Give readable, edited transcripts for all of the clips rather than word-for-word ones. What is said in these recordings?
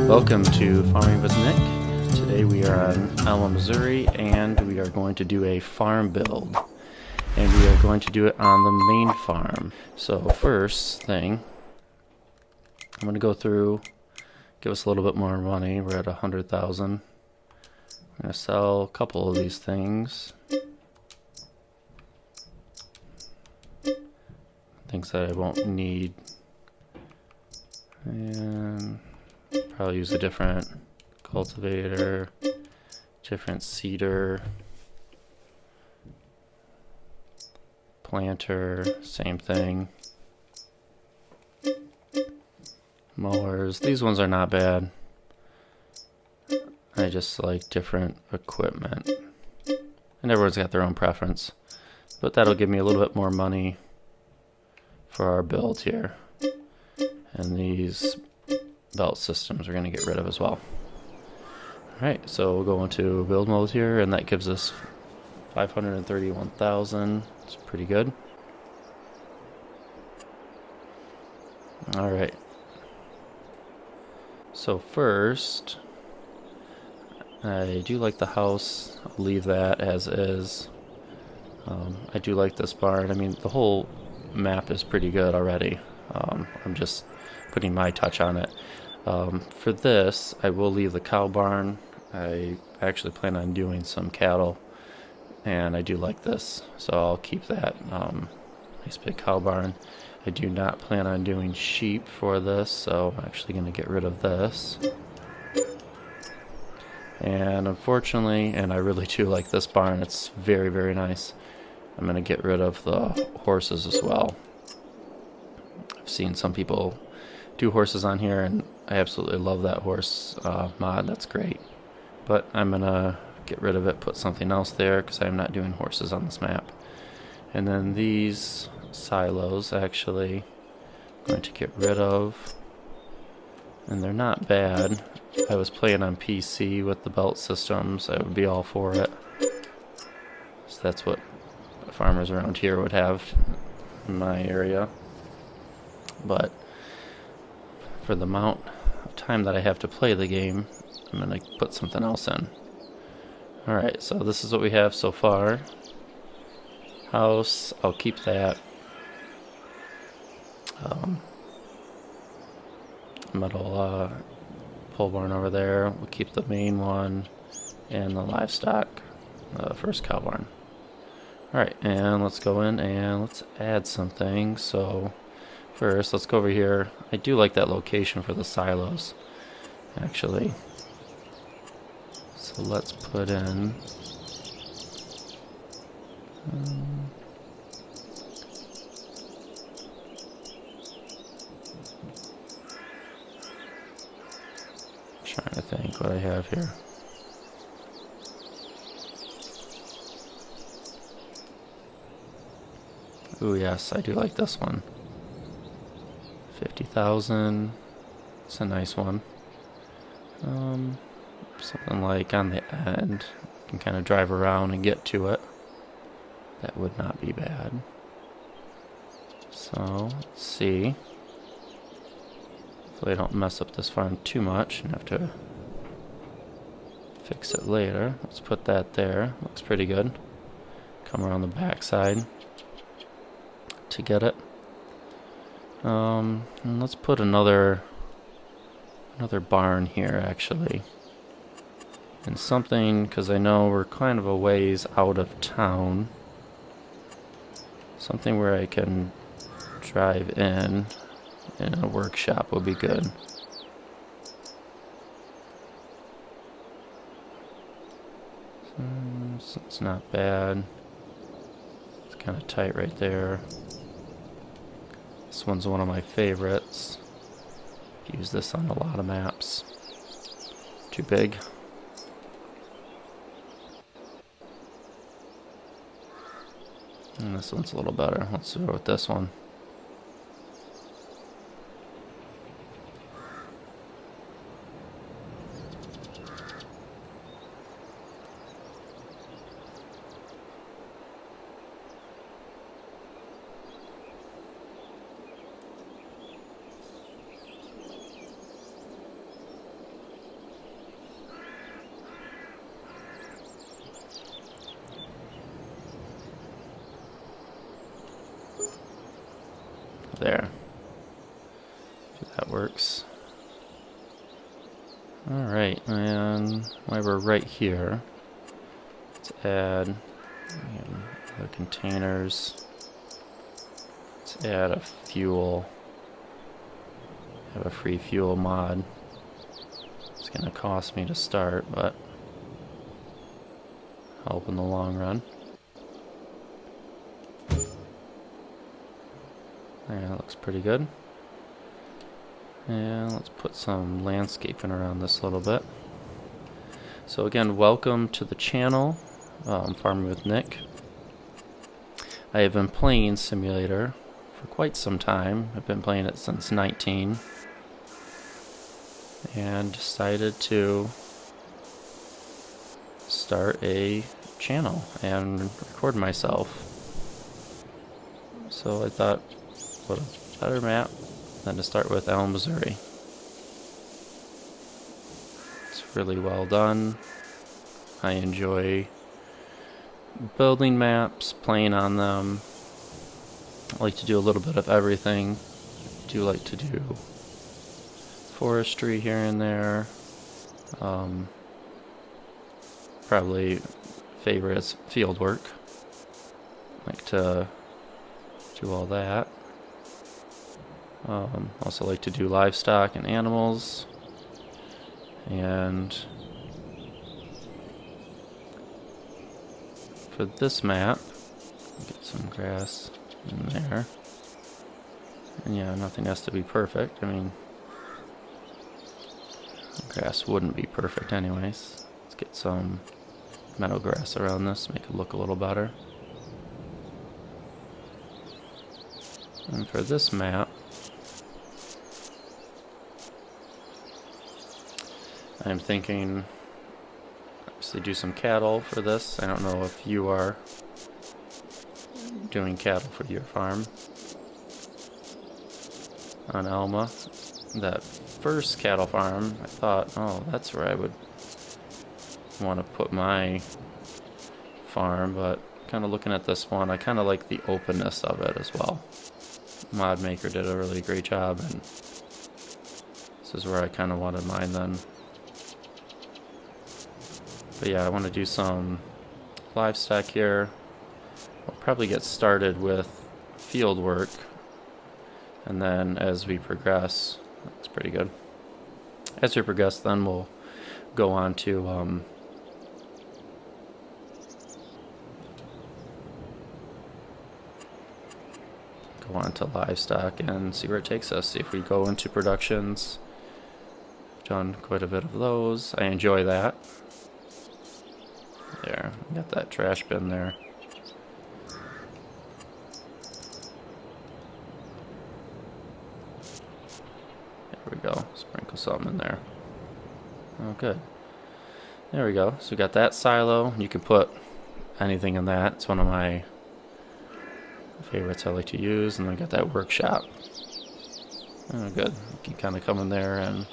Welcome to Farming with Nick. Today we are on Alma, Missouri, and we are going to do a farm build. And we are going to do it on the main farm. So first thing, I'm going to go through, give us a little bit more money. We're at 100,000. I'm going to sell a couple of these things. Things that I won't need. And probably use a different cultivator, different seeder, planter, same thing. Mowers, these ones are not bad. I just like different equipment. And everyone's got their own preference. But that'll give me a little bit more money for our build here. And these belt systems we're going to get rid of as well. Alright, so we'll go into build mode here, and that gives us 531,000. It's pretty good. Alright. So first, I do like the house. I'll leave that as is. I do like this barn. I mean, the whole map is pretty good already. I'm just putting my touch on it. For this, I will leave the cow barn. I actually plan on doing some cattle, and I do like this, so I'll keep that nice big cow barn. I do not plan on doing sheep for this, so I'm actually going to get rid of this. And unfortunately, and I really do like this barn, it's very, very nice, I'm going to get rid of the horses as well. I've seen some people do horses on here, and I absolutely love that horse mod. That's great. But I'm going to get rid of it, put something else there, because I'm not doing horses on this map. And then these silos, actually, I'm going to get rid of. And they're not bad. If I was playing on PC with the belt systems, I would be all for it. So that's what farmers around here would have in my area. But for the amount of time that I have to play the game, I'm going to put something else in. Alright, so this is what we have so far. House, I'll keep that. Metal pole barn over there. We'll keep the main one and the livestock, first cow barn. Alright, and let's go in and let's add something. So first, let's go over here. I do like that location for the silos, actually. So let's put in trying to think what I have here. Ooh, yes, I do like this one. 50,000. It's a nice one. Something like on the end. You can kind of drive around and get to it. That would not be bad. So, let's see. Hopefully I don't mess up this farm too much and have to fix it later. Let's put that there. Looks pretty good. Come around the back side to get it. And let's put another barn here, actually. And something, because I know we're kind of a ways out of town. Something where I can drive in a workshop would be good. So it's not bad. It's kind of tight right there. This one's one of my favorites. Use this on a lot of maps. Too big. And this one's a little better. Let's go with this one. that works. Alright, and while we're right here, let's add other containers. Let's add a fuel. Have a free fuel mod. It's going to cost me to start, but help in the long run. Yeah, that looks pretty good. And let's put some landscaping around this a little bit. So again, welcome to the channel, Farming with Nick. I have been playing Simulator for quite some time. I've been playing it since 19. And decided to start a channel and record myself. So I thought, what a better map than to start with Alma, Missouri. It's really well done. I enjoy building maps, playing on them. I like to do a little bit of everything. I do like to do forestry here and there. Probably favorite is field work. Like to do all that. Also like to do livestock and animals. And for this map, get some grass in there. And yeah, nothing has to be perfect. I mean, grass wouldn't be perfect anyways. Let's get some meadow grass around this, make it look a little better. And for this map, I'm thinking obviously do some cattle for this. I don't know if you are doing cattle for your farm on Alma. That first cattle farm, I thought, oh, that's where I would want to put my farm, but kind of looking at this one, I kind of like the openness of it as well. Mod Maker did a really great job, and this is where I kind of wanted mine then. But yeah, I want to do some livestock here. We'll probably get started with field work, and then as we progress, that's pretty good. As we progress, then we'll go on to livestock and see where it takes us. See if we go into productions. I've done quite a bit of those. I enjoy that. There, got that trash bin there. There we go. Sprinkle something in there. Oh, good. There we go. So we got that silo. You can put anything in that. It's one of my favorites I like to use. And then we got that workshop. Oh, good. You can kind of come in there and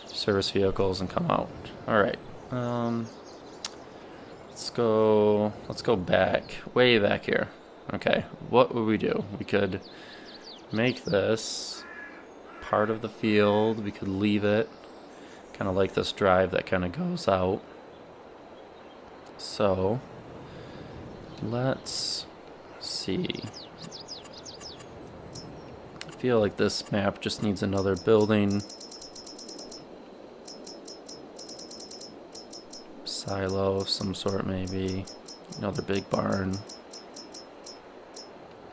service vehicles and come out. Alright. Let's go back. Way back here. Okay. What would we do? We could make this part of the field. We could leave it. Kind of like this drive that kind of goes out. So let's see. I feel like this map just needs another building. Silo of some sort, maybe. Another big barn.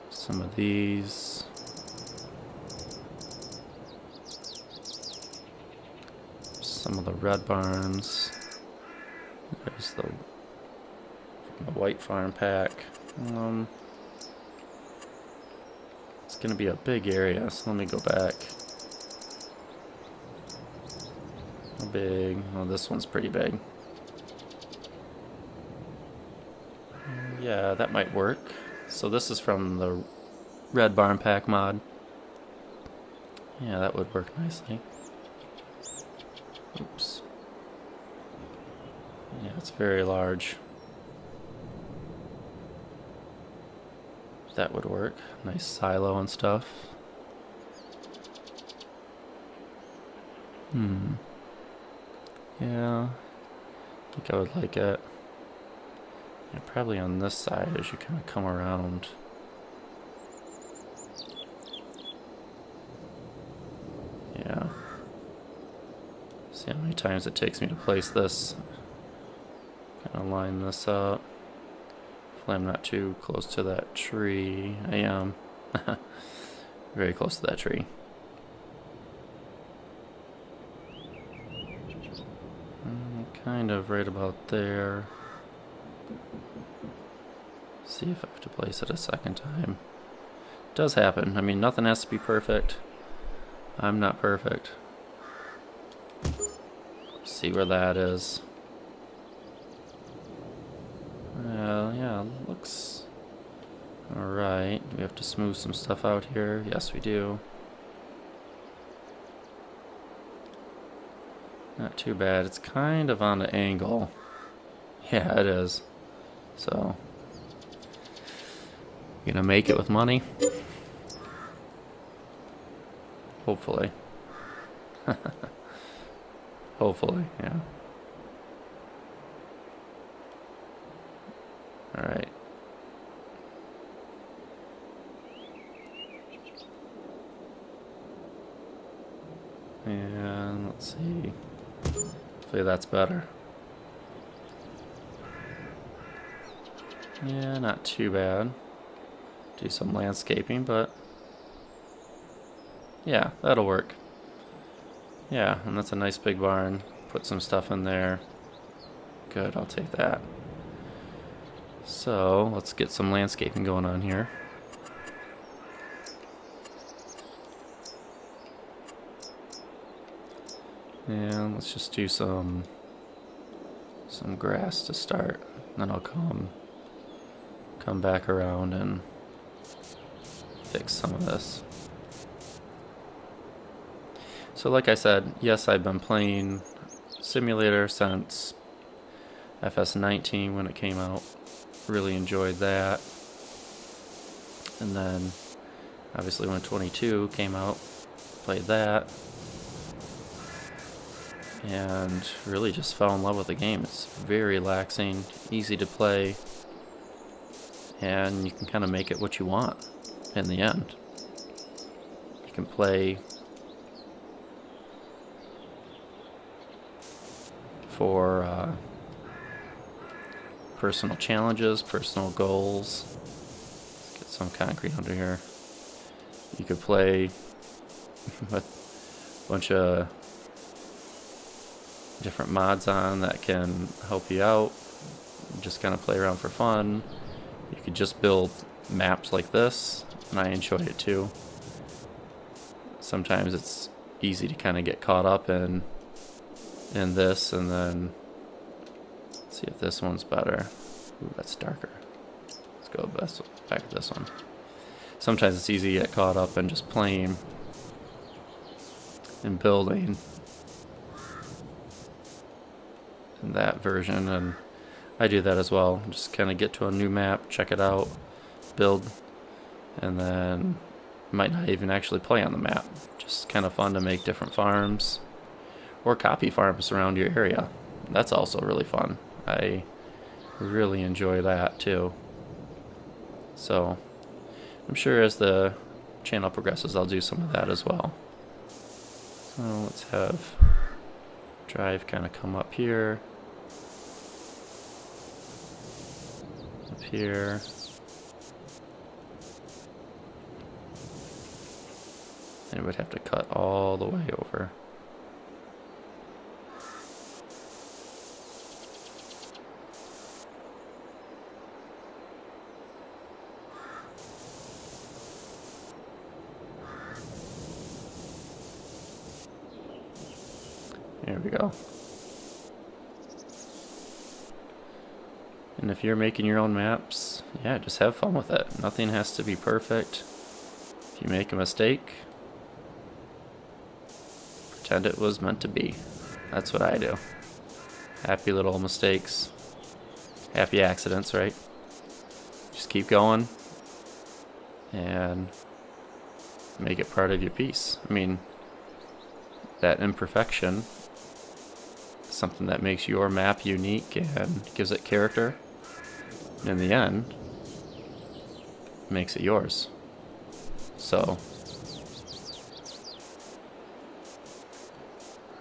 Some of these. Some of the red barns. There's the white farm pack. It's going to be a big area, so let me go back. How big? Oh, this one's pretty big. Yeah, that might work. So this is from the red barn pack mod. Yeah, that would work nicely. Oops. Yeah, it's very large. That would work. Nice silo and stuff. Yeah, I think I would like it. Yeah, probably on this side as you kind of come around. Yeah. See how many times it takes me to place this. Kind of line this up. Hopefully I'm not too close to that tree. I am. Very close to that tree. Kind of right about there. See if I have to place it a second time. It does happen. I mean, nothing has to be perfect. I'm not perfect. See where that is. Yeah, looks alright. Do we have to smooth some stuff out here? Yes, we do. Not too bad. It's kind of on the angle. Yeah, it is. So, gonna make it with money? Hopefully. Hopefully, yeah. Alright. And let's see. Hopefully that's better. Yeah, not too bad. Do some landscaping, but yeah, that'll work. Yeah, and that's a nice big barn. Put some stuff in there. Good, I'll take that. So, let's get some landscaping going on here. And let's just do some grass to start. Then I'll come back around and fix some of this. So like I said, yes, I've been playing Simulator since FS19 when it came out. Really enjoyed that. And then obviously when 22 came out, played that. And really just fell in love with the game. It's very relaxing, easy to play, and you can kind of make it what you want in the end. You can play for personal challenges, personal goals. Let's get some concrete under here. You could play with a bunch of different mods on that can help you out. Just kind of play around for fun. You could just build maps like this, and I enjoy it too. Sometimes it's easy to kind of get caught up in this, and then see if this one's better. Ooh, that's darker. Let's go back to this one. Sometimes it's easy to get caught up in just playing and building in that version, and I do that as well. Just kind of get to a new map, check it out, build, and then might not even actually play on the map. Just kind of fun to make different farms or copy farms around your area. That's also really fun. I really enjoy that too. So I'm sure as the channel progresses I'll do some of that as well. So let's have drive kind of come up here. Up here. And it would have to cut all the way over. There we go. And if you're making your own maps, yeah, just have fun with it. Nothing has to be perfect. If you make a mistake, pretend it was meant to be. That's what I do. Happy little mistakes. Happy accidents, right? Just keep going and make it part of your piece. I mean, that imperfection is something that makes your map unique and gives it character. And in the end, makes it yours. So,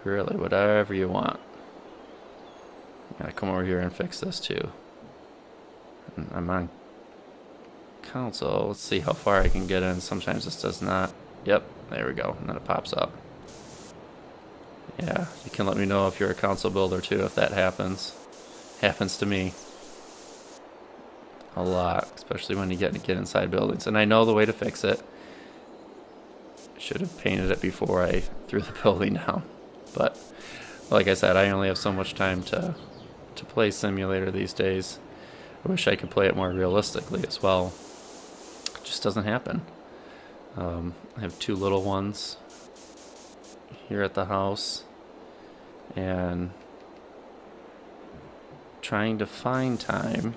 really, whatever you want. I'm gonna come over here and fix this too. And I'm on console. Let's see how far I can get in. Sometimes this does not. Yep, there we go. And then it pops up. Yeah, you can let me know if you're a console builder too, if that happens. Happens to me a lot, especially when you get inside buildings. And I know the way to fix it. Should have painted it before I threw the building down. But like I said, I only have so much time to play simulator these days. I wish I could play it more realistically as well. It just doesn't happen. I have 2 little ones here at the house, and trying to find time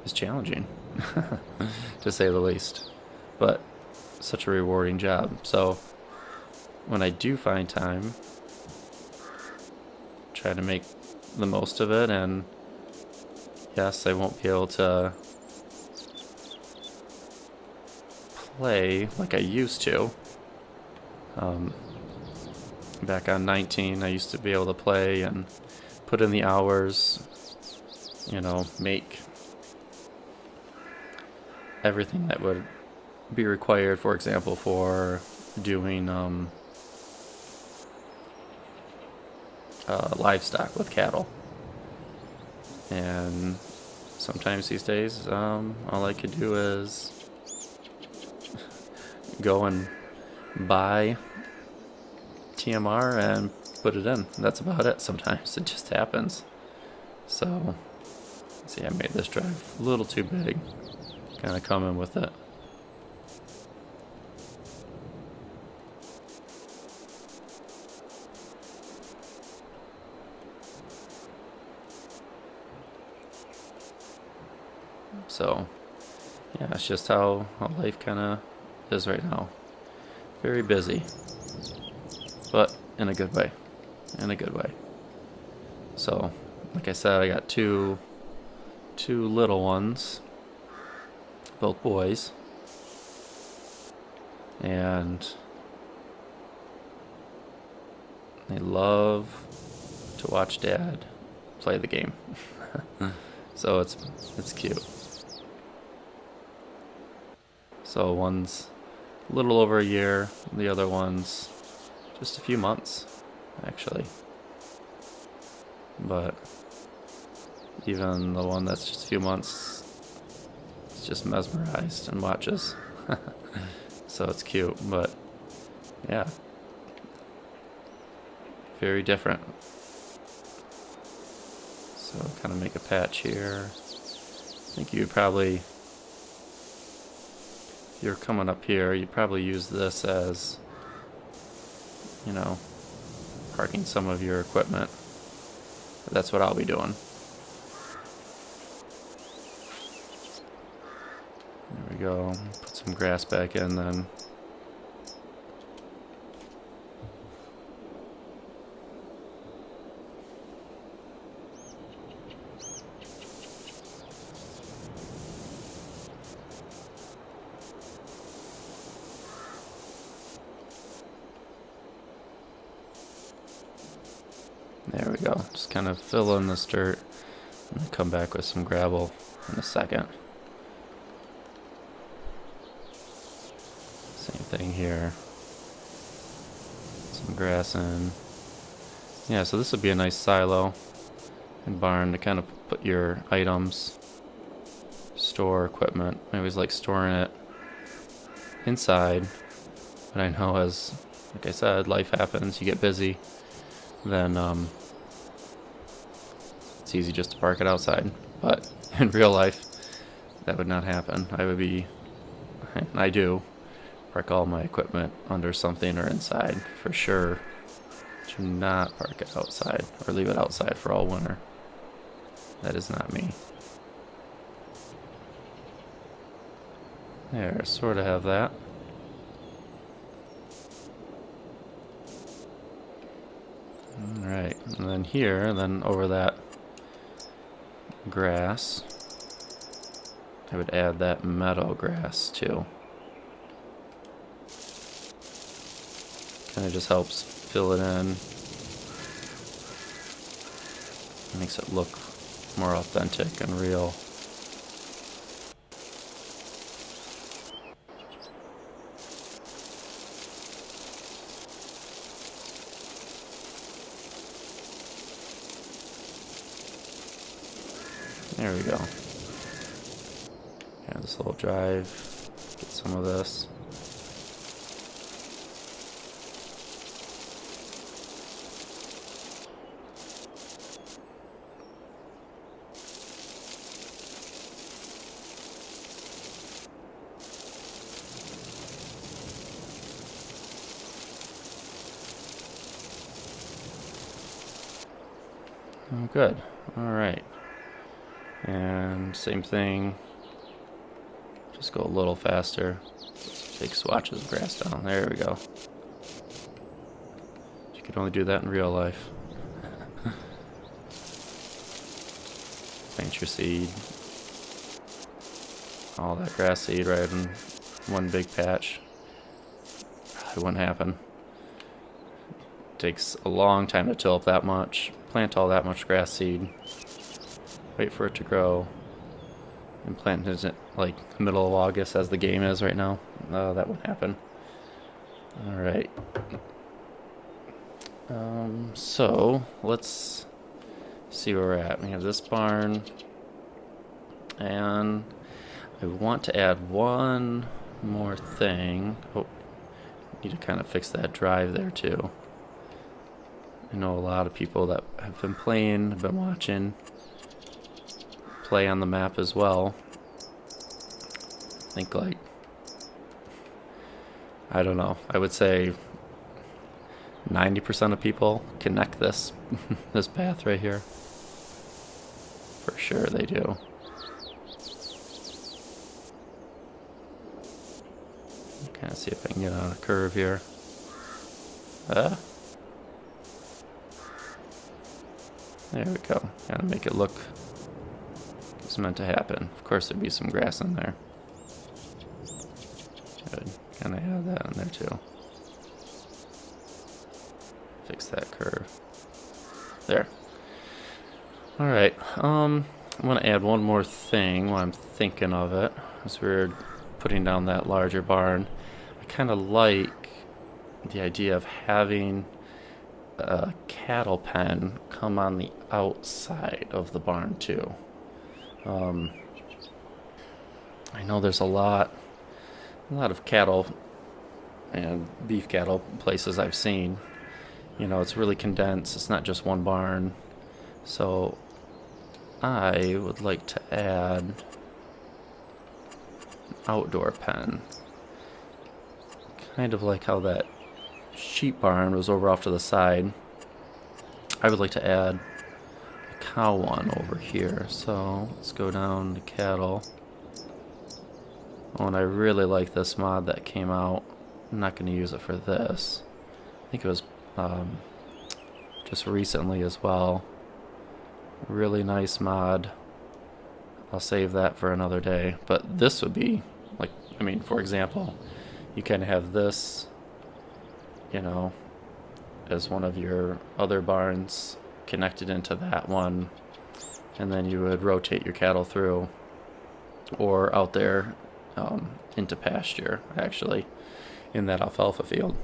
is challenging, to say the least. But such a rewarding job. So when I do find time, try to make the most of it. And yes, I won't be able to play like I used to. Back on 19, I used to be able to play and put in the hours, make everything that would be required, for example, for doing livestock with cattle. And sometimes these days, all I could do is go and buy TMR and put it in. That's about it. Sometimes it just happens. So, see, I made this drive a little too big. Kind of coming with it. So, yeah, it's just how life kind of is right now. Very busy. But in a good way. In a good way. So, like I said, I got two little ones. Both boys. And they love to watch Dad play the game. So it's cute. So one's a little over a year, the other one's just a few months, actually. But even the one that's just a few months is just mesmerized and watches. So it's cute, but yeah. Very different. So kind of make a patch here. I think you probably, if you're coming up here, you'd probably use this as, parking some of your equipment. But that's what I'll be doing. There we go. Put some grass back in then. There we go. Just kind of fill in this dirt and come back with some gravel in a second. Same thing here. Some grass in. Yeah, so this would be a nice silo and barn to kind of put your items, store equipment. I always like storing it inside, but I know as, like I said, life happens, you get busy, then it's easy just to park it outside. But in real life, that would not happen. I do park all my equipment under something or inside for sure. Do not park it outside or leave it outside for all winter. That is not me. There, sort of have that. Alright, and then here, and then over that grass, I would add that meadow grass too. Kind of just helps fill it in. Makes it look more authentic and real. There we go. Yeah, this little drive, get some of this. Oh, good. All right. And same thing. Just go a little faster. Take swatches of grass down. There we go. You can only do that in real life. Plant your seed. All that grass seed right in one big patch. Probably wouldn't happen. Takes a long time to till up that much. Plant all that much grass seed. Wait for it to grow. And plant it like middle of August as the game is right now. No, that wouldn't happen. Alright. So let's see where we're at. We have this barn. And I want to add one more thing. Oh, need to kind of fix that drive there too. I know a lot of people that have been playing, have been watching, play on the map as well. I think like, I don't know, I would say 90% of people connect this this path right here. For sure they do. Kind of see if I can get on a curve here. There we go. Gotta make it look like it's meant to happen. Of course there'd be some grass in there. Good. Kinda add that in there too. Fix that curve. There. Alright. I'm gonna add one more thing while I'm thinking of it. As we're putting down that larger barn. I kinda like the idea of having a cattle pen come on the outside of the barn too. I know there's a lot of cattle and beef cattle places I've seen. You know, it's really condensed. It's not just one barn. So I would like to add an outdoor pen. Kind of like how that sheep barn was over off to the side. I would like to add a cow one over here. So let's go down to cattle. Oh, and I really like this mod that came out. I'm not going to use it for this. I think it was just recently as well. Really nice mod. I'll save that for another day. But this would be like, I mean, for example, you can have this, you know, as one of your other barns connected into that one, and then you would rotate your cattle through, or out there into pasture, actually, in that alfalfa field.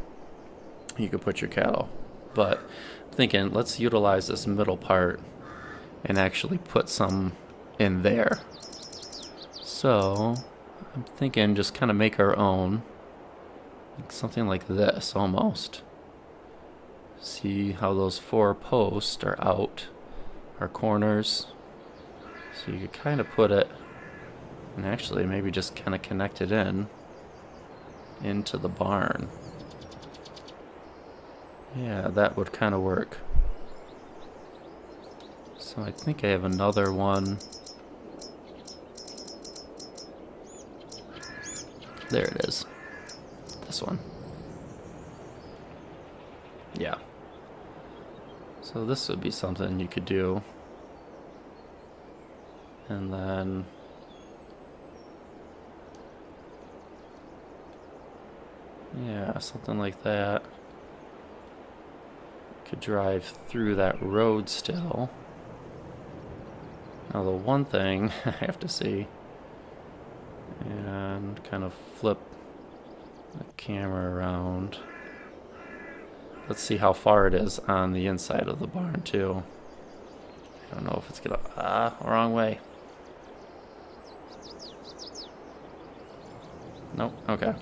You could put your cattle. But I'm thinking, let's utilize this middle part and actually put some in there. So I'm thinking just kind of make our own. Something like this, almost. See how those 4 posts are out, our corners. So you could kind of put it, and actually maybe just kind of connect it into the barn. Yeah, that would kind of work. So I think I have another one. There it is. This one. Yeah. So this would be something you could do. And then yeah, something like that. Could drive through that road still. Now the one thing I have to see, and kind of flip the camera around. Let's see how far it is on the inside of the barn too. I don't know if it's gonna, wrong way. Nope, okay.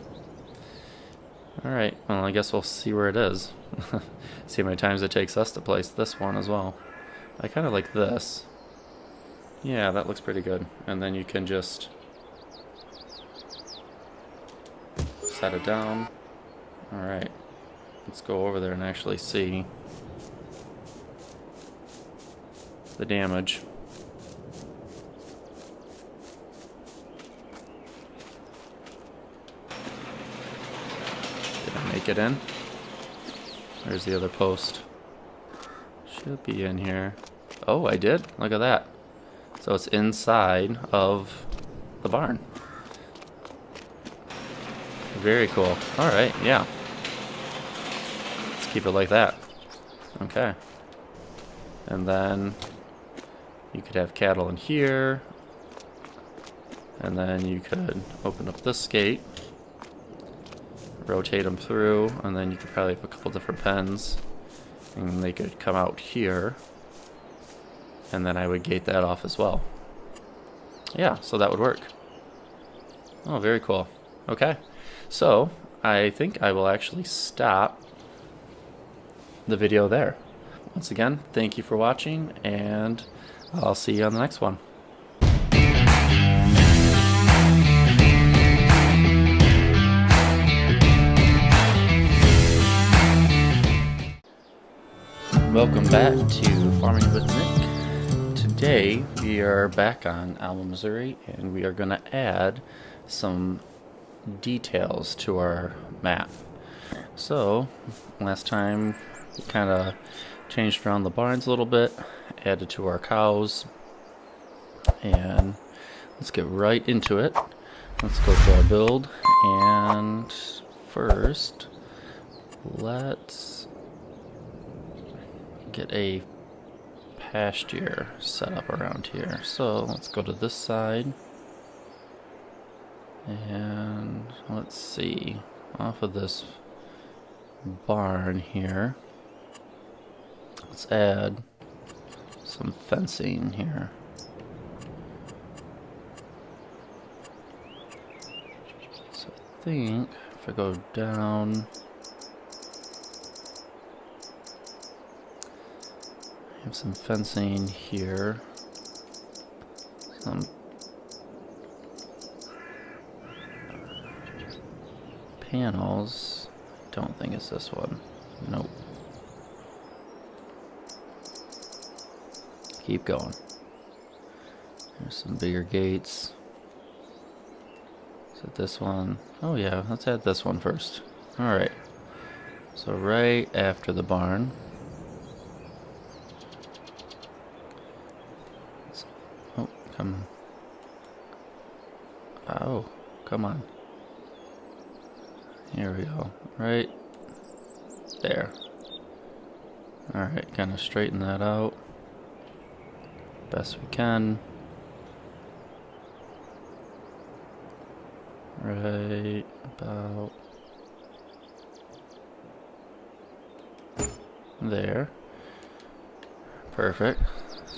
Alright, well I guess we'll see where it is. See how many times it takes us to place this one as well. I kind of like this. Yeah, that looks pretty good. And then you can just set it down. Alright, let's go over there and actually see the damage. Did I make it in? Where's the other post? Should be in here. Oh, I did? Look at that. So it's inside of the barn. Very cool. Alright, yeah. Let's keep it like that. Okay. And then you could have cattle in here. And then you could open up this gate. Rotate them through. And then you could probably have a couple different pens. And they could come out here. And then I would gate that off as well. Yeah, so that would work. Oh, very cool. Okay. So, I think I will actually stop the video there. Once again, thank you for watching, and I'll see you on the next one. Welcome back to Farming with Nick. Today we are back on Alma, Missouri, and we are going to add some details to our map. So last time we kind of changed around the barns a little bit, added to our cows, and let's get right into it. Let's go to our build, and first let's get a pasture set up around here. So let's go to this side. And let's see, off of this barn here, let's add some fencing here. So I think if I go down, I have some fencing here, some panels. Don't think it's this one. Nope. Keep going. There's some bigger gates. Is it this one? Oh yeah, let's add this one first. Alright. So right after the barn. Oh, come. Oh, come on. Here we go. Right there. Alright, kind of straighten that out best we can. Right about there. Perfect.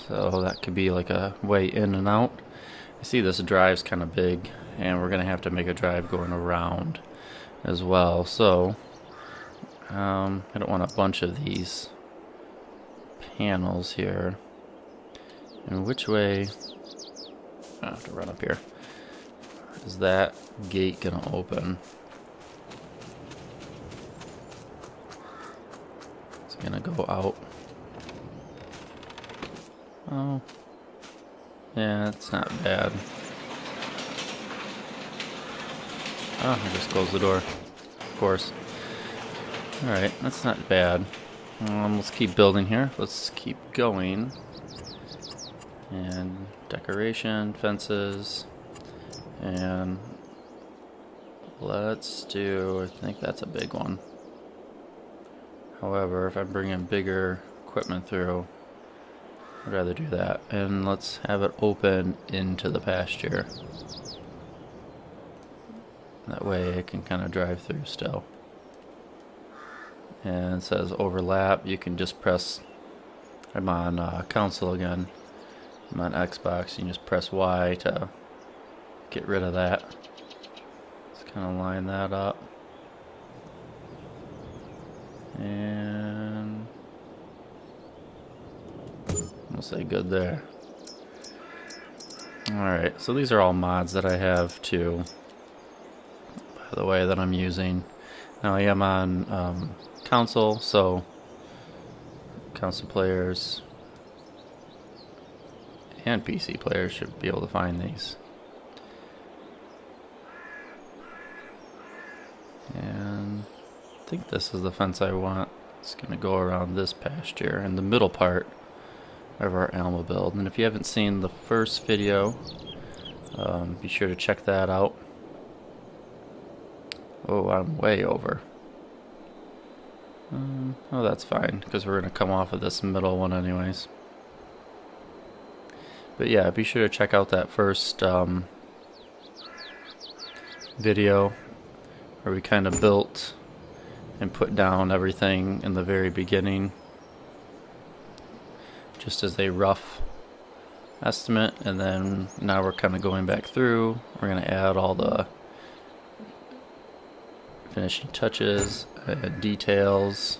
So that could be like a way in and out. I see this drive's kind of big, and we're gonna have to make a drive going around as well. So I don't want a bunch of these panels here. And which way? I have to run up here. Is that gate gonna open? It's gonna go out. Oh, yeah, it's not bad. Oh, I just closed the door, of course. Alright, that's not bad. Let's keep building here. Let's keep going. And decoration, fences, and let's do, I think that's a big one. However, if I'm bringing bigger equipment through, I'd rather do that. And let's have it open into the pasture. That way I can kind of drive through still. And it says overlap. You can just press, I'm on console again. I'm on Xbox. You can just press Y to get rid of that. Let's kind of line that up. And we'll say good there. Alright, so these are all mods that I have too, by the way, that I'm using. Now I am on console, so console players and PC players should be able to find these. And I think this is the fence I want. It's going to go around this pasture in the middle part of our Alma build. And if you haven't seen the first video, be sure to check that out. Oh, I'm way over. Oh, that's fine, because we're going to come off of this middle one anyways. But yeah, be sure to check out that first video where we kind of built and put down everything in the very beginning, just as a rough estimate. And then now we're kind of going back through. We're going to add all the finishing touches and details.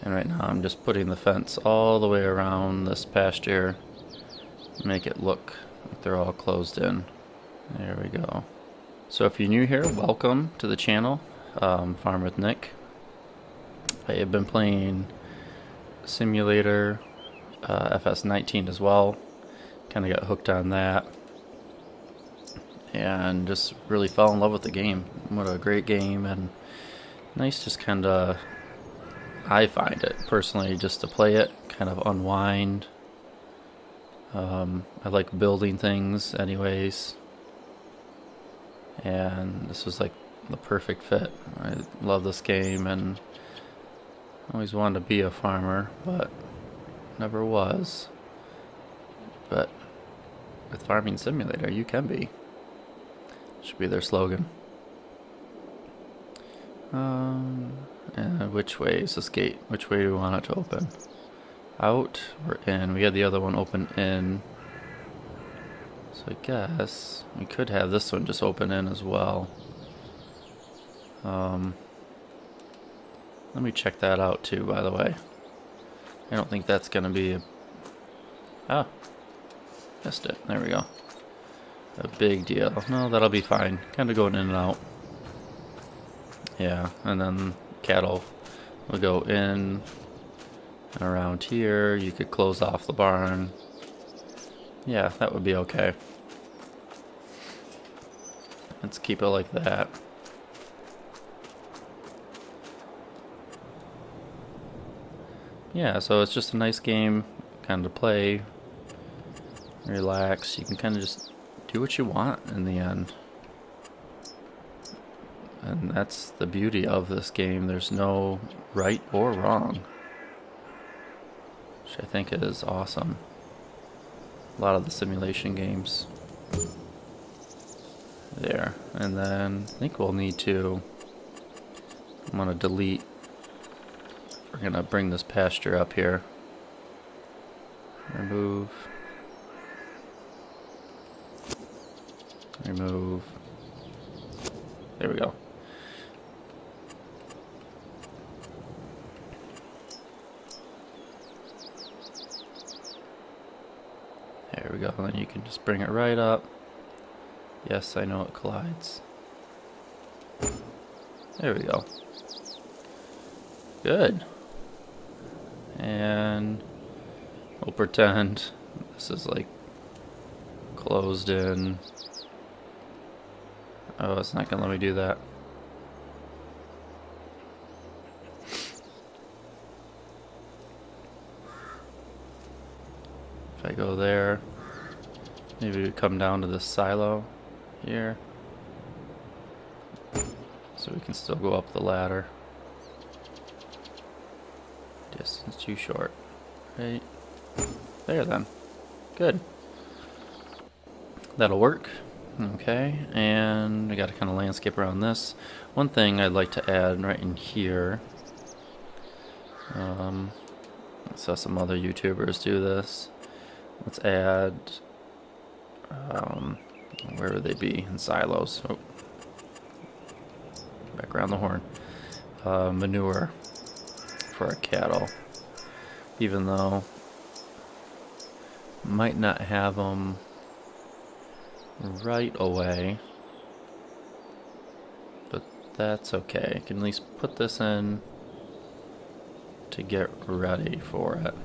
And right now I'm just putting the fence all the way around this pasture, make it look like they're all closed in. There we go. So if you're new here, welcome to the channel, Farm with Nick. I have been playing Simulator FS19 as well. Kind of got hooked on that and just really fell in love with the game. What a great game, and nice just kind of, I find it personally, just to play it, kind of unwind. I like building things anyways, and this was like the perfect fit. I love this game, and I always wanted to be a farmer, but never was. But with Farming Simulator, you can be. Should be their slogan. And which way is this gate? Which way do we want it to open? Out or in? We had the other one open in. So I guess we could have this one just open in as well. Let me check that out too, by the way. I don't think that's going to be a... missed it. There we go. A big deal. No, that'll be fine. Kind of going in and out. Yeah, and then cattle will go in and around here. You could close off the barn. Yeah, that would be okay. Let's keep it like that. Yeah, so it's just a nice game, kind of play, relax. You can kind of just do what you want in the end. And that's the beauty of this game. There's no right or wrong, which I think is awesome. A lot of the simulation games. There. And then I think we'll need to, I'm going to delete. We're going to bring this pasture up here. Remove. Remove. There we go. There we go. And then you can just bring it right up. Yes, I know it collides. There we go. Good. And we'll pretend this is like closed in. Oh, it's not gonna let me do that. If I go there, maybe we come down to this silo here. So we can still go up the ladder. Distance too short. Right there then. Good. That'll work. Okay, and we got to kind of landscape around this. One thing I'd like to add right in here. I saw some other YouTubers do this. Let's add, where would they be? In silos. Oh. Back around the horn. Manure for our cattle. Even though might not have them right away, but that's okay. I can at least put this in to get ready for it.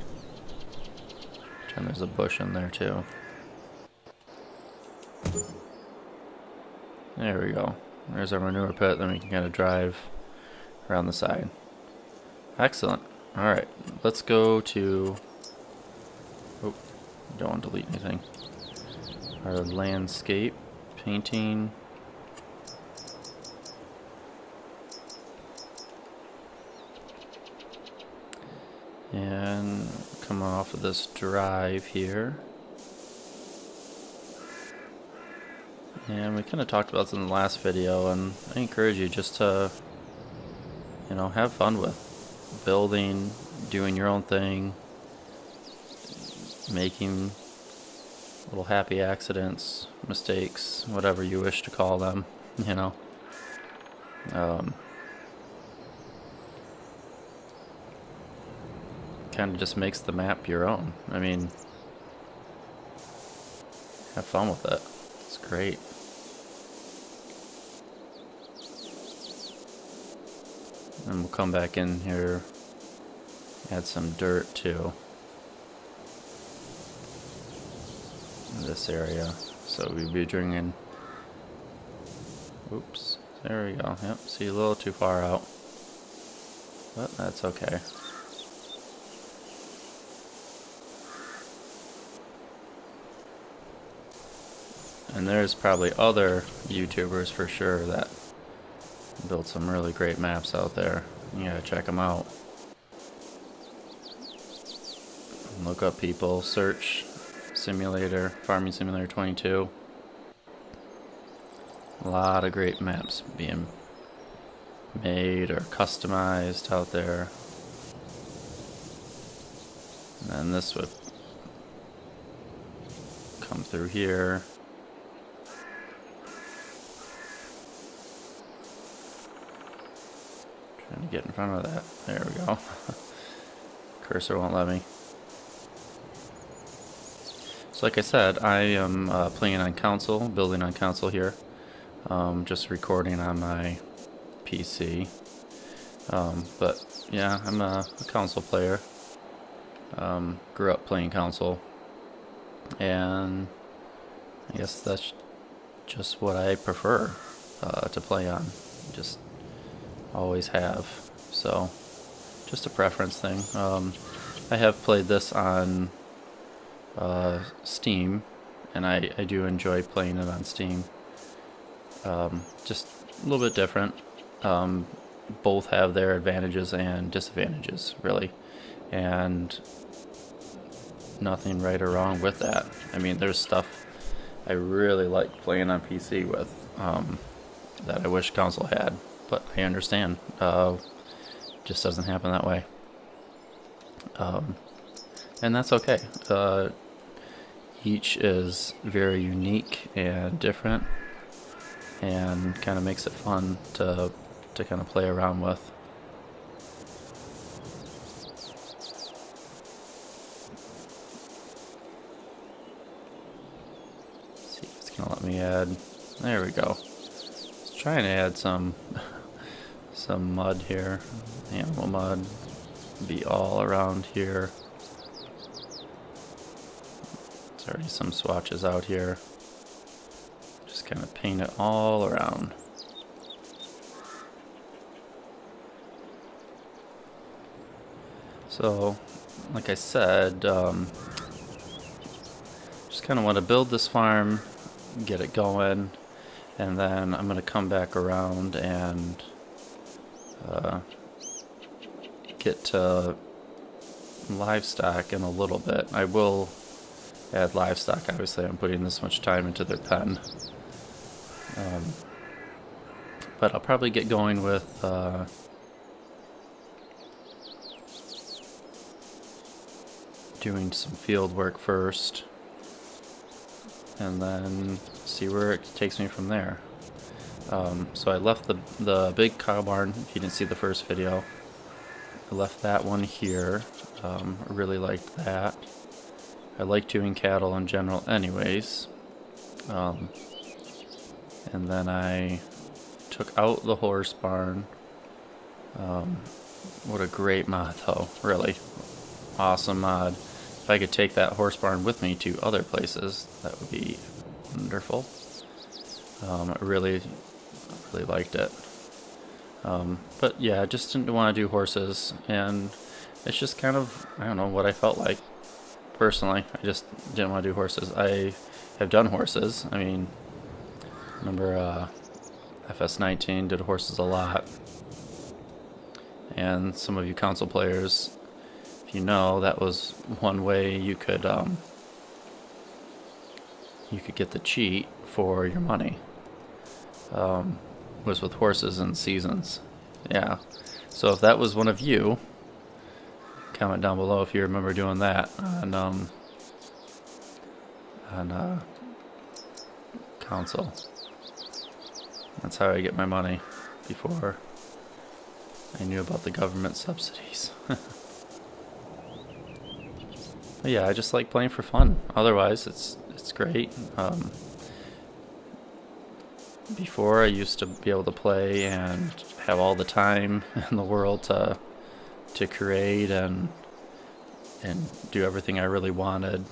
And there's a bush in there too. There we go. There's our manure pit, then we can kind of drive around the side. Excellent. Alright, let's go to... Oh, don't want to delete anything. Our landscape painting. And come off of this drive here. And we kind of talked about this in the last video, and I encourage you just to, you know, have fun with building, doing your own thing, making little happy accidents, mistakes, whatever you wish to call them, you know. Kind of just makes the map your own. I mean, have fun with it. It's great. And we'll come back in here, add some dirt too in this area. So we'd be drinking. Oops, there we go. Yep, see, a little too far out, but that's okay. And there's probably other YouTubers for sure that build some really great maps out there. You gotta check them out. Look up people, search simulator, Farming Simulator 22. A lot of great maps being made or customized out there. And then this would come through here. Trying to get in front of that. There we go. Cursor won't let me. So like I said, I am playing on console, building on console here. Just recording on my PC. But yeah, I'm a console player. Grew up playing console. And I guess that's just what I prefer to play on. Just always have. So just a preference thing. I have played this on Steam, and I do enjoy playing it on Steam. Just a little bit different. Both have their advantages and disadvantages, really, and nothing right or wrong with that. I mean, there's stuff I really like playing on PC with that I wish console had, but I understand. Just doesn't happen that way. And that's okay. Each is very unique and different, and kind of makes it fun to kind of play around with. Let's see if it's gonna let me add. There we go. Let's try and add some mud here. Animal mud. Be all around here. There's already some swatches out here. Just kind of paint it all around. So, like I said, just kind of want to build this farm, get it going, and then I'm going to come back around and get to livestock in a little bit. I will add livestock. Obviously, I'm putting this much time into their pen. But I'll probably get going with doing some field work first, and then see where it takes me from there. So I left the big cow barn, if you didn't see the first video. I left that one here. I really liked that. I like doing cattle in general anyways. And then I took out the horse barn. What a great mod though, really. Awesome mod. If I could take that horse barn with me to other places, that would be wonderful. I really liked it. But yeah, I just didn't want to do horses, and it's just kind of, I don't know, what I felt like personally. I just didn't want to do horses. I have done horses. I mean, remember FS19 did horses a lot, and some of you console players, if you know, that was one way you could get the cheat for your money. Was with horses and seasons. Yeah. So if that was one of you, comment down below if you remember doing that on console. That's how I get my money before I knew about the government subsidies. But yeah, I just like playing for fun. Otherwise, it's great. Before, I used to be able to play and have all the time in the world to create and do everything I really wanted,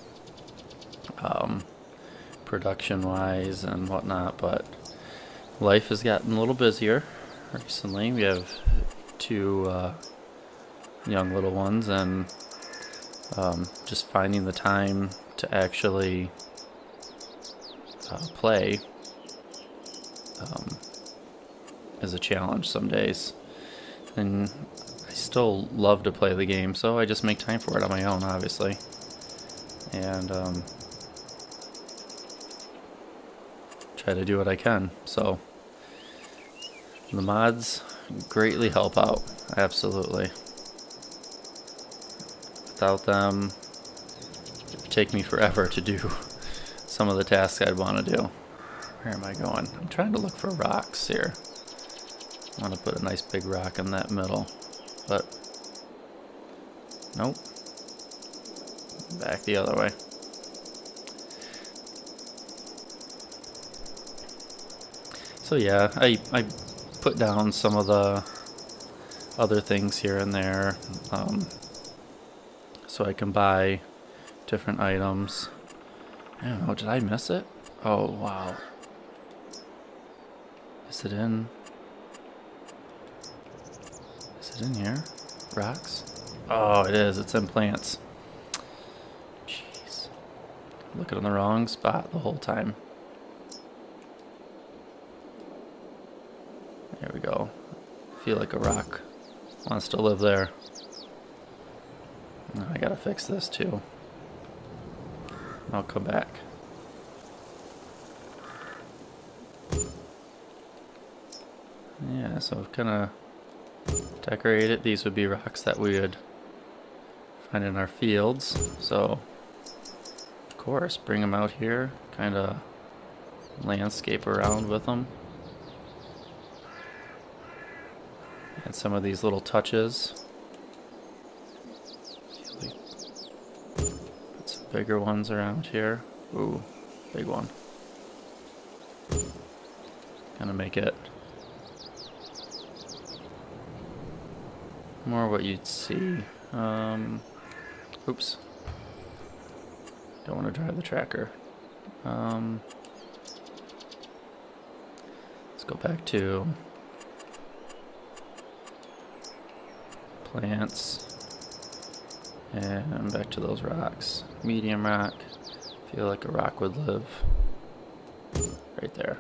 production-wise and whatnot. But life has gotten a little busier recently. We have two young little ones, and just finding the time to actually play is a challenge some days. And I still love to play the game, so I just make time for it on my own, obviously. And try to do what I can. So the mods greatly help out, absolutely. Without them, it would take me forever to do some of the tasks I'd want to do. Where am I going? I'm trying to look for rocks here. I want to put a nice big rock in that middle, but nope. Back the other way. So yeah, I put down some of the other things here and there, so I can buy different items. I don't know, did I miss it? Oh wow. Is it in here? Rocks? Oh, it is. It's in plants. Jeez. Looking in the wrong spot the whole time. There we go. I feel like a rock wants to live there. I gotta fix this too. I'll come back. Yeah, so I've kind of decorated it. These would be rocks that we would find in our fields. So, of course, bring them out here, kind of landscape around with them. And some of these little touches. Put some bigger ones around here. Ooh, big one. Gonna make it more what you'd see. Oops. Don't want to drive the tracker. Let's go back to plants and back to those rocks. Medium rock, Feel like a rock would live right there.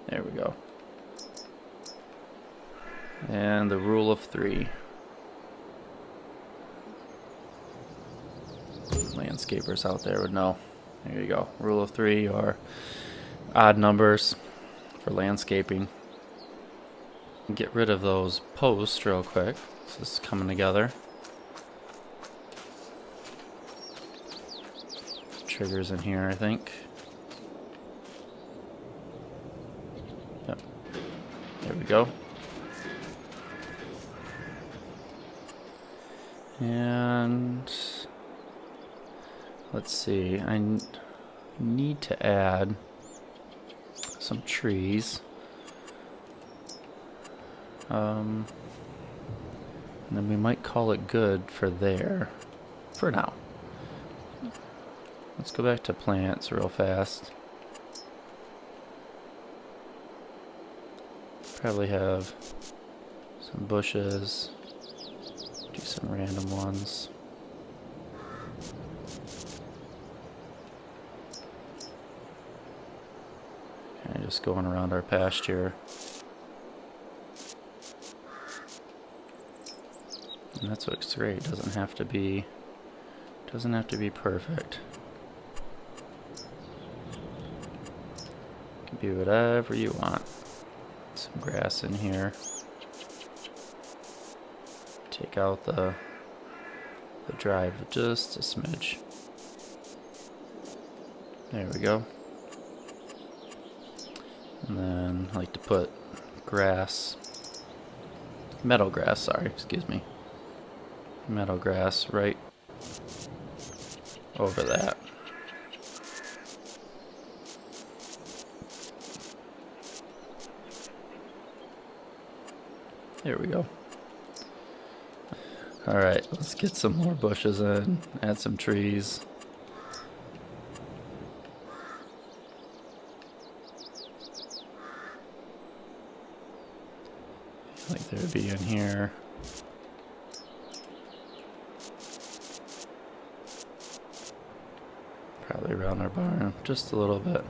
There we go. And the rule of 3. Landscapers out there would know. There you go. Rule of 3 or odd numbers for landscaping. Get rid of those posts real quick. This is coming together. Triggers in here, I think. Yep. There we go. And let's see. I need to add some trees. And then we might call it good for there for now. Let's go back to plants real fast. Probably have some bushes. Do some random ones. Kind of just going around our pasture. And that's what's great. Doesn't have to be perfect. You can do whatever you want. Some grass in here. Take out the drive just a smidge. There we go. And then I like to put grass, meadow grass, sorry, excuse me. Meadow grass right over that. There we go. Alright, let's get some more bushes in, add some trees. I feel like they would be in here. Probably around our barn, just a little bit.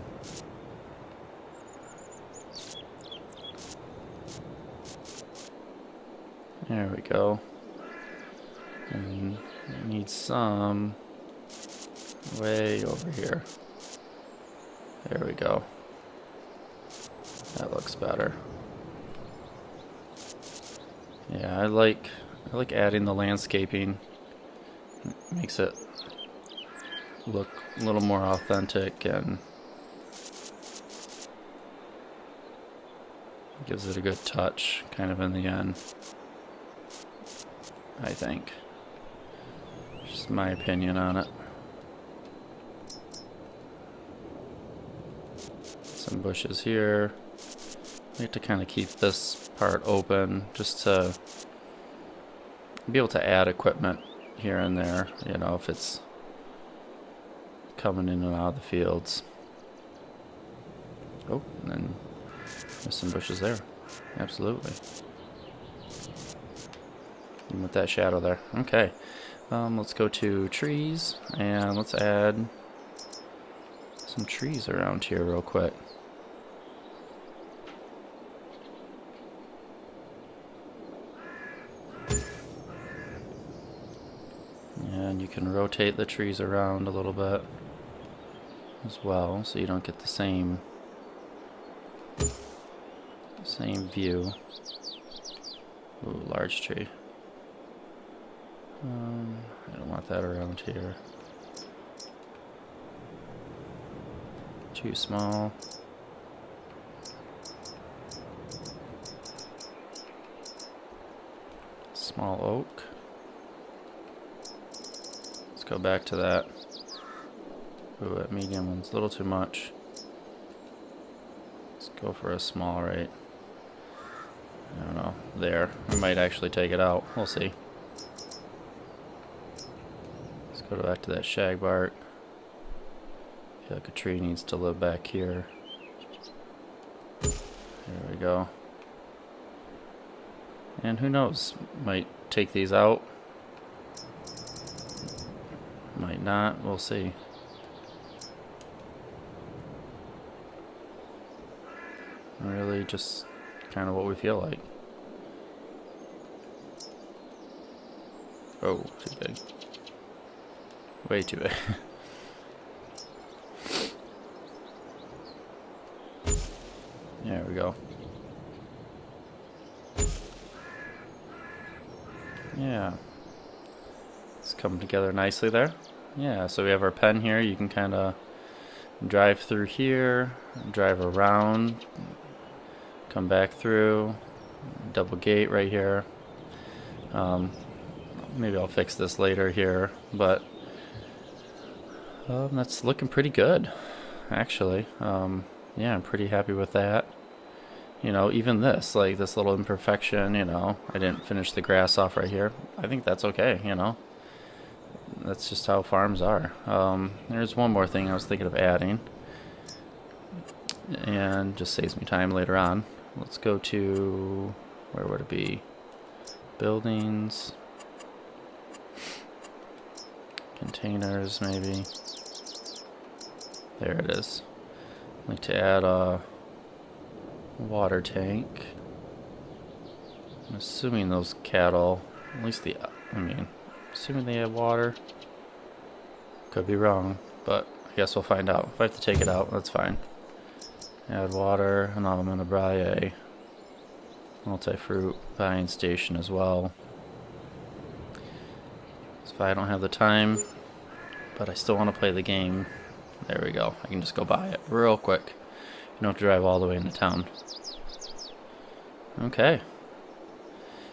There we go. And need some way over here. There we go. That looks better. Yeah, I like adding the landscaping. It makes it look a little more authentic and gives it a good touch kind of in the end, I think. Just my opinion on it. Some bushes here. I like to kind of keep this part open just to be able to add equipment here and there, you know, if it's coming in and out of the fields. Oh, and then there's some bushes there. Absolutely. Even with that shadow there. Okay. Let's go to trees and let's add some trees around here real quick. And you can rotate the trees around a little bit as well, so you don't get the same view. Ooh, large tree. I don't want that around here. Too small. Small oak. Let's go back to that. Ooh, that medium one's a little too much. Let's go for a small right. I don't know. There. I might actually take it out. We'll see. Let's go back to that shagbark. I feel like a tree needs to live back here. There we go. And who knows? Might take these out. Might not. We'll see. Really just kind of what we feel like. Oh, too big. Way too big. There we go. Yeah. It's coming together nicely there. Yeah, so we have our pen here. You can kind of drive through here, drive around, come back through, double gate right here. Maybe I'll fix this later here, but that's looking pretty good, actually. Yeah, I'm pretty happy with that. You know, even this, like this little imperfection, you know, I didn't finish the grass off right here. I think that's okay, you know. That's just how farms are. There's one more thing I was thinking of adding, and just saves me time later on. Let's go to, where would it be? Buildings, containers, maybe. There it is. I'd like to add a water tank. I'm assuming those cattle, at least assuming they have water. Could be wrong, but I guess we'll find out. If I have to take it out, that's fine. Add water, and I'm going to buy a multi-fruit buying station as well. So if I don't have the time, but I still want to play the game, there we go. I can just go buy it real quick. You don't have to drive all the way into town. Okay.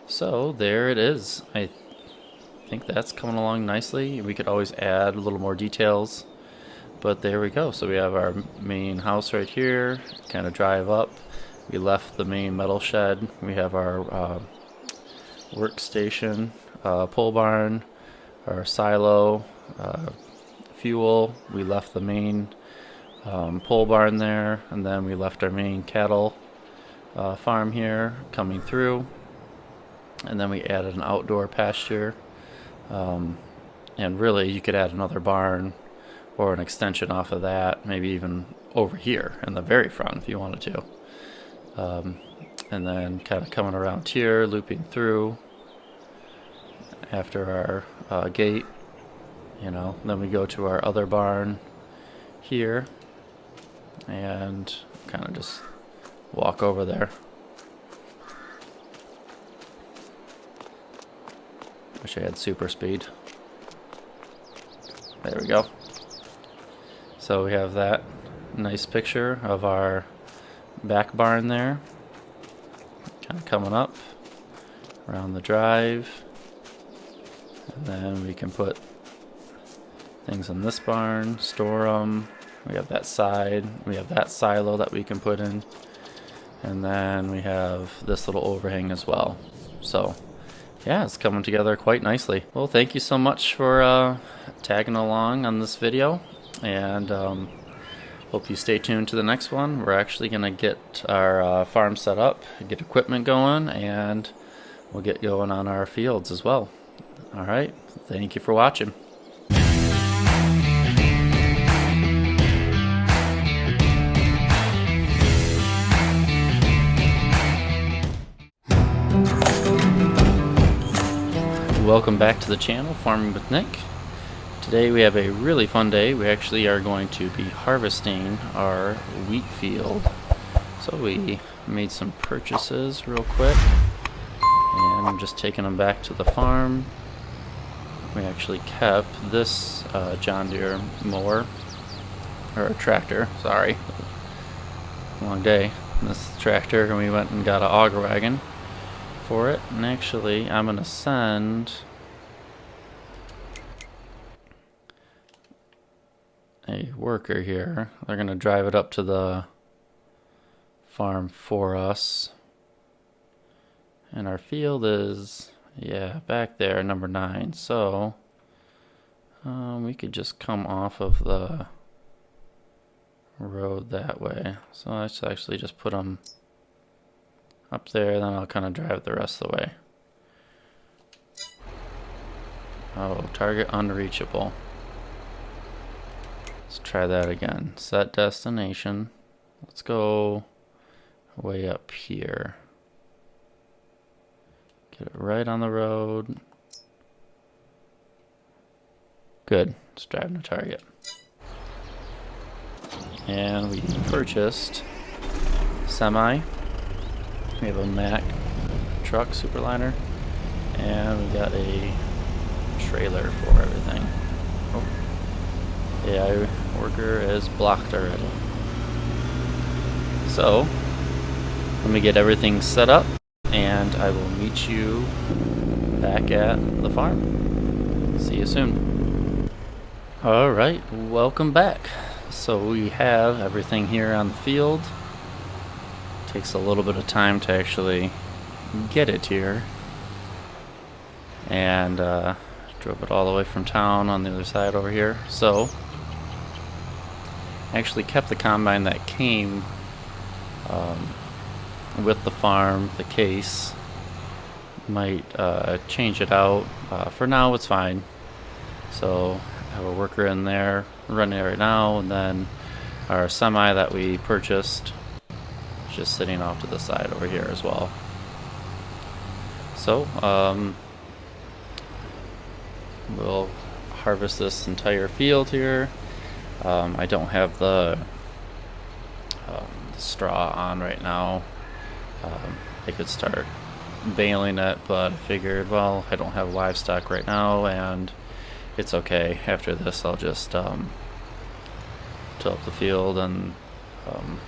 So there it is. I think that's coming along nicely. We could always add a little more details, but there we go. So we have our main house right here. Kind of drive up. We left the main metal shed. We have our workstation, pole barn, our silo, fuel. We left the main pole barn there, and then we left our main cattle farm here coming through, and then we added an outdoor pasture, and really you could add another barn or an extension off of that, maybe even over here in the very front if you wanted to, and then kind of coming around here, looping through after our gate, you know. Then we go to our other barn here and kind of just walk over there. Wish I had super speed. There we go. So we have that nice picture of our back barn there, kind of coming up around the drive, and then we can put things in this barn, store them. We have that side, we have that silo that we can put in, and then we have this little overhang as well. So yeah, it's coming together quite nicely. Well, thank you so much for tagging along on this video, and hope you stay tuned to the next one. We're actually going to get our farm set up, get equipment going, and we'll get going on our fields as well. Alright, thank you for watching. Welcome back to the channel, Farming with Nick. Today we have a really fun day. We actually are going to be harvesting our wheat field. So we made some purchases real quick, and I'm just taking them back to the farm. We actually kept this John Deere mower, or a tractor, sorry. Long day. This tractor, and we went and got an auger wagon for it. And actually I'm gonna send a worker here. They're gonna drive it up to the farm for us, and our field is back there, number 9. So we could just come off of the road that way. So let's actually just put them up there, then I'll kind of drive the rest of the way. Oh, target unreachable. Let's try that again. Set destination. Let's go way up here. Get it right on the road. Good. It's driving to target. And we purchased semi. We have a Mack truck, Superliner. And we got a trailer for everything. Oh. AI worker is blocked already. So, let me get everything set up, and I will meet you back at the farm. See you soon. Alright, welcome back. So we have everything here on the field. Takes a little bit of time to actually get it here. And drove it all the way from town on the other side over here. So, I actually kept the combine that came with the farm, the case. Might change it out. For now, it's fine. So, I have a worker in there running it right now, and then our semi that we purchased is just sitting off to the side over here as well. So, we'll harvest this entire field here. I don't have the straw on right now. I could start baling it, but I figured, well, I don't have livestock right now, and it's okay. After this, I'll just till up the field and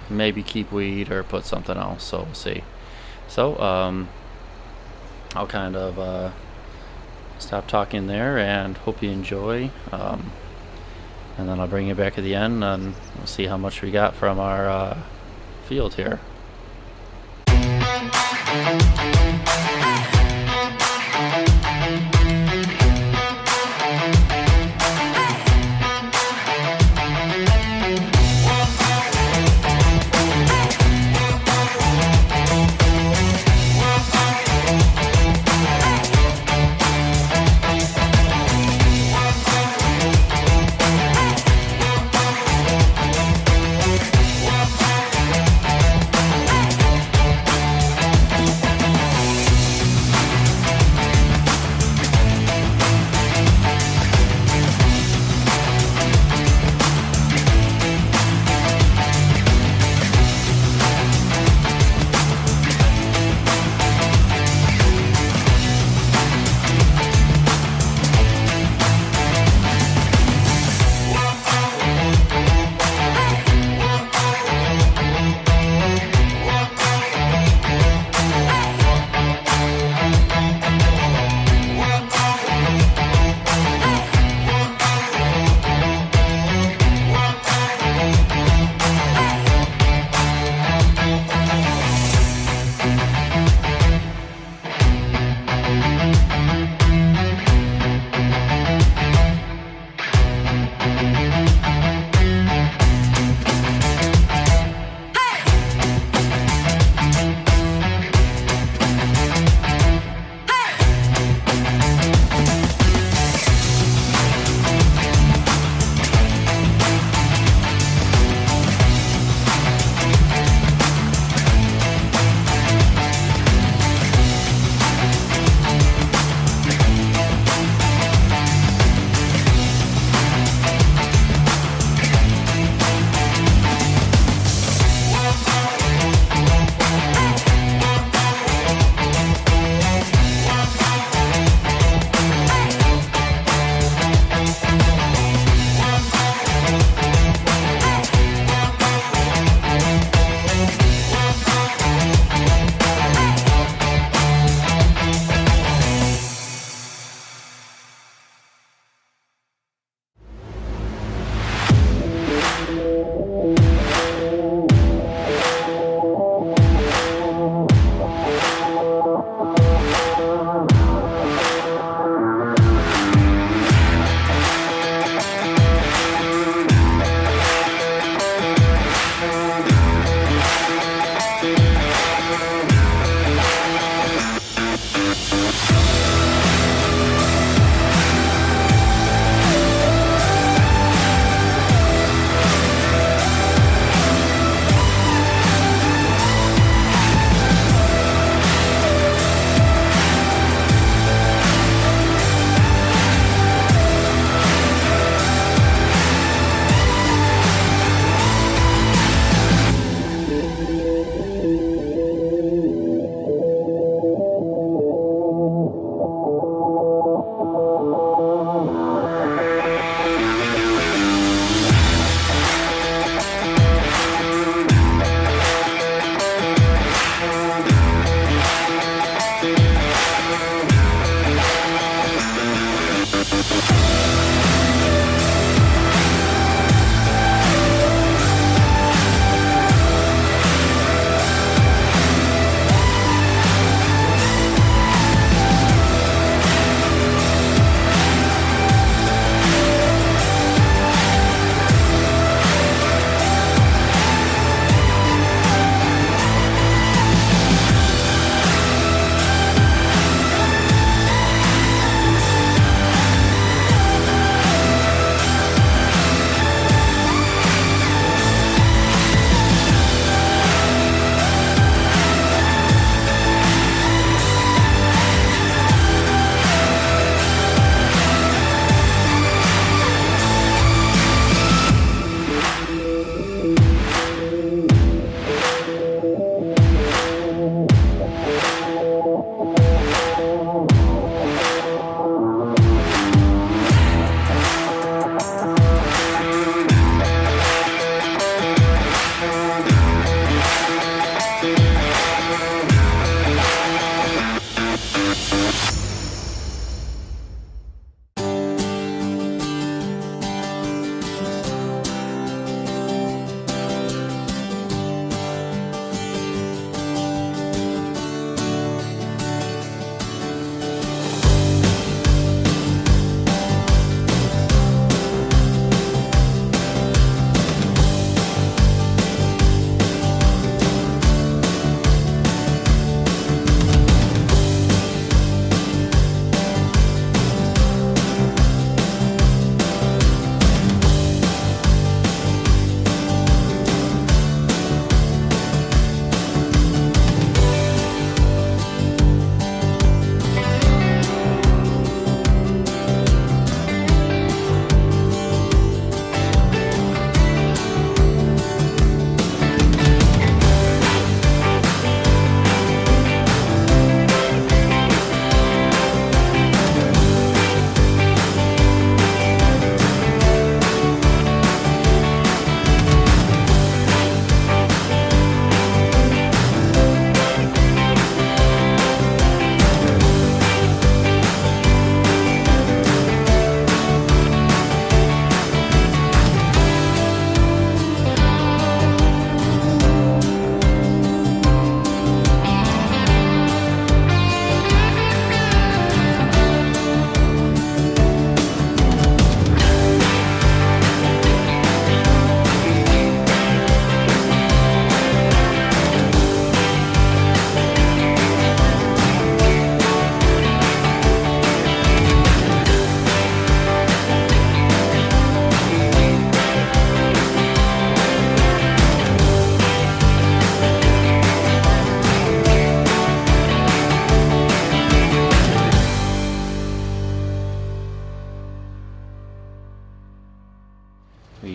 maybe keep weed or put something else, so we'll see. So, I'll kind of stop talking there and hope you enjoy. And then I'll bring you back at the end and we'll see how much we got from our field here.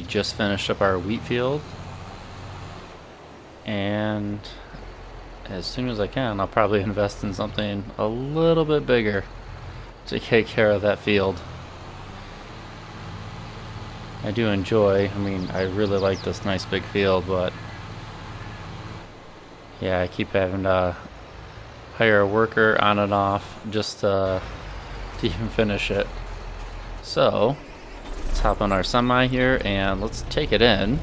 just finished up our wheat field, and as soon as I can, I'll probably invest in something a little bit bigger to take care of that field. I do enjoy, I really like this nice big field, but yeah, I keep having to hire a worker on and off just to even finish it. So let's hop on our semi here and let's take it in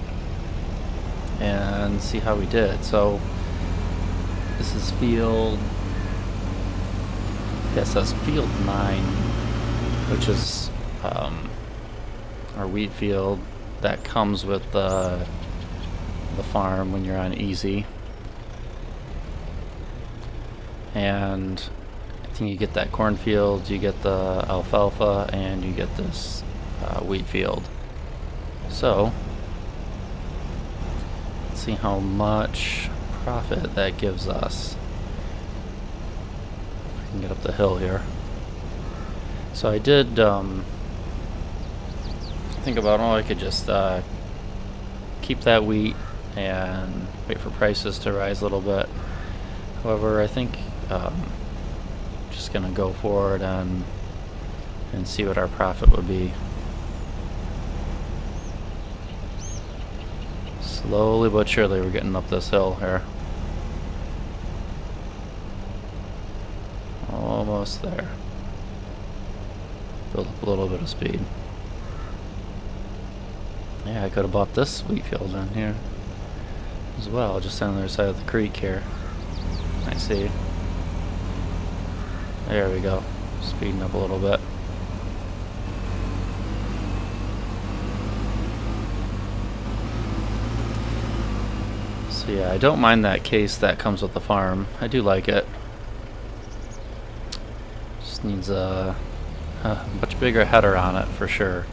and see how we did. So this is field, I guess that's field 9, which is our wheat field that comes with the farm when you're on easy. And I think you get that cornfield, you get the alfalfa, and you get this wheat field. So let's see how much profit that gives us. If I can get up the hill here. So I did think about, I could just keep that wheat and wait for prices to rise a little bit. However, I think just gonna go for it and see what our profit would be. Slowly but surely we're getting up this hill here. Almost there. Build up a little bit of speed. Yeah, I could have bought this wheat field in here as well, just on the other side of the creek here. I see. There we go. Speeding up a little bit. So yeah, I don't mind that case that comes with the farm. I do like it. Just needs a much bigger header on it for sure.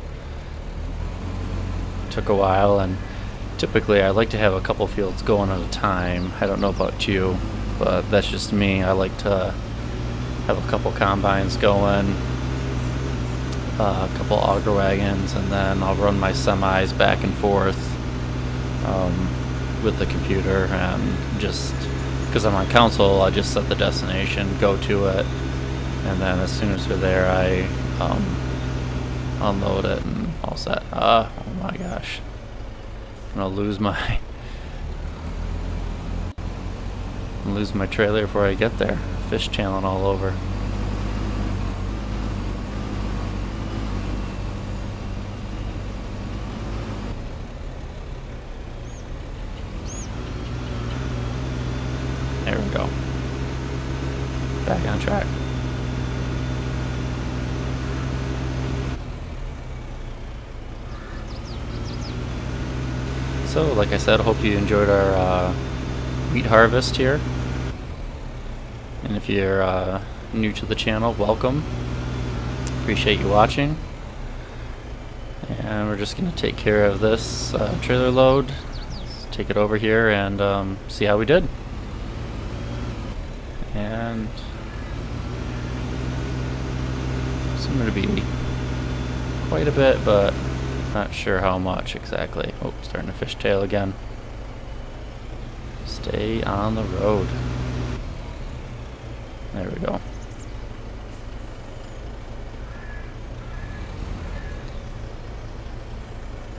Took a while, and typically I like to have a couple fields going at a time. I don't know about you, but that's just me. I like to have a couple combines going, a couple auger wagons, and then I'll run my semis back and forth with the computer, and just because I'm on console, I just set the destination, go to it, and then as soon as we're there, I unload it and all set. Oh my gosh, I'm gonna lose my trailer before I get there. Fish channel all over. There we go. Back on track. So, like I said, I hope you enjoyed our wheat harvest here. And if you're new to the channel, welcome. Appreciate you watching. And we're just going to take care of this trailer load. Let's take it over here and see how we did. And it's going to be quite a bit, but not sure how much exactly. Oh, starting to fishtail again. Stay on the road. There we go.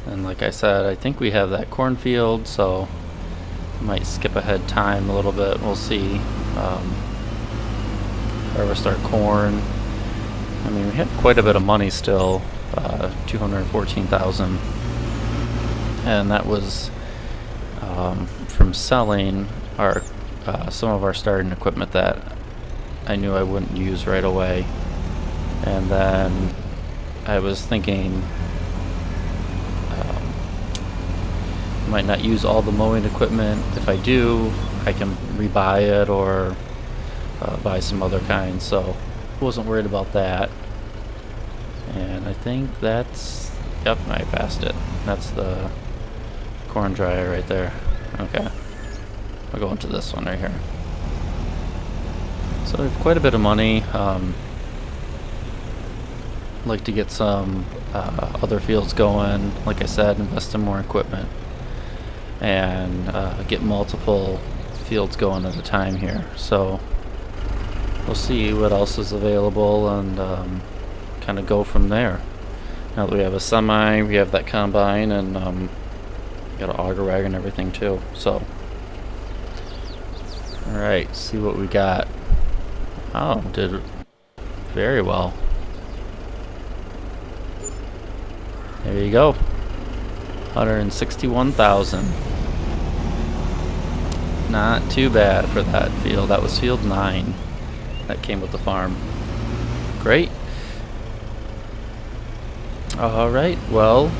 And like I said, I think we have that cornfield, so might skip ahead time a little bit. We'll see. Harvest our corn. We have quite a bit of money still. 214,000, and that was from selling our some of our starting equipment that I knew I wouldn't use right away. And then I was thinking might not use all the mowing equipment. If I do, I can rebuy it or buy some other kind, so wasn't worried about that. And I think that's, yep, I passed it. That's the corn dryer right there. Okay, I'll go into this one right here. So we have quite a bit of money. Like to get some other fields going. Like I said, invest in more equipment and get multiple fields going at a time here. So we'll see what else is available and kind of go from there. Now that we have a semi, we have that combine, and got an auger wagon and everything too. So, all right, see what we got. Oh, did very well. There you go. 161,000. Not too bad for that field. That was field 9 that came with the farm. Great. All right. Well,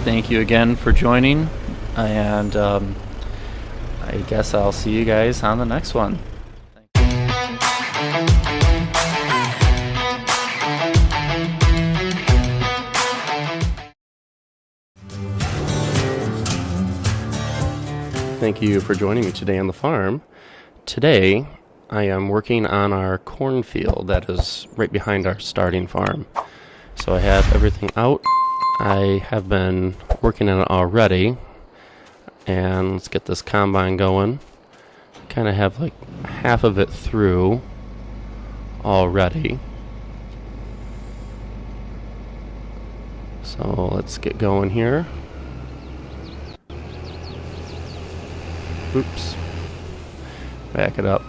thank you again for joining, and I guess I'll see you guys on the next one. Thank you for joining me today on the farm. Today, I am working on our cornfield that is right behind our starting farm. So I have everything out. I have been working on it already. And let's get this combine going. Kind of have like half of it through already. So let's get going here. Oops. Back it up.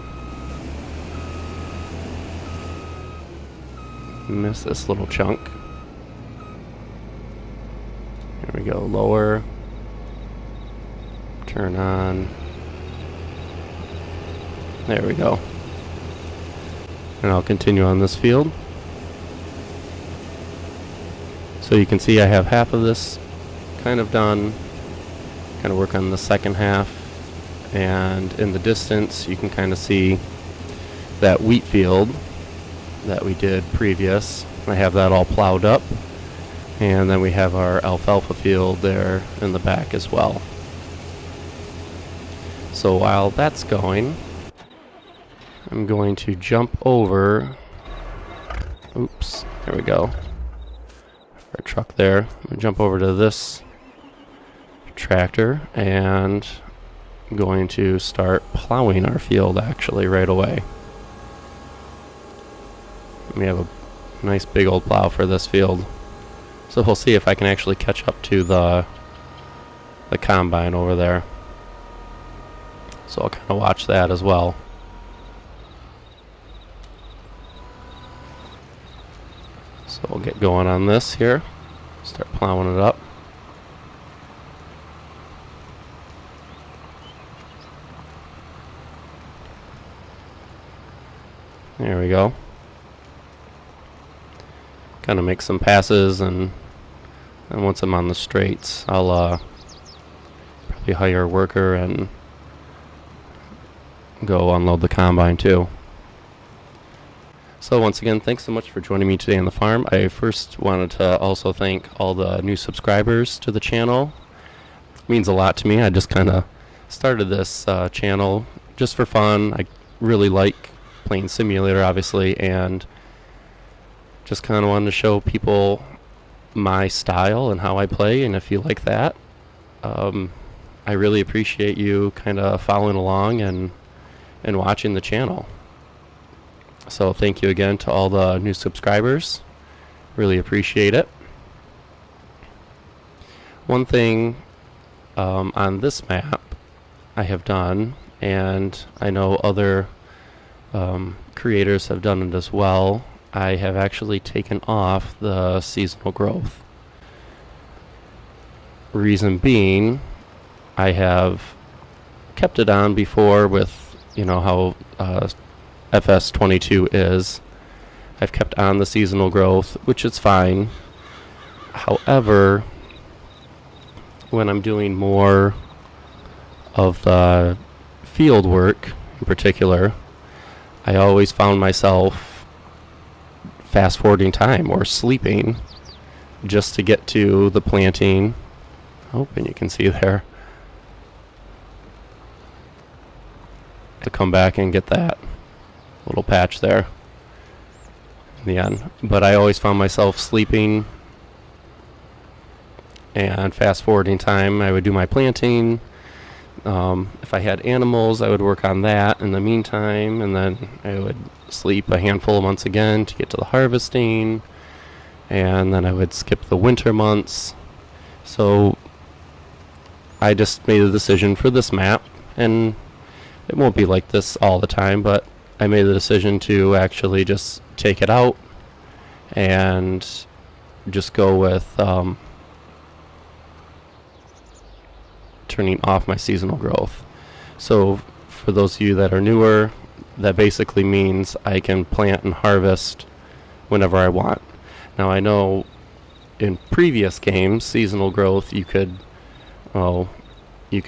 Miss this little chunk. Here we go. Lower. Turn on. There we go. And I'll continue on this field. So you can see I have half of this kind of done. Kind of work on the second half. And in the distance, you can kind of see that wheat field that we did previous. I have that all plowed up. And then we have our alfalfa field there in the back as well. So while that's going, I'm going to jump over. Oops, there we go. Our truck there. I'm going to jump over to this tractor and going to start plowing our field actually right away. We have a nice big old plow for this field. So we'll see if I can actually catch up to the combine over there. So I'll kind of watch that as well. So we'll get going on this here. Start plowing it up. There we go. Kind of make some passes, and once I'm on the straights, I'll probably hire a worker and go unload the combine too. So once again, thanks so much for joining me today on the farm. I first wanted to also thank all the new subscribers to the channel. It means a lot to me. I just kind of started this channel just for fun. I really like playing simulator, obviously, and just kind of wanted to show people my style and how I play. And if you like that, I really appreciate you kind of following along and watching the channel. So thank you again to all the new subscribers. Really appreciate it. One thing on this map I have done, and I know other creators have done it as well, I have actually taken off the seasonal growth. Reason being, I have kept it on before with, you know, how FS22 is. I've kept on the seasonal growth, which is fine. However, when I'm doing more of the field work in particular, I always found myself fast forwarding time or sleeping just to get to the planting. Oh, and you can see there. To come back and get that little patch there in the end. But I always found myself sleeping and fast forwarding time, I would do my planting. If I had animals, I would work on that in the meantime, and then I would sleep a handful of months again to get to the harvesting, and then I would skip the winter months. So I just made a decision for this map, and it won't be like this all the time, but I made the decision to actually just take it out and just go with turning off my seasonal growth. So for those of you that are newer, that basically means I can plant and harvest whenever I want. Now I know in previous games, seasonal growth, you could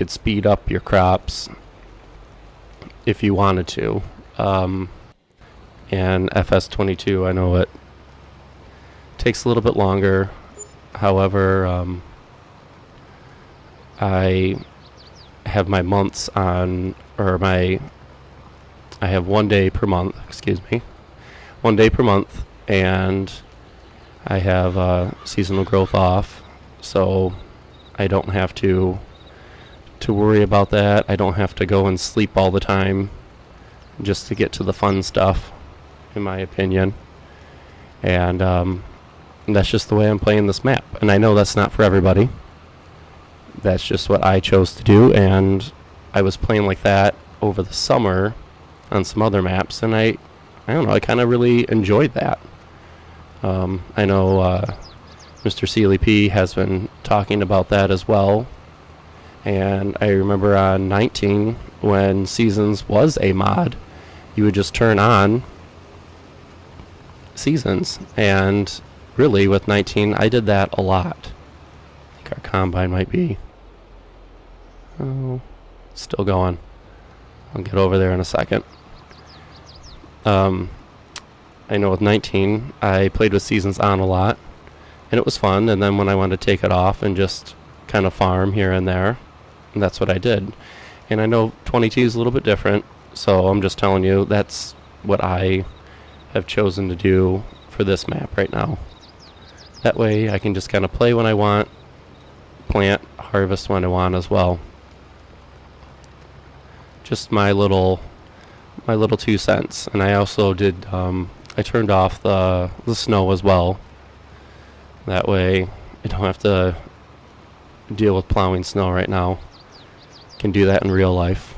speed up your crops if you wanted to. And FS22, I know it takes a little bit longer. However, I have my months on, I have 1 day per month, 1 day per month, and I have seasonal growth off, so I don't have to worry about that. I don't have to go and sleep all the time just to get to the fun stuff, in my opinion. And that's just the way I'm playing this map. And I know that's not for everybody. That's just what I chose to do, and I was playing like that over the summer on some other maps, and I don't know, I kind of really enjoyed that. I know Mr. Sealy P has been talking about that as well, and I remember on 19, when Seasons was a mod, you would just turn on Seasons, and really with 19, I did that a lot. I think our combine might be still going. I'll get over there in a second. I know with 19, I played with Seasons on a lot, and it was fun, and then when I wanted to take it off and just kind of farm here and there, and that's what I did. And I know 22 is a little bit different, so I'm just telling you that's what I have chosen to do for this map right now. That way I can just kind of play when I want, plant, harvest when I want as well. Just my little 2 cents. And I also did I turned off the snow as well. That way I don't have to deal with plowing snow right now. Can do that in real life.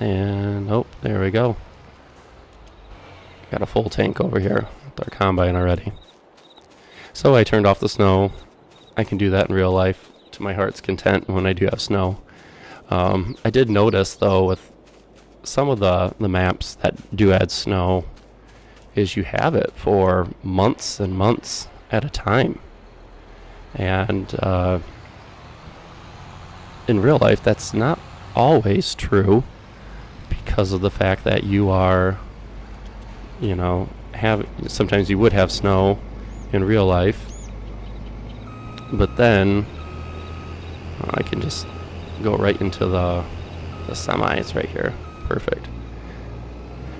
And there we go. Got a full tank over here with our combine already. So I turned off the snow. I can do that in real life to my heart's content when I do have snow. I did notice, though, with some of the maps that do add snow, is you have it for months and months at a time. And in real life, that's not always true, because of the fact that you are, sometimes you would have snow in real life, but then I can just go right into the semis right here. Perfect.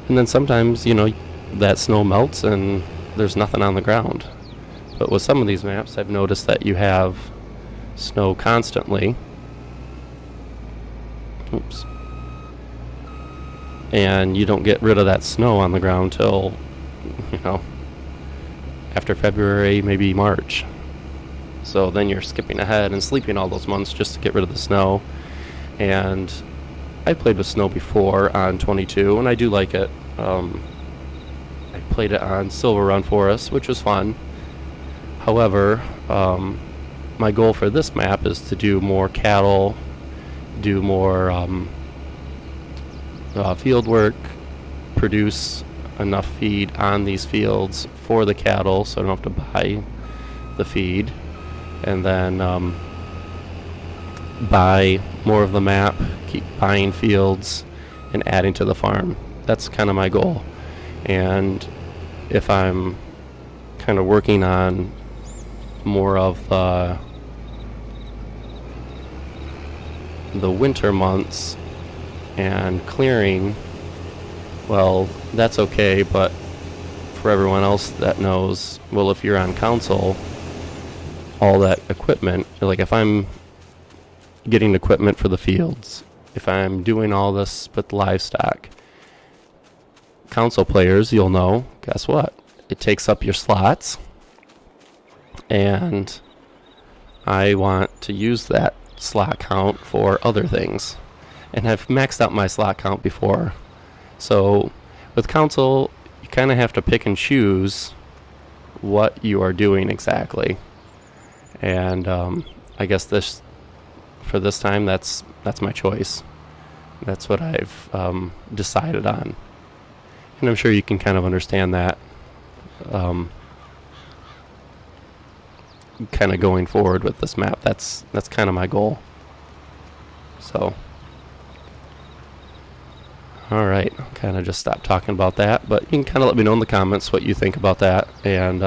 And then sometimes, that snow melts and there's nothing on the ground. But with some of these maps, I've noticed that you have snow constantly. Oops. And you don't get rid of that snow on the ground till, after February, maybe March. So then you're skipping ahead and sleeping all those months just to get rid of the snow. And I played with snow before on 22, and I do like it. I played it on Silver Run Forest, which was fun. However, my goal for this map is to do more cattle, do more field work, produce enough feed on these fields for the cattle so I don't have to buy the feed, and then buy more of the map, keep buying fields and adding to the farm. That's kind of my goal. And if I'm kind of working on more of the winter months and clearing, well, that's okay, but for everyone else that knows, well, if you're on council, all that equipment, like if I'm getting equipment for the fields, if I'm doing all this with livestock, console players, you'll know, guess what? It takes up your slots, and I want to use that slot count for other things. And I've maxed out my slot count before. So with console, you kind of have to pick and choose what you are doing exactly. And I guess for this time, that's my choice. That's what I've decided on. And I'm sure you can kind of understand that kind of going forward with this map. That's kind of my goal. So, all right, I'll kind of just stop talking about that. But you can kind of let me know in the comments what you think about that, and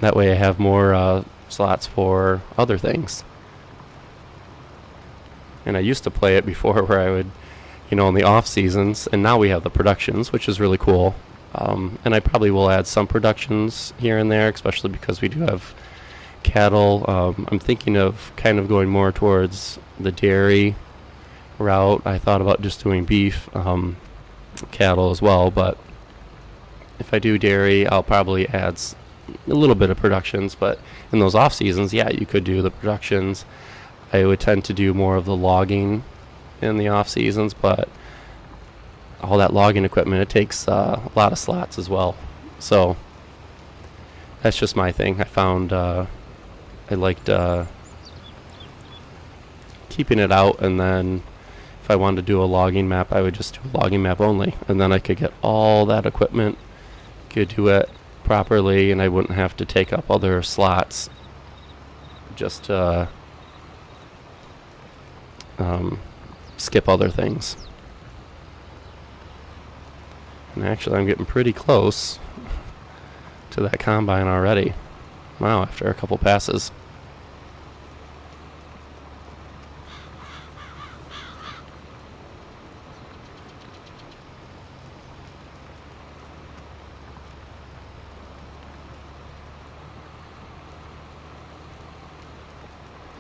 that way I have more slots for other things. And I used to play it before where I would, in the off seasons, and now we have the productions, which is really cool. And I probably will add some productions here and there, especially because we do have cattle. I'm thinking of kind of going more towards the dairy route. I thought about just doing beef, cattle as well, but if I do dairy, I'll probably add a little bit of productions. But in those off seasons, yeah, you could do the productions. I would tend to do more of the logging in the off seasons, but all that logging equipment, it takes a lot of slots as well. So that's just my thing. I found I liked keeping it out, and then if I wanted to do a logging map, I would just do a logging map only, and then I could get all that equipment, could do it properly, and I wouldn't have to take up other slots just to skip other things. And actually, I'm getting pretty close to that combine already. Wow, after a couple passes.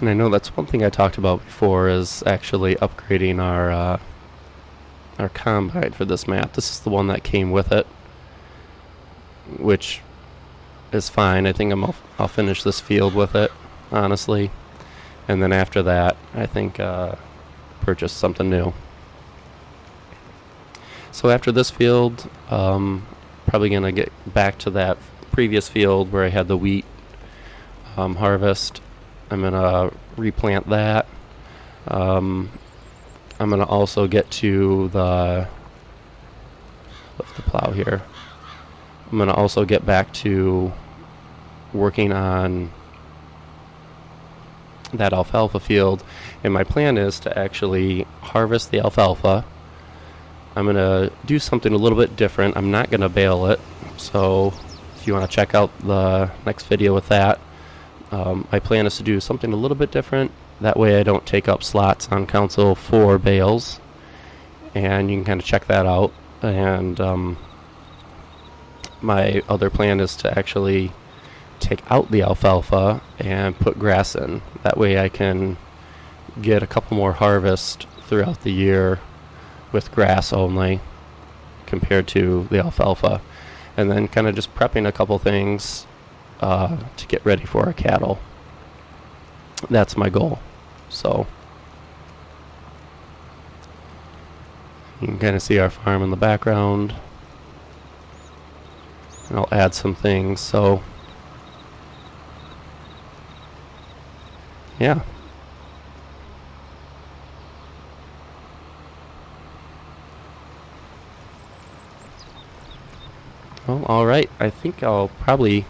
And I know that's one thing I talked about before, is actually upgrading our combine for this map. This is the one that came with it, which is fine. I think I'll finish this field with it, honestly, and then after that, I think purchase something new. So after this field, probably gonna get back to that previous field where I had the wheat harvest. I'm gonna replant that. I'm gonna also get to lift the plow here. I'm gonna also get back to working on that alfalfa field, and my plan is to actually harvest the alfalfa. I'm gonna do something a little bit different. I'm not gonna bale it, so if you want to check out the next video with that, my plan is to do something a little bit different. That way I don't take up slots on console for bales, and you can kind of check that out. And my other plan is to actually take out the alfalfa and put grass in. That way I can get a couple more harvests throughout the year with grass only compared to the alfalfa, and then kind of just prepping a couple things to get ready for our cattle. That's my goal. So you can kind of see our farm in the background, and I'll add some things. So yeah. Well, all right. I think I'll probably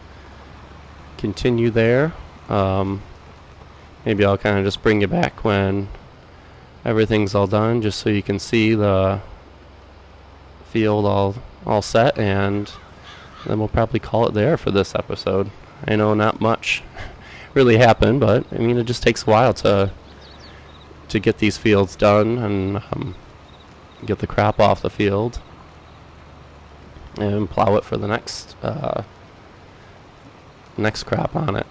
continue there. Maybe I'll kind of just bring you back when everything's all done, just so you can see the field all set, and then we'll probably call it there for this episode. I know not much really happened, but I mean, it just takes a while to get these fields done and get the crop off the field and plow it for the next crop on it.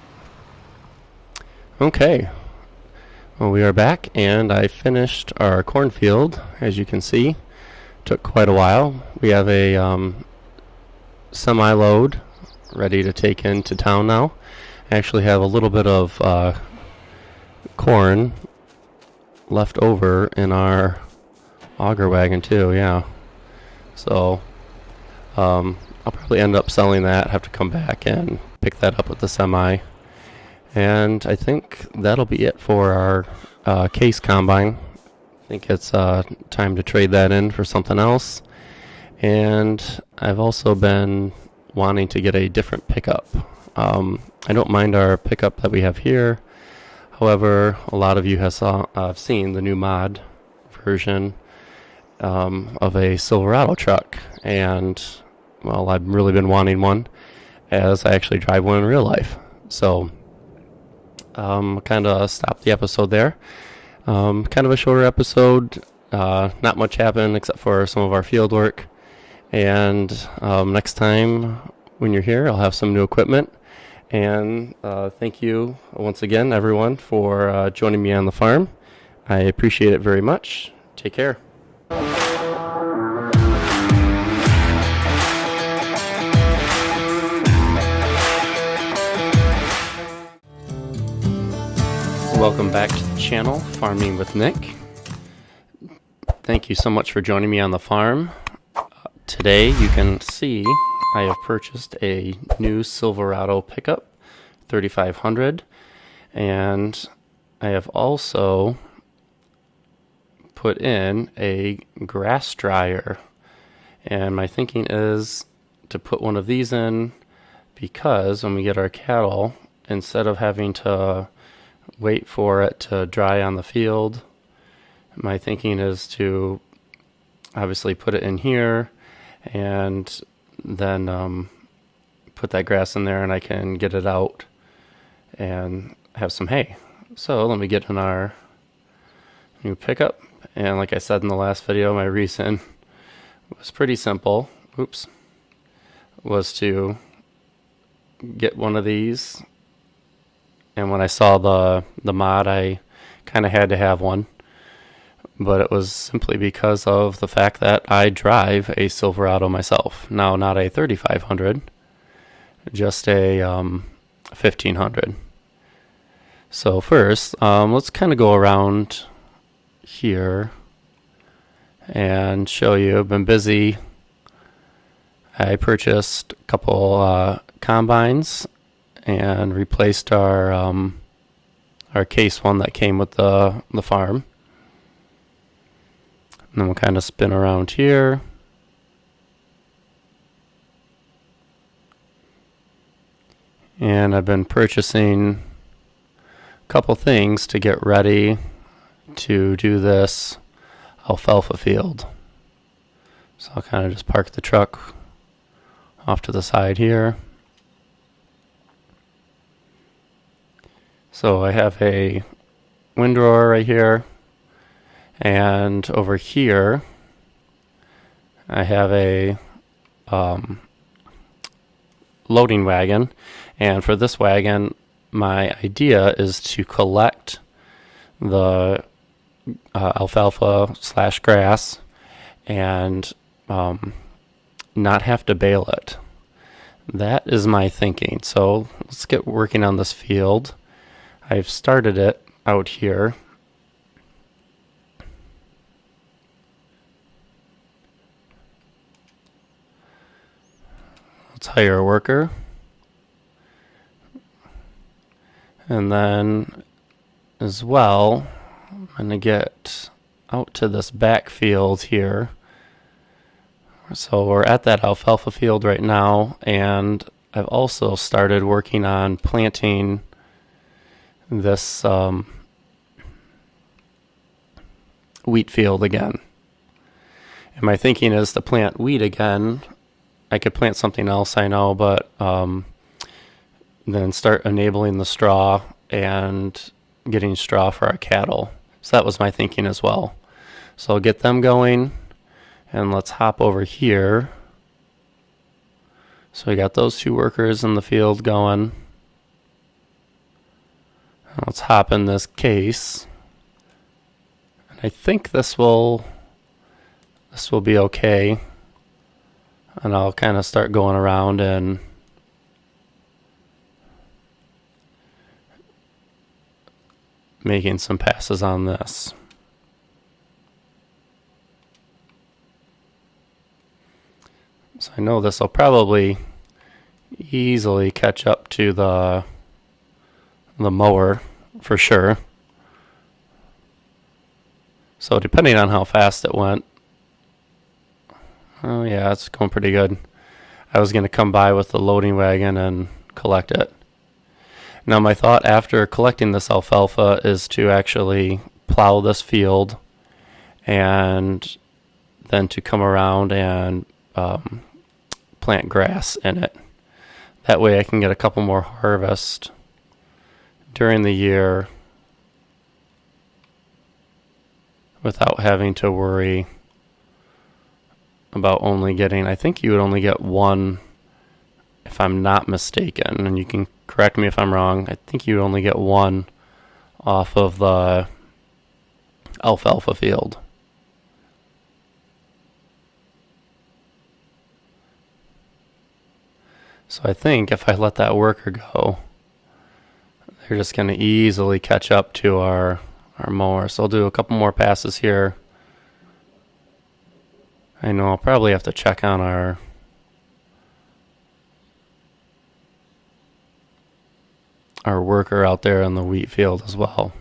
Okay, well, we are back, and I finished our cornfield. As you can see, took quite a while. We have a semi-load ready to take into town now. I actually have a little bit of corn left over in our auger wagon too, yeah. So I'll probably end up selling that, have to come back and pick that up with the semi. And I think that'll be it for our case combine. I think it's time to trade that in for something else. And I've also been wanting to get a different pickup. I don't mind our pickup that we have here. However, a lot of you have seen the new mod version of a Silverado truck. And, well, I've really been wanting one, as I actually drive one in real life. So kind of stopped the episode there. Kind of a shorter episode. Not much happened except for some of our field work. And next time when you're here, I'll have some new equipment. And thank you once again, everyone, for joining me on the farm. I appreciate it very much. Take care. Welcome back to the channel, Farming with Nick. Thank you so much for joining me on the farm. Today you can see I have purchased a new Silverado pickup, 3500, and I have also put in a grass dryer. And my thinking is to put one of these in because when we get our cattle, instead of having to wait for it to dry on the field, my thinking is to obviously put it in here and then put that grass in there, and I can get it out and have some hay. So let me get in our new pickup. And like I said in the last video, my reason was pretty simple. Was to get one of these. And when I saw the mod, I kind of had to have one. But it was simply because of the fact that I drive a Silverado myself. Now, not a 3500, just a 1500. So first, let's kind of go around here and show you. I've been busy. I purchased a couple combines and replaced our case one that came with the farm. And then we'll kind of spin around here. And I've been purchasing a couple things to get ready to do this alfalfa field. So I'll kind of just park the truck off to the side here. So I have a windrower right here, and over here I have a loading wagon. And for this wagon, my idea is to collect the alfalfa / grass and not have to bale it. That is my thinking. So let's get working on this field. I've started it out here. Let's hire a worker. And then as well, I'm going to get out to this back field here. So we're at that alfalfa field right now, and I've also started working on planting this wheat field again. And my thinking is to plant wheat again. I could plant something else, I know, but then start enabling the straw and getting straw for our cattle. So that was my thinking as well. So I'll get them going, and let's hop over here. So we got those two workers in the field going. Let's hop in this case. And I think this will be okay. And I'll kind of start going around and making some passes on this. So I know this will probably easily catch up to the mower for sure. So depending on how fast it went, oh yeah, it's going pretty good. I was going to come by with the loading wagon and collect it. Now my thought after collecting this alfalfa is to actually plow this field and then to come around and plant grass in it. That way I can get a couple more harvests during the year without having to worry about only getting, I think you would only get one, if I'm not mistaken, and you can correct me if I'm wrong, I think you would only get one off of the alfalfa field. So I think if I let that worker go, they're just going to easily catch up to our mower. So I'll do a couple more passes here. I know I'll probably have to check on our worker out there in the wheat field as well.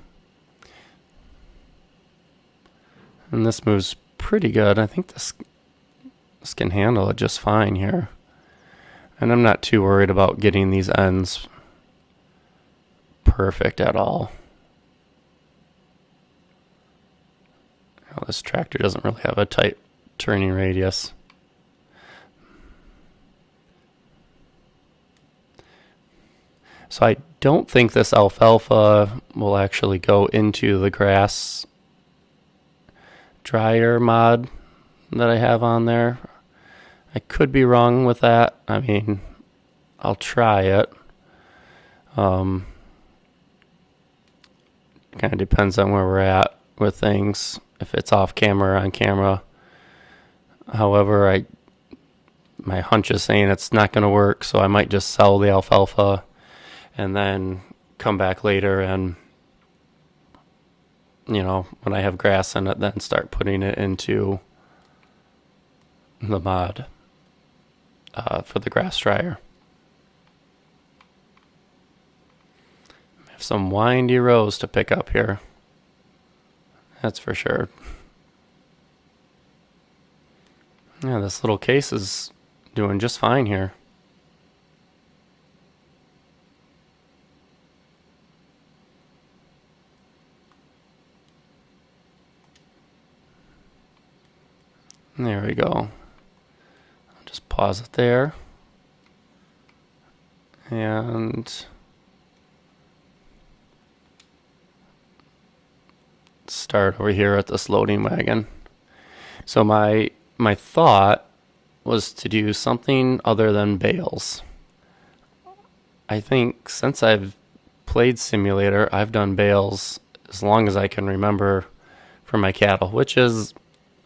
And this moves pretty good. I think this can handle it just fine here. And I'm not too worried about getting these ends perfect at all. Oh, this tractor doesn't really have a tight turning radius. So I don't think this alfalfa will actually go into the grass dryer mod that I have on there. I could be wrong with that. I mean, I'll try it. Kind of depends on where we're at with things, if it's off camera or on camera. However, my hunch is saying it's not going to work, so I might just sell the alfalfa and then come back later and, when I have grass in it, then start putting it into the mod for the grass dryer. I have some windy rows to pick up here. That's for sure. Yeah, this little case is doing just fine here. There we go. I'll just pause it there. And start over here at this loading wagon. So my thought was to do something other than bales. I think since I've played simulator, I've done bales as long as I can remember for my cattle, which is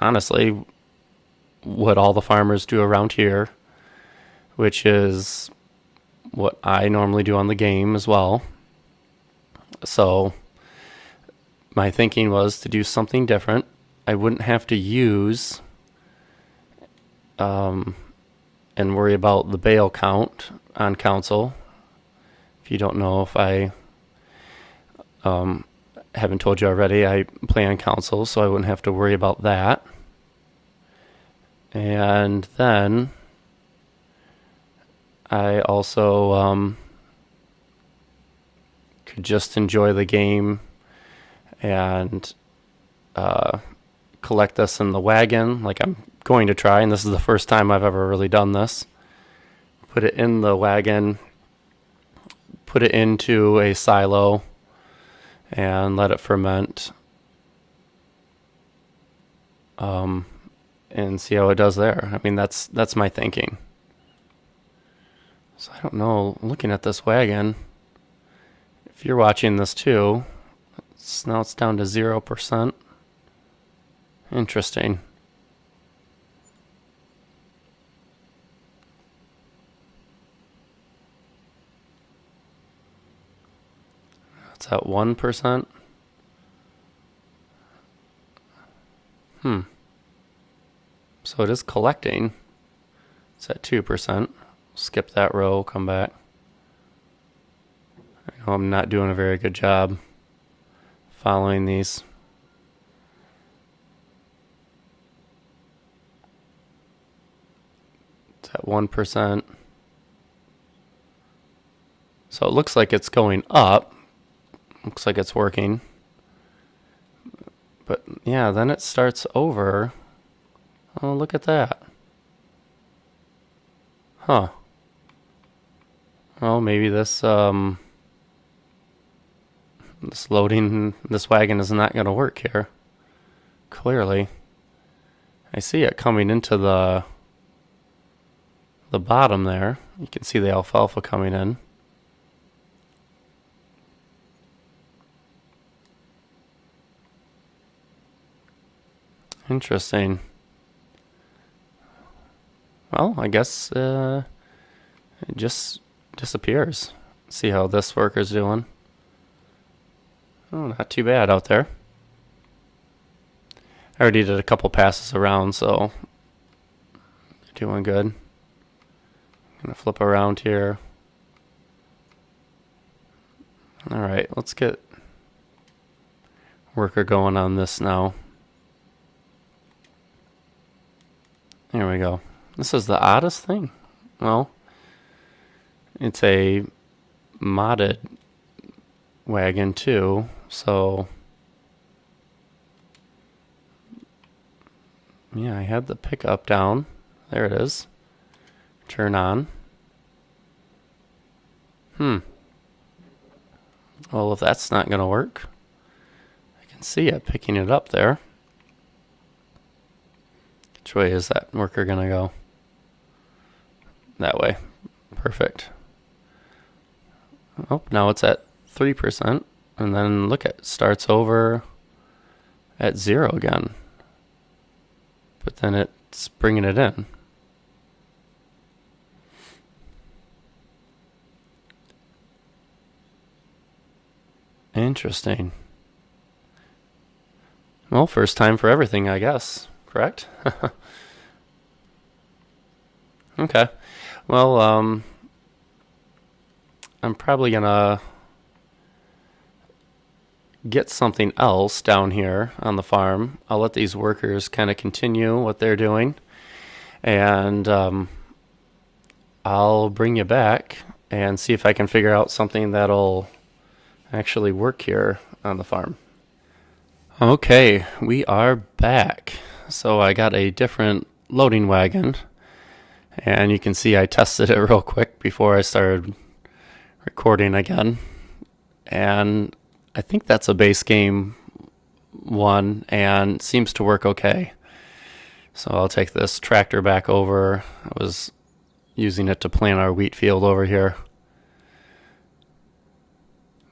honestly what all the farmers do around here, which is what I normally do on the game as well. So my thinking was to do something different. I wouldn't have to use and worry about the bale count on console. If you don't know, if I haven't told you already, I play on console, so I wouldn't have to worry about that. And then I also could just enjoy the game and collect this in the wagon like I'm going to try, and this is the first time I've ever really done this. Put it in the wagon, put it into a silo, and let it ferment. And see how it does there. I mean, that's my thinking. So I don't know, looking at this wagon, it if you're watching this too, now it's down to 0%. Interesting. It's at 1%. So it is collecting. It's at 2%. Skip that row, come back. I know I'm not doing a very good job following these. It's at 1%. So it looks like it's going up. Looks like it's working. But yeah, then it starts over. Oh, look at that. Huh. Oh, maybe this this wagon is not going to work here. Clearly. I see it coming into the bottom there. You can see the alfalfa coming in. Interesting. Well, I guess it just disappears. See how this worker's doing. Oh, not too bad out there. I already did a couple passes around, so doing good. Gonna flip around here. Alright, let's get worker going on this now. There we go. This is the oddest thing. Well, it's a modded wagon too, so yeah, I had the pickup down. There it is. Turn on. Well, if that's not going to work, I can see it picking it up there. Which way is that worker going to go? That way. Perfect. Oh, now it's at 3%. And then look, it starts over at 0 again. But then it's bringing it in. Interesting. Well, first time for everything, I guess. Correct? Okay. Well, I'm probably gonna get something else down here on the farm. I'll let these workers kind of continue what they're doing, and I'll bring you back and see if I can figure out something that'll actually work here on the farm. Okay, we are back. So I got a different loading wagon, and you can see I tested it real quick before I started recording again. And I think that's a base game one and seems to work okay. So I'll take this tractor back over. I was using it to plant our wheat field over here.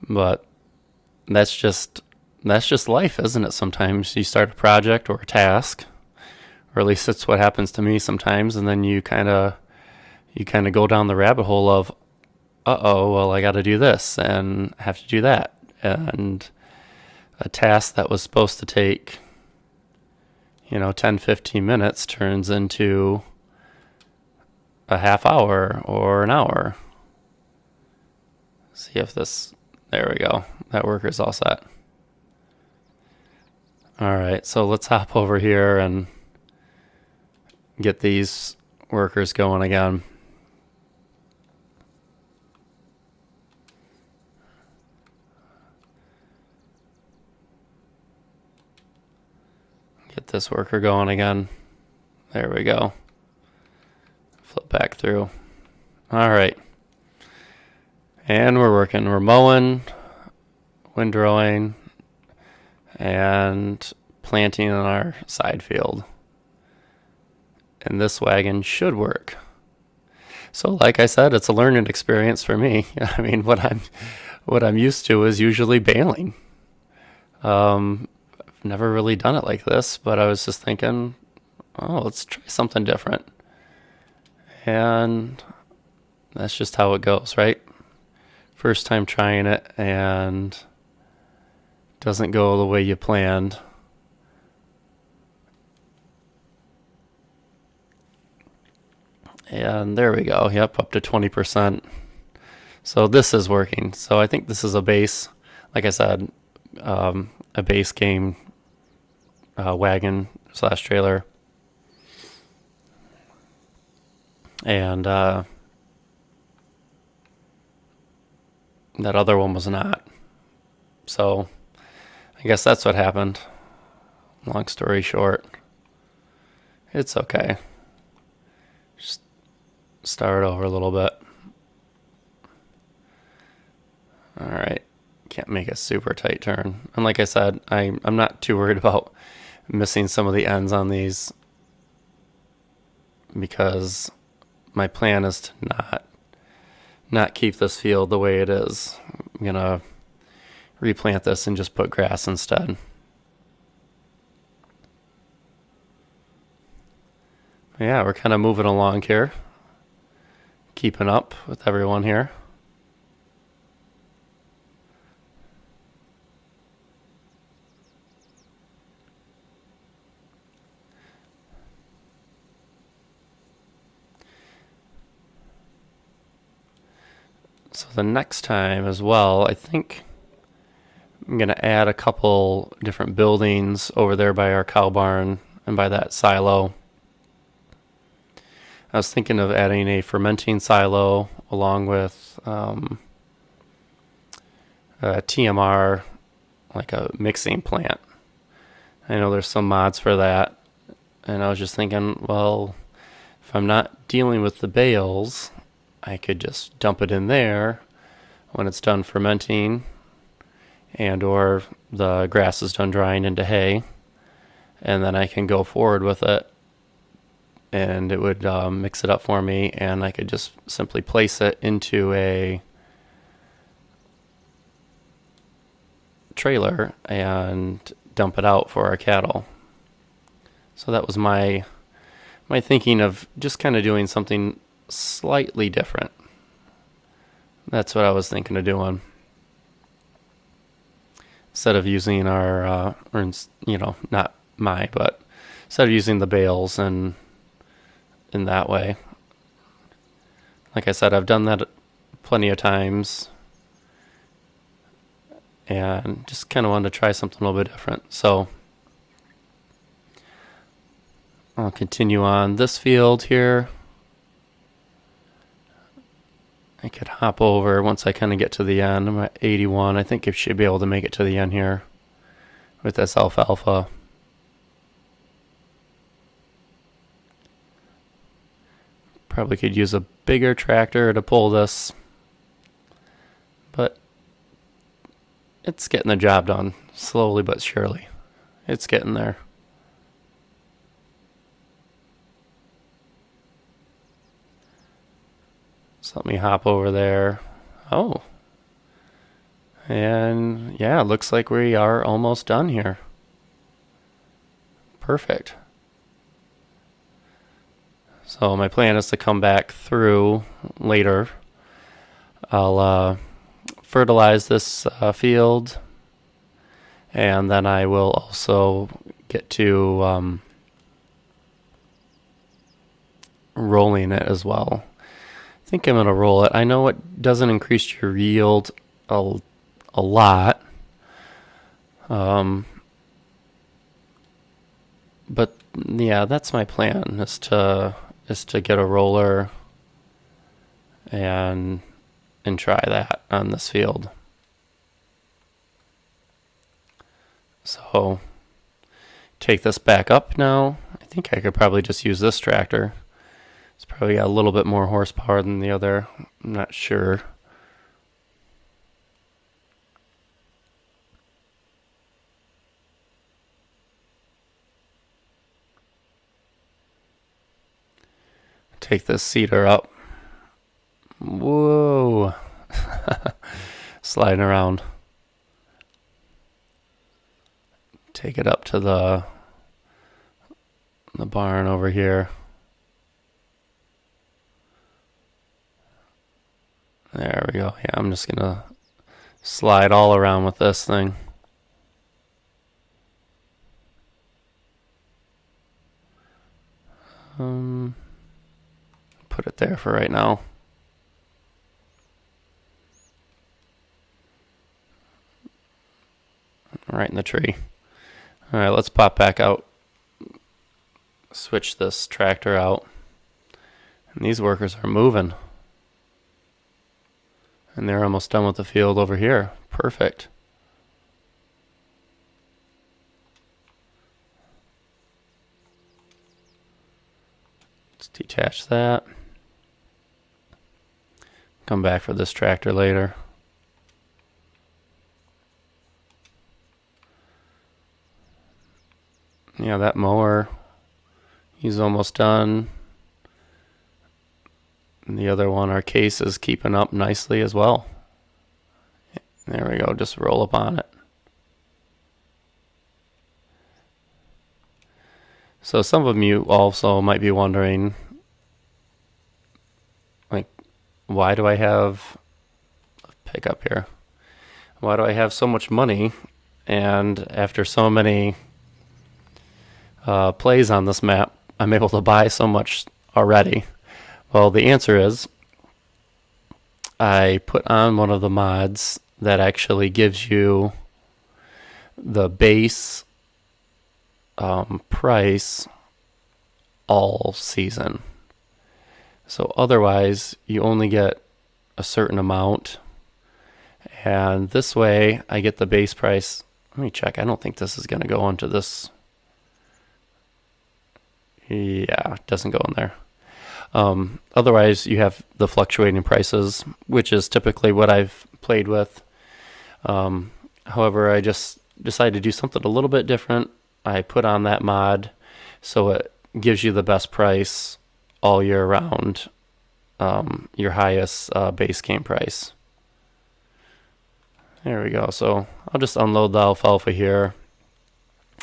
But that's just life, isn't it? Sometimes you start a project or a task, or at least that's what happens to me sometimes, and then you kind of go down the rabbit hole of, well, I got to do this and have to do that, and a task that was supposed to take 10-15 minutes turns into a half hour or an hour. See if this, there we go, that worker's all set. Alright, so let's hop over here and get these workers going again. Get this worker going again. There we go. Flip back through. Alright. And we're working. We're mowing, windrowing, and planting on our side field. And this wagon should work. So, like I said, it's a learning experience for me. I mean, what I'm used to is usually bailing. I've never really done it like this, but I was just thinking, oh, let's try something different. And that's just how it goes, right? First time trying it and doesn't go the way you planned. And there we go. Yep, up to 20%. So this is working. So I think this is a base, like I said, a base game wagon slash trailer. And that other one was not. So I guess that's what happened. Long story short, it's okay. Just start over a little bit. All right. Can't make a super tight turn. And like I said, I'm not too worried about missing some of the ends on these because my plan is to not keep this field the way it is. I'm gonna replant this and just put grass instead. Yeah, we're kind of moving along here, keeping up with everyone here. So the next time as well, I think I'm going to add a couple different buildings over there by our cow barn and by that silo. I was thinking of adding a fermenting silo along with a TMR, like a mixing plant. I know there's some mods for that. And I was just thinking, well, if I'm not dealing with the bales, I could just dump it in there when it's done fermenting and or the grass is done drying into hay, and then I can go forward with it and it would mix it up for me, and I could just simply place it into a trailer and dump it out for our cattle. So that was my thinking of just kind of doing something slightly different. That's what I was thinking of doing. Instead of using our, not my, but instead of using the bales and in that way. Like I said, I've done that plenty of times and just kind of wanted to try something a little bit different. So I'll continue on this field here. I could hop over once I kind of get to the end. I'm at 81. I think I should be able to make it to the end here with this alfalfa. Probably could use a bigger tractor to pull this, but it's getting the job done slowly but surely. It's getting there. So let me hop over there. Oh. And yeah, it looks like we are almost done here. Perfect. So my plan is to come back through later. I'll fertilize this field, and then I will also get to rolling it as well. I think I'm going to roll it. I know it doesn't increase your yield a lot. But yeah, that's my plan, is to get a roller and try that on this field. So take this back up now. I think I could probably just use this tractor. It's probably got a little bit more horsepower than the other. I'm not sure. Take this seeder up Whoa. Sliding around. Take it up to the barn over here. There we go. Yeah, I'm just gonna slide all around with this thing. Put it there for right now. Right in the tree. All right, let's pop back out. Switch this tractor out. And these workers are moving. And they're almost done with the field over here. Perfect. Let's detach that. Come back for this tractor later. Yeah, that mower, he's almost done. And the other one, our case, is keeping up nicely as well. There we go, just roll up on it. So some of you also might be wondering, like, why do I have a pickup here? Why do I have so much money? And after so many plays on this map, I'm able to buy so much already. Well, the answer is I put on one of the mods that actually gives you the base price all season. So otherwise, you only get a certain amount. And this way, I get the base price. Let me check. I don't think this is going to go into this. Yeah, it doesn't go in there. Otherwise, you have the fluctuating prices, which is typically what I've played with. However, I just decided to do something a little bit different. I put on that mod so it gives you the best price all year round, your highest base game price. There we go. So I'll just unload the alfalfa here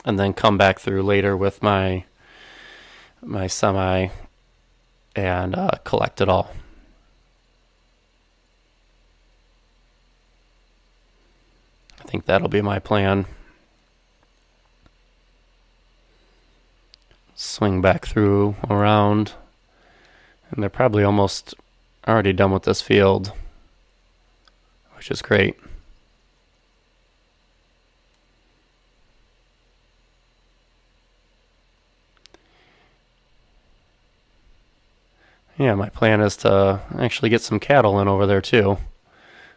and then come back through later with my semi and collect it all. I think that'll be my plan. Swing back through around, and they're probably almost already done with this field, which is great. Yeah, my plan is to actually get some cattle in over there too.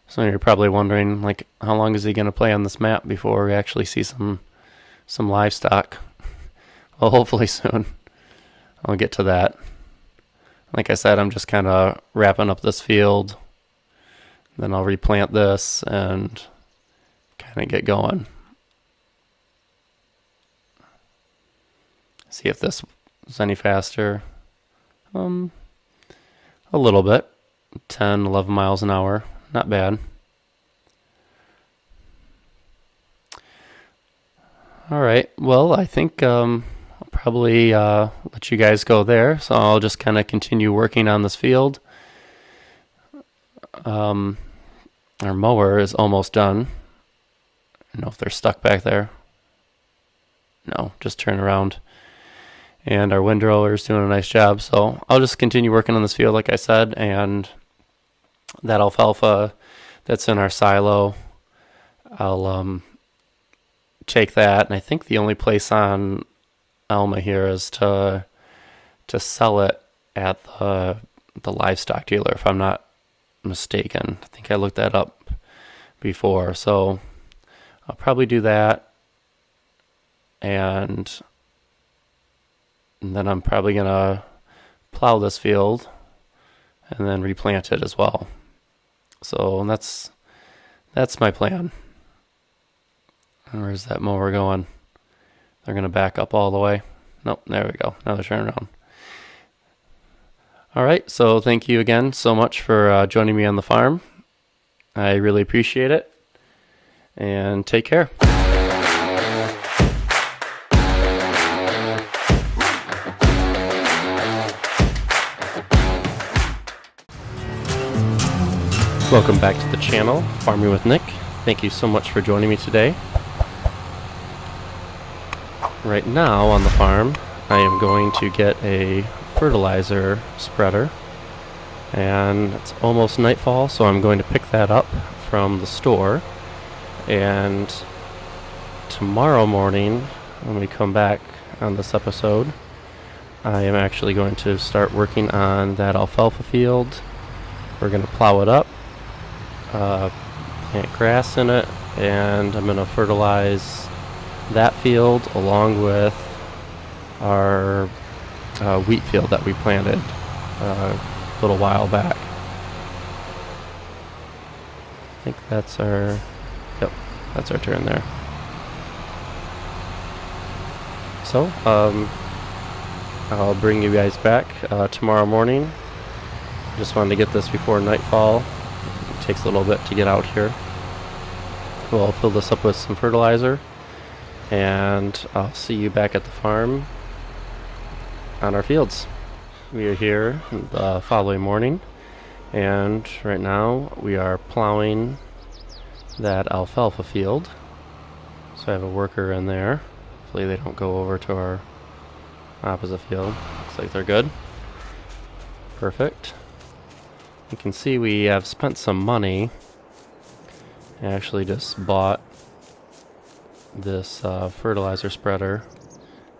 So you're probably wondering, like, how long is he going to play on this map before we actually see some livestock? Well, hopefully soon. I'll get to that. Like I said, I'm just kind of wrapping up this field. Then I'll replant this and kind of get going. See if this is any faster. A little bit. 10, 11 miles an hour. Not bad. All right. Well, I think I'll probably let you guys go there. So I'll just kind of continue working on this field. Our mower is almost done. I don't know if they're stuck back there. No, just turn around. And our windrower is doing a nice job. So I'll just continue working on this field, like I said, and that alfalfa that's in our silo, I'll take that. And I think the only place on Alma here is to sell it at the livestock dealer, if I'm not mistaken. I think I looked that up before. So I'll probably do that. And then I'm probably going to plow this field and then replant it as well. So that's my plan. Where's that mower going? They're going to back up all the way. Nope, there we go. Now they're turning around. All right, so thank you again so much for joining me on the farm. I really appreciate it, and take care. Welcome back to the channel, Farming with Nick. Thank you so much for joining me today. Right now on the farm, I am going to get a fertilizer spreader, and it's almost nightfall, so I'm going to pick that up from the store. And tomorrow morning, when we come back on this episode, I am actually going to start working on that alfalfa field. We're going to plow it up, plant grass in it, and I'm going to fertilize that field along with our wheat field that we planted a little while back. I think that's our turn there. So I'll bring you guys back tomorrow morning. Just wanted to get this before nightfall. It takes a little bit to get out here. We'll fill this up with some fertilizer, and I'll see you back at the farm on our fields. We are here the following morning, and right now we are plowing that alfalfa field. So I have a worker in there. Hopefully they don't go over to our opposite field. Looks like they're good. Perfect. You can see we have spent some money. I actually just bought this fertilizer spreader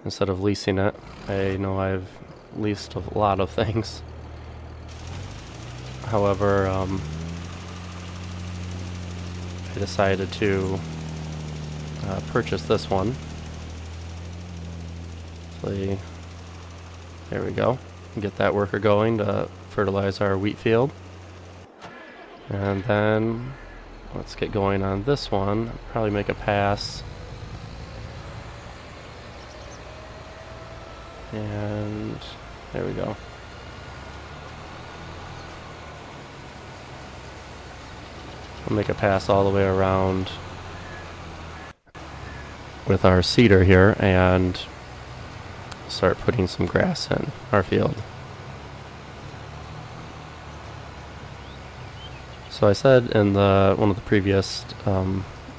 instead of leasing it. I know I've leased a lot of things. However, I decided to purchase this one. Hopefully, there we go. Get that worker going to fertilize our wheat field. And then let's get going on this one. Probably make a pass. And there we go. We'll make a pass all the way around with our seeder here and start putting some grass in our field. So I said in one of the previous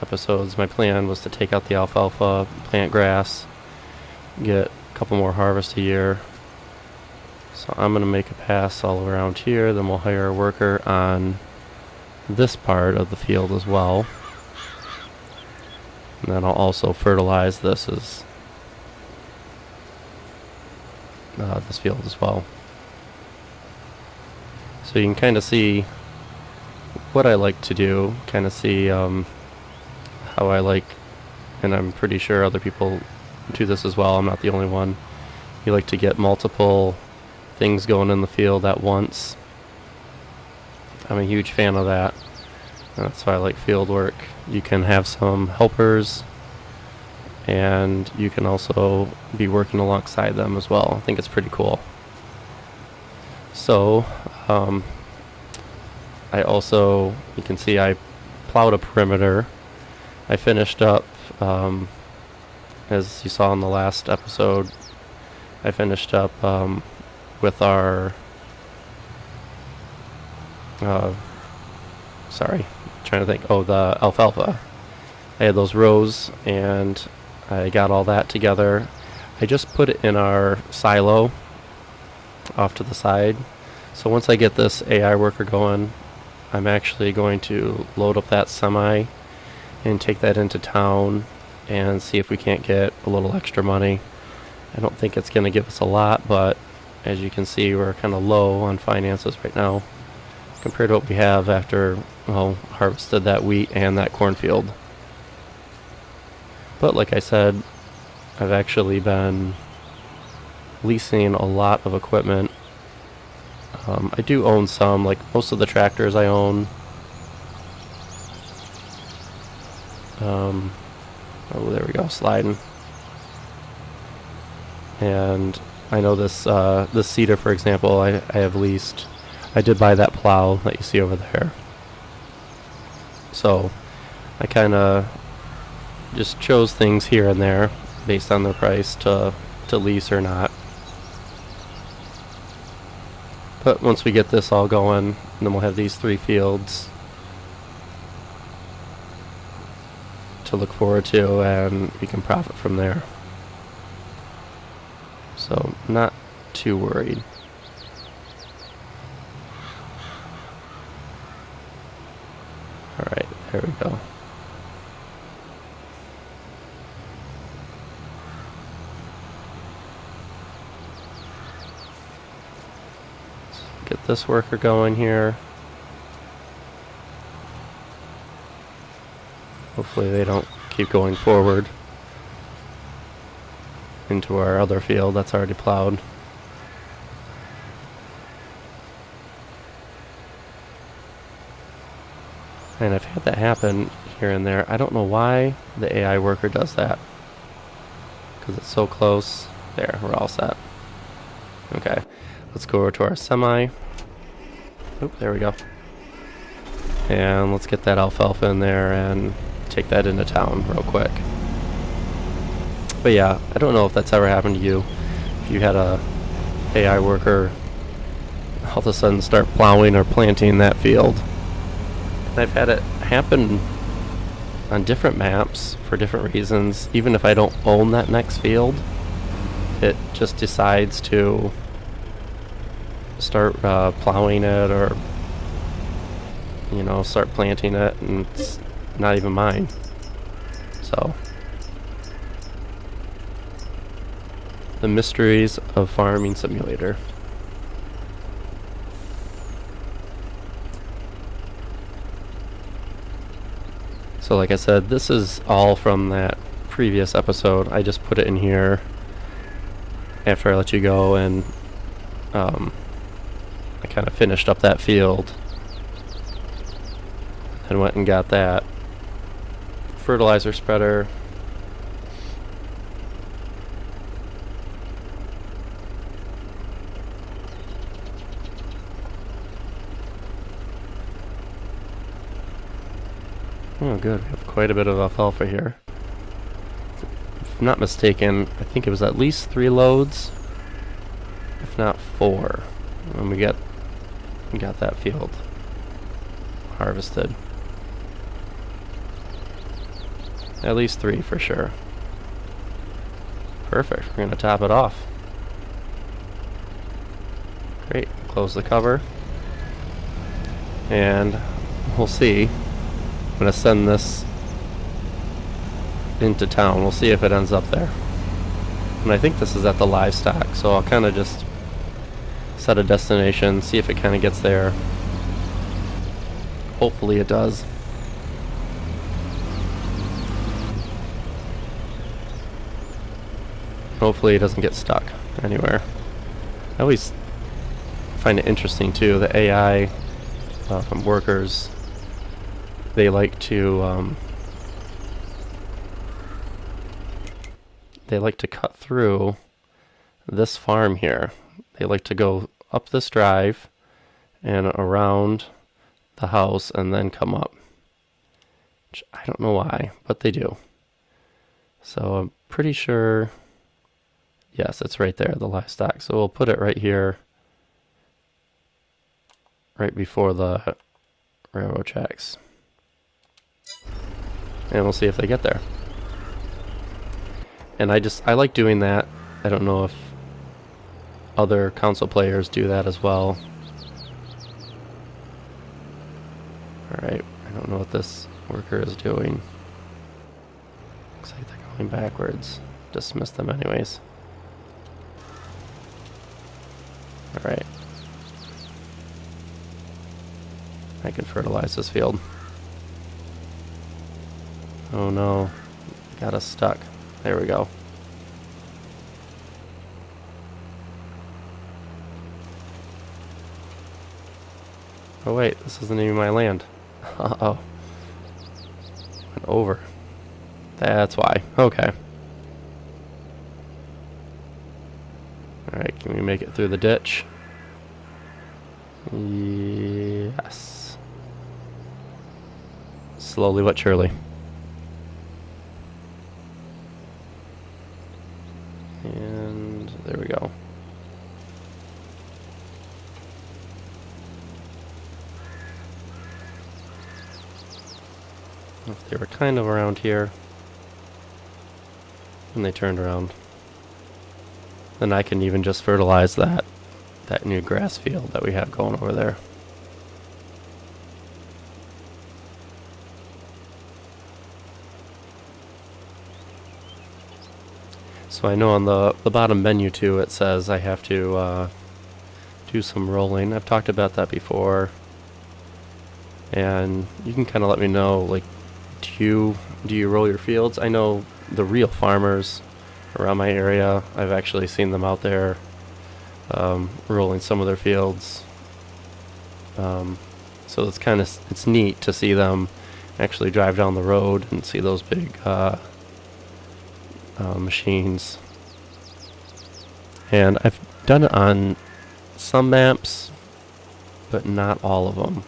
episodes, my plan was to take out the alfalfa, plant grass, get a couple more harvests a year. So I'm going to make a pass all around here, then we'll hire a worker on this part of the field as well. And then I'll also fertilize this field as well. So you can kind of see what I like to do, kind of see how I like, and I'm pretty sure other people do this as well. I'm not the only one. You like to get multiple things going in the field at once. I'm a huge fan of that. That's why I like field work. You can have some helpers, and you can also be working alongside them as well. I think it's pretty cool. So, I also, you can see I plowed a perimeter. I finished up, as you saw in the last episode, I finished up with our, the alfalfa. I had those rows, and I got all that together. I just put it in our silo off to the side. So once I get this AI worker going, I'm actually going to load up that semi and take that into town and see if we can't get a little extra money. I don't think it's going to give us a lot, but as you can see, we're kind of low on finances right now compared to what we have after harvested that wheat and that cornfield. But like I said, I've actually been leasing a lot of equipment. I do own some, like most of the tractors I own. There we go, sliding. And I know this cedar, for example, I have leased. I did buy that plow that you see over there. So I kind of just chose things here and there based on the price to lease or not. But once we get this all going, then we'll have these 3 fields to look forward to, and we can profit from there. So not too worried. Alright, there we go. So get this worker going here. Hopefully they don't keep going forward into our other field that's already plowed. And I've had that happen here and there. I don't know why the AI worker does that. Because it's so close. There, we're all set. Okay, let's go over to our semi. Oop, there we go. And let's get that alfalfa in there and take that into town real quick. But yeah, I don't know if that's ever happened to you. If you had a AI worker all of a sudden start plowing or planting that field. And I've had it happen on different maps for different reasons. Even if I don't own that next field, it just decides to start plowing it or, you know, start planting it, and it's not even mine. So, the mysteries of Farming Simulator. So like I said, this is all from that previous episode. I just put it in here after I let you go, and I kind of finished up that field and went and got that fertilizer spreader. Oh good, we have quite a bit of alfalfa here. If I'm not mistaken, I think it was at least 3 loads, if not 4, when we got that field harvested. At least 3 for sure. Perfect, we're gonna top it off. Great, close the cover. And we'll see. I'm going to send this into town. We'll see if it ends up there. And I think this is at the livestock, so I'll kind of just set a destination, see if it kind of gets there. Hopefully it does. Hopefully it doesn't get stuck anywhere. I always find it interesting too, the AI workers, they like to cut through this farm here. They like to go up this drive and around the house and then come up. Which I don't know why, but they do. So I'm pretty sure, yes, it's right there, the livestock. So we'll put it right here, right before the railroad tracks. And we'll see if they get there. And I like doing that. I don't know if other console players do that as well. Alright, I don't know what this worker is doing. Looks like they're going backwards. Dismiss them anyways. Alright. I can fertilize this field. Oh no, got us stuck. There we go. Oh wait, this isn't even my land. Uh-oh. Went over. That's why. Okay. Alright, can we make it through the ditch? Yes. Slowly but surely. And there we go. If they were kind of around here, and they turned around, then I can even just fertilize that new grass field that we have going over there. So I know on the bottom menu too, it says I have to do some rolling. I've talked about that before, and you can kind of let me know, like, do you roll your fields? I know the real farmers around my area, I've actually seen them out there rolling some of their fields. So it's neat to see them actually drive down the road and see those big machines. And I've done it on some maps, but not all of them.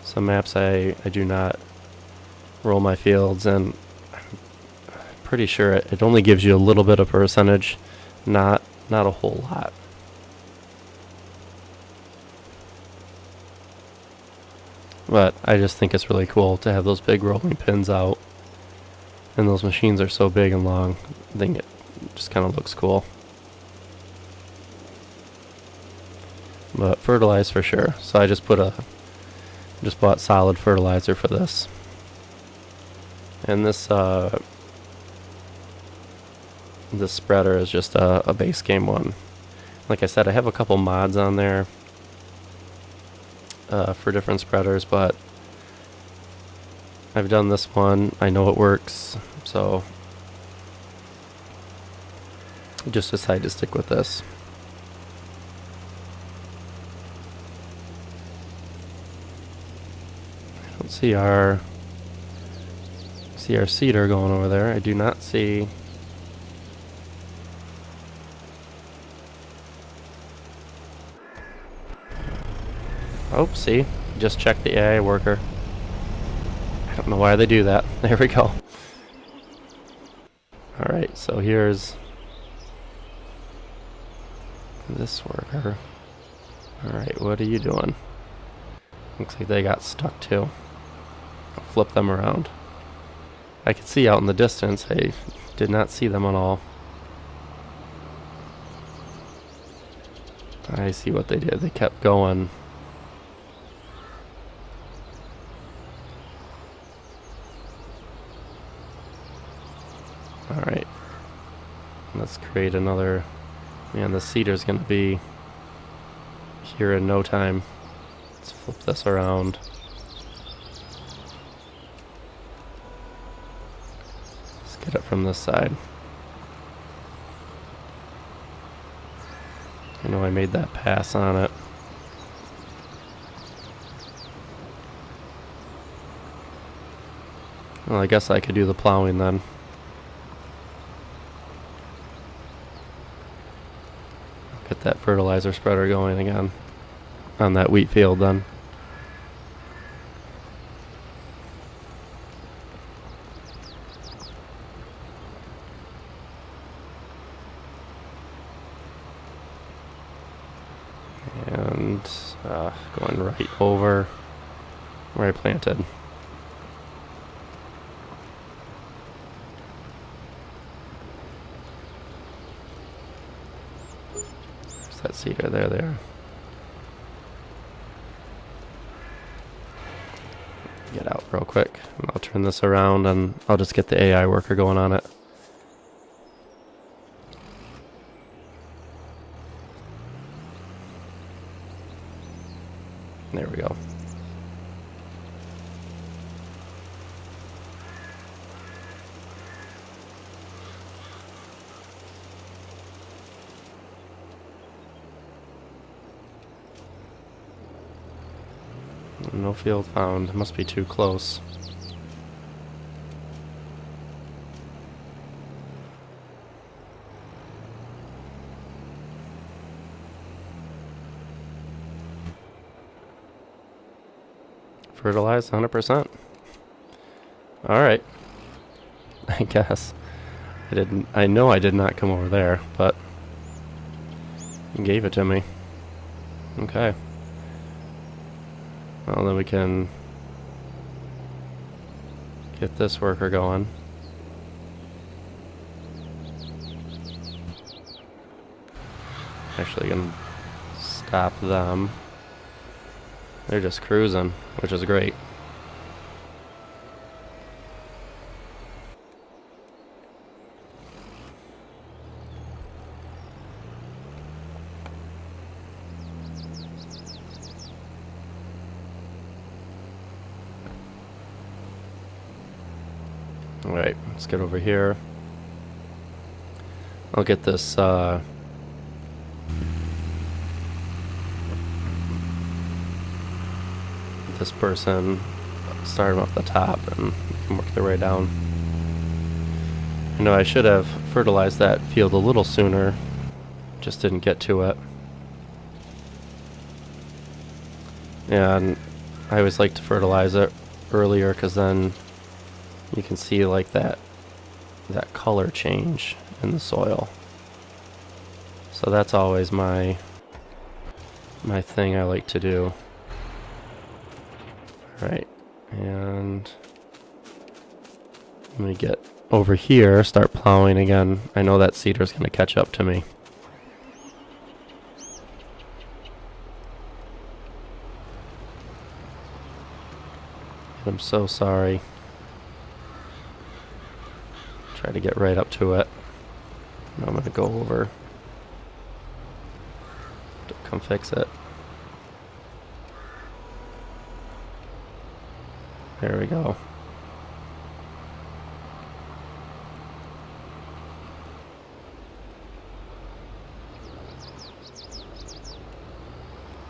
Some maps I do not roll my fields, and I'm pretty sure it only gives you a little bit of percentage, not a whole lot. But I just think it's really cool to have those big rolling pins out, and those machines are so big and long. I think it just kind of looks cool. But fertilize for sure. So I just bought solid fertilizer for this. And this spreader is just a base game one. Like I said, I have a couple mods on there for different spreaders, but I've done this one. I know it works, so I just decided to stick with this. I don't see our seeder going over there. I do not see. Oh, see, just check the AI worker. I don't know why they do that. There we go. Alright, so here's this worker. Alright, what are you doing? Looks like they got stuck too. I'll flip them around. I could see out in the distance. I did not see them at all. I see what they did. They kept going. Alright. Let's create another. Man, the seeder's gonna be here in no time. Let's flip this around. Let's get it from this side. I know I made that pass on it. Well, I guess I could do the plowing then. Get that fertilizer spreader going again on that wheat field then. And going right over where I planted. There's that cedar there. Get out real quick, and I'll turn this around, and I'll just get the AI worker going on it. There we go. No field found. Must be too close. Fertilized 100%. Alright. I guess. I know I did not come over there, but he gave it to me. Okay. Well, then we can get this worker going. Actually gonna stop them. They're just cruising, which is great. Alright, let's get over here. I'll get this, this person, start them up the top and they can work their way down. I know I should have fertilized that field a little sooner, just didn't get to it. And I always like to fertilize it earlier because then you can see like that color change in the soil. So that's always my thing I like to do. Alright, and let me get over here, start plowing again. I know that seeder's going to catch up to me. I'm so sorry. Try to get right up to it. Now I'm going to go over to come fix it. There we go.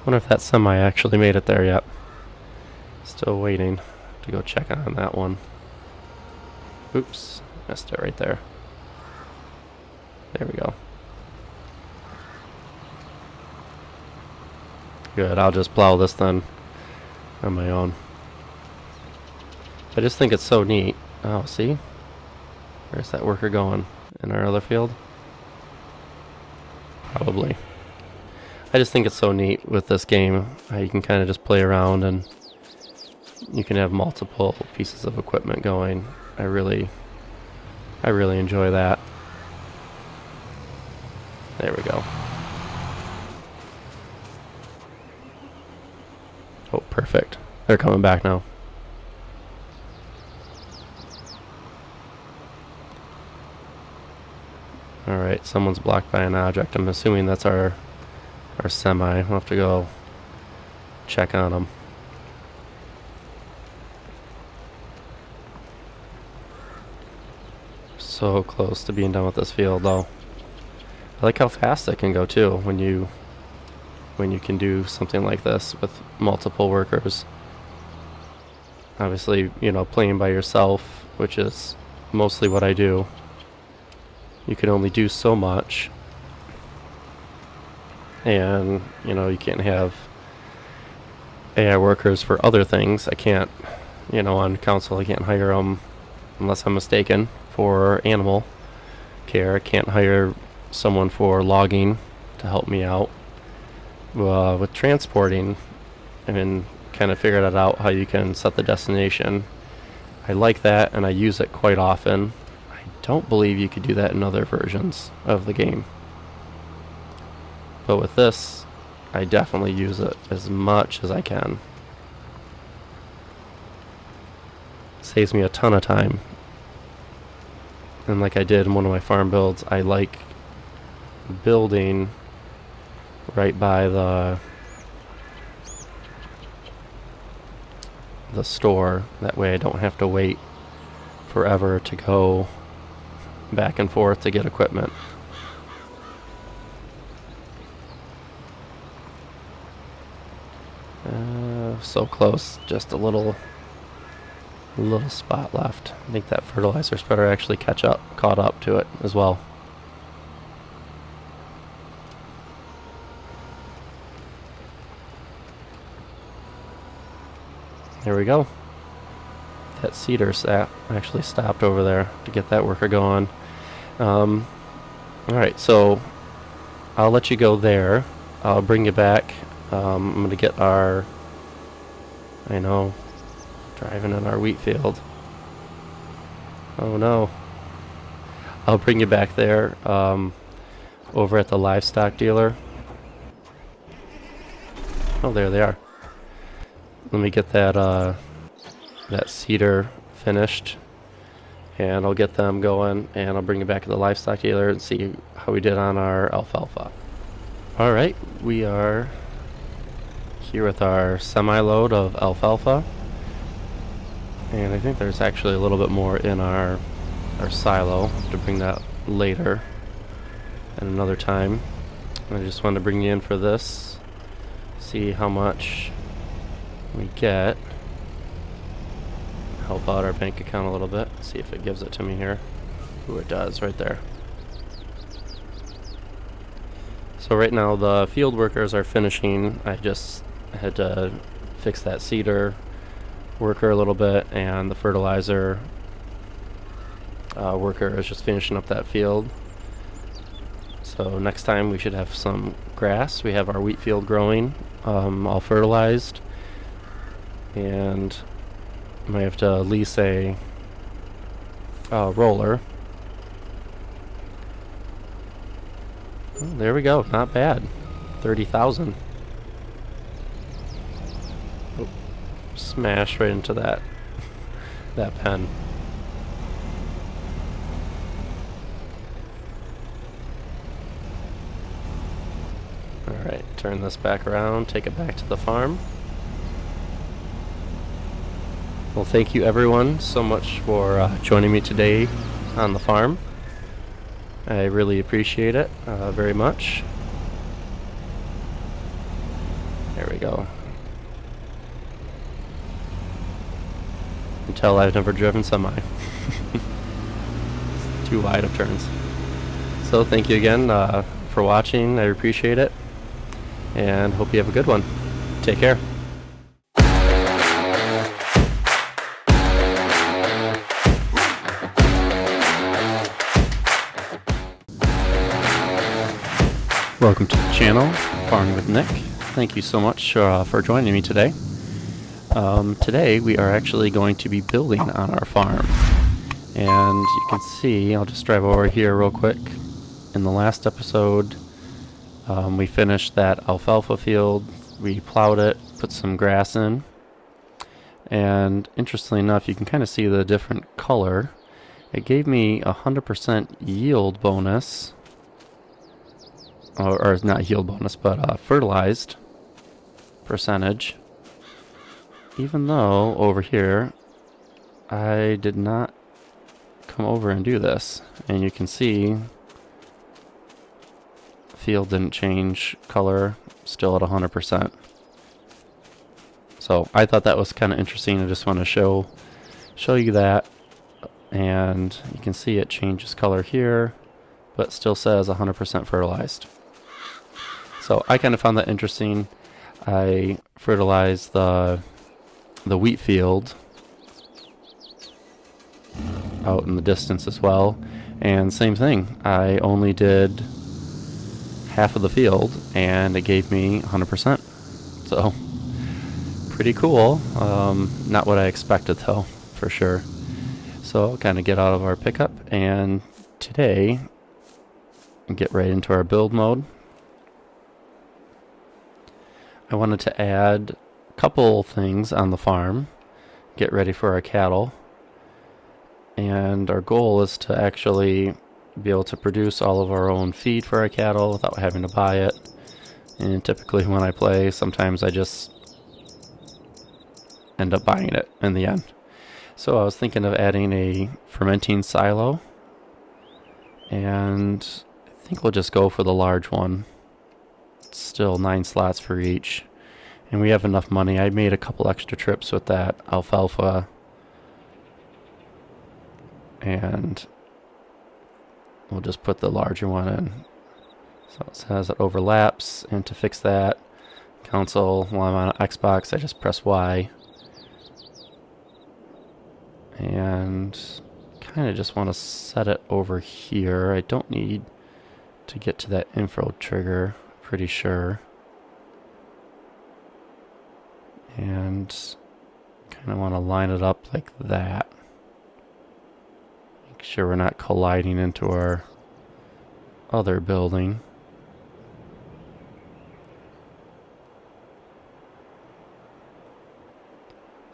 Wonder if that semi actually made it there yet. Still waiting to go check on that one. Oops, missed it right there. There we go. Good, I'll just plow this then on my own. I just think it's so neat. Oh, see? Where's that worker going? In our other field? Probably. I just think it's so neat with this game how you can kind of just play around and you can have multiple pieces of equipment going. I really enjoy that. There we go. Oh, perfect. They're coming back now. Alright, someone's blocked by an object. I'm assuming that's our semi. We'll have to go check on them. So close to being done with this field though. I like how fast it can go too when you can do something like this with multiple workers. Obviously, you know, playing by yourself, which is mostly what I do, you can only do so much. And, you know, you can't have AI workers for other things. I can't, you know, on console I can't hire them, unless I'm mistaken, for animal care. I can't hire someone for logging to help me out. With transporting, I mean, kind of figured it out how you can set the destination. I like that and I use it quite often. I don't believe you could do that in other versions of the game. But with this, I definitely use it as much as I can. Saves me a ton of time. And like I did in one of my farm builds, I like building right by the store. That way I don't have to wait forever to go back and forth to get equipment. So close, just a little spot left. I think that fertilizer spreader actually caught up to it as well. There we go. That cedar sap actually stopped over there to get that worker going. Alright, so I'll let you go there. I'll bring you back. I'm going to get our... I know. Driving in our wheat field. Oh no. I'll bring you back there over at the livestock dealer. Oh, there they are. Let me get that cedar finished, and I'll get them going, and I'll bring you back to the livestock dealer and see how we did on our alfalfa. Alright, we are here with our semi-load of alfalfa, and I think there's actually a little bit more in our silo. I'll have to bring that later at another time. I just wanted to bring you in for this, see how much we get, help out our bank account a little bit, see if it gives it to me here. Ooh, it does right there. So right now the field workers are finishing. I just had to fix that cedar worker a little bit, and the fertilizer worker is just finishing up that field. So next time we should have some grass. We have our wheat field growing, all fertilized, and I might have to lease a roller. Oh, there we go. Not bad. 30,000. Oh, smash right into that pen. Alright, turn this back around, take it back to the farm. Well, thank you everyone so much for joining me today on the farm. I really appreciate it very much. There we go. Until I've never driven semi. Too wide of turns. So thank you again for watching. I appreciate it, and hope you have a good one. Take care. Welcome to the channel, Farming with Nick. Thank you so much for joining me today. Today we are actually going to be building on our farm. And you can see, I'll just drive over here real quick. In the last episode, we finished that alfalfa field. We plowed it, put some grass in. And interestingly enough, you can kind of see the different color. It gave me 100% yield bonus. Or not yield bonus, but fertilized percentage. Even though over here I did not come over and do this, and you can see the field didn't change color, still at 100%. So I thought that was kind of interesting. I just want to show you that, and you can see it changes color here, but still says 100% fertilized. So I kind of found that interesting. I fertilized the wheat field out in the distance as well, and same thing. I only did half of the field, and it gave me 100%. So pretty cool. Not what I expected though, for sure. So I'll kind of get out of our pickup, and today get right into our build mode. I wanted to add a couple things on the farm, get ready for our cattle, and our goal is to actually be able to produce all of our own feed for our cattle without having to buy it. And typically when I play, sometimes I just end up buying it in the end. So I was thinking of adding a fermenting silo, and I think we'll just go for the large one. Still 9 slots for each, and we have enough money. I made a couple extra trips with that alfalfa, and we'll just put the larger one in. So it says it overlaps, and to fix that console while I'm on Xbox, I just press Y, And kind of just want to set it over here. I don't need to get to that info trigger, pretty sure. And kind of want to line it up like that. Make sure we're not colliding into our other building.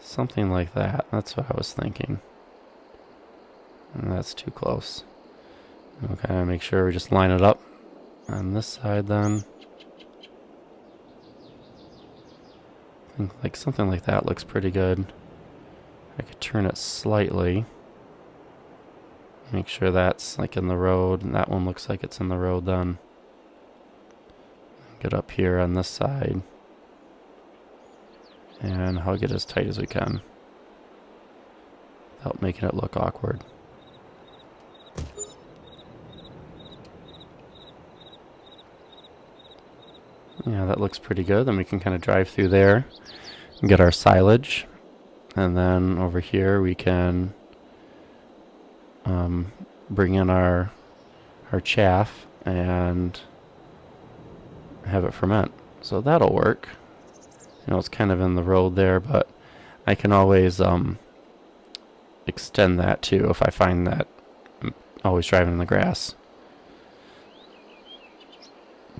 Something like that. That's what I was thinking. And that's too close. Okay, make sure we just line it up on this side then. I think like something like that looks pretty good. I could turn it slightly. Make sure that's like in the road, and that one looks like it's in the road then. Get up here on this side. And hug it as tight as we can, without making it look awkward. Yeah, that looks pretty good. Then we can kind of drive through there and get our silage. And then over here we can bring in our chaff and have it ferment. So that'll work. You know, it's kind of in the road there, but I can always extend that too if I find that I'm always driving in the grass.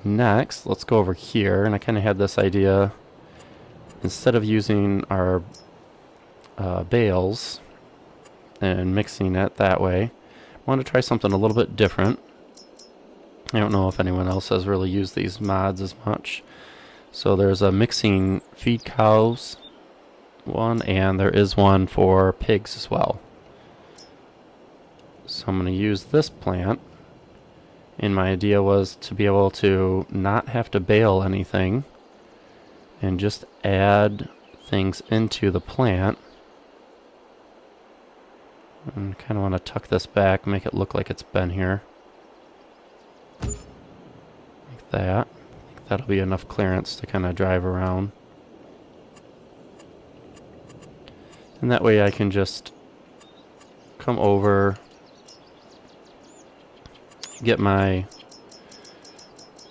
Next, let's go over here, and I kind of had this idea, instead of using our bales and mixing it that way, I want to try something a little bit different. I don't know if anyone else has really used these mods as much. So there's a mixing feed cows one, and there is one for pigs as well. So I'm going to use this plant. And my idea was to be able to not have to bale anything and just add things into the plant. And kind of want to tuck this back, make it look like it's been here. Like that. I think that'll be enough clearance to kind of drive around. And that way I can just come over, get my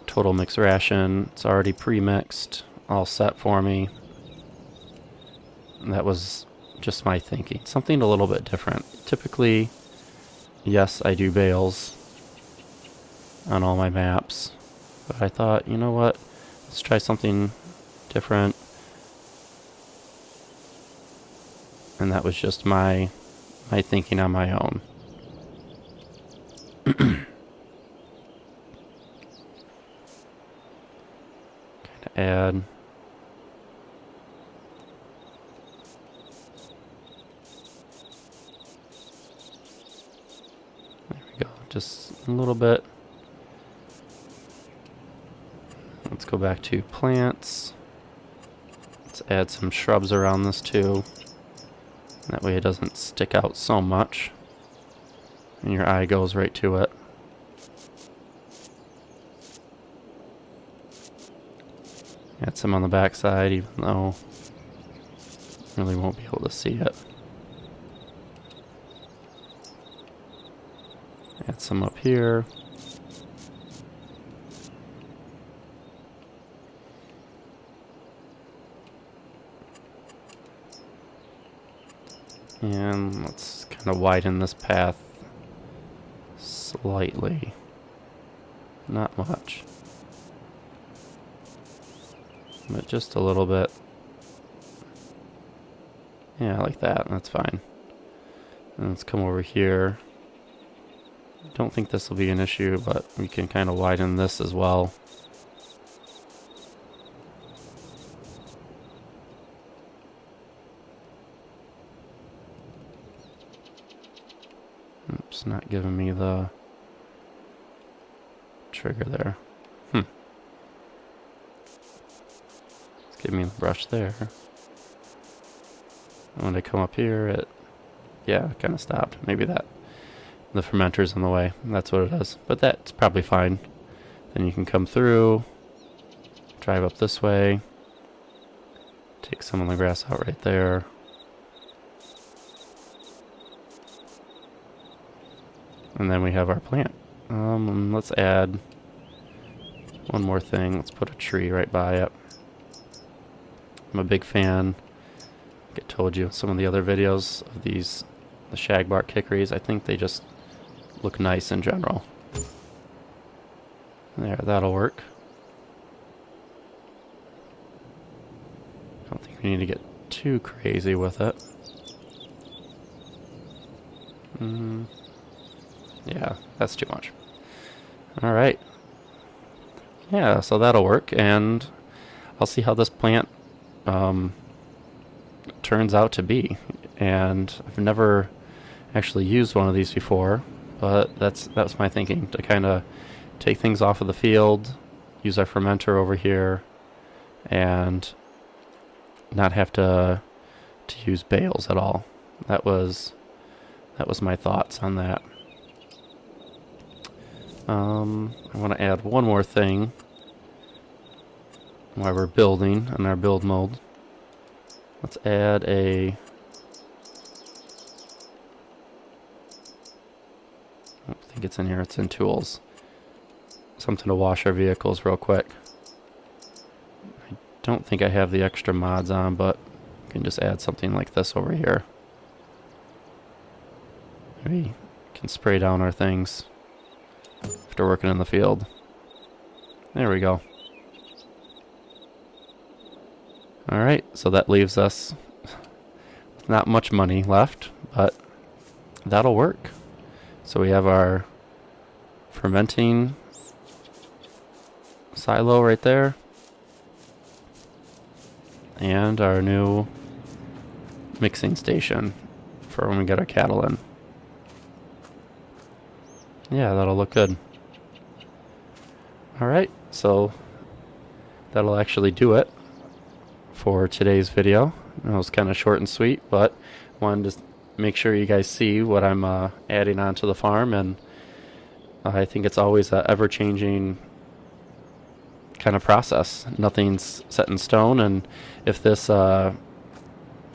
total mix ration. It's already pre-mixed, all set for me. And that was just my thinking. Something a little bit different. Typically, yes, I do bales on all my maps. But I thought, you know what? Let's try something different. And that was just my thinking on my own. Add. There we go. Just a little bit. Let's go back to plants. Let's add some shrubs around this too. That way it doesn't stick out so much. And your eye goes right to it. Add some on the back side, even though you really won't be able to see it. Add some up here. And let's kind of widen this path slightly. Not much, but just a little bit. Yeah, like that. That's fine. And let's come over here. Don't think this will be an issue, but we can kind of widen this as well. Oops, not giving me the trigger there. Let's give me the brush there. And when I come up here, it kind of stopped. Maybe the fermenter's in the way. That's what it is. But that's probably fine. Then you can come through, drive up this way, take some of the grass out right there. And then we have our plant. Let's add one more thing. Let's put a tree right by it. I'm a big fan. I told you some of the other videos of the shagbark hickories. I think they just look nice in general. There, that'll work. I don't think we need to get too crazy with it. Yeah, that's too much. Alright. Yeah, so that'll work, and I'll see how this plant turns out to be. And I've never actually used one of these before, but that's my thinking, to kind of take things off of the field, use our fermenter over here, and not have to use bales at all. That was my thoughts on that. I want to add one more thing while we're building in our build mode. Let's add I don't think it's in here, it's in tools. Something to wash our vehicles real quick. I don't think I have the extra mods on, but you can just add something like this over here. We can spray down our things after working in the field. There we go. Alright, so that leaves us with not much money left, but that'll work. So we have our fermenting silo right there, and our new mixing station for when we get our cattle in. Yeah, that'll look good. Alright, so that'll actually do it for today's video. It was kind of short and sweet, but wanted to make sure you guys see what I'm adding onto the farm, and I think it's always an ever-changing kind of process. Nothing's set in stone, and if this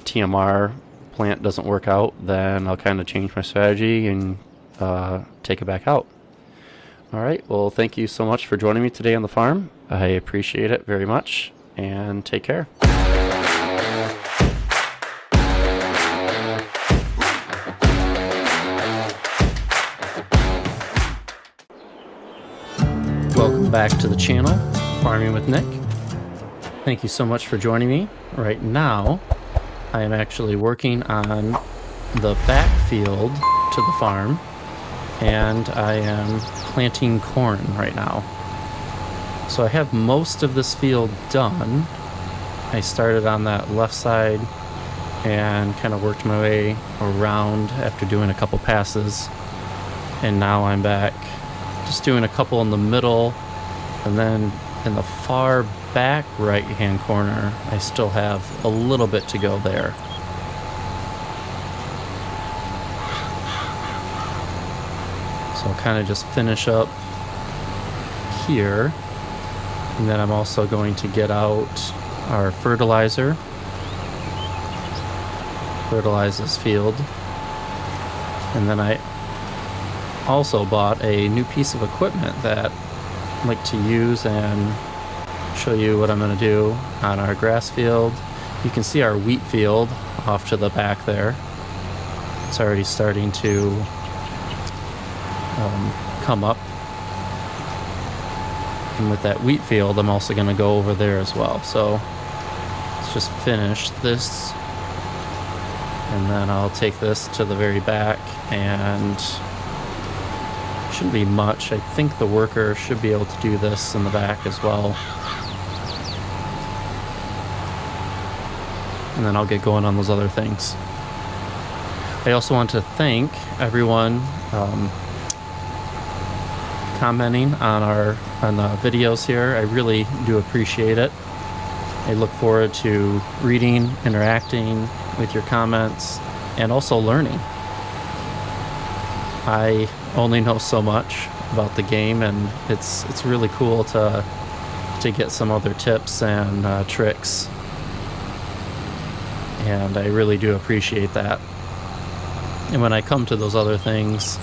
TMR plant doesn't work out, then I'll kind of change my strategy and take it back out. Alright, well, thank you so much for joining me today on the farm. I appreciate it very much, and take care. Welcome back to the channel, Farming with Nick. Thank you so much for joining me. Right now, I am actually working on the back field to the farm, and I am planting corn right now. So I have most of this field done. I started on that left side and kind of worked my way around after doing a couple passes, and now I'm back just doing a couple in the middle, and then in the far back right hand corner I still have a little bit to go there. So I'll kind of just finish up here, and then I'm also going to get out our fertilize this field, and then I also bought a new piece of equipment that I like to use and show you what I'm going to do on our grass field. You can see our wheat field off to the back there. It's already starting to come up, and with that wheat field I'm also going to go over there as well. So let's just finish this, and then I'll take this to the very back, and shouldn't be much. I think the worker should be able to do this in the back as well, and then I'll get going on those other things. I also want to thank everyone commenting on the videos here. I really do appreciate it. I look forward to reading, interacting with your comments, and also learning. I only know so much about the game, and it's really cool to get some other tips and tricks, and I really do appreciate that. And when I come to those other things,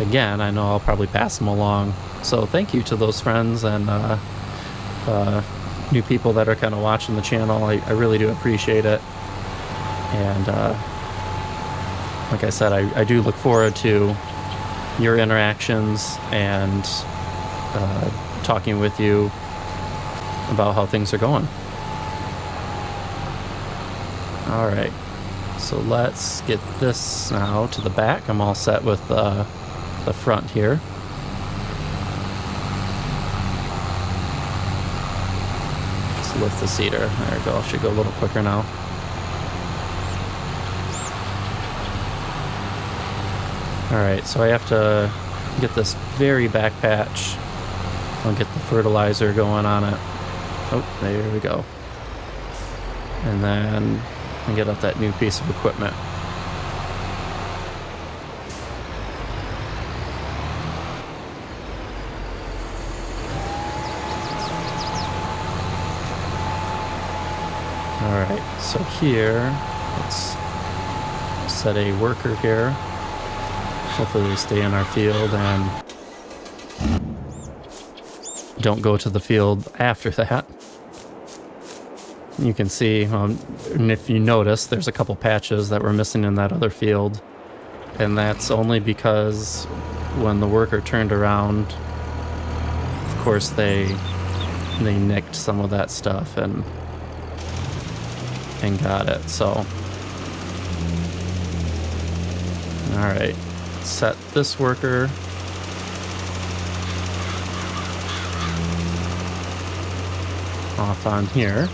again, I know I'll probably pass them along. So thank you to those friends and new people that are kind of watching the channel. I really do appreciate it. And like I said, I do look forward to your interactions and talking with you about how things are going. All right, so let's get this now to the back. I'm all set with the front here. Let's lift the seater. There we go. Should go a little quicker now. All right, so I have to get this very back patch. I'll get the fertilizer going on it. Oh, there we go. And then I get out that new piece of equipment. All right, so here, let's set a worker here. Hopefully they stay in our field and don't go to the field after that. You can see, and if you notice, there's a couple patches that were missing in that other field. And that's only because when the worker turned around, of course, they nicked some of that stuff and got it. So, all right, set this worker. Off on here.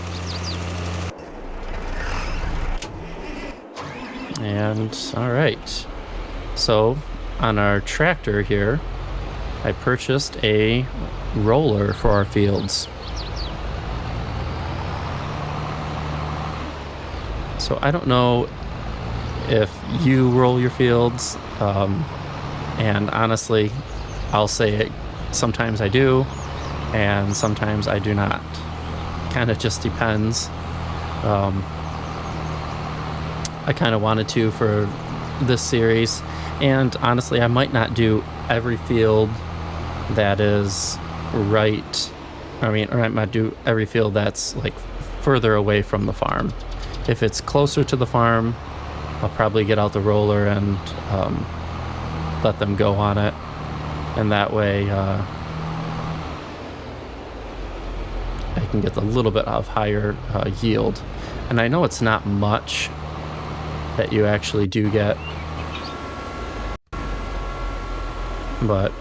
And all right, so on our tractor here, I purchased a roller for our fields. So I don't know if you roll your fields, and honestly, I'll say it, sometimes I do, and sometimes I do not. Kind of just depends. I kind of wanted to for this series, and honestly, I might not do every field that is right. I mean, or I might do every field that's like further away from the farm. If it's closer to the farm, I'll probably get out the roller and let them go on it, and that way I can get a little bit of higher yield. And I know it's not much that you actually do get, but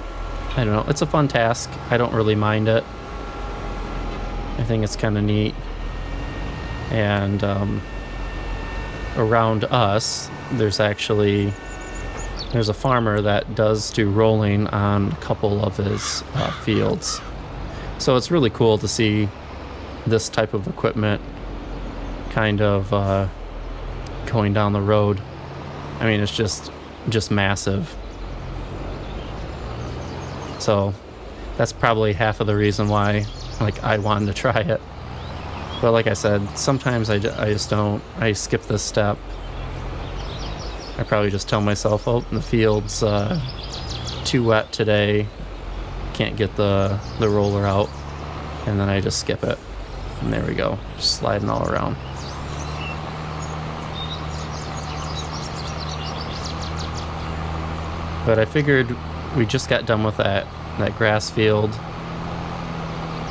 I don't know, it's a fun task. I don't really mind it. I think it's kind of neat. And around us, there's a farmer that does do rolling on a couple of his fields. So it's really cool to see this type of equipment kind of going down the road. I mean, it's just massive. So that's probably half of the reason why, like, I wanted to try it. But like I said, sometimes I just don't. I skip this step. I probably just tell myself, oh, the field's too wet today, can't get the roller out, and then I just skip it. And there we go, just sliding all around. But I figured we just got done with that grass field,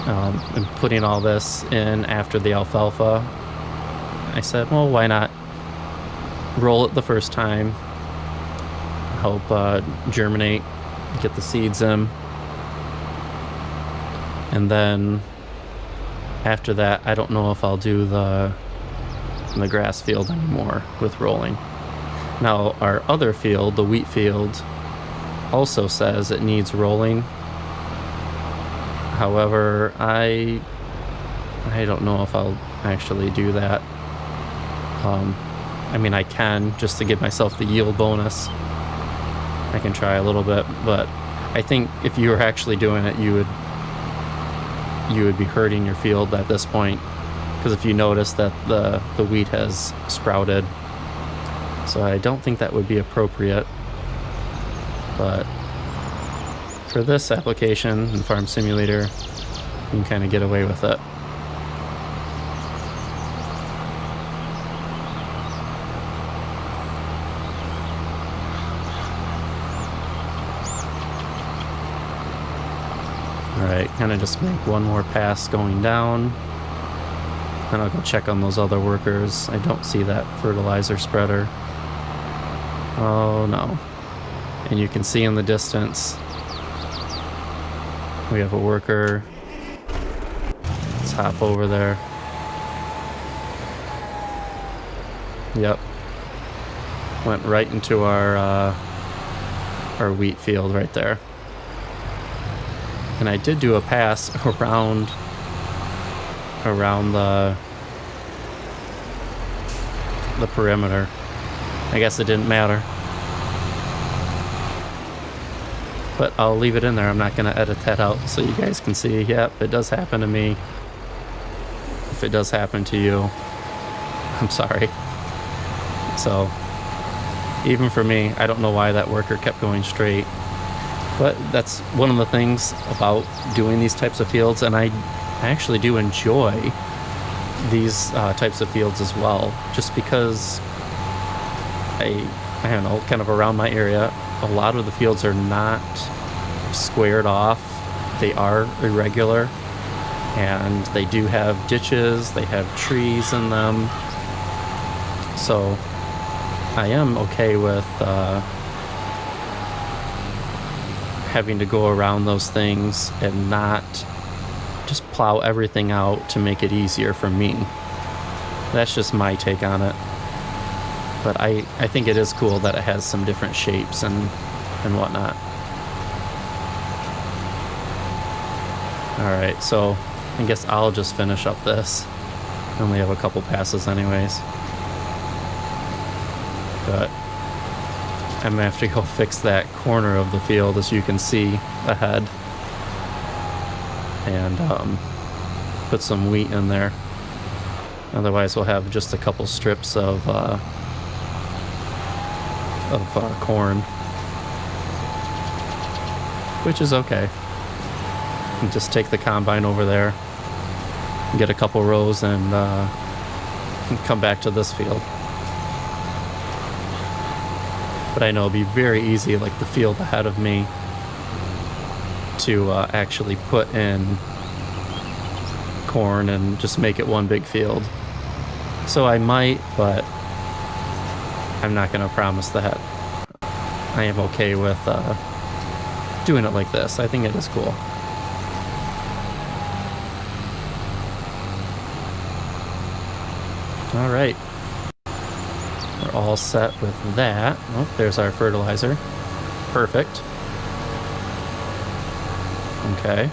and putting all this in after the alfalfa. I said, well, why not roll it the first time, help germinate, get the seeds in, and then after that, I don't know if I'll do the grass field anymore with rolling. Now, our other field, the wheat field, also says it needs rolling. However, I don't know if I'll actually do that. I mean, I can, just to give myself the yield bonus. I can try a little bit, but I think if you were actually doing it, you would be hurting your field at this point, because if you notice that the wheat has sprouted. So I don't think that would be appropriate. But for this application in Farm Simulator, you can kind of get away with it. Alright, kind of just make one more pass going down. Then I'll go check on those other workers. I don't see that fertilizer spreader. Oh no. And you can see in the distance, we have a worker. Let's hop over there. Yep. Went right into our wheat field right there. And I did do a pass around the perimeter. I guess it didn't matter. But I'll leave it in there. I'm not going to edit that out so you guys can see. Yep, it does happen to me. If it does happen to you, I'm sorry. So, even for me, I don't know why that worker kept going straight. But that's one of the things about doing these types of fields, and I actually do enjoy these types of fields as well, just because I don't know, kind of around my area, a lot of the fields are not squared off. They are irregular, and they do have ditches, they have trees in them. So I am okay with having to go around those things and not just plow everything out to make it easier for me. That's just my take on it. But I think it is cool that it has some different shapes and whatnot. Alright, so I guess I'll just finish up this. I only have a couple passes anyways. But I'm gonna have to go fix that corner of the field, as you can see ahead, and put some wheat in there. Otherwise we'll have just a couple strips of corn, which is okay. And just take the combine over there, get a couple rows, and come back to this field. But I know it'll be very easy, like the field ahead of me, to actually put in corn and just make it one big field. So I might, but I'm not going to promise that. I am okay with doing it like this. I think it is cool. All right. We're all set with that. Oh, there's our fertilizer. Perfect. Okay.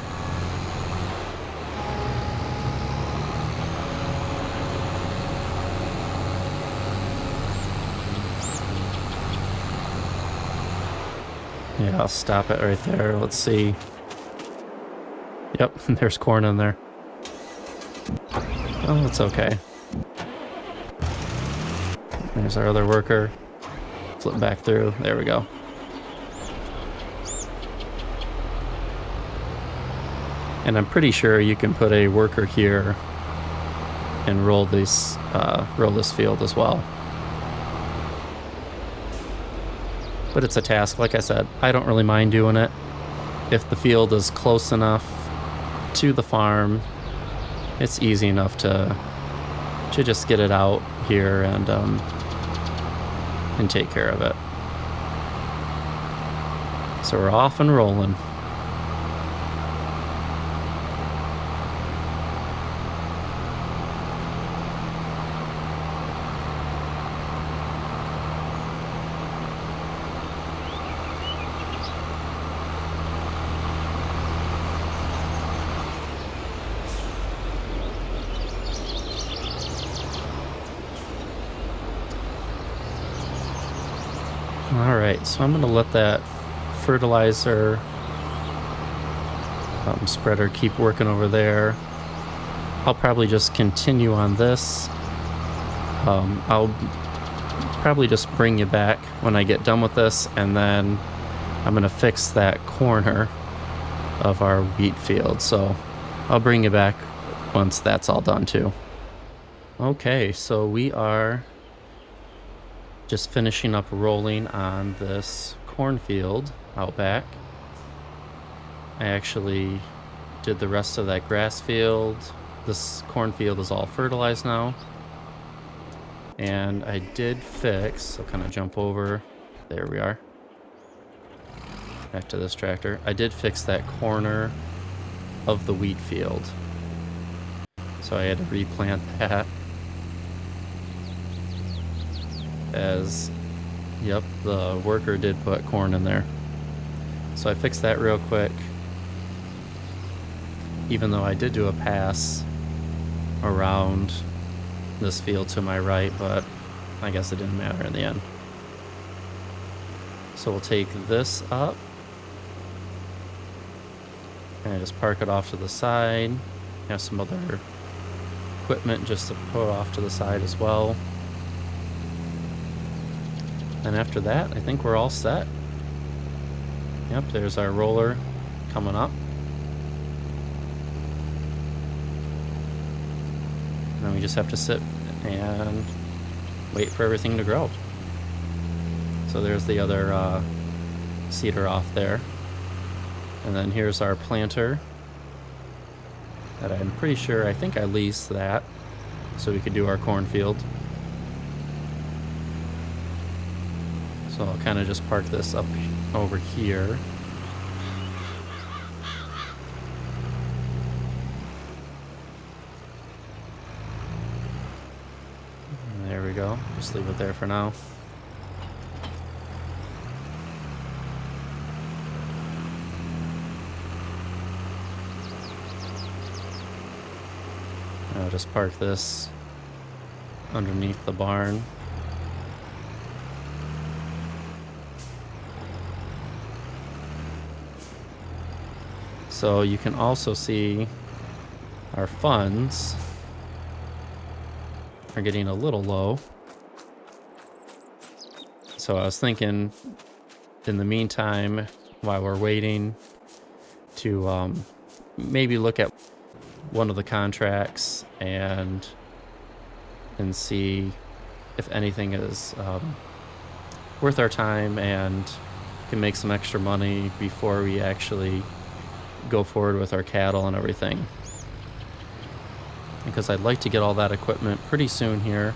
Yeah, I'll stop it right there. Let's see. Yep, there's corn in there. Oh, it's okay. There's our other worker. Flip back through. There we go. And I'm pretty sure you can put a worker here and roll this field as well. But it's a task, like I said. I don't really mind doing it. If the field is close enough to the farm, it's easy enough to just get it out here and take care of it. So we're off and rolling. Alright, so I'm going to let that fertilizer spreader keep working over there. I'll probably just continue on this. I'll probably just bring you back when I get done with this, and then I'm going to fix that corner of our wheat field. So I'll bring you back once that's all done too. Okay, so we are just finishing up rolling on this cornfield out back. I actually did the rest of that grass field. This cornfield is all fertilized now. And I did fix, I'll kind of jump over, there we are. Back to this tractor. I did fix that corner of the wheat field. So I had to replant that. As, yep, the worker did put corn in there. So I fixed that real quick. Even though I did do a pass around this field to my right, but I guess it didn't matter in the end. So we'll take this up and just park it off to the side. Have some other equipment just to put off to the side as well. And after that, I think we're all set. Yep, there's our roller coming up. And then we just have to sit and wait for everything to grow. So there's the other seeder off there. And then here's our planter that I'm pretty sure, I think I leased that so we could do our cornfield. So I'll kind of just park this up over here. And there we go. Just leave it there for now. I'll just park this underneath the barn. So you can also see our funds are getting a little low. So I was thinking in the meantime, while we're waiting, to maybe look at one of the contracts and see if anything is worth our time and can make some extra money before we actually go forward with our cattle and everything. Because I'd like to get all that equipment pretty soon here.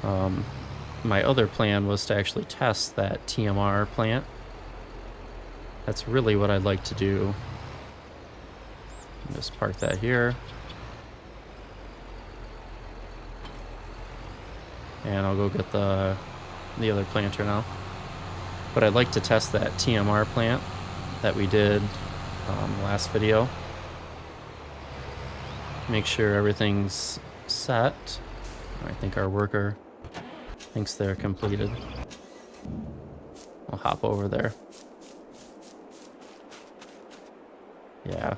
My other plan was to actually test that TMR plant. That's really what I'd like to do. Just park that here. And I'll go get the other planter now. But I'd like to test that TMR plant that we did last video. Make sure everything's set. I think our worker thinks they're completed. I'll hop over there. Yeah.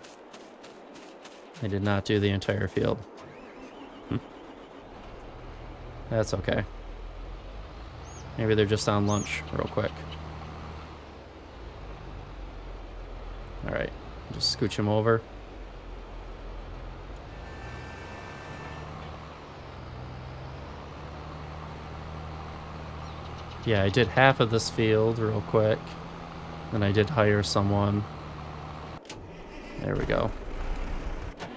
I did not do the entire field. That's okay. Maybe they're just on lunch real quick. Alright, just scooch them over. Yeah, I did half of this field real quick. Then I did hire someone. There we go.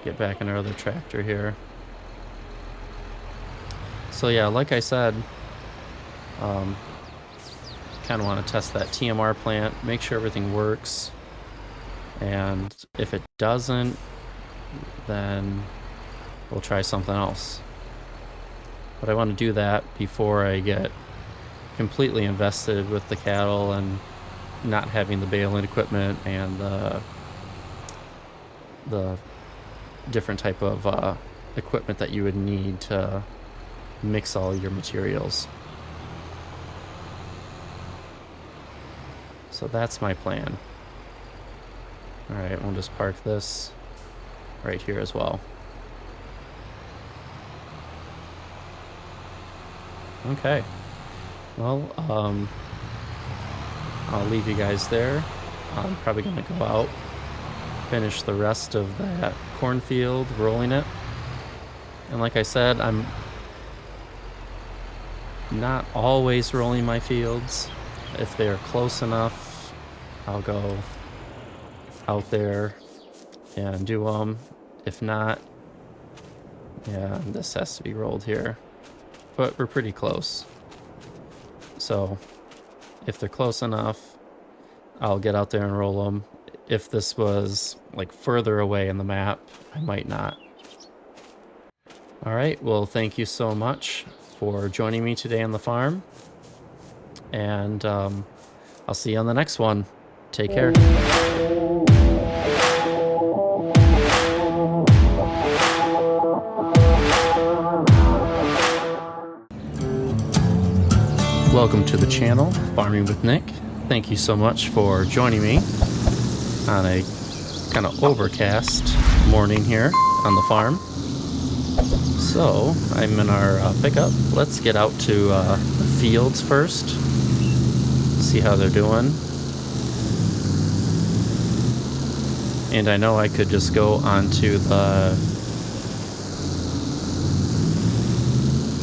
Get back in our other tractor here. So yeah, like I said, kind of want to test that TMR plant, make sure everything works. And if it doesn't, then we'll try something else. But I want to do that before I get completely invested with the cattle and not having the baling equipment and the different type of equipment that you would need to mix all your materials. So that's my plan. Alright, we'll just park this right here as well. Okay. Well, I'll leave you guys there. I'm probably going to go out finish the rest of that cornfield, rolling it. And like I said, I'm not always rolling my fields. If they're close enough, I'll go out there and do them. If not, yeah, this has to be rolled here. But we're pretty close. So if they're close enough, I'll get out there and roll them. If this was like further away in the map, I might not. All right, well, thank you so much for joining me today on the farm. And I'll see you on the next one. Take care. Welcome to the channel, Farming with Nick. Thank you so much for joining me on a kind of overcast morning here on the farm. So, I'm in our pickup. Let's get out to the fields first, see how they're doing. And I know I could just go onto the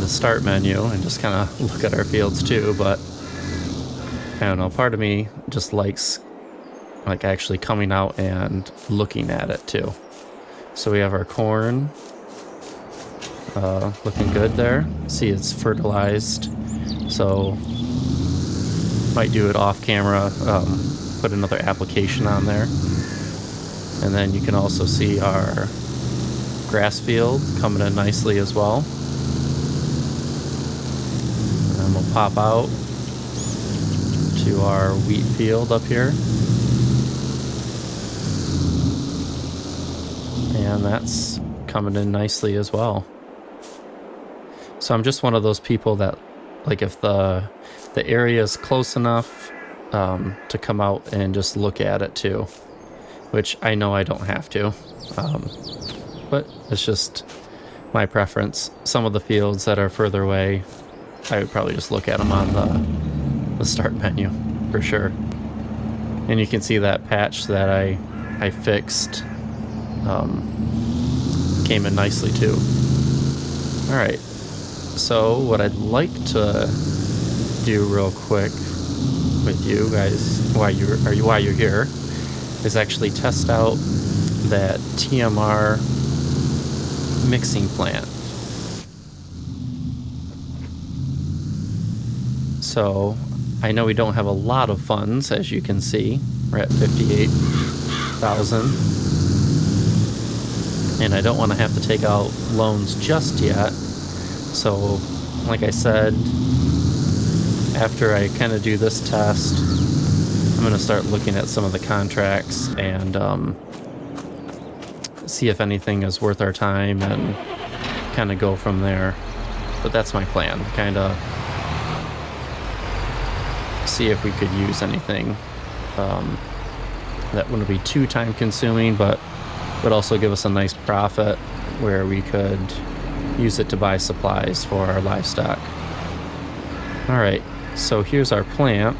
start menu and just kind of look at our fields too, but I don't know, part of me just likes like actually coming out and looking at it too. So we have our corn looking good there. See, it's fertilized, so might do it off camera, put another application on there. And then you can also see our grass field coming in nicely as well. And we'll pop out to our wheat field up here. And that's coming in nicely as well. So I'm just one of those people that, like, if the area is close enough to come out and just look at it too, which I know I don't have to, but it's just my preference. Some of the fields that are further away, I would probably just look at them on the start menu for sure. And you can see that patch that I fixed came in nicely too. All right, so what I'd like to do real quick with you guys while you're here is actually test out that TMR mixing plant. So I know we don't have a lot of funds, as you can see. We're at 58,000. And I don't want to have to take out loans just yet. So, like I said, after I kind of do this test, I'm going to start looking at some of the contracts and see if anything is worth our time and kind of go from there. But that's my plan, kind of see if we could use anything that wouldn't be too time consuming, but would also give us a nice profit where we could use it to buy supplies for our livestock. All right, so here's our plant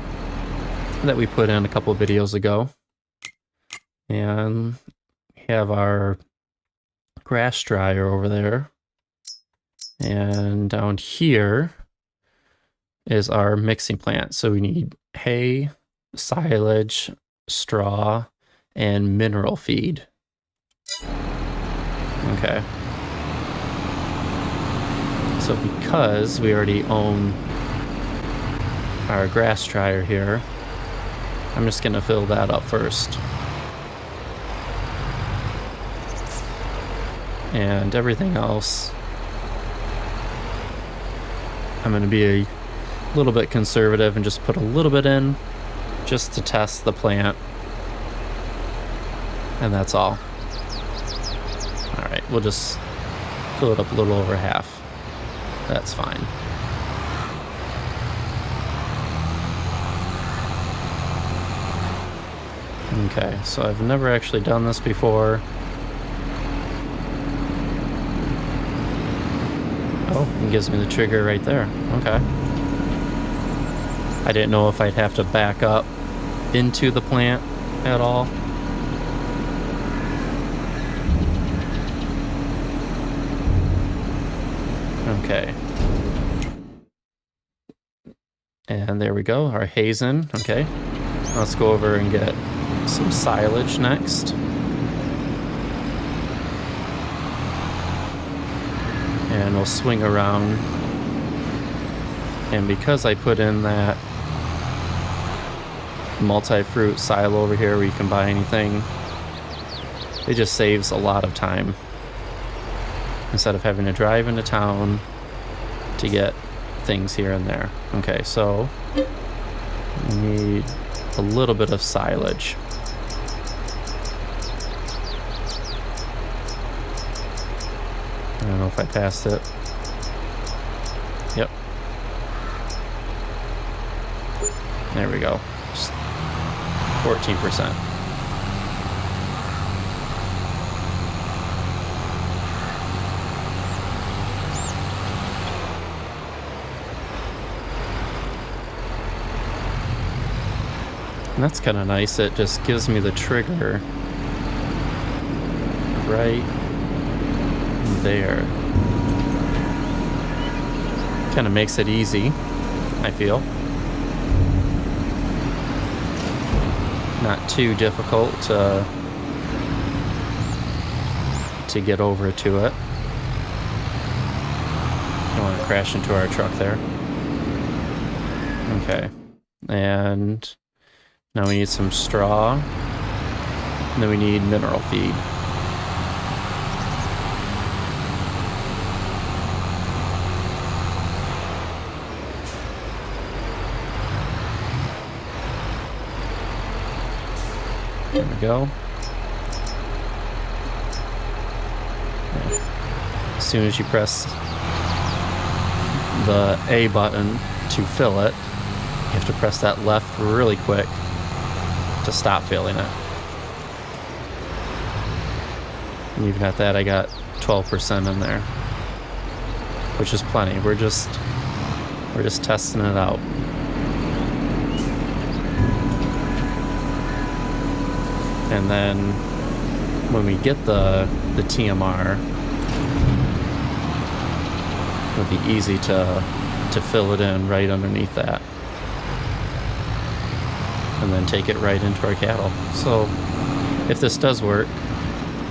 that we put in a couple of videos ago. And we have our grass dryer over there. And down here is our mixing plant. So we need hay, silage, straw, and mineral feed. Okay. So because we already own our grass dryer here, I'm just going to fill that up first. And everything else, I'm going to be a little bit conservative and just put a little bit in just to test the plant. And that's all. All right, we'll just fill it up a little over half. That's fine. Okay, so I've never actually done this before. Oh, it gives me the trigger right there. Okay. I didn't know if I'd have to back up into the plant at all. Okay. And there we go, our hazen. Okay. Let's go over and get some silage next. And we'll swing around. And because I put in that multi-fruit silo over here where you can buy anything, it just saves a lot of time. Instead of having to drive into town to get things here and there. Okay, so we need a little bit of silage. I don't know if I passed it. Yep. There we go. Just 14%. And that's kind of nice. It just gives me the trigger right there. Kind of makes it easy, I feel. Not too difficult to get over to it. Don't want to crash into our truck there. Okay. And now we need some straw. And then we need mineral feed. There we go. As soon as you press the A button to fill it, you have to press that left really quick to stop filling it. And even at that, I got 12% in there, which is plenty. We're just testing it out. And then when we get the TMR, it'll be easy to fill it in right underneath that. And then take it right into our cattle. So if this does work,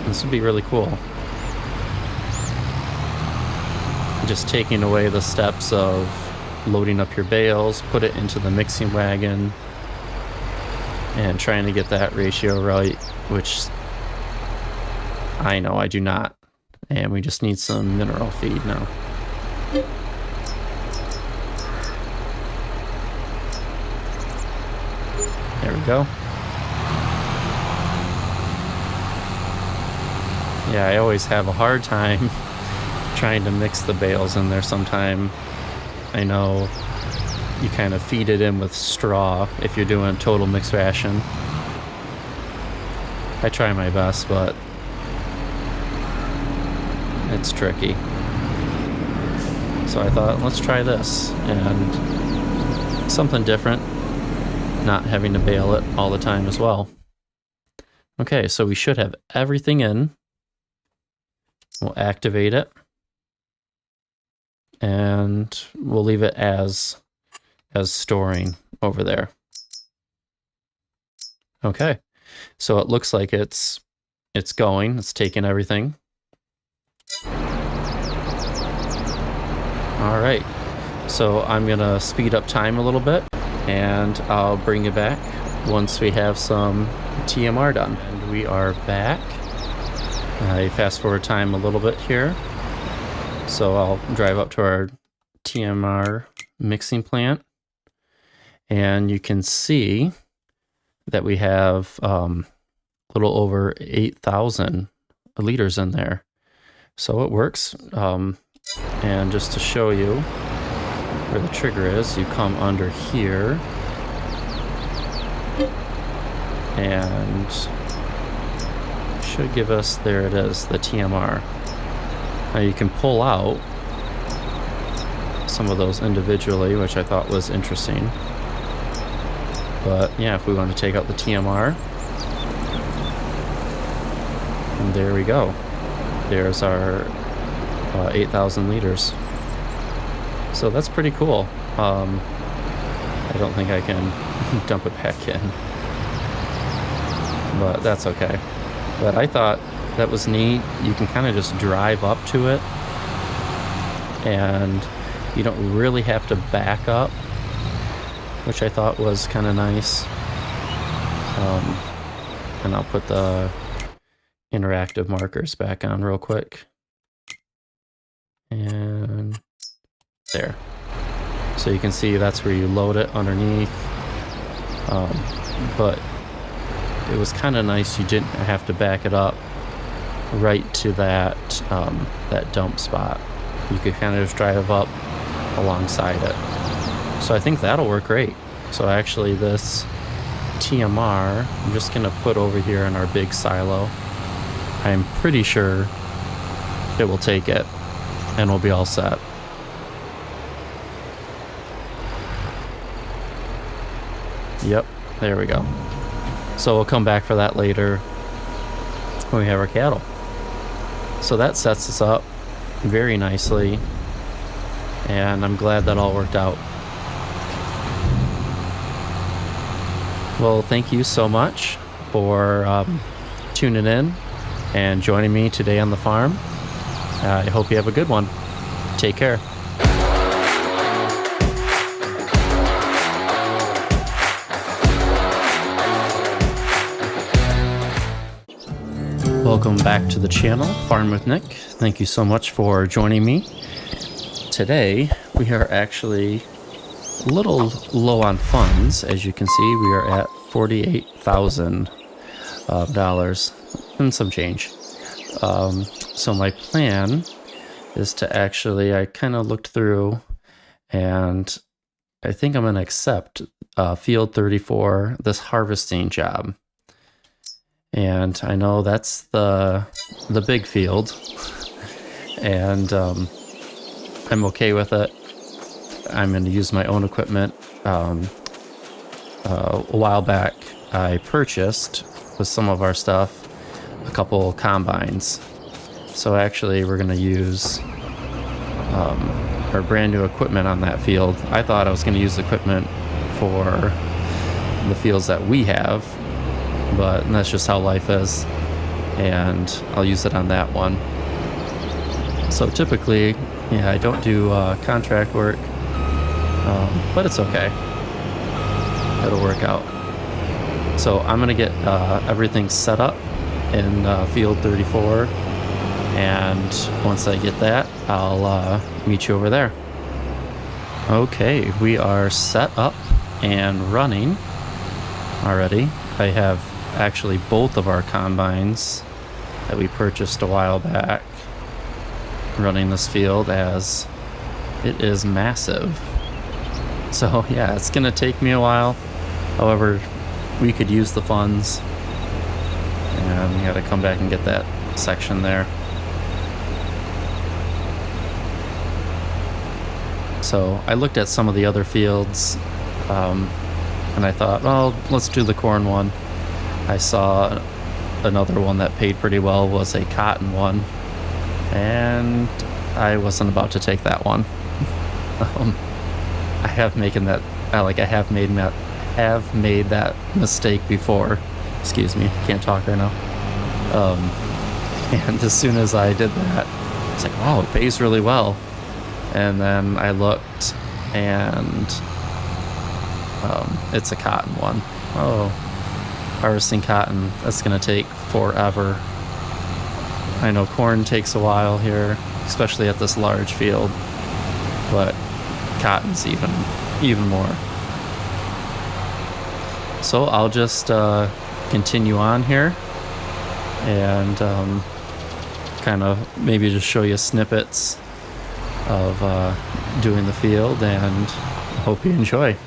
this would be really cool. Just taking away the steps of loading up your bales, put it into the mixing wagon, and trying to get that ratio right, which I know I do not. And we just need some mineral feed now. There we go. Yeah, I always have a hard time trying to mix the bales in there sometime. I know you kind of feed it in with straw if you're doing total mixed ration. I try my best, but it's tricky. So I thought, let's try this, and something different, not having to bale it all the time as well. Okay, so we should have everything in. We'll activate it, and we'll leave it as storing over there. Okay, so it looks like it's going. It's taking everything. All right, so I'm gonna speed up time a little bit, and I'll bring you back once we have some TMR done. And we are back. I fast forward time a little bit here. So I'll drive up to our TMR mixing plant, and you can see that we have a little over 8,000 liters in there. So it works. And just to show you where the trigger is, you come under here and should give us, there it is, the TMR. Now you can pull out some of those individually, which I thought was interesting. But yeah, if we want to take out the TMR, and there we go. There's our 8,000 liters. So that's pretty cool. I don't think I can dump it back in, but that's okay. But I thought that was neat. You can kind of just drive up to it, and you don't really have to back up, which I thought was kind of nice. And I'll put the interactive markers back on real quick. And there. So you can see that's where you load it underneath. But it was kind of nice you didn't have to back it up right to that that dump spot. You could kind of just drive up alongside it. So I think that'll work great. So actually this TMR, I'm just gonna put over here in our big silo. I'm pretty sure it will take it and we'll be all set. Yep, there we go. So we'll come back for that later when we have our cattle. So that sets us up very nicely, and I'm glad that all worked out. Well, thank you so much for tuning in and joining me today on the farm. I hope you have a good one. Take care. Welcome back to the channel, Farm with Nick. Thank you so much for joining me. Today, we are actually a little low on funds. As you can see, we are at $48,000 and some change. So my plan is to actually, I kind of looked through and I think I'm going to accept Field 34, this harvesting job. And I know that's the big field, and I'm okay with it. I'm going to use my own equipment. A while back, I purchased, with some of our stuff, a couple combines. So actually, we're going to use our brand new equipment on that field. I thought I was going to use equipment for the fields that we have, but that's just how life is, and I'll use it on that one. So typically, yeah, I don't do contract work, but it's okay. It'll work out. So I'm gonna get everything set up in Field 34, and once I get that, I'll meet you over there. Okay, we are set up and running already. I have actually both of our combines that we purchased a while back running this field, as it is massive. So yeah, it's gonna take me a while. However, we could use the funds, and we gotta come back and get that section there. So I looked at some of the other fields, and I thought, well, let's do the corn one. I saw another one that paid pretty well, was a cotton one, and I wasn't about to take that one. I have made that mistake before. Excuse me, can't talk right now. And as soon as I did that, it's like, wow, it pays really well. And then I looked, and it's a cotton one. Oh, harvesting cotton, that's gonna take forever. I know corn takes a while here, especially at this large field, but cotton's even more. So I'll just continue on here and kind of maybe just show you snippets of doing the field, and hope you enjoy.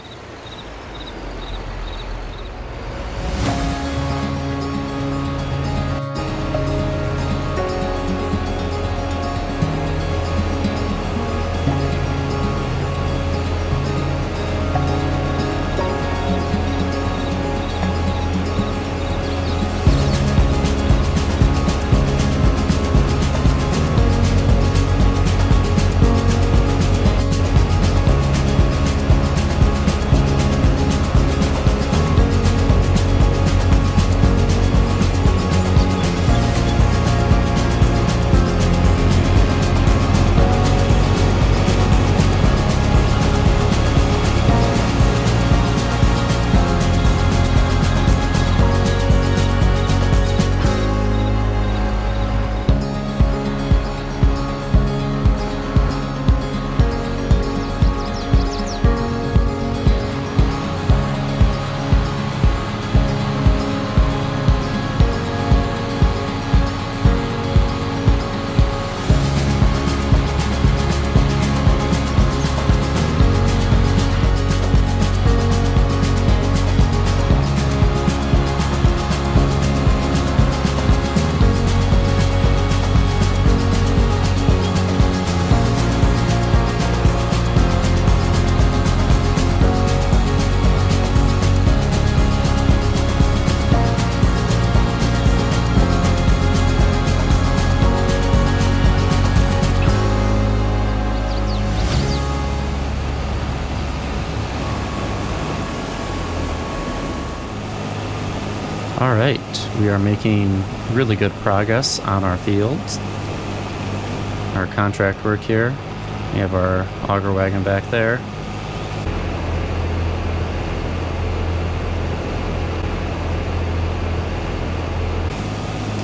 All right, we are making really good progress on our fields. Our contract work here. We have our auger wagon back there.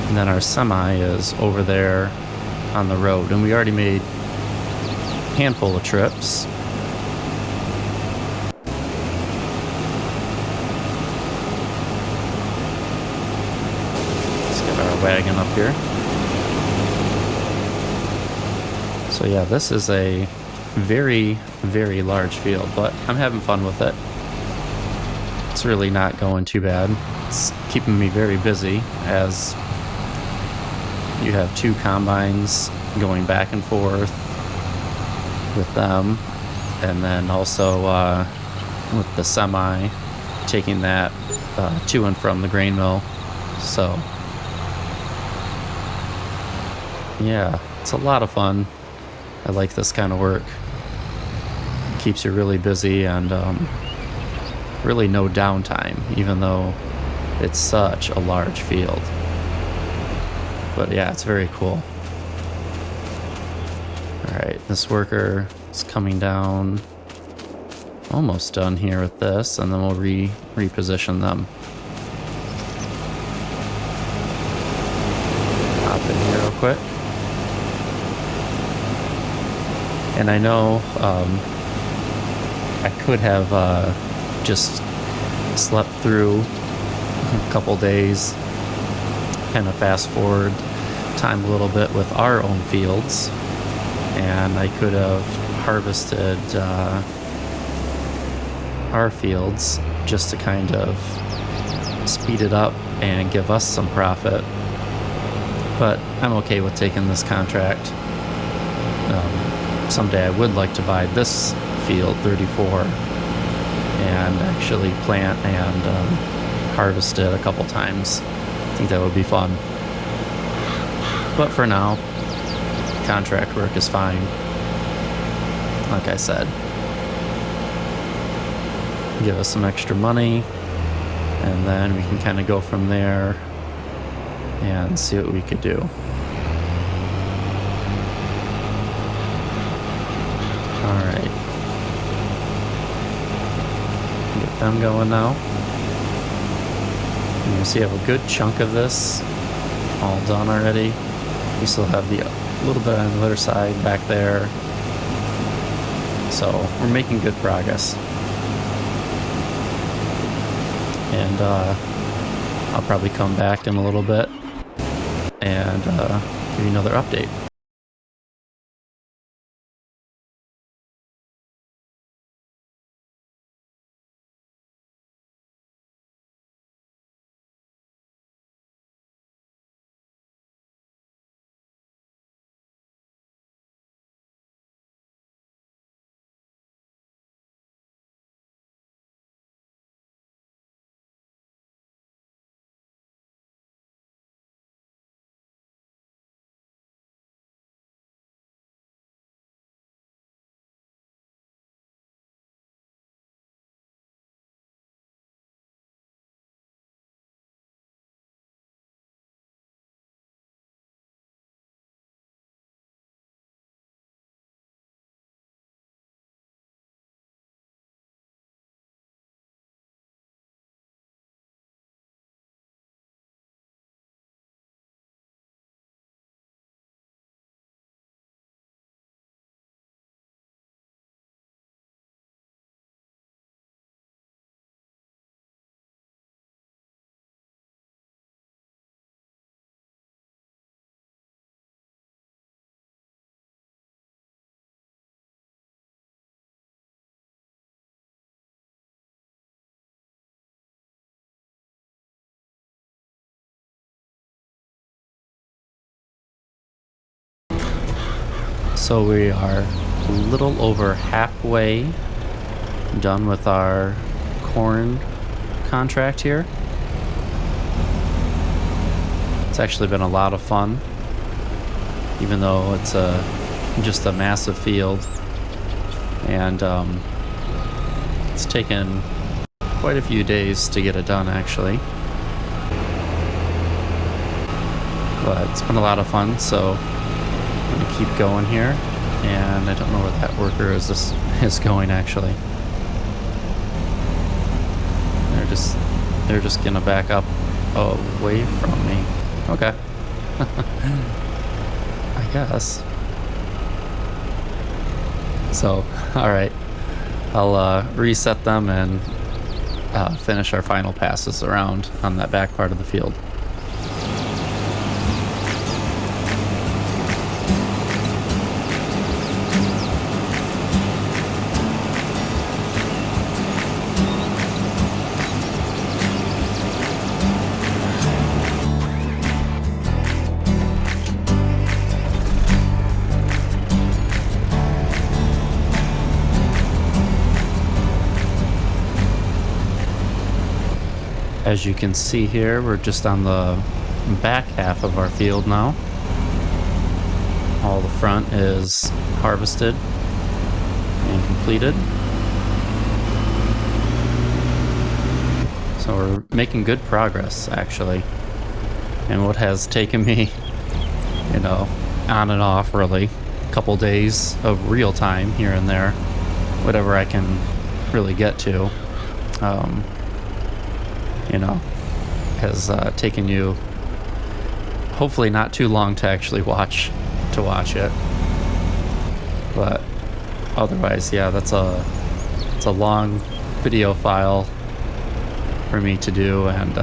And then our semi is over there on the road. And we already made a handful of trips. Let's get our wagon up here. So yeah, this is a very, very large field, but I'm having fun with it. It's really not going too bad. It's keeping me very busy as you have two combines going back and forth with them, and then also with the semi taking that to and from the grain mill. So yeah, it's a lot of fun. I like this kind of work. It keeps you really busy and really no downtime, even though it's such a large field. But yeah, it's very cool. Alright, this worker is coming down. Almost done here with this, and then we'll reposition them. Hop in here real quick. And I know I could have just slept through a couple days, kind of fast forward time a little bit with our own fields, and I could have harvested our fields just to kind of speed it up and give us some profit. But I'm okay with taking this contract. Someday I would like to buy this field 34 and actually plant and harvest it a couple times. I think that would be fun. But for now, contract work is fine. Like I said, give us some extra money, and then we can kind of go from there and see what we could do. Alright. Get them going now. And you see I have a good chunk of this all done already. We still have the little bit on the other side back there. So we're making good progress. And I'll probably come back in a little bit and give you another update. So we are a little over halfway done with our corn contract here. It's actually been a lot of fun, even though it's just a massive field, and it's taken quite a few days to get it done actually. But it's been a lot of fun, so I'm going to keep going here. And I don't know where that worker is going, actually. They're just gonna back up away from me. Okay. I guess. So, alright. I'll reset them and finish our final passes around on that back part of the field. As you can see here, we're just on the back half of our field now. All the front is harvested and completed. So we're making good progress, actually. And what has taken me, on and off really, a couple days of real time here and there, whatever I can really get to, has taken you hopefully not too long to actually watch it. But otherwise, yeah, it's a long video file for me to do, and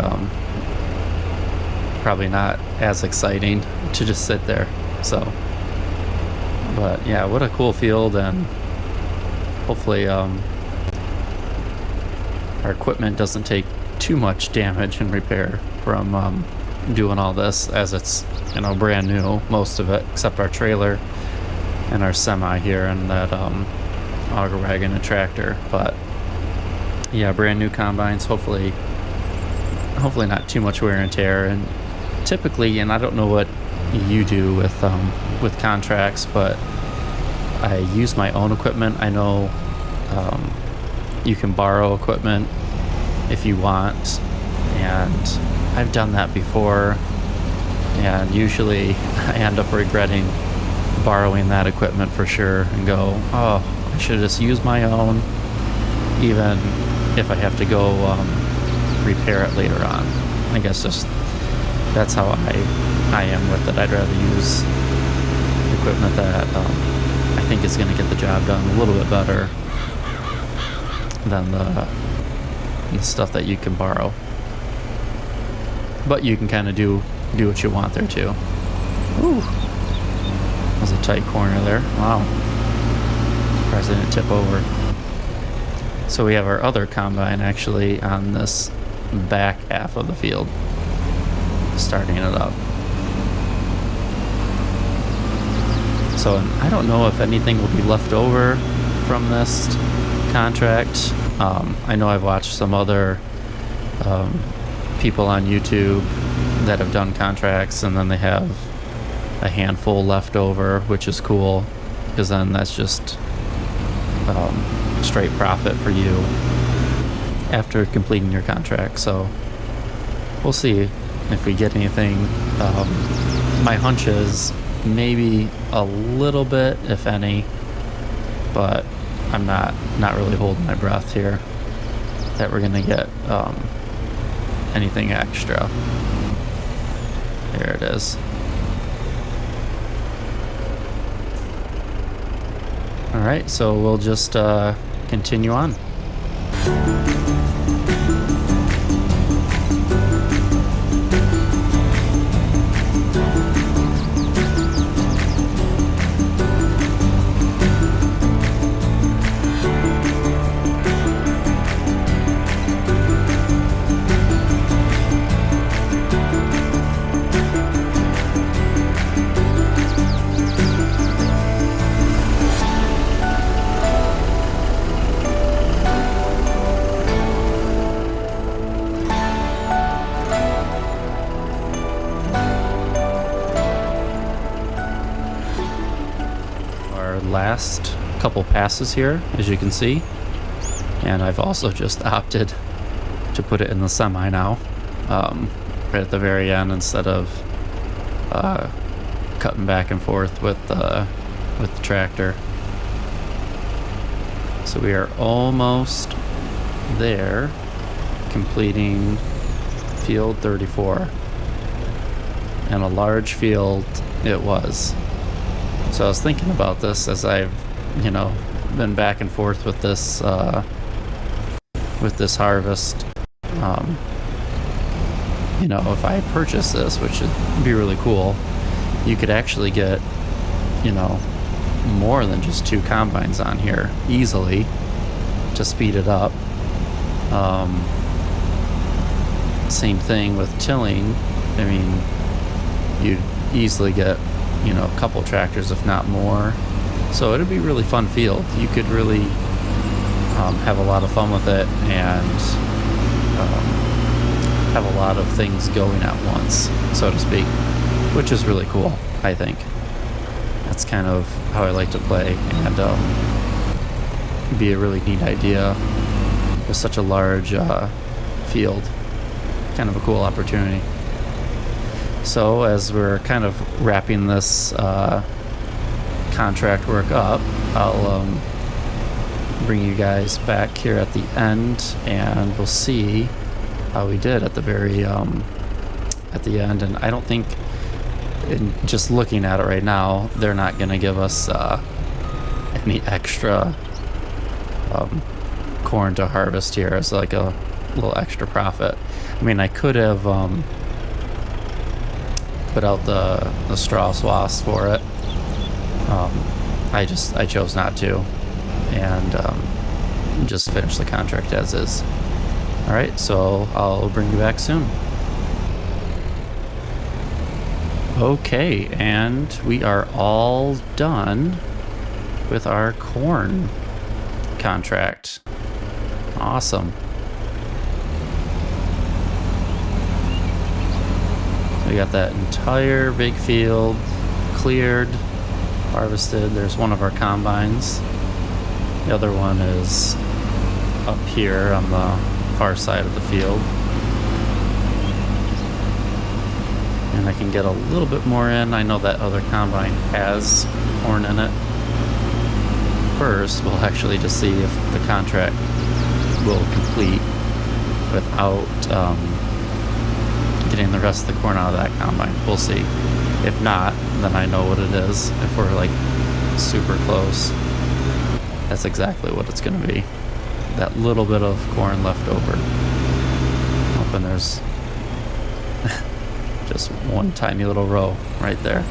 probably not as exciting to just sit there. So, but yeah, what a cool field, and hopefully our equipment doesn't take too much damage and repair from doing all this, as it's brand new, most of it, except our trailer and our semi here and that auger wagon and tractor. But yeah, brand new combines, hopefully not too much wear and tear. And typically, and I don't know what you do with contracts, but I use my own equipment. I know you can borrow equipment if you want, and I've done that before, and usually I end up regretting borrowing that equipment for sure, and go, oh, I should just use my own, even if I have to go repair it later on. I guess just that's how I am with it. I'd rather use equipment that I think is going to get the job done a little bit better than the stuff that you can borrow. But you can kind of do what you want there too. Ooh, that was a tight corner there. Wow. Surprised I didn't tip over. So we have our other combine actually on this back half of the field, starting it up. So I don't know if anything will be left over from this contract. I know I've watched some other people on YouTube that have done contracts, and then they have a handful left over, which is cool, because then that's just straight profit for you after completing your contract. So we'll see if we get anything. My hunch is maybe a little bit, if any, but I'm not really holding my breath here that we're gonna get anything extra. There it is. All right, so we'll just continue on. Last couple passes here, as you can see, and I've also just opted to put it in the semi now, right at the very end, instead of cutting back and forth with the tractor. So we are almost there, completing field 34. And a large field it was. So I was thinking about this as I've, been back and forth with this harvest. If I purchase this, which would be really cool, you could actually get, more than just 2 combines on here easily to speed it up. Same thing with tilling. I mean, you'd easily get, a couple tractors, if not more. So it'd be a really fun field. You could really have a lot of fun with it and have a lot of things going at once, so to speak, which is really cool, I think. That's kind of how I like to play, and it'd be a really neat idea with such a large field. Kind of a cool opportunity. So as we're kind of wrapping this contract work up, I'll bring you guys back here at the end, and we'll see how we did at the very at the end. And I don't think, just looking at it right now, they're not going to give us any extra corn to harvest here as like a little extra profit. I mean, I could have put out the straw swaths for it. I chose not to, and just finish the contract as is. All right, so I'll bring you back soon. Okay, and we are all done with our corn contract. Awesome. We got that entire big field cleared, harvested. There's one of our combines. The other one is up here on the far side of the field. And I can get a little bit more in. I know that other combine has corn in it. First, we'll actually just see if the contract will complete without getting the rest of the corn out of that combine. We'll see. If not, then I know what it is. If we're like super close, that's exactly what it's going to be. That little bit of corn left over. And there's just one tiny little row right there.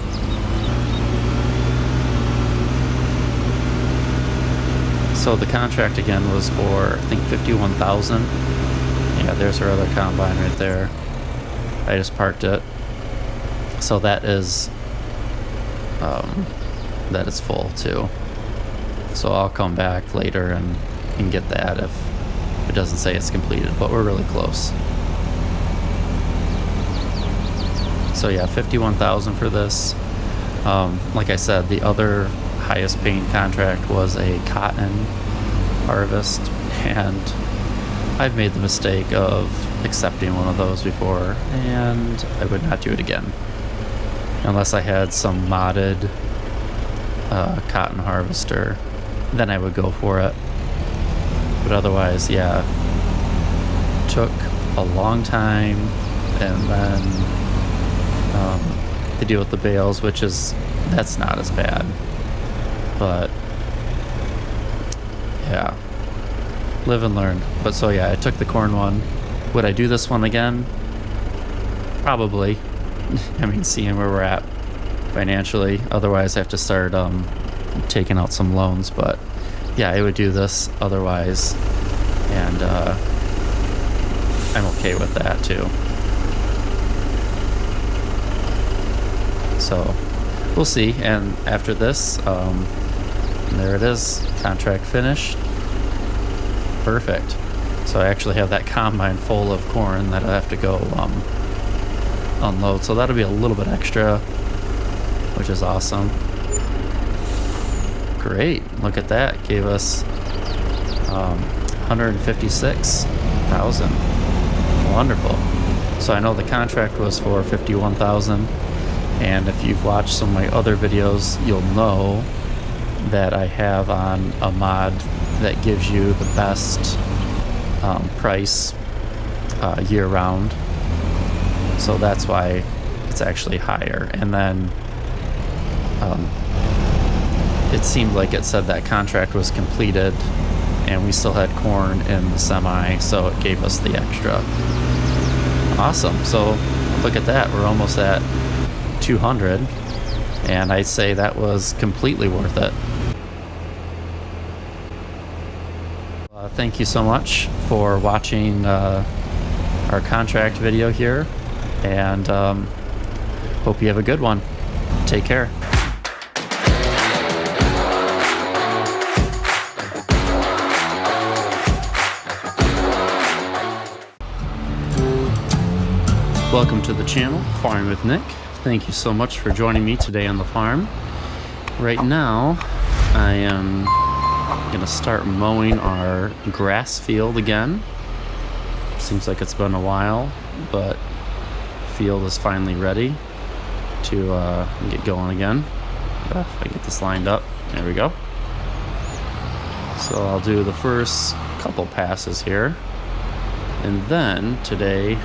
So the contract again was for, I think, 51,000. Yeah, there's our other combine right there. I just parked it. So that is full too. So I'll come back later and get that if it doesn't say it's completed, but we're really close. So yeah, 51,000 for this. Like I said, the other highest paying contract was a cotton harvest, and I've made the mistake of accepting one of those before, and I would not do it again unless I had some modded cotton harvester. Then I would go for it, but otherwise, yeah, took a long time, and then to deal with the bales, that's not as bad, but yeah, live and learn. But so yeah, I took the corn one. Would I do this one again? Probably. I mean, seeing where we're at financially. Otherwise I have to start taking out some loans, but yeah, I would do this otherwise, and I'm okay with that too. So we'll see. And after this, there it is, contract finished. Perfect. So I actually have that combine full of corn that I have to go unload. So that'll be a little bit extra, which is awesome. Great. Look at that. Gave us 156,000. Wonderful. So I know the contract was for 51,000, And if you've watched some of my other videos, you'll know that I have on a mod that gives you the best price year-round. So that's why it's actually higher. And then it seemed like it said that contract was completed and we still had corn in the semi, so it gave us the extra. Awesome. So look at that, we're almost at 200, and I'd say that was completely worth it. Thank you so much for watching our contract video here, and hope you have a good one. Take care. Welcome to the channel, Farming with Nick. Thank you so much for joining me today on the farm. Right now, I am gonna start mowing our grass field again. Seems like it's been a while, but the field is finally ready to get going again. If I get this lined up, there we go. So I'll do the first couple passes here, and then today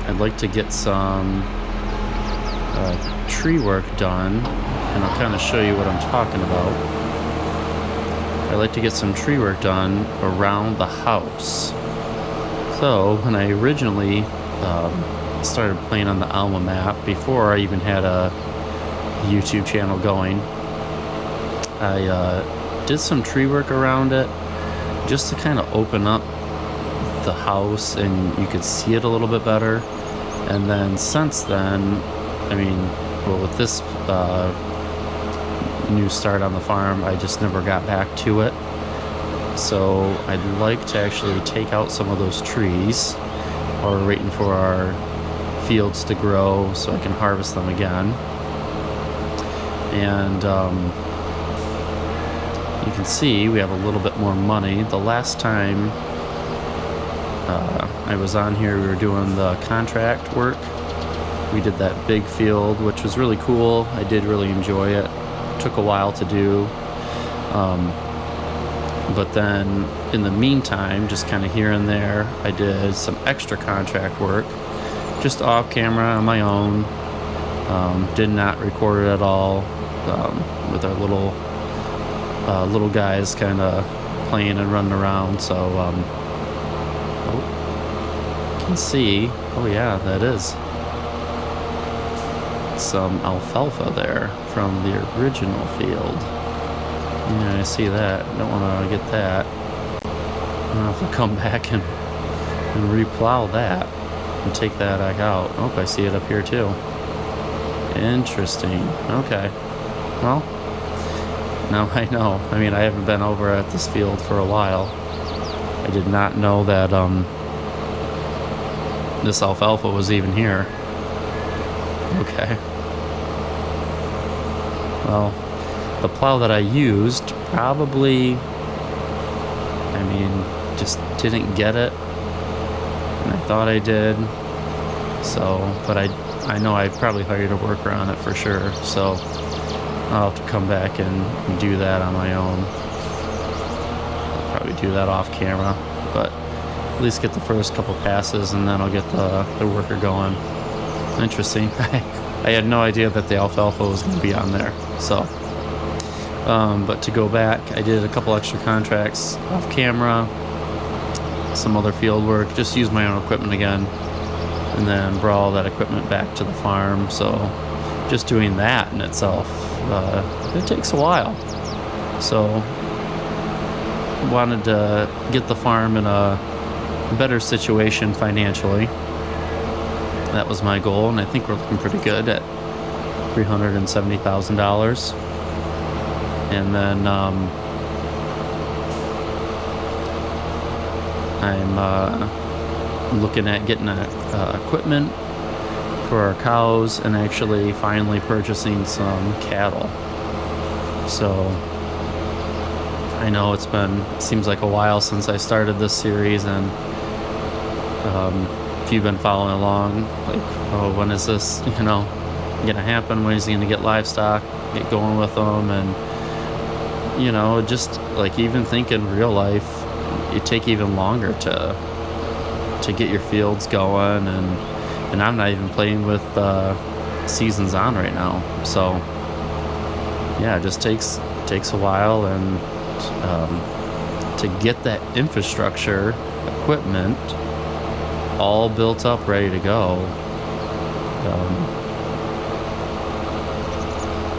I'd like to get some tree work done, and I'll kind of show you what I'm talking about. I'd like to get some tree work done around the house. So when I originally started playing on the Alma map, before I even had a YouTube channel going, I did some tree work around it just to kind of open up the house and you could see it a little bit better. And then since then, I mean, well, with this new start on the farm, I just never got back to it. So I'd like to actually take out some of those trees while we're waiting for our fields to grow so I can harvest them again. And you can see we have a little bit more money. The last time I was on here, we were doing the contract work. We did that big field, which was really cool. I did really enjoy it. Took a while to do. But then in the meantime, just kind of here and there, I did some extra contract work, just off camera on my own. Did not record it at all, with our little guys kind of playing and running around. So you can see, oh yeah, that is some alfalfa there from the original field. Yeah, I see that. Don't want to get that. I'll have to come back and replow that and take that back out. Oh, I see it up here too. Interesting. Okay. Well, now I know. I mean, I haven't been over at this field for a while. I did not know that this alfalfa was even here. Okay. Well, the plow that I used probably, I mean, just didn't get it. And I thought I did. So, but I know I probably hired a worker on it for sure. So I'll have to come back and do that on my own. I'll probably do that off camera, but at least get the first couple passes and then I'll get the worker going. Interesting. I had no idea that the alfalfa was going to be on there. So, but to go back, I did a couple extra contracts off camera, some other field work, just used my own equipment again, and then brought all that equipment back to the farm. So just doing that in itself, it takes a while. So wanted to get the farm in a better situation financially. That was my goal, and I think we're looking pretty good at $370,000. And then I'm looking at getting equipment for our cows and actually finally purchasing some cattle. So I know seems like a while since I started this series, and if you've been following along, like, oh, when is this, gonna happen? When is he gonna get livestock, get going with them? And just like, even think in real life, it take even longer to get your fields going, and I'm not even playing with seasons on right now. So yeah, it just takes a while, and to get that infrastructure, equipment all built up, ready to go,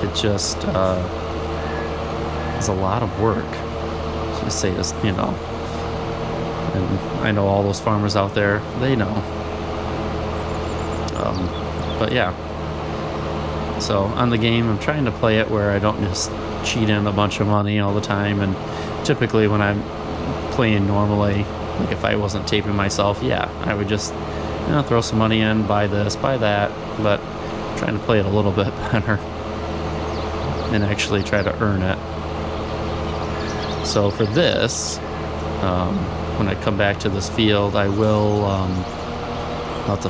it just is a lot of work, to say this, and I know all those farmers out there, they know. But yeah, so on the game, I'm trying to play it where I don't just cheat in a bunch of money all the time. And typically when I'm playing normally, like if I wasn't taping myself, yeah, I would just throw some money in, buy this, buy that, but I'm trying to play it a little bit better and actually try to earn it. So for this, when I come back to this field, I will I'll have to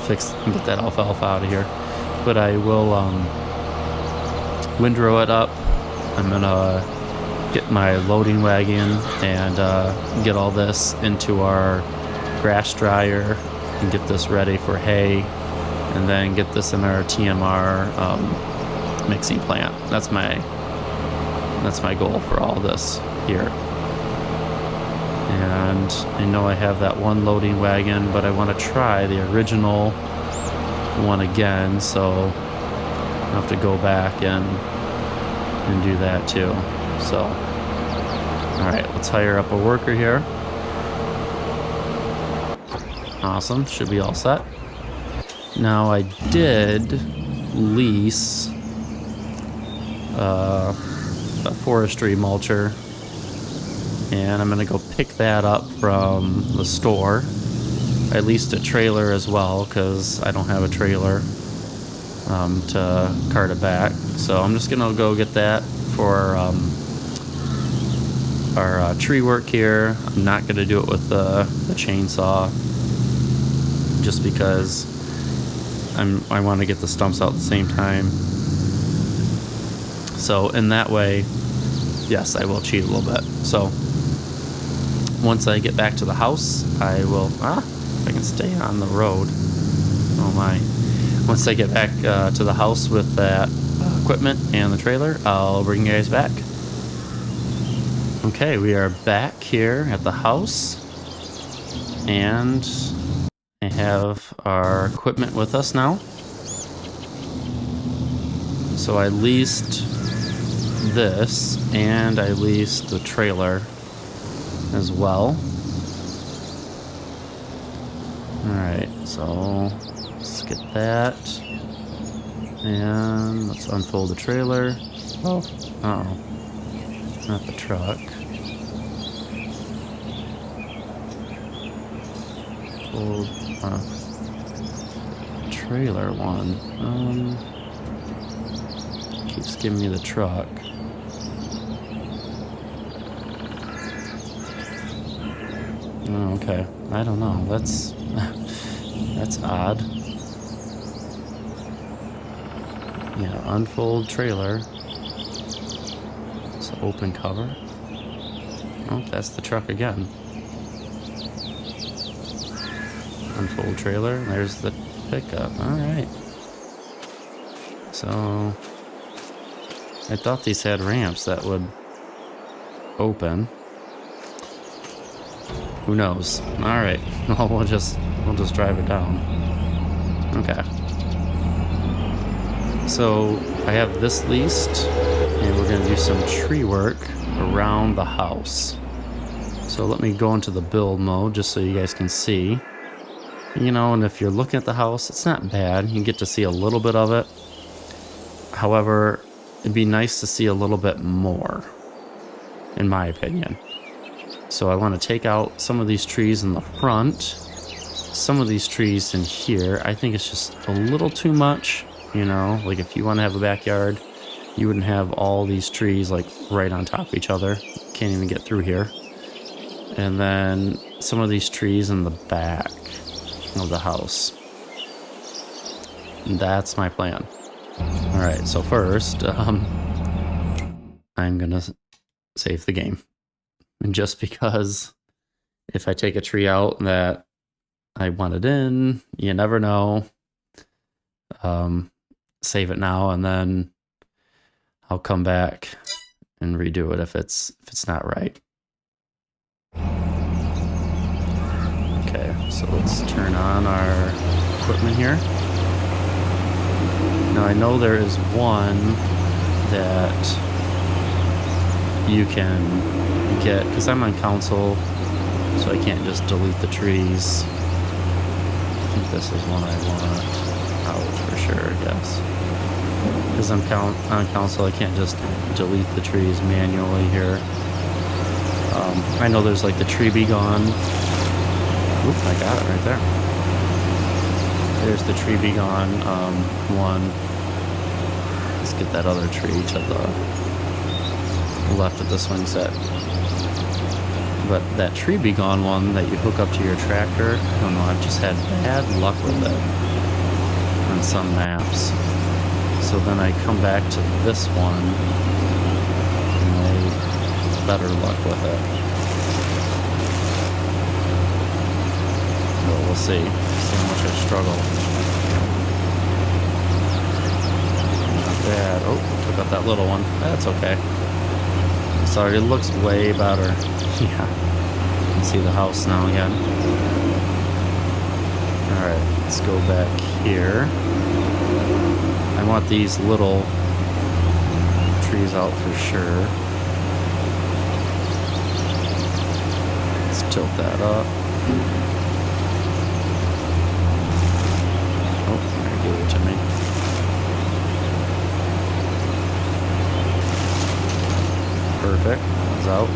get that alfalfa out of here, but I will windrow it up. I'm gonna get my loading wagon and get all this into our grass dryer and get this ready for hay, and then get this in our TMR mixing plant. That's my goal for all this here. And I know I have that one loading wagon, but I want to try the original one again, so I'll have to go back and do that too. So alright, let's hire up a worker here. Awesome, should be all set. Now I did lease a forestry mulcher, and I'm gonna go pick that up from the store. I leased a trailer as well, because I don't have a trailer to cart it back. So I'm just gonna go get that for our tree work here. I'm not gonna do it with the chainsaw, just because I want to get the stumps out at the same time. So in that way, yes, I will cheat a little bit. So once I get back to the house, I will, if I can stay on the road. Oh my. Once I get back to the house with that equipment and the trailer, I'll bring you guys back. Okay, we are back here at the house, and I have our equipment with us now. So I leased this, and I leased the trailer as well. Alright, so let's get that, and let's unfold the trailer. Oh, not the truck. Fold trailer one. Keeps giving me the truck. Oh, okay. I don't know. That's odd. Yeah, unfold trailer. So open cover. Oh, that's the truck again. Unfold trailer. There's the pickup. Alright. So I thought these had ramps that would open. Who knows? Alright. Well, we'll just drive it down. Okay. So I have this leased, and we're gonna do some tree work around the house. So let me go into the build mode just so you guys can see. And if you're looking at the house, it's not bad. You get to see a little bit of it. However, it'd be nice to see a little bit more, in my opinion. So I want to take out some of these trees in the front, some of these trees in here. I think it's just a little too much, like if you want to have a backyard, you wouldn't have all these trees like right on top of each other. Can't even get through here. And then some of these trees in the back. of the house. That's my plan. Alright, so first, I'm gonna save the game. And just because if I take a tree out that I wanted in, you never know. Save it now, and then I'll come back and redo it if it's not right. Okay, so let's turn on our equipment here. Now I know there is one that you can get, because I'm on council, so I can't just delete the trees. I think this is one I want out for sure, I guess. Because I'm on council, I can't just delete the trees manually here. I know there's like the tree be gone. Oop, I got it right there. There's the tree be gone one. Let's get that other tree to the left of the swing set. But that tree be gone one that you hook up to your tractor, I don't know, I've just had bad luck with it on some maps. So then I come back to this one and I have better luck with it. Well, we'll see. See how much I struggle. Not bad. Oh, took out that little one. That's okay. Sorry, it looks way better. Yeah. You can see the house now again. Alright, let's go back here. I want these little trees out for sure. Let's tilt that up. Oh, there, give it to me. Perfect. One's out.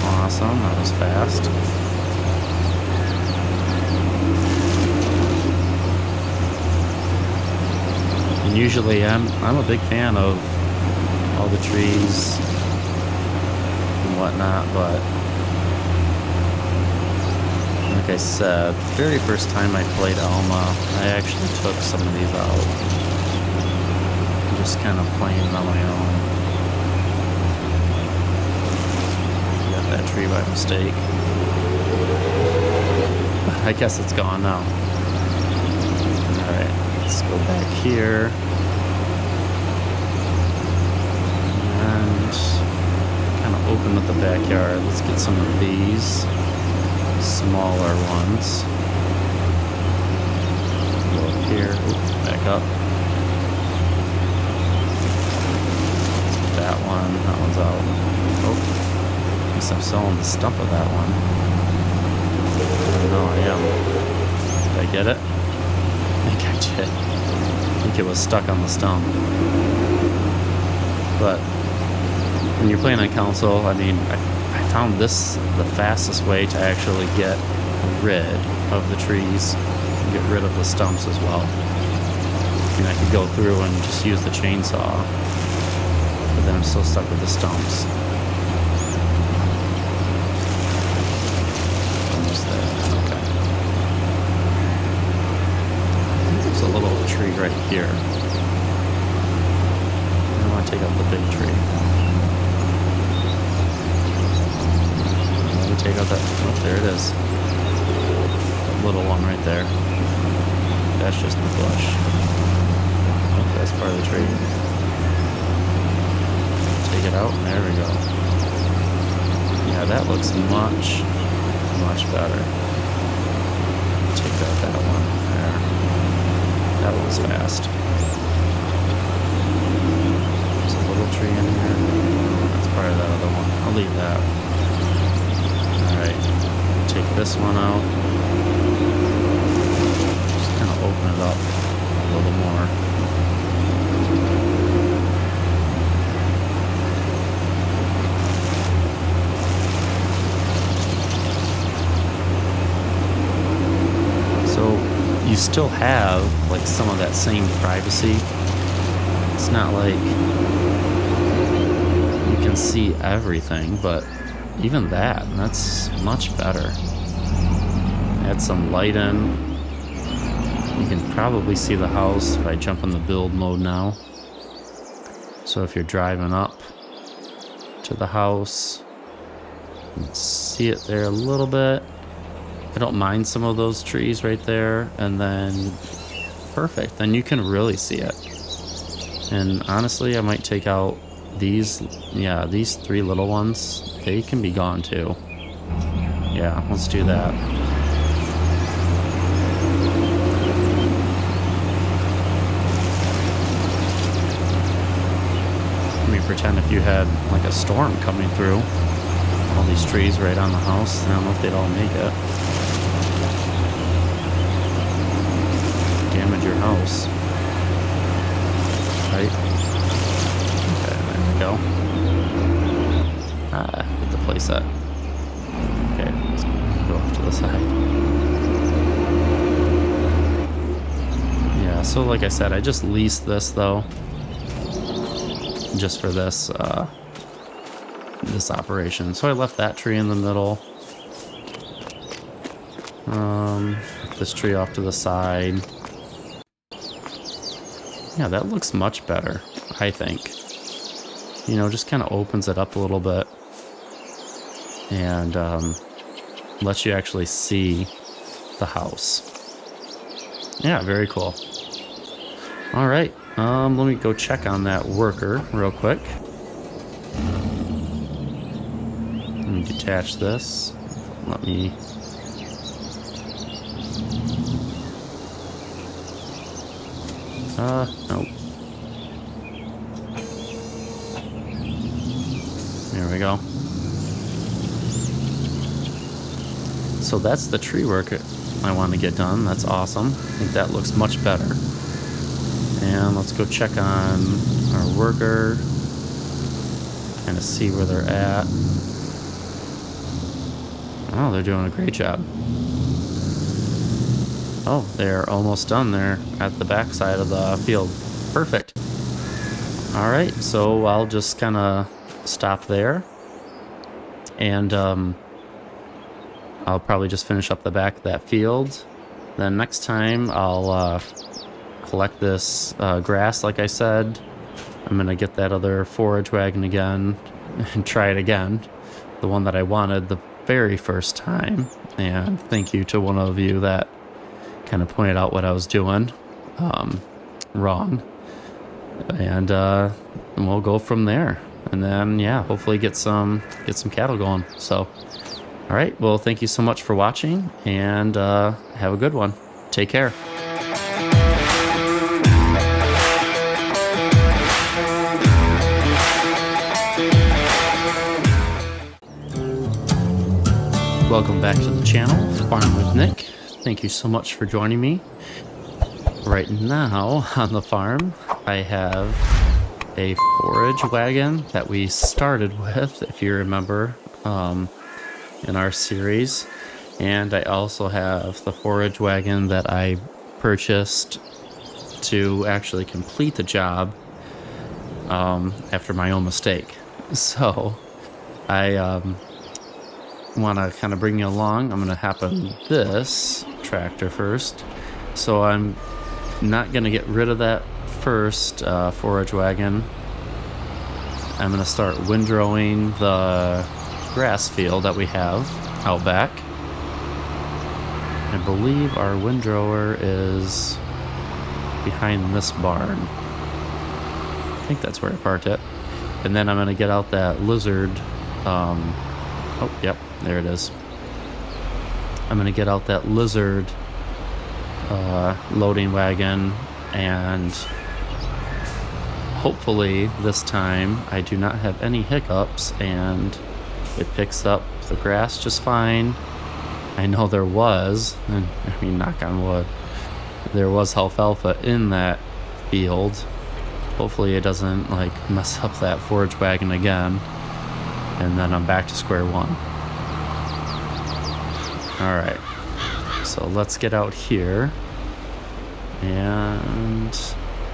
Awesome. That was fast. And usually I'm a big fan of all the trees and whatnot, but like I said, very first time I played Alma, I actually took some of these out. Just kind of playing on my own. Got that tree by mistake. I guess it's gone now. Alright, let's go back here. And kind of open up the backyard. Let's get some of these smaller ones. Go up here. Oops, back up. That one's out. Oh, I guess I'm selling the stump of that one. I don't know, I am. Did I get it? I think I did. I think it was stuck on the stump. But when you're playing on console, I mean, I found this the fastest way to actually get rid of the trees, and get rid of the stumps as well. I mean, I could go through and just use the chainsaw. But then I'm still stuck with the stumps. Almost there. Okay. I think there's a little tree right here. I don't want to take out the big tree. Let me take out that. Oh, there it is. That little one right there. That's just the bush. Oh, that's part of the tree. Take it out, and there we go. Yeah, that looks much better. Take out that one there. That was fast. There's a little tree in here. That's part of that other one. I'll leave that. Alright, take this one out. Just kind of open it up a little more. You still have like some of that same privacy. It's not like you can see everything, but even that's much better. add some light in. You can probably see the house if I jump in the build mode now. So if you're driving up to the house, you can see it there a little bit. I don't mind some of those trees right there, and then perfect, then you can really see it. And honestly, I might take out these, yeah, these 3 little ones. They can be gone too. Yeah, let's do that. Let me pretend if you had like a storm coming through. All these trees right on the house. I don't know if they'd all make it. Damage your house. Right? Okay, there we go. Ah, hit the playset. Okay, let's go off to the side. Yeah, so like I said, I just leased this though. Just for this, this operation. So I left that tree in the middle. This tree off to the side. Yeah, that looks much better, I think. You know, just kind of opens it up a little bit. And lets you actually see the house. Yeah, very cool. All right, let me go check on that worker real quick. Let me detach this. Let me... nope. There we go. So that's the tree work I want to get done. That's awesome. I think that looks much better. And let's go check on our worker. Kind of see where they're at. Oh, they're doing a great job. Oh, they're almost done there at the back side of the field. Perfect. All right, so I'll just kind of stop there. And I'll probably just finish up the back of that field. Then next time I'll collect this grass, like I said. I'm going to get that other forage wagon again and try it again. The one that I wanted the very first time. And thank you to one of you that kind of pointed out what I was doing wrong. And we'll go from there. And then, yeah, hopefully get some cattle going. So, all right. Well, thank you so much for watching, and have a good one. Take care. Welcome back to the channel, Farm with Nick. Thank you so much for joining me. Right now on the farm, I have a forage wagon that we started with, if you remember, in our series. And I also have the forage wagon that I purchased to actually complete the job after my own mistake. So I want to kind of bring you along. I'm going to hop on this tractor first. So I'm not going to get rid of that first forage wagon. I'm going to start windrowing the grass field that we have out back. I believe our windrower is behind this barn. I think that's where I parked it. And then I'm going to get out that lizard. Oh, yep, there it is. I'm going to get out that lizard loading wagon, and hopefully this time I do not have any hiccups and it picks up the grass just fine. I know there was, and I mean, knock on wood, there was alfalfa in that field. Hopefully it doesn't like mess up that forage wagon again, and then I'm back to square one. All right, so let's get out here and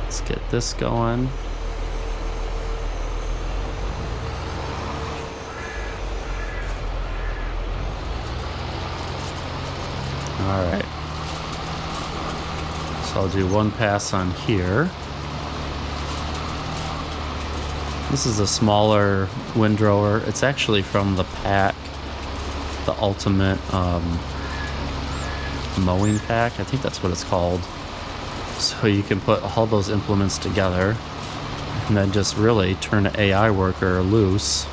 let's get this going. Alright. So I'll do one pass on here. This is a smaller windrower. It's actually from the pack, the Ultimate Mowing Pack. I think that's what it's called. So you can put all those implements together and then just really turn an AI worker loose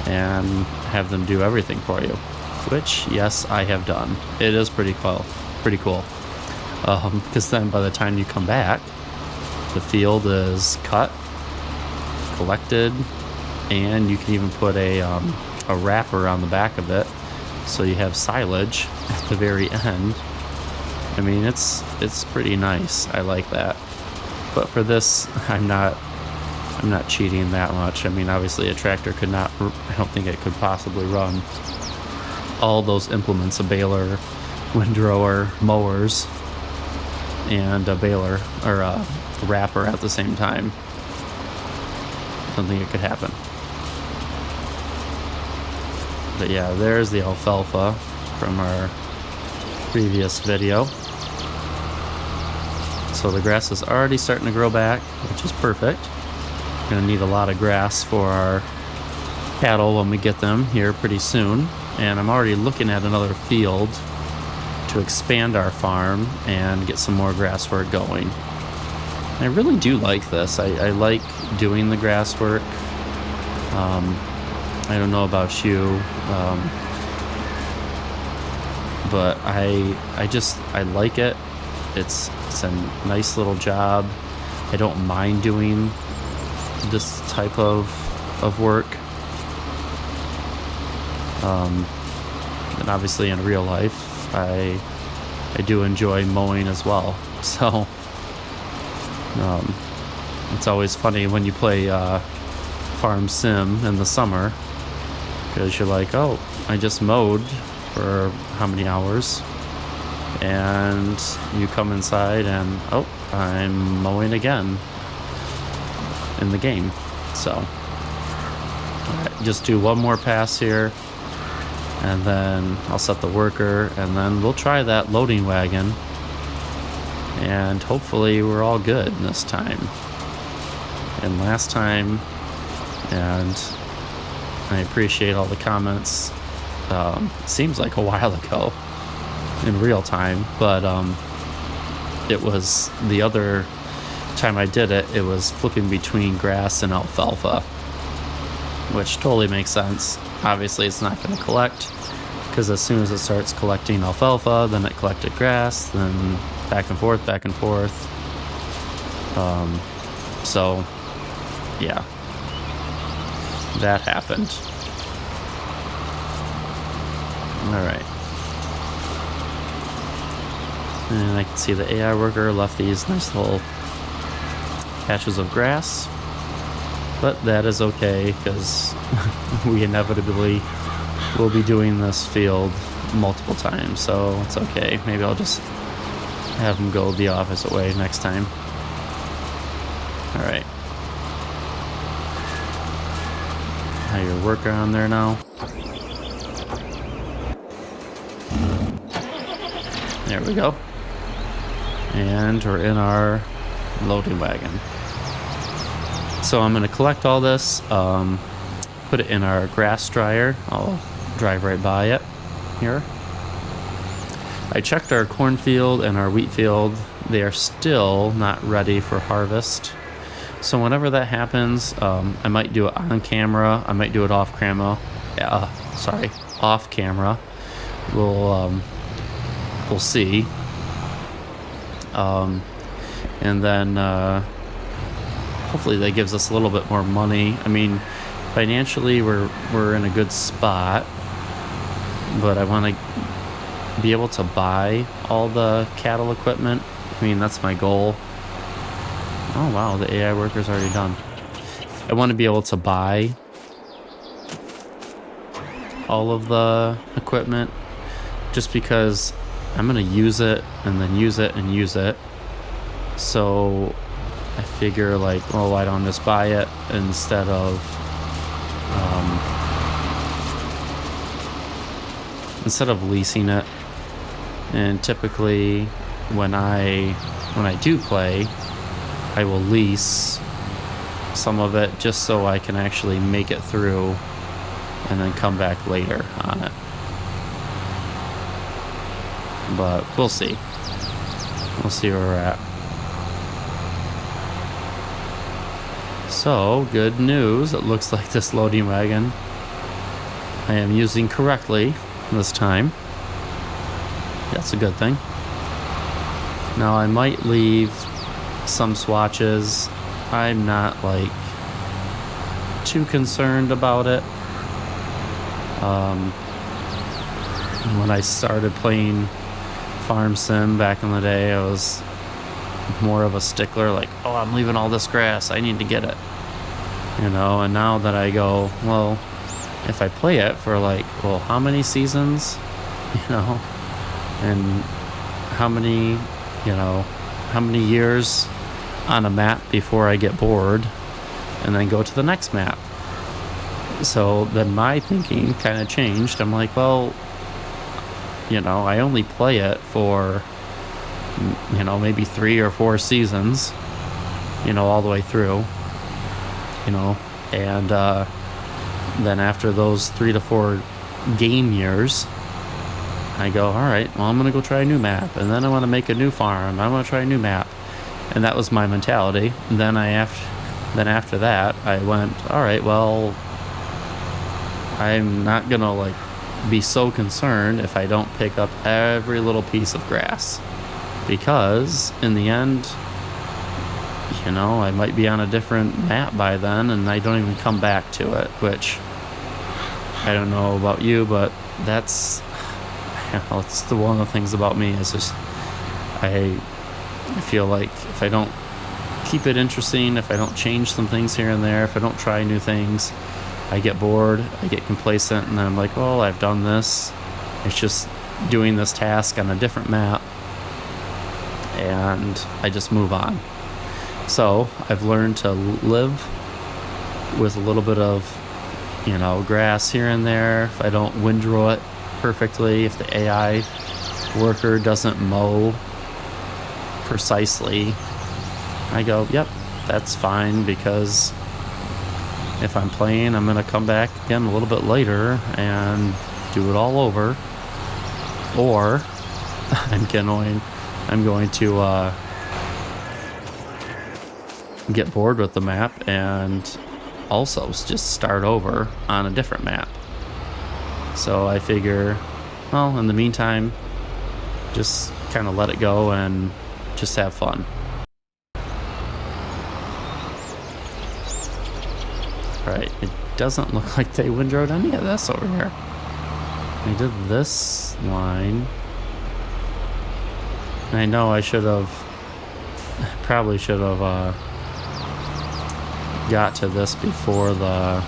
and have them do everything for you. Which, yes, I have done. It is pretty cool. Because then by the time you come back, the field is cut, collected, and you can even put a wrapper on the back of it, so you have silage at the very end. I mean, it's pretty nice. I like that. But for this, I'm not cheating that much. I mean, obviously a tractor could not, I don't think it could possibly run all those implements, a baler, windrower, mowers, and a baler or a wrapper at the same time. I don't think it could happen. But yeah, there's the alfalfa from our previous video. So the grass is already starting to grow back, which is perfect. We're going to need a lot of grass for our cattle when we get them here pretty soon. And I'm already looking at another field to expand our farm and get some more grass work going. I really do like this. I like doing the grass work. I don't know about you, but I like it. It's a nice little job. I don't mind doing this type of work. And obviously in real life, I do enjoy mowing as well. So it's always funny when you play Farm Sim in the summer, because you're like, oh, I just mowed for how many hours, and you come inside and, oh, I'm mowing again in the game. So just do one more pass here, and then I'll set the worker, and then we'll try that loading wagon, and hopefully we're all good this time. And last time, and I appreciate all the comments. Seems like a while ago in real time, but it was the other time I did it, it was flipping between grass and alfalfa, which totally makes sense. Obviously it's not going to collect, because as soon as it starts collecting alfalfa, then it collected grass, then back and forth. So yeah, that happened. All right. And I can see the AI worker left these nice little patches of grass, but that is okay, because we inevitably will be doing this field multiple times, so it's okay. Maybe I'll just have them go the opposite way next time. All right. Have your worker on there now. There we go. And we're in our loading wagon. So I'm going to collect all this, put it in our grass dryer. I'll drive right by it here. I checked our cornfield and our wheat field. They are still not ready for harvest. So whenever that happens, I might do it on camera. I might do it off camera. Off camera. We'll see. And then hopefully that gives us a little bit more money. I mean, financially we're in a good spot, but I want to be able to buy all the cattle equipment. I mean, that's my goal. Oh wow, the AI worker's already done. I want to be able to buy all of the equipment, just because I'm going to use it and then use it and use it. So I figure, like, well, why don't I just buy it instead of leasing it? And typically when I do play, I will lease some of it just so I can actually make it through and then come back later on it. But we'll see. We'll see where we're at. So, good news. It looks like this loading wagon I am using correctly this time. That's a good thing. Now, I might leave some swatches. I'm not, like, too concerned about it. When I started playing Farm Sim back in the day, I was more of a stickler, like, oh, I'm leaving all this grass, I need to get it, and now that I go, well, if I play it for like, well, how many seasons, and how many years on a map before I get bored and then go to the next map. So then my thinking kind of changed. I'm like, well, I only play it for maybe 3 or 4 seasons, all the way through, and then after those 3 to 4 game years, I go, all right, well, I'm going to go try a new map, and then I want to make a new farm, I want to try a new map, and that was my mentality. And then after that, I went, all right, well, I'm not going to, be so concerned if I don't pick up every little piece of grass. Because in the end, I might be on a different map by then and I don't even come back to it, which I don't know about you, but that's it's one of the things about me is just I feel like if I don't keep it interesting, if I don't change some things here and there, if I don't try new things, I get bored, I get complacent, and then I'm like, well, I've done this. It's just doing this task on a different map, and I just move on. So I've learned to live with a little bit of, grass here and there. If I don't windrow it perfectly, if the AI worker doesn't mow precisely, I go, yep, that's fine, because if I'm playing, I'm going to come back again a little bit later and do it all over. Or I'm going to get bored with the map and also just start over on a different map. So I figure, well, in the meantime, just kind of let it go and just have fun. Right, it doesn't look like they windrowed any of this over here. They did this line. I know I probably should have got to this before the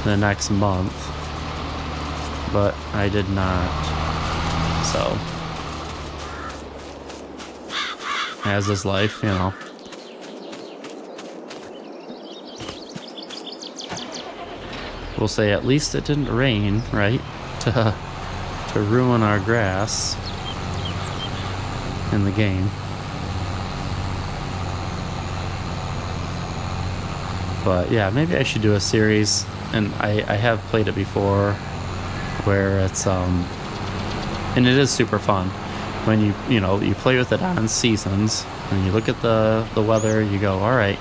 next month, but I did not. So, as is life, We'll say at least it didn't rain, right? To ruin our grass in the game. But yeah, maybe I should do a series, and I have played it before, where it's and it is super fun when you play with it on seasons and you look at the weather, you go, all right,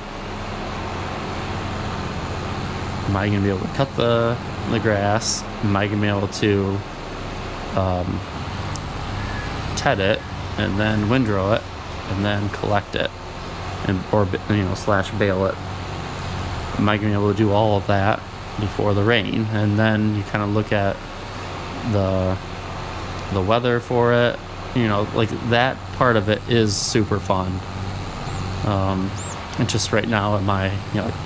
am I going to be able to cut the grass? Am I going to be able to ted it and then windrow it and then collect it or / bale it? Am I going to be able to do all of that before the rain? And then you kind of look at the weather for it. That part of it is super fun. And just right now in my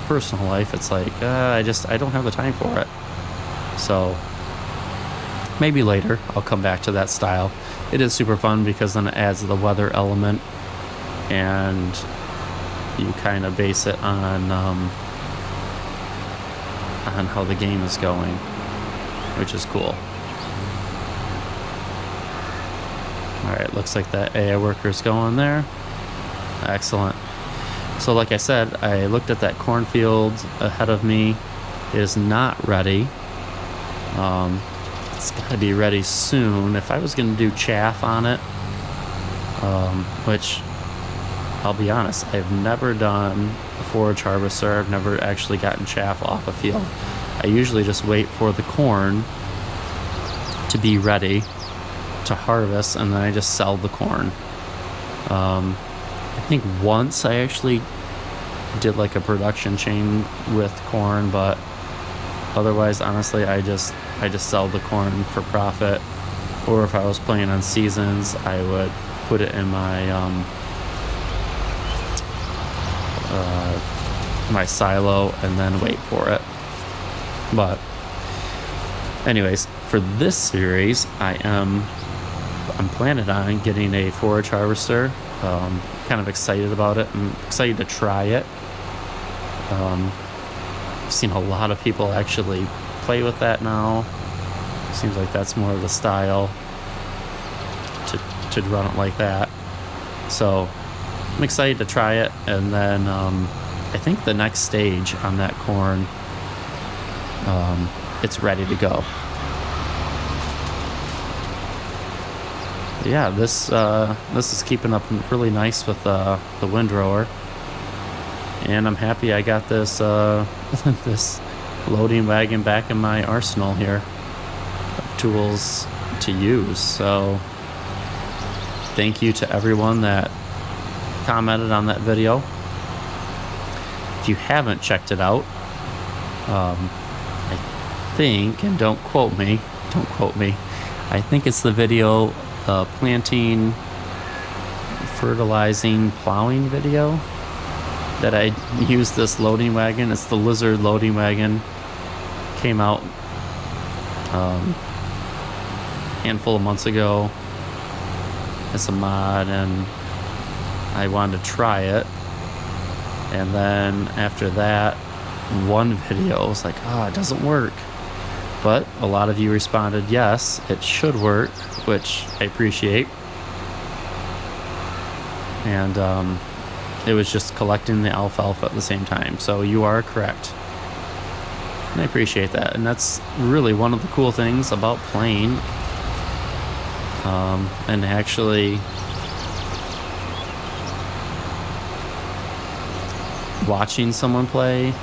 personal life, it's like I don't have the time for it. So maybe later I'll come back to that style. It is super fun because then it adds the weather element, and you kind of base it on how the game is going, which is cool. Alright, looks like that AI worker's going there. Excellent. So like I said, I looked at that cornfield ahead of me. It is not ready. It's got to be ready soon. If I was going to do chaff on it, which I'll be honest, I've never done a forage harvester. I've never actually gotten chaff off a field. I usually just wait for the corn to be ready to harvest, and then I just sell the corn. I think once I actually did like a production chain with corn, but otherwise, honestly, I just sell the corn for profit. Or if I was playing on seasons, I would put it in my my silo and then wait for it. But anyways, for this series, I'm planning on getting a forage harvester. Kind of excited about it. I'm excited to try it. I've seen a lot of people actually play with that now. Seems like that's more of the style to run it like that. So I'm excited to try it, and then I think the next stage on that corn, it's ready to go. Yeah, this is keeping up really nice with the windrower, and I'm happy I got this this loading wagon back in my arsenal here of tools to use. So thank you to everyone that commented on that video. If you haven't checked it out, I think, and don't quote me, I think it's the video, planting, fertilizing, plowing video that I used this loading wagon. It's the Lizard loading wagon. Came out a handful of months ago as a mod, and I wanted to try it. And then after that one video, I was like, it doesn't work. But a lot of you responded, yes, it should work, which I appreciate. And it was just collecting the alfalfa at the same time. So you are correct. And I appreciate that. And that's really one of the cool things about playing. And actually watching someone play /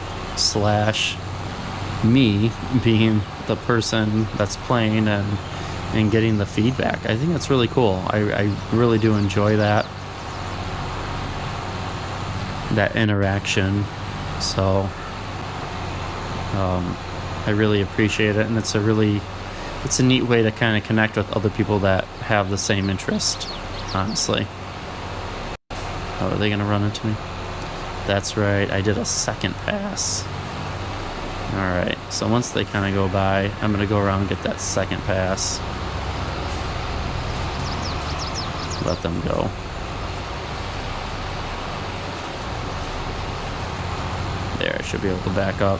me being the person that's playing and getting the feedback. I think that's really cool. I really do enjoy that interaction. So I really appreciate it, and it's a neat way to kind of connect with other people that have the same interest, honestly. Oh, are they gonna run into me? That's right, I did a second pass. Alright, so once they kind of go by, I'm going to go around and get that second pass. Let them go. There, I should be able to back up.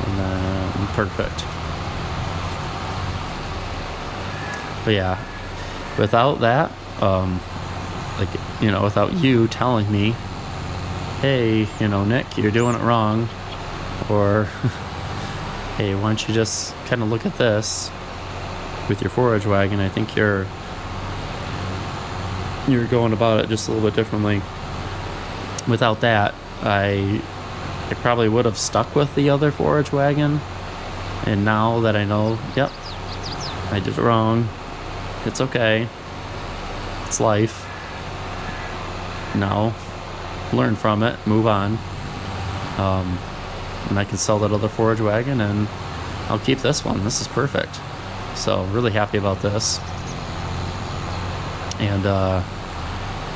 And then, perfect. But yeah, without that, without you telling me, hey, Nick, you're doing it wrong. Or, hey, why don't you just kind of look at this with your forage wagon? I think you're going about it just a little bit differently. Without that, I probably would have stuck with the other forage wagon. And now that I know, yep, I did it wrong. It's okay. It's life. Now, learn from it, move on. And I can sell that other forage wagon, and I'll keep this one. This is perfect. So really happy about this. And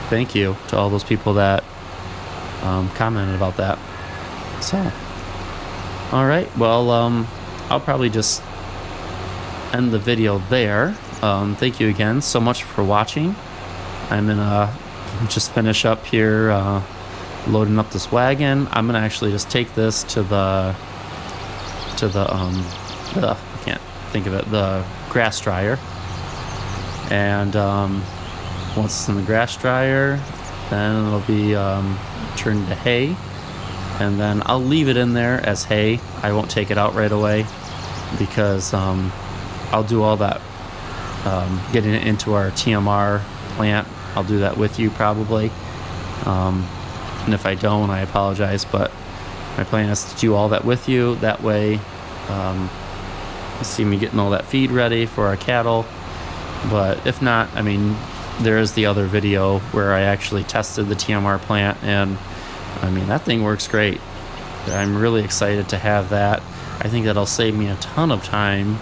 thank you to all those people that commented about that. So, all right. Well, I'll probably just end the video there. Thank you again so much for watching. I'm gonna just finish up here. Loading up this wagon. I'm gonna actually just take this to the I can't think of it, the grass dryer, And once it's in the grass dryer, then it'll be turned to hay. And then I'll leave it in there as hay. I won't take it out right away because I'll do all that getting it into our TMR plant. I'll do that with you probably. And if I don't, I apologize, but my plan is to do all that with you. That way, you see me getting all that feed ready for our cattle. But if not, I mean, there is the other video where I actually tested the TMR plant, and I mean, that thing works great. I'm really excited to have that. I think that'll save me a ton of time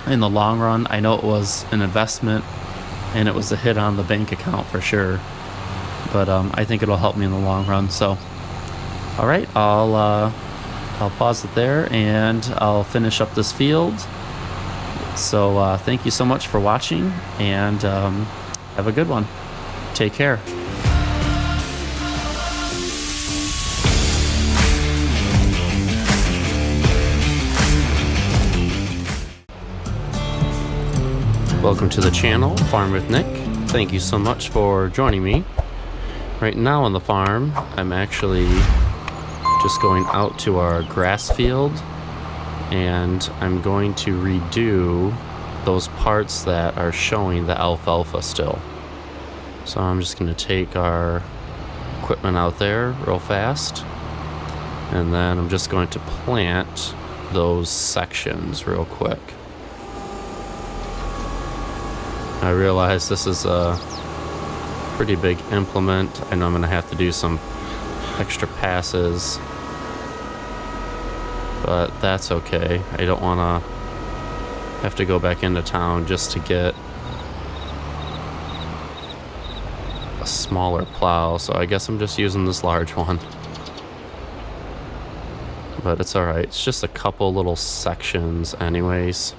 in the long run. I know it was an investment and it was a hit on the bank account for sure, but I think it'll help me in the long run. So all right, I'll pause it there and I'll finish up this field. So thank you so much for watching, and have a good one. Take care. Welcome to the channel, Farm with Nick. Thank you so much for joining me. Right now on the farm, I'm actually just going out to our grass field, and I'm going to redo those parts that are showing the alfalfa still. So I'm just going to take our equipment out there real fast, and then I'm just going to plant those sections real quick. I realize this is a pretty big implement. I know I'm going to have to do some extra passes, but that's okay. I don't want to have to go back into town just to get a smaller plow, so I guess I'm just using this large one. But it's alright, it's just a couple little sections anyways.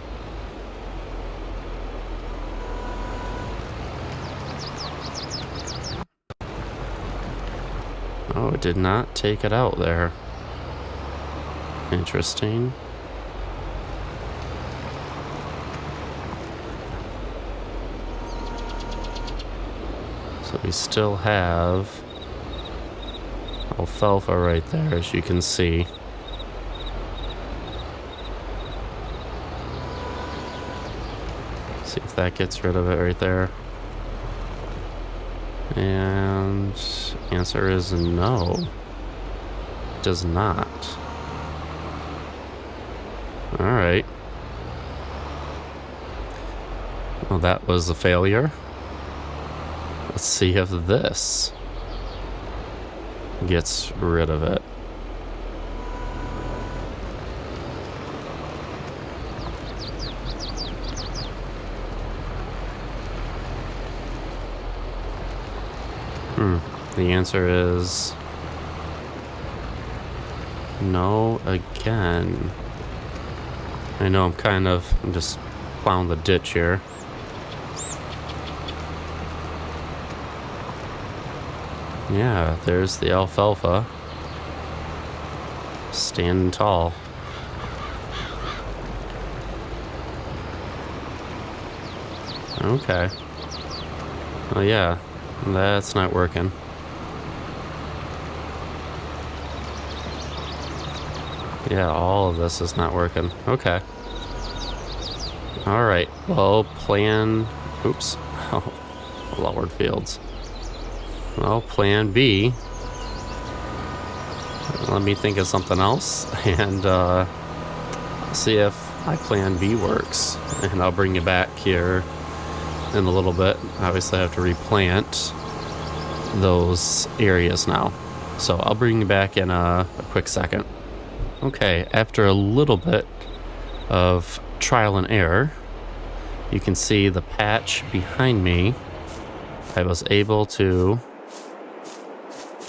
Oh, it did not take it out there. Interesting. So we still have alfalfa right there, as you can see. See if that gets rid of it right there. And answer is no. It does not. Alright. Well, that was a failure. Let's see if this gets rid of it. The answer is no again. I know I'm just plowing the ditch here. Yeah, there's the alfalfa. Standing tall. Okay. Well, yeah, that's not working. Yeah, all of this is not working. Okay. Alright, well, plan... Oops. Oh, lowered fields. Well, plan B. Let me think of something else and see if my plan B works. And I'll bring you back here in a little bit. Obviously, I have to replant those areas now. So I'll bring you back in a quick second. Okay, after a little bit of trial and error, you can see the patch behind me. I was able to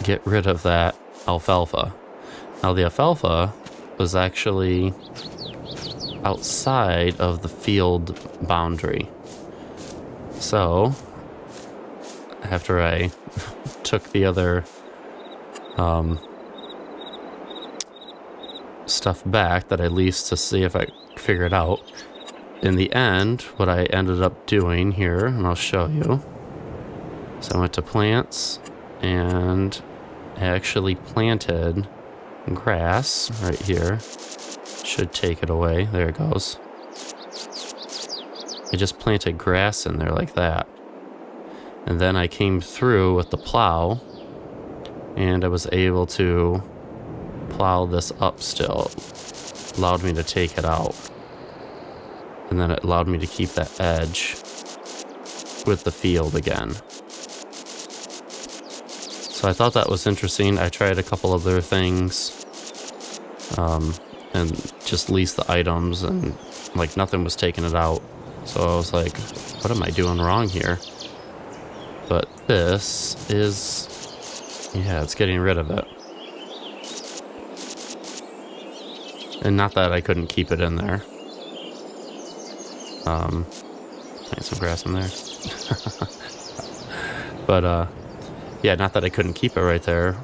get rid of that alfalfa. Now the alfalfa was actually outside of the field boundary. So after I took the other stuff back that I leased to see if I could figure it out, in the end, what I ended up doing here, and I'll show you. So I went to plants, and I actually planted grass right here. Should take it away. There it goes. I just planted grass in there like that. And then I came through with the plow, and I was able to plow this up still. It allowed me to take it out. And then it allowed me to keep that edge with the field again. So I thought that was interesting. I tried a couple other things, and just leased the items, and like nothing was taking it out. So I was like, what am I doing wrong here? But this is, yeah, it's getting rid of it. And not that I couldn't keep it in there. Plant some grass in there. But, yeah, not that I couldn't keep it right there.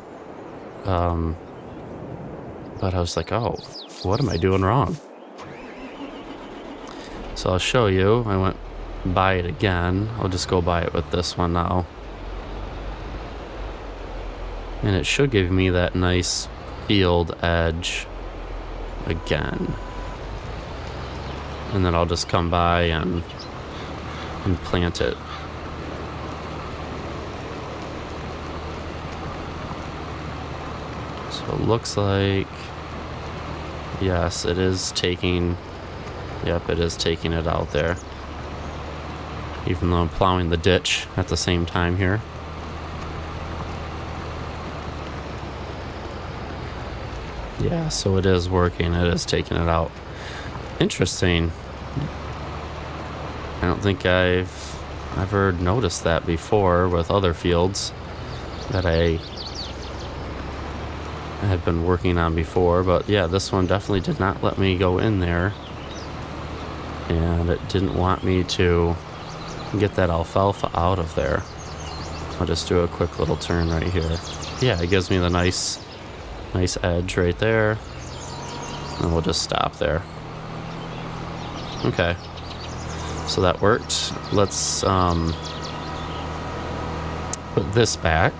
But I was like, oh, what am I doing wrong? So I'll show you. I went by it again. I'll just go by it with this one now. And it should give me that nice field edge again. And then I'll just come by and plant it. So it looks like, yes, it is taking, yep, it is taking it out there. Even though I'm plowing the ditch at the same time here. Yeah, so it is working. It is taking it out. Interesting. I don't think I've ever noticed that before with other fields that I had been working on before. But yeah, this one definitely did not let me go in there. And it didn't want me to get that alfalfa out of there. I'll just do a quick little turn right here. Yeah, it gives me the nice edge right there. And we'll just stop there. Okay. So that worked. Let's put this back.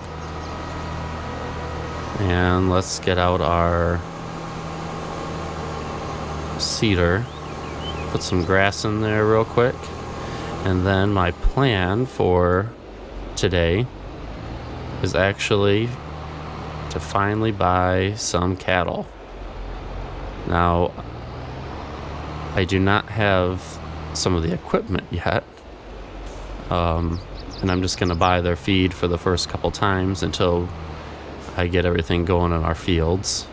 And let's get out our seeder. Put some grass in there real quick. And then my plan for today is actually to finally buy some cattle. Now, I do not have some of the equipment yet. And I'm just going to buy their feed for the first couple times until I get everything going in our fields.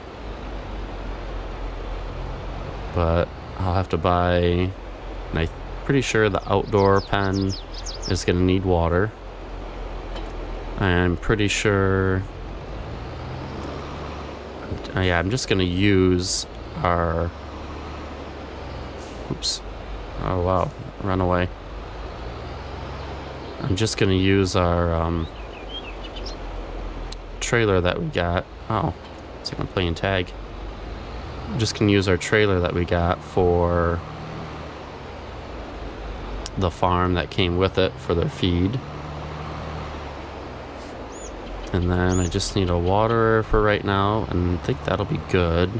But I'll have to buy, and I'm pretty sure the outdoor pen is going to need water. I'm pretty sure, yeah, I'm just going to use our, oops, oh wow, run away. I'm just going to use our trailer that we got. Oh, it's like I'm playing tag. I'm just going to use our trailer that we got for the farm that came with it for their feed. And then I just need a waterer for right now, and I think that'll be good.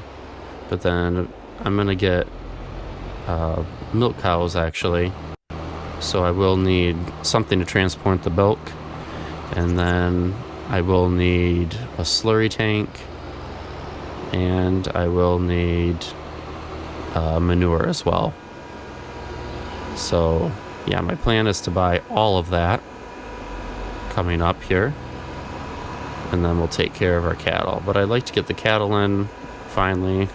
But then I'm going to get milk cows, actually. So I will need something to transport the milk. And then I will need a slurry tank. And I will need manure as well. So, yeah, my plan is to buy all of that coming up here. And then we'll take care of our cattle. But I'd like to get the cattle in finally.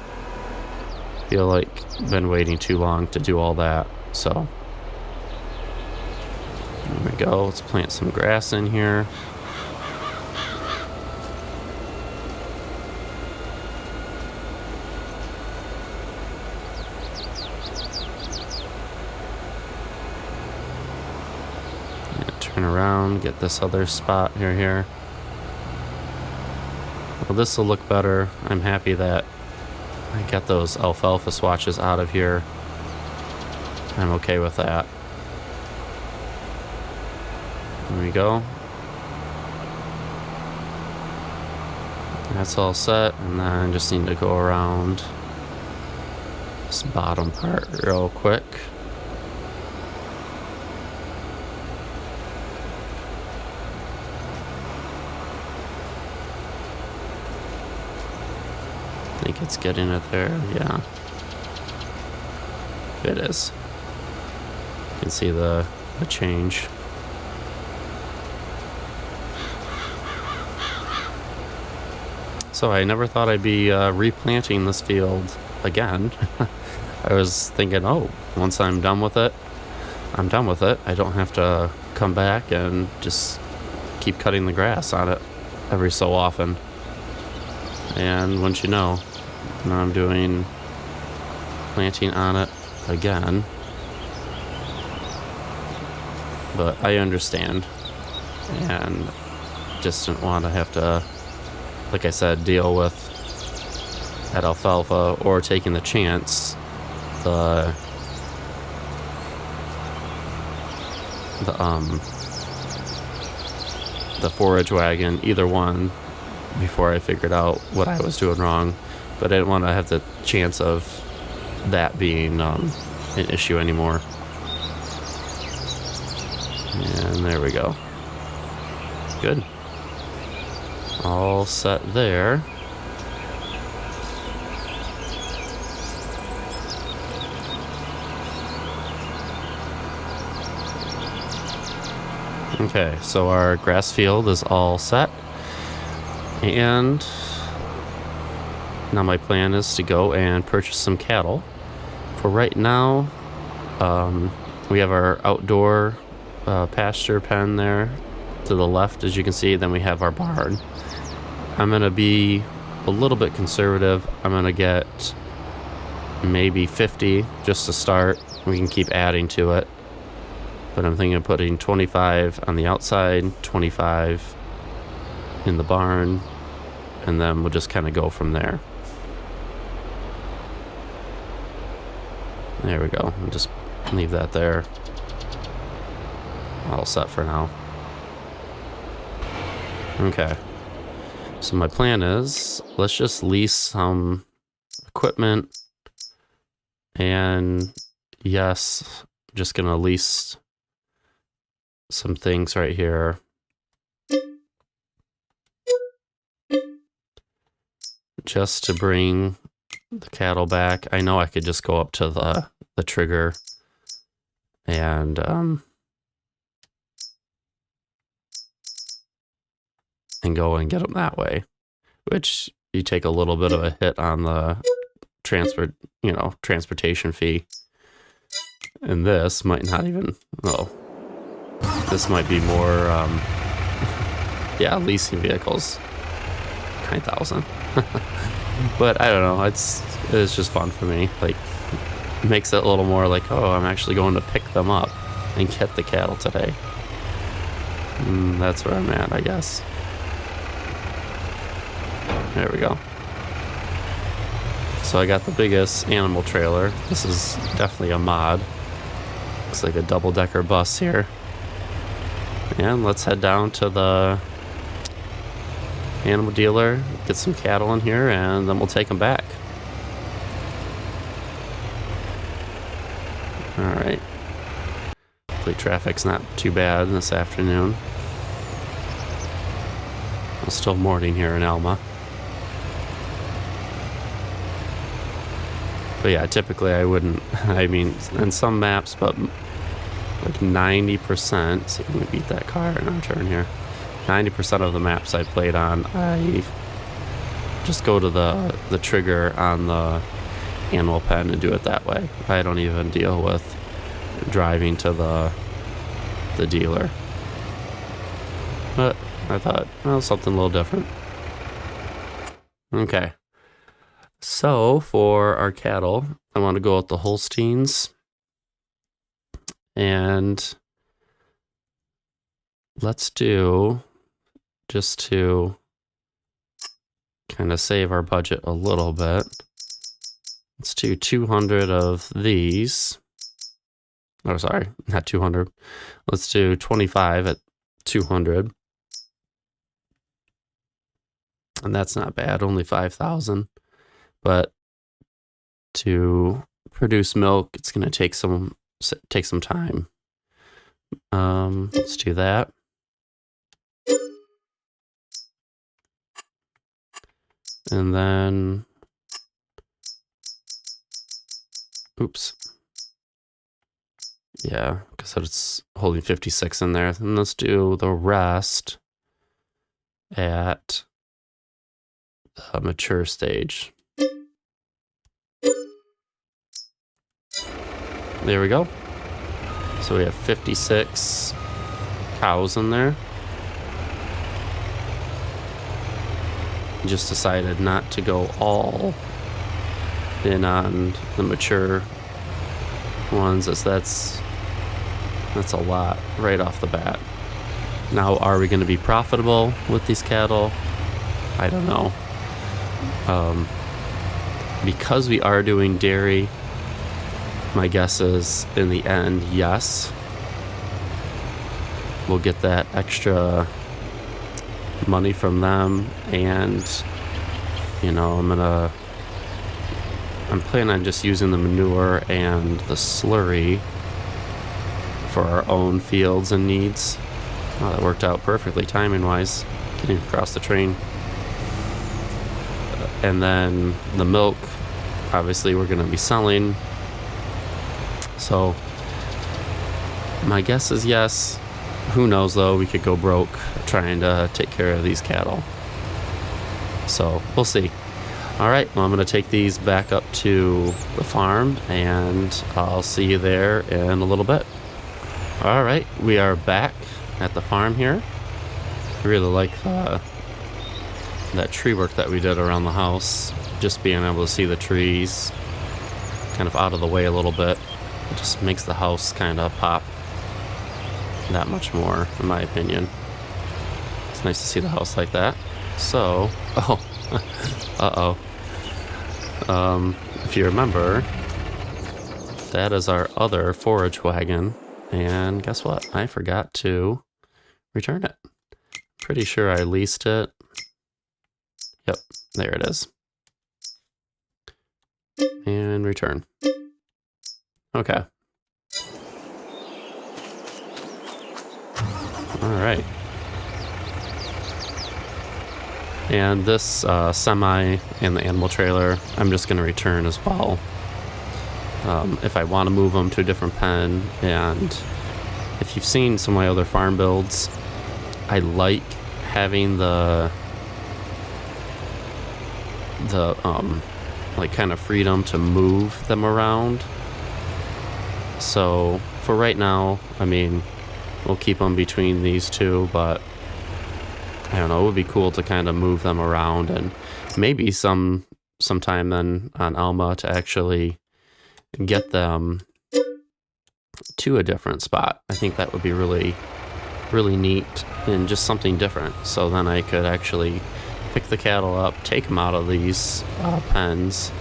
Feel like I've been waiting too long to do all that. So, there we go. Let's plant some grass in here. Turn around, get this other spot here. Well, this will look better. I'm happy that I got those alfalfa swatches out of here. I'm okay with that. There we go. That's all set, and then I just need to go around this bottom part real quick. I think it's getting it there, yeah. It is. You can see the change. So I never thought I'd be replanting this field again. I was thinking, oh, once I'm done with it, I'm done with it. I don't have to come back and just keep cutting the grass on it every so often. And once you know, now I'm doing planting on it again. But I understand, and just didn't want to have to, like I said, deal with that alfalfa or taking the chance the forage wagon, either one, before I figured out what I was doing wrong. But I didn't want to have the chance of that being an issue anymore. And there we go. Good. All set there. Okay, so our grass field is all set. And now my plan is to go and purchase some cattle. For right now, we have our outdoor pasture pen there to the left, as you can see. Then we have our barn. I'm going to be a little bit conservative. I'm going to get maybe 50 just to start. We can keep adding to it. But I'm thinking of putting 25 on the outside, 25 in the barn, and then we'll just kind of go from there. There we go. I'll just leave that there. All set for now. Okay. So my plan is, let's just lease some equipment. And yes, I'm just gonna lease some things right here. Just to bring the cattle back. I know I could just go up to the trigger and go and get them that way, which you take a little bit of a hit on the transportation fee. And this might not even, this might be more, yeah, leasing vehicles, 9,000. But I don't know, it's just fun for me. Like, it makes it a little more like, oh, I'm actually going to pick them up and get the cattle today. That's where I'm at, I guess. There we go. So I got the biggest animal trailer. This is definitely a mod. Looks like a double-decker bus here. And let's head down to the animal dealer, get some cattle in here, and then we'll take them back. Alright. Hopefully traffic's not too bad this afternoon. It's still morning here in Alma. But yeah, typically I wouldn't, I mean, in some maps, but like 90%, see if we can beat that car in our turn here. 90% of the maps I played on, I just go to the trigger on the animal pen and do it that way. I don't even deal with driving to the dealer. But I thought, well, something a little different. Okay. So for our cattle, I want to go with the Holsteins. And let's do, just to kind of save our budget a little bit, let's do 200 of these. Oh, sorry, not 200. Let's do 25 at 200. And that's not bad, only 5,000. But to produce milk, it's going to take some time. Let's do that. And then, oops. Yeah, because it's holding 56 in there. And let's do the rest at the mature stage. There we go. So we have 56 cows in there. Just decided not to go all in on the mature ones, as that's a lot right off the bat. Now, are we going to be profitable with these cattle? I don't know. Because we are doing dairy, my guess is in the end, yes. We'll get that extra money from them, and you know, I'm planning on just using the manure and the slurry for our own fields and needs. Oh, that worked out perfectly timing wise, getting across the train. And then the milk, obviously we're going to be selling. So my guess is yes. Who knows though, we could go broke trying to take care of these cattle. So we'll see. All right, well, I'm going to take these back up to the farm, and I'll see you there in a little bit. All right, we are back at the farm here. I really like that tree work that we did around the house. Just being able to see the trees kind of out of the way a little bit. It just makes the house kind of pop that much more, in my opinion. It's nice to see the house like that. So, if you remember, that is our other forage wagon. And guess what? I forgot to return it. Pretty sure I leased it. Yep, there it is. And return. Okay. All right. And this semi and the animal trailer, I'm just going to return as well. If I want to move them to a different pen. And if you've seen some of my other farm builds, I like having the like kind of freedom to move them around. So for right now, I mean, we'll keep them between these two, but I don't know, it would be cool to kind of move them around, and maybe sometime then on Alma to actually get them to a different spot. I think that would be really, really neat and just something different. So then I could actually pick the cattle up, take them out of these pens,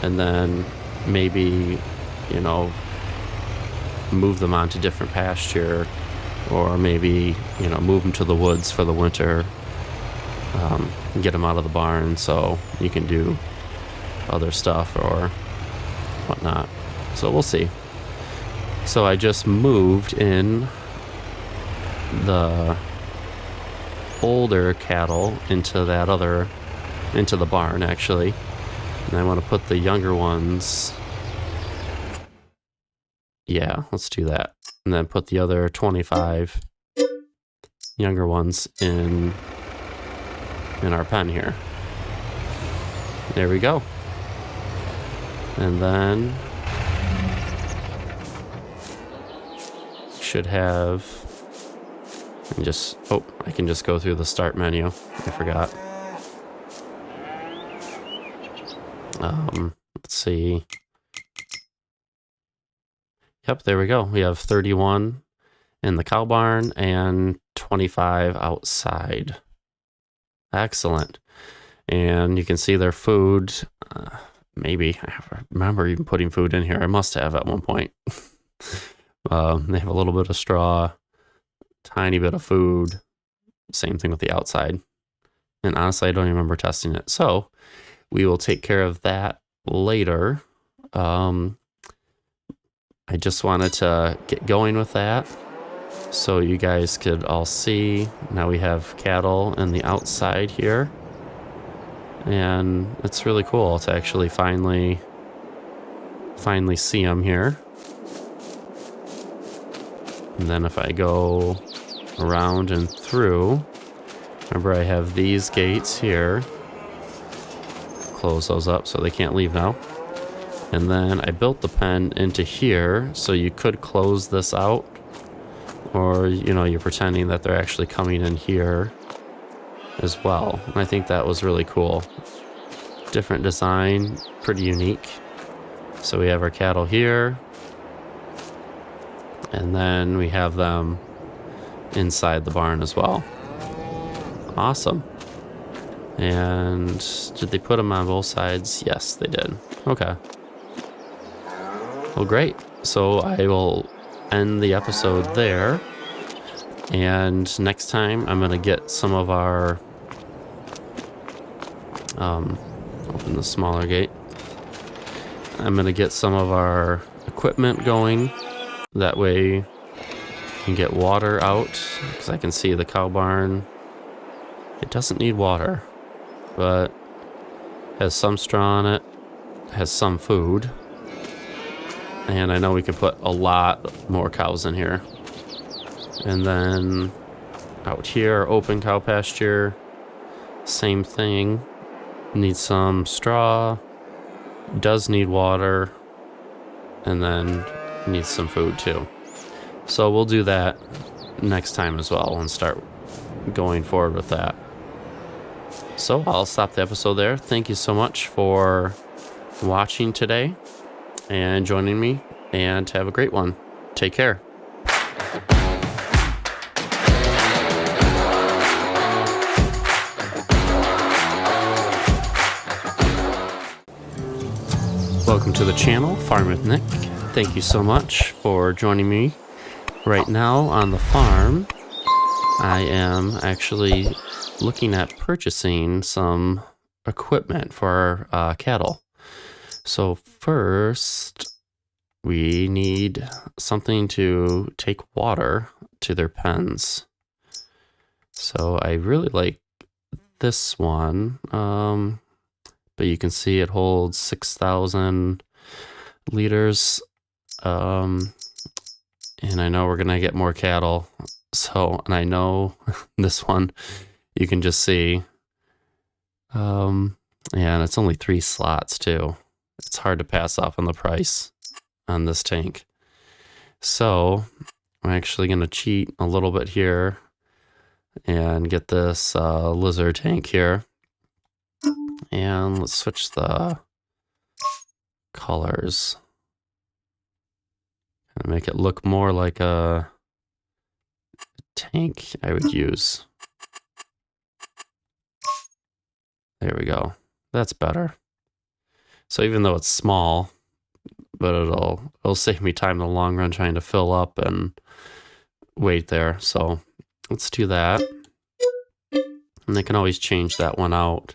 and then maybe, you know, move them onto different pasture, or maybe, you know, move them to the woods for the winter, get them out of the barn so you can do other stuff or whatnot. So we'll see. So I just moved in the older cattle into the barn actually, and I want to put the younger ones, yeah, let's do that, and then put the other 25 younger ones in our pen here. There we go. And then should have, and just, oh, I can just go through the start menu. I forgot. Let's see. Yep, there we go. We have 31 in the cow barn and 25 outside. Excellent. And you can see their food. Maybe I remember even putting food in here. I must have at one point. They have a little bit of straw, tiny bit of food. Same thing with the outside. And honestly, I don't even remember testing it. So we will take care of that later. I just wanted to get going with that so you guys could all see. Now we have cattle in the outside here. And it's really cool to actually finally see them here. And then if I go around and through, remember I have these gates here. Close those up so they can't leave now. And then I built the pen into here so you could close this out, or you're pretending that they're actually coming in here as well. And I think that was really cool. Different design, pretty unique. So we have our cattle here, and then we have them inside the barn as well. Awesome. And did they put them on both sides? Yes, they did. Okay. Well, great. So I will end the episode there. And next time I'm going to get some of our... open the smaller gate. I'm going to get some of our equipment going. That way you can get water out. Because I can see the cow barn. It doesn't need water. But has some straw on it. Has some food. And I know we can put a lot more cows in here. And then out here, open cow pasture, same thing. Needs some straw, does need water, and then needs some food too. So we'll do that next time as well and start going forward with that. So I'll stop the episode there. Thank you so much for watching today and joining me, and have a great one. Take care. Welcome to the channel, Farm with Nick. Thank you so much for joining me. Right now on the farm, I am actually looking at purchasing some equipment for our cattle. So first, we need something to take water to their pens. So I really like this one, but you can see it holds 6,000 liters. And I know we're gonna get more cattle. So, and I know this one, you can just see, and it's only 3 slots too. It's hard to pass off on the price on this tank. So I'm actually going to cheat a little bit here and get this lizard tank here. And let's switch the colors and make it look more like a tank I would use. There we go. That's better. So even though it's small, but it'll save me time in the long run trying to fill up and wait there. So let's do that. And I can always change that one out,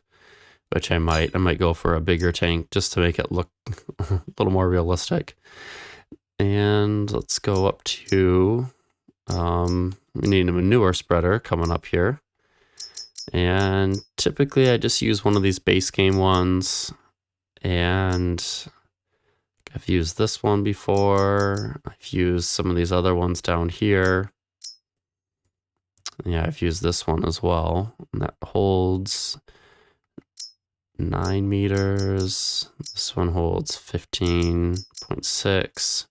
which I might. I might go for a bigger tank just to make it look a little more realistic. And let's go up to, we need a manure spreader coming up here. And typically I just use one of these base game ones. And I've used this one before. I've used some of these other ones down here. Yeah, I've used this one as well. And that holds 9 meters. This one holds 15.6.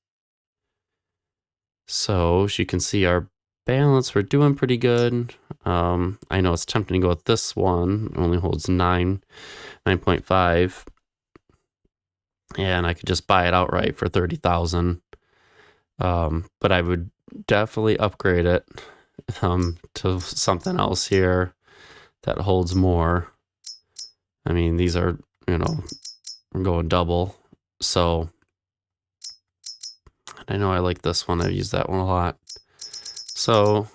So as you can see, our balance, we're doing pretty good. I know it's tempting to go with this one. It only holds 9.5. And I could just buy it outright for 30,000. But I would definitely upgrade it to something else here that holds more. I mean, these are, we're going double. So I know I like this one. I've used that one a lot. So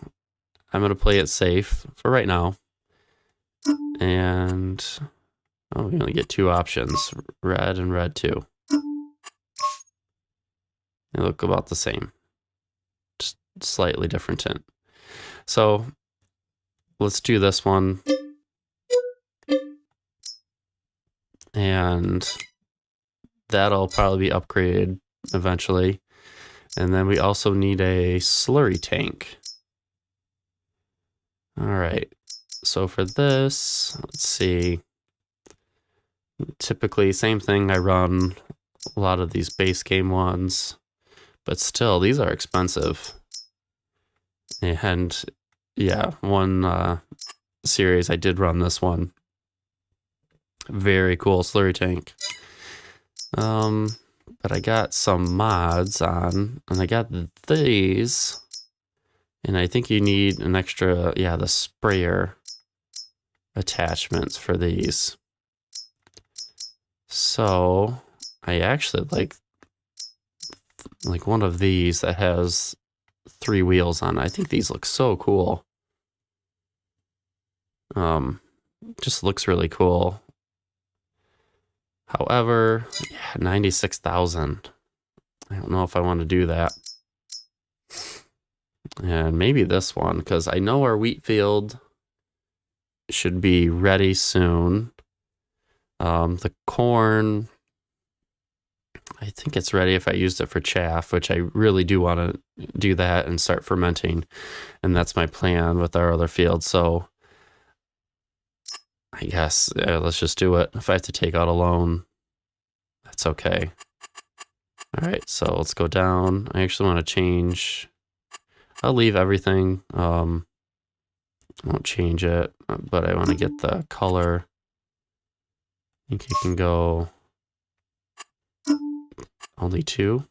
I'm going to play it safe for right now. And, oh, we only get 2 options, red and red 2. They look about the same, just slightly different tint. So let's do this one. And that'll probably be upgraded eventually. And then we also need a slurry tank. All right. So for this, let's see. Typically, same thing. I run a lot of these base game ones, but still, these are expensive. And yeah, one series I did run this one. Very cool slurry tank. But I got some mods on, and I got these, and I think you need an extra, yeah, the sprayer attachments for these. So I actually like one of these that has 3 wheels on it. I think these look so cool. Just looks really cool. However, yeah, 96,000. I don't know if I want to do that. And maybe this one, because I know our wheat field should be ready soon. The corn, I think it's ready if I used it for chaff, which I really do want to do that and start fermenting. And that's my plan with our other field. So I guess let's just do it. If I have to take out a loan, that's okay. All right, so let's go down. I actually want to change. I'll leave everything. I won't change it, but I want to get the color. I think you can go only 2.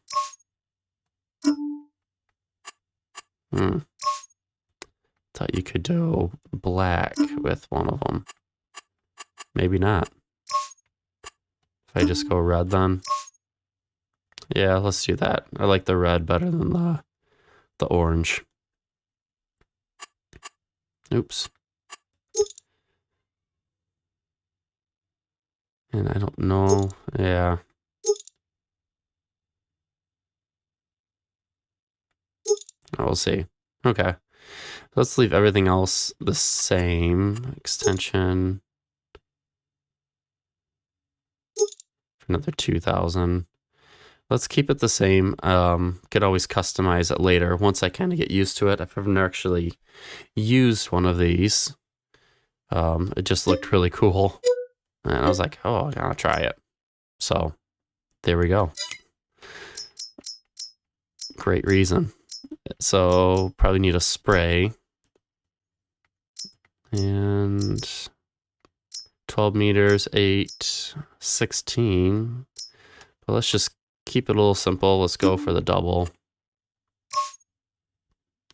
Thought you could do black with one of them. Maybe not. If I just go red then. Yeah, let's do that. I like the red better than the orange. Oops. And I don't know. Yeah. We'll see. Okay. Let's leave everything else the same. Extension. For another 2,000. Let's keep it the same. Could always customize it later once I kind of get used to it. I've never actually used one of these. It just looked really cool. And I was like, oh, I gotta try it. So there we go. Great reason. So probably need a spray. And 12 meters, 8, 16. But let's just keep it a little simple. Let's go for the double.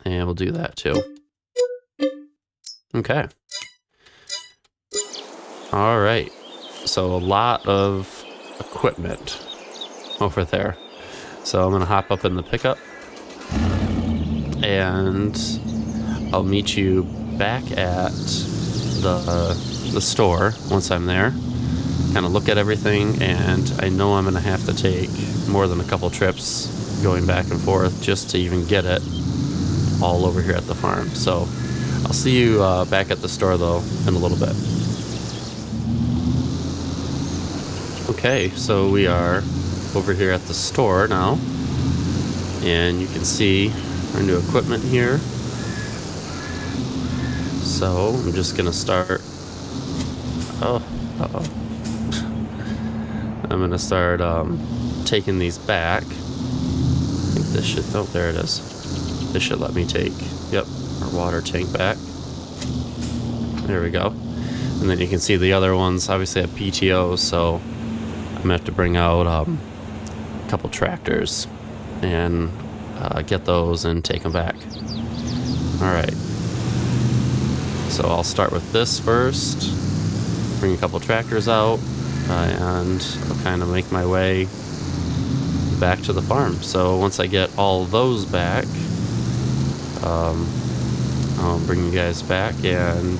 And we'll do that too. Okay. All right. So a lot of equipment over there. So I'm going to hop up in the pickup. And I'll meet you back at the store once I'm there. Kind of look at everything, and I know I'm going to have to take more than a couple trips going back and forth just to even get it all over here at the farm. So I'll see you back at the store though in a little bit. Okay, so we are over here at the store now, and you can see our new equipment here. So I'm just gonna start. I'm gonna start taking these back. I think this should. Oh, there it is. This should let me take. Yep, our water tank back. There we go. And then you can see the other ones obviously have PTOs, so I'm gonna have to bring out a couple tractors and get those and take them back. All right. So I'll start with this first. Bring a couple tractors out, and I'll kind of make my way back to the farm. So once I get all those back, I'll bring you guys back, and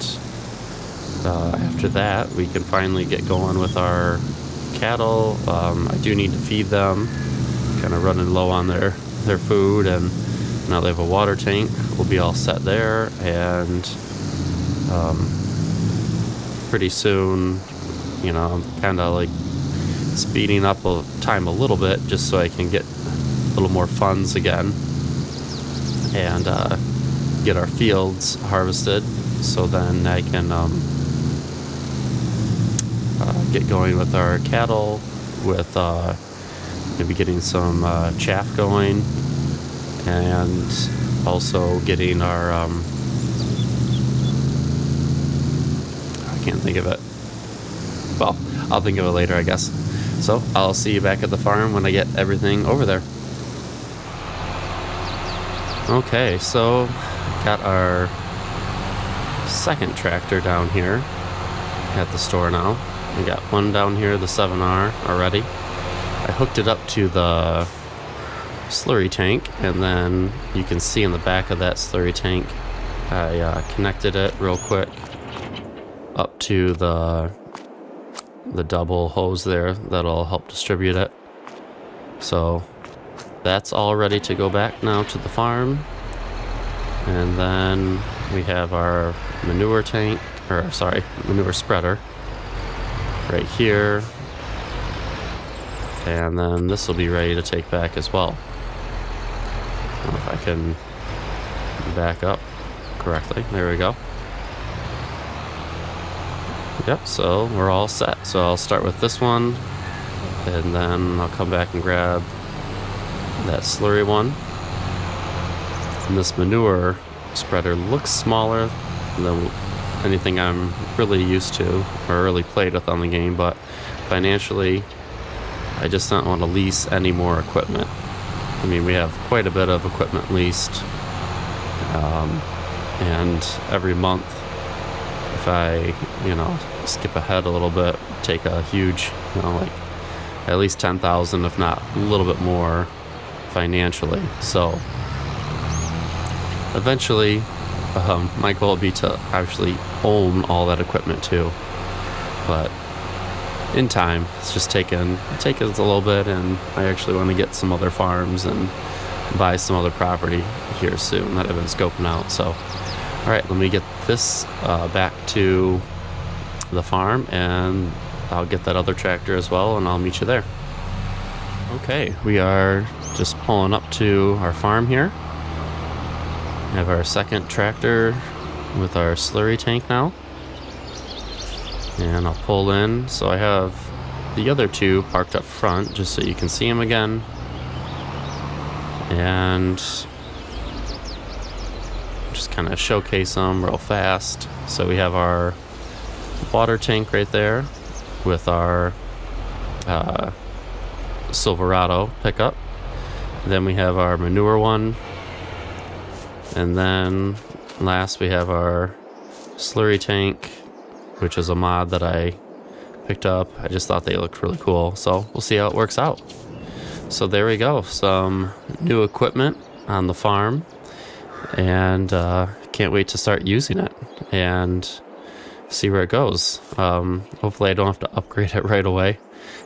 after that we can finally get going with our cattle. I do need to feed them, kind of running low on their food, and now they have a water tank. We'll be all set there, and pretty soon, you know, I'm kind of like speeding up time a little bit just so I can get a little more funds again, and get our fields harvested, so then I can get going with our cattle, with maybe getting some chaff going, and also getting our I can't think of it. Well, I'll think of it later, I guess. So I'll see you back at the farm when I get everything over there. Okay, so got our second tractor down here at the store now. I got one down here, the 7R already. I hooked it up to the slurry tank, and then you can see in the back of that slurry tank, I connected it real quick up to the double hose there that'll help distribute it. So that's all ready to go back now to the farm. And then we have our manure tank, or sorry, manure spreader right here. And then this will be ready to take back as well. I don't know if I can back up correctly. There we go. Yep, so we're all set. So I'll start with this one, and then I'll come back and grab that slurry one. And this manure spreader looks smaller than anything I'm really used to or really played with on the game, but financially, I just don't want to lease any more equipment. I mean, we have quite a bit of equipment leased, and every month, if I, skip ahead a little bit, take a huge, like at least 10,000, if not a little bit more financially. So eventually, my goal would be to actually own all that equipment too. But in time, it's just taking a little bit, and I actually want to get some other farms and buy some other property here soon that I've been scoping out. So, all right, let me get this back to the farm, and I'll get that other tractor as well, and I'll meet you there. Okay, we are just pulling up to our farm here. We have our second tractor with our slurry tank now. And I'll pull in. So I have the other two parked up front just so you can see them again. And just kind of showcase them real fast. So we have our water tank right there with our Silverado pickup. Then we have our manure one. And then last we have our slurry tank, which is a mod that I picked up. I just thought they looked really cool, so we'll see how it works out. So there we go, some new equipment on the farm, and can't wait to start using it and see where it goes. Hopefully I don't have to upgrade it right away.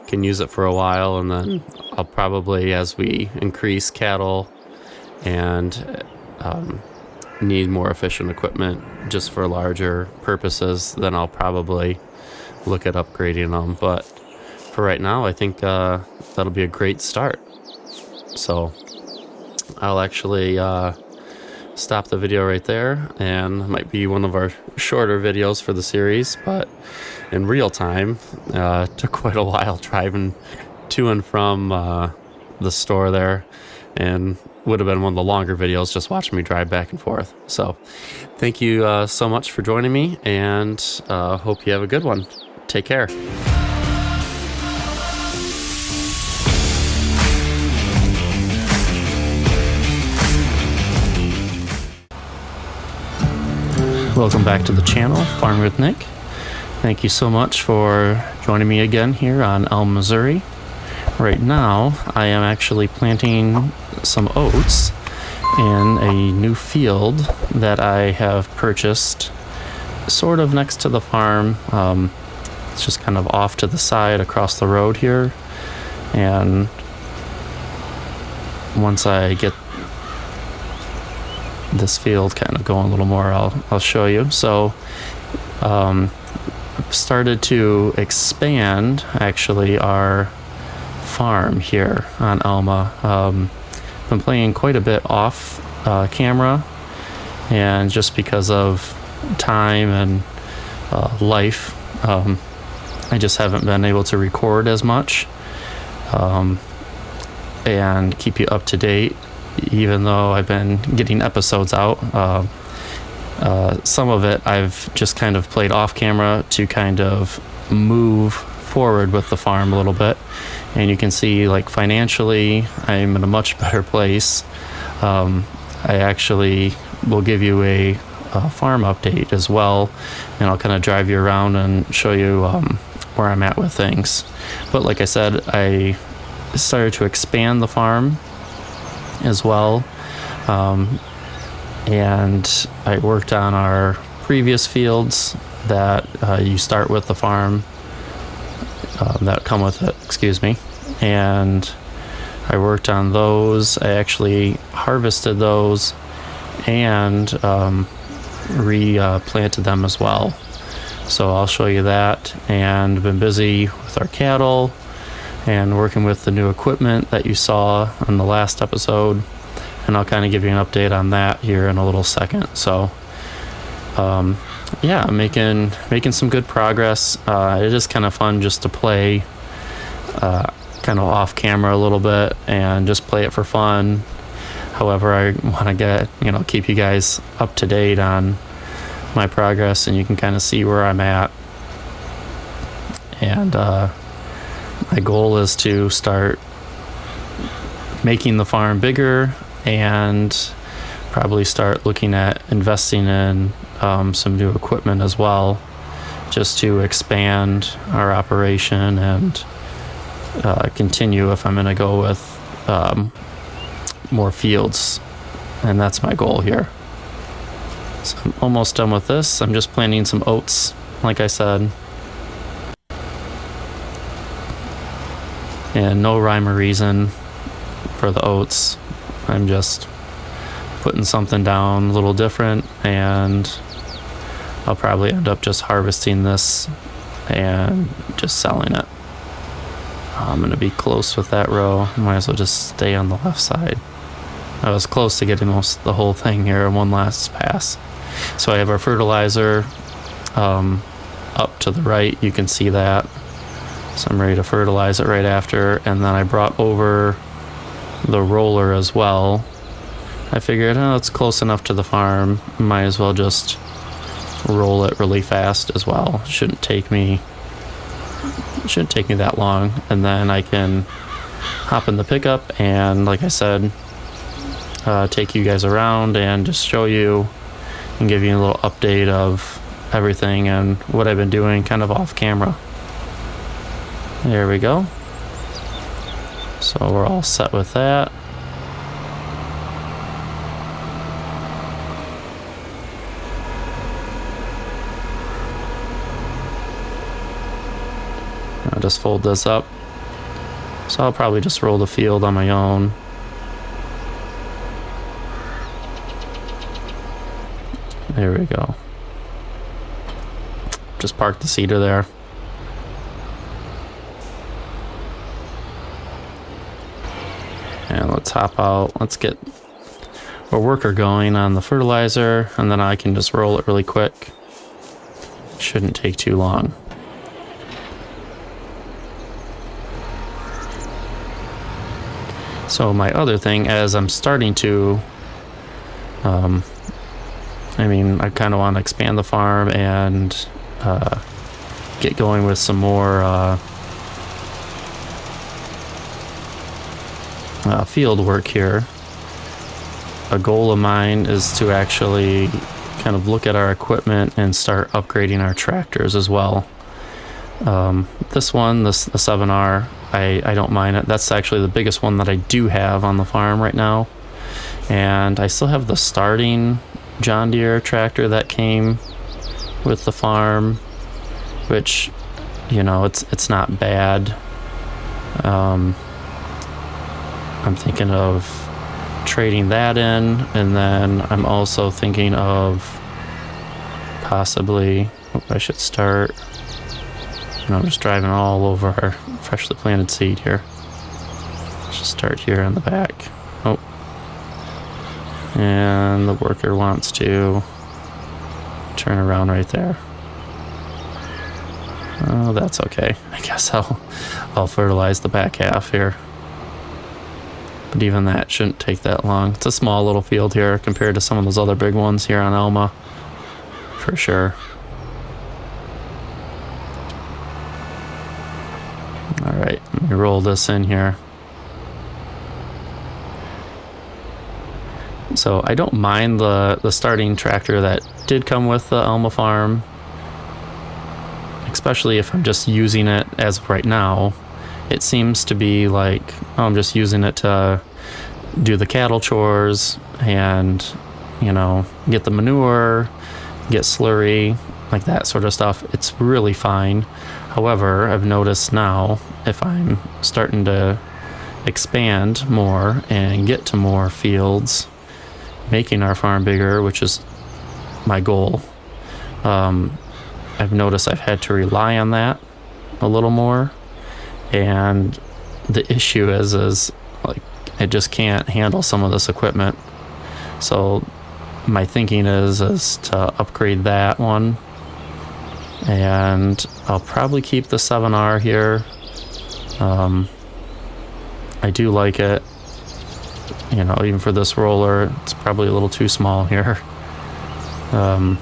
Can use it for a while, and then I'll probably, as we increase cattle and need more efficient equipment just for larger purposes, then I'll probably look at upgrading them. But for right now, I think that'll be a great start. So I'll actually stop the video right there, and it might be one of our shorter videos for the series, but in real time, it took quite a while driving to and from the store there, and would have been one of the longer videos just watching me drive back and forth. So thank you so much for joining me, and hope you have a good one. Take care. Welcome back to the channel, Farming with Nick. Thank you so much for joining me again here on Alma, Missouri. right now I am actually planting some oats in a new field that I have purchased sort of next to the farm. It's just kind of off to the side across the road here, and once I get this field kind of going a little more, I'll show you. So started to expand actually our farm here on Alma. Been playing quite a bit off camera, and just because of time and life, I just haven't been able to record as much and keep you up to date, even though I've been getting episodes out. Some of it I've just kind of played off camera to kind of move forward with the farm a little bit, and you can see, like, financially I'm in a much better place. I actually will give you a farm update as well, and I'll kind of drive you around and show you where I'm at with things. But like I said, I started to expand the farm as well, and I worked on our previous fields that you start with the farm, that come with it, excuse me, and I worked on those. I actually harvested those and replanted them as well. So I'll show you that, and been busy with our cattle and working with the new equipment that you saw in the last episode, and I'll kind of give you an update on that here in a little second. So yeah, I'm making some good progress. It is kind of fun just to play kind of off camera a little bit and just play it for fun. However, I want to keep you guys up to date on my progress, and you can kind of see where I'm at. And my goal is to start making the farm bigger, and probably start looking at investing in some new equipment as well, just to expand our operation and continue if I'm going to go with more fields. And that's my goal here. So I'm almost done with this. I'm just planting some oats, like I said. And no rhyme or reason for the oats. I'm just putting something down a little different, and I'll probably end up just harvesting this and just selling it. I'm going to be close with that row. Might as well just stay on the left side. I was close to getting the whole thing here in one last pass. So I have our fertilizer up to the right. You can see that. So I'm ready to fertilize it right after. And then I brought over the roller as well. I figured, it's close enough to the farm. Might as well just roll it really fast as well. Shouldn't take me that long. And then I can hop in the pickup and, like I said, take you guys around and just show you and give you a little update of everything and what I've been doing kind of off camera. There we go. So we're all set with that. I'll just fold this up. So I'll probably just roll the field on my own. There we go. Just park the seeder there. And let's hop out. Let's get our worker going on the fertilizer, and then I can just roll it really quick. Shouldn't take too long. So my other thing, as I'm starting to, I kind of want to expand the farm and get going with some more field work here. A goal of mine is to actually kind of look at our equipment and start upgrading our tractors as well. This one, the 7R, I don't mind it. That's actually the biggest one that I do have on the farm right now. And I still have the starting John Deere tractor that came with the farm, which, you know, it's not bad. I'm thinking of trading that in, and then I'm also thinking of possibly, I should start, I'm just driving all over our freshly planted seed here. Just start here on the back. Oh, and the worker wants to turn around right there. Oh, that's okay. I guess I'll fertilize the back half here. But even that shouldn't take that long. It's a small little field here compared to some of those other big ones here on Alma, for sure. All right, let me roll this in here. So I don't mind the starting tractor that did come with the Alma farm, especially if I'm just using it as of right now. It seems to be like, oh, I'm just using it to do the cattle chores and, you know, get the manure, get slurry, like that sort of stuff. It's really fine. However, I've noticed now, if I'm starting to expand more and get to more fields, making our farm bigger, which is my goal, I've noticed I've had to rely on that a little more. And the issue is like, it just can't handle some of this equipment. So my thinking is to upgrade that one, and I'll probably keep the 7R here. I do like it, you know, even for this roller. It's probably a little too small here. And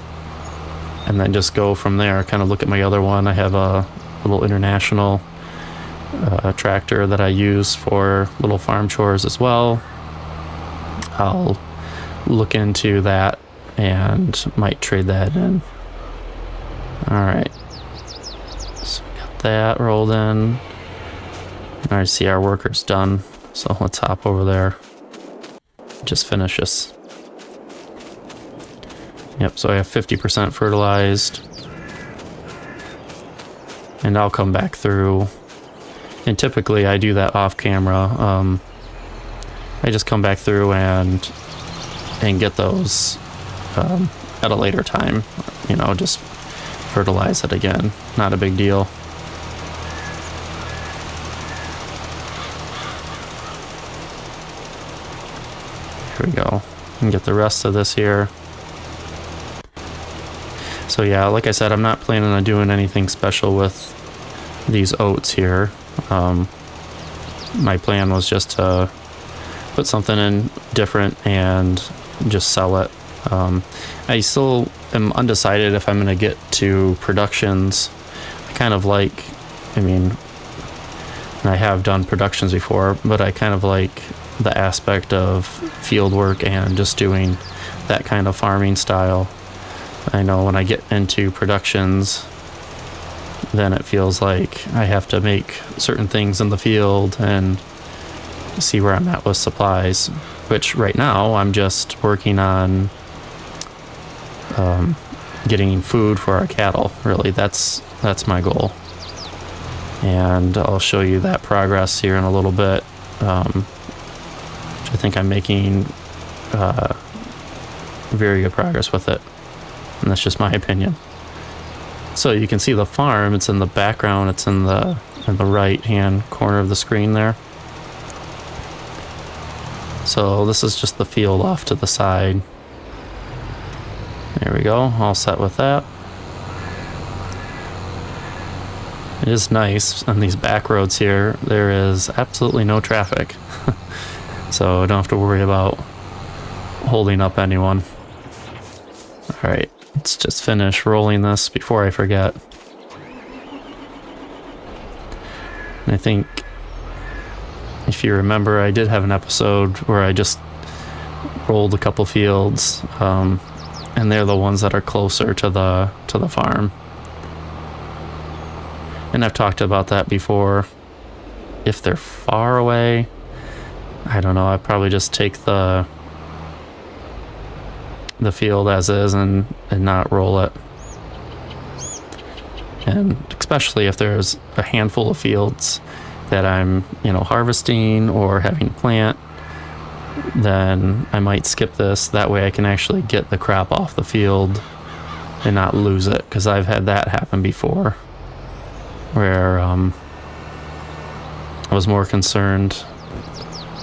then just go from there. Kind of look at my other one. I have a little International tractor that I use for little farm chores as well. I'll look into that and might trade that in. All right, so we got that rolled in. All right, see, our worker's done, so let's hop over there. Just finish this. Yep, so I have 50% fertilized, and I'll come back through. And typically I do that off camera. I just come back through and get those at a later time. You know, just fertilize it again. Not a big deal. Here we go. And get the rest of this here. So yeah, like I said, I'm not planning on doing anything special with these oats here. My plan was just to put something in different and just sell it. I still am undecided if I'm going to get to productions. I kind of like, I mean, I have done productions before, but I kind of like the aspect of field work and just doing that kind of farming style. I know when I get into productions, then it feels like I have to make certain things in the field and see where I'm at with supplies, which right now I'm just working on getting food for our cattle. Really, that's my goal, and I'll show you that progress here in a little bit. I think I'm making very good progress with it, and that's just my opinion. So you can see the farm, it's in the background, it's in the right hand corner of the screen there. So this is just the field off to the side. There we go, all set with that. It is nice on these back roads here, there is absolutely no traffic. So I don't have to worry about holding up anyone. Alright, let's just finish rolling this before I forget. And I think, if you remember, I did have an episode where I just rolled a couple fields, and they're the ones that are closer to the farm. And I've talked about that before. If they're far away, I don't know, I'd probably just take the field as is and not roll it. And especially if there's a handful of fields that I'm, harvesting or having to plant, then I might skip this. That way I can actually get the crop off the field and not lose it, because I've had that happen before where I was more concerned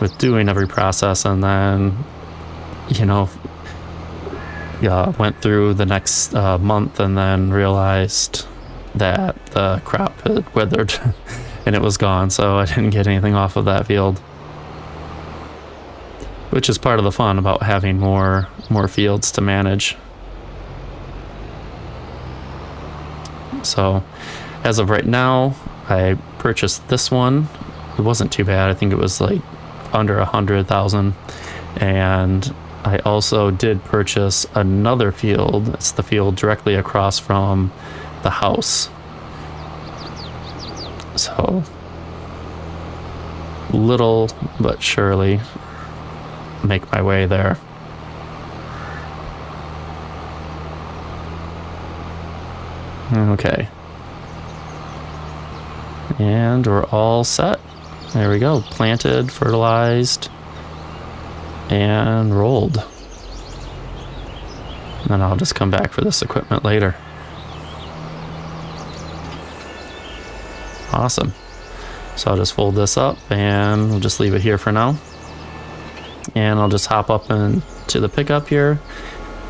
with doing every process, and then went through the next month and then realized that the crop had withered and it was gone, so I didn't get anything off of that field, which is part of the fun about having more fields to manage. So as of right now, I purchased this one. It wasn't too bad. I think it was like under 100,000. And I also did purchase another field. It's the field directly across from the house. So little but surely make my way there. Okay. And we're all set. There we go. Planted, fertilized, and rolled. And then I'll just come back for this equipment later. Awesome. So I'll just fold this up and we'll just leave it here for now. And I'll just hop up into the pickup here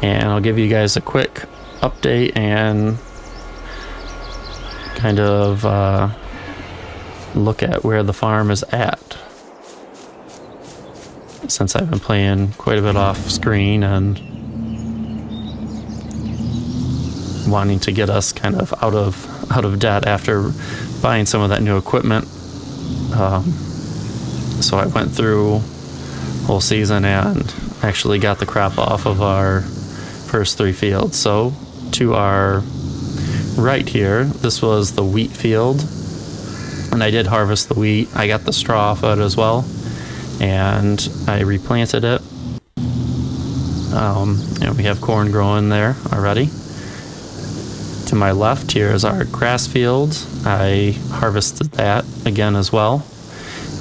and I'll give you guys a quick update and kind of look at where the farm is at, since I've been playing quite a bit off screen and wanting to get us kind of out of debt after buying some of that new equipment. So I went through whole season and actually got the crop off of our first 3 fields. So to our right here, this was the wheat field, and I did harvest the wheat. I got the straw off of it as well, and I replanted it. And we have corn growing there already. To my left here is our grass field. I harvested that again as well,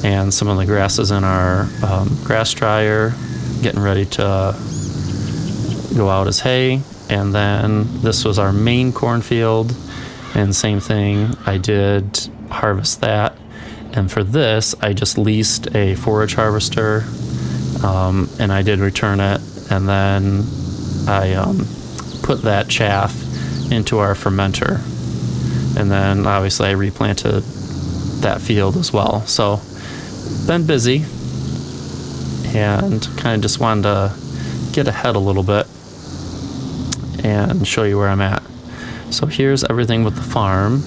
and some of the grasses in our grass dryer getting ready to go out as hay. And then this was our main cornfield, and same thing, I did harvest that. And for this, I just leased a forage harvester, and I did return it, and then I put that chaff into our fermenter, and then obviously I replanted that field as well. So been busy and kind of just wanted to get ahead a little bit and show you where I'm at. So here's everything with the farm,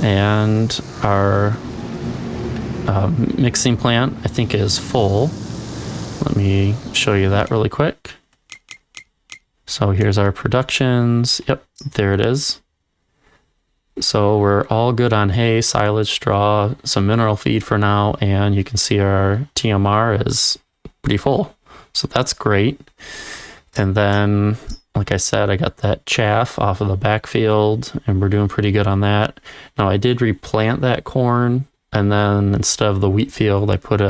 and our mixing plant I think is full. Let me show you that really quick. So here's our productions. Yep, there it is. So we're all good on hay, silage, straw, some mineral feed for now, and you can see our TMR is pretty full. So that's great. And then, like I said, I got that chaff off of the backfield, and we're doing pretty good on that. Now I did replant that corn, and then instead of the wheat field, I put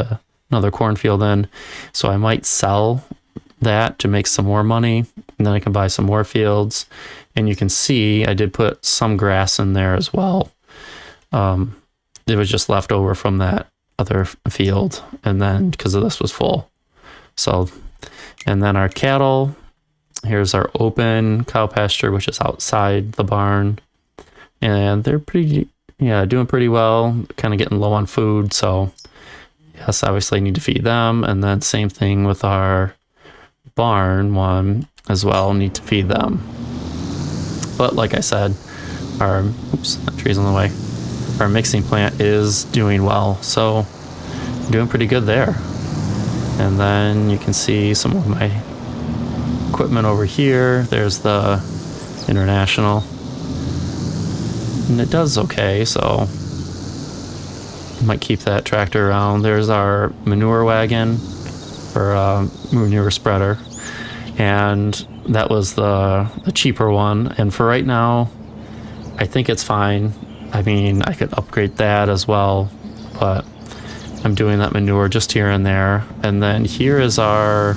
another cornfield in. So I might sell that to make some more money, and then I can buy some more fields. And you can see I did put some grass in there as well. It was just left over from that other field, and then because of this was full. So, and then our cattle, here's our open cow pasture, which is outside the barn, and they're doing pretty well, kind of getting low on food. So yes, obviously I need to feed them. And then same thing with our barn one as well, need to feed them. But like I said, that tree's in the way. Our mixing plant is doing well, so doing pretty good there. And then you can see some of my equipment over here. There's the International. and it does okay, so might keep that tractor around. There's our manure wagon, or manure spreader, and that was the cheaper one, and for right now I think it's fine. I mean, I could upgrade that as well, but I'm doing that manure just here and there. And then here is our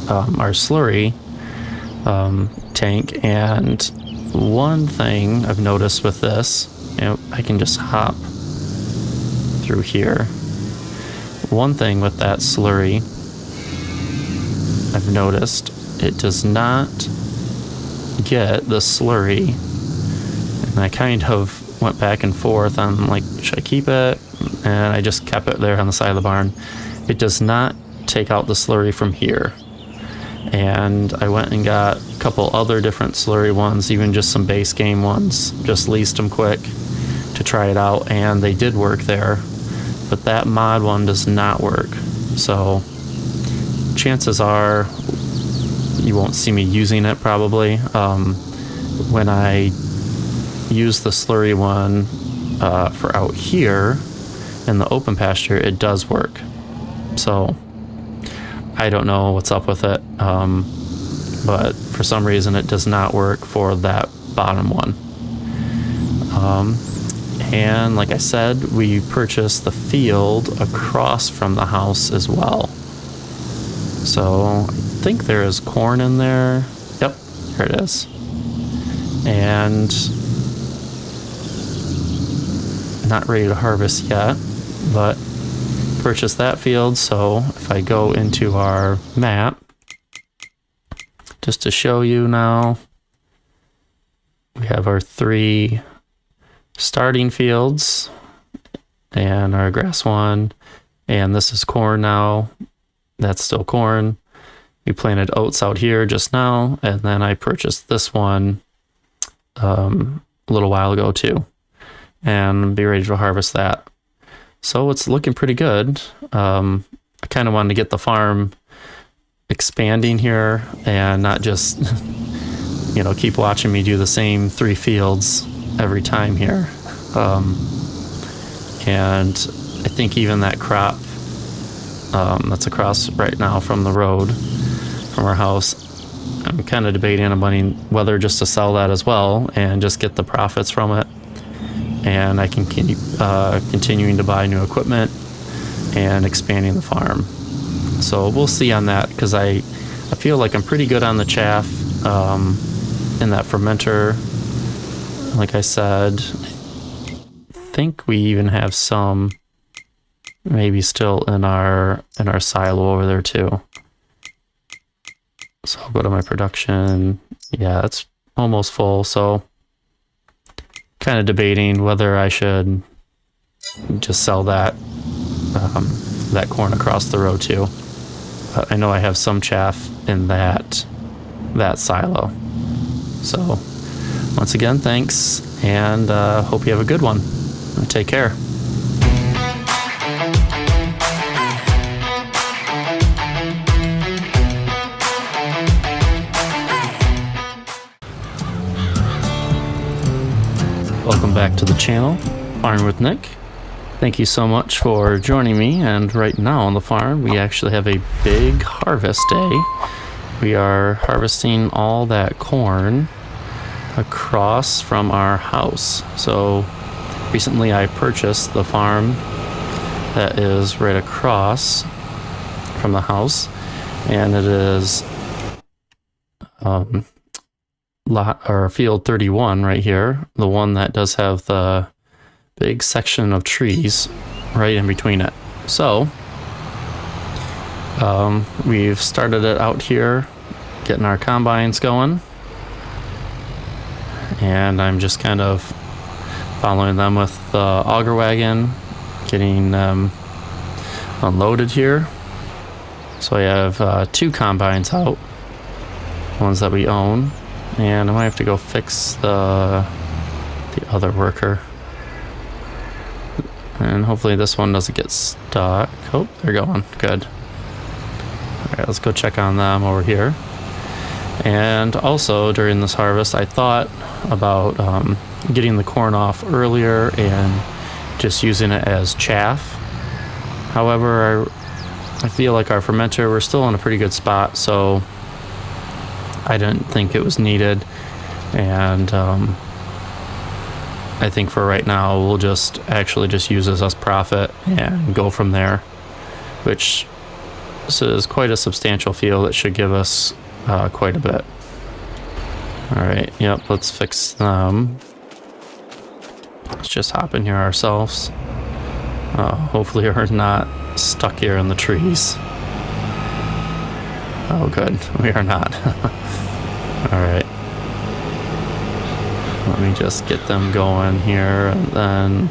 slurry tank. And one thing I've noticed with this, I can just hop through here. One thing with that slurry I've noticed, it does not get the slurry. And I kind of went back and forth on, like, should I keep it? And I just kept it there on the side of the barn. It does not take out the slurry from here. And I went and got a couple other different slurry ones, even just some base game ones, just leased them quick to try it out, and they did work there. But that mod one does not work. So chances are you won't see me using it probably. When I use the slurry one for out here in the open pasture, it does work. So I don't know what's up with it, but for some reason it does not work for that bottom one. And like I said, we purchased the field across from the house as well. So I think there is corn in there. Yep, there it is. And not ready to harvest yet, but purchased that field. So if I go into our map, just to show you now, we have our 3 starting fields and our grass one, and this is corn now. That's still corn. We planted oats out here just now, and then I purchased this one a little while ago too, and be ready to harvest that. So it's looking pretty good. I kind of wanted to get the farm expanding here and not just keep watching me do the same 3 fields every time here. And I think even that crop that's across right now from the road from our house, I'm kind of debating on whether just to sell that as well and just get the profits from it, and I can keep continuing to buy new equipment and expanding the farm. So we'll see on that, because I feel like I'm pretty good on the chaff in that fermenter. Like I said, I think we even have some maybe still in our silo over there too. So I'll go to my production. Yeah, it's almost full. So kind of debating whether I should just sell that that corn across the road too. But I know I have some chaff in that silo. So once again, thanks, and hope you have a good one. Take care. Welcome back to the channel, Farm with Nick. Thank you so much for joining me, and right now on the farm we actually have a big harvest day. We are harvesting all that corn across from our house. So recently I purchased the farm that is right across from the house, and it is field 31 right here, the one that does have the big section of trees right in between it. So we've started it out here, getting our combines going, and I'm just kind of following them with the auger wagon, getting them unloaded here. So I have 2 combines out, ones that we own, and I might have to go fix the other worker, and hopefully this one doesn't get stuck. Oh, they're going good. All right, let's go check on them over here. And also during this harvest, I thought about getting the corn off earlier and just using it as chaff. However, I feel like our fermenter, we're still in a pretty good spot, so I didn't think it was needed. And I think for right now, we'll just use this as profit and go from there, which is quite a substantial field. It should give us quite a bit. All right, yep, let's fix them. Let's just hop in here ourselves. Hopefully we're not stuck here in the trees. Oh, good, we are not. All right. Let me just get them going here, and then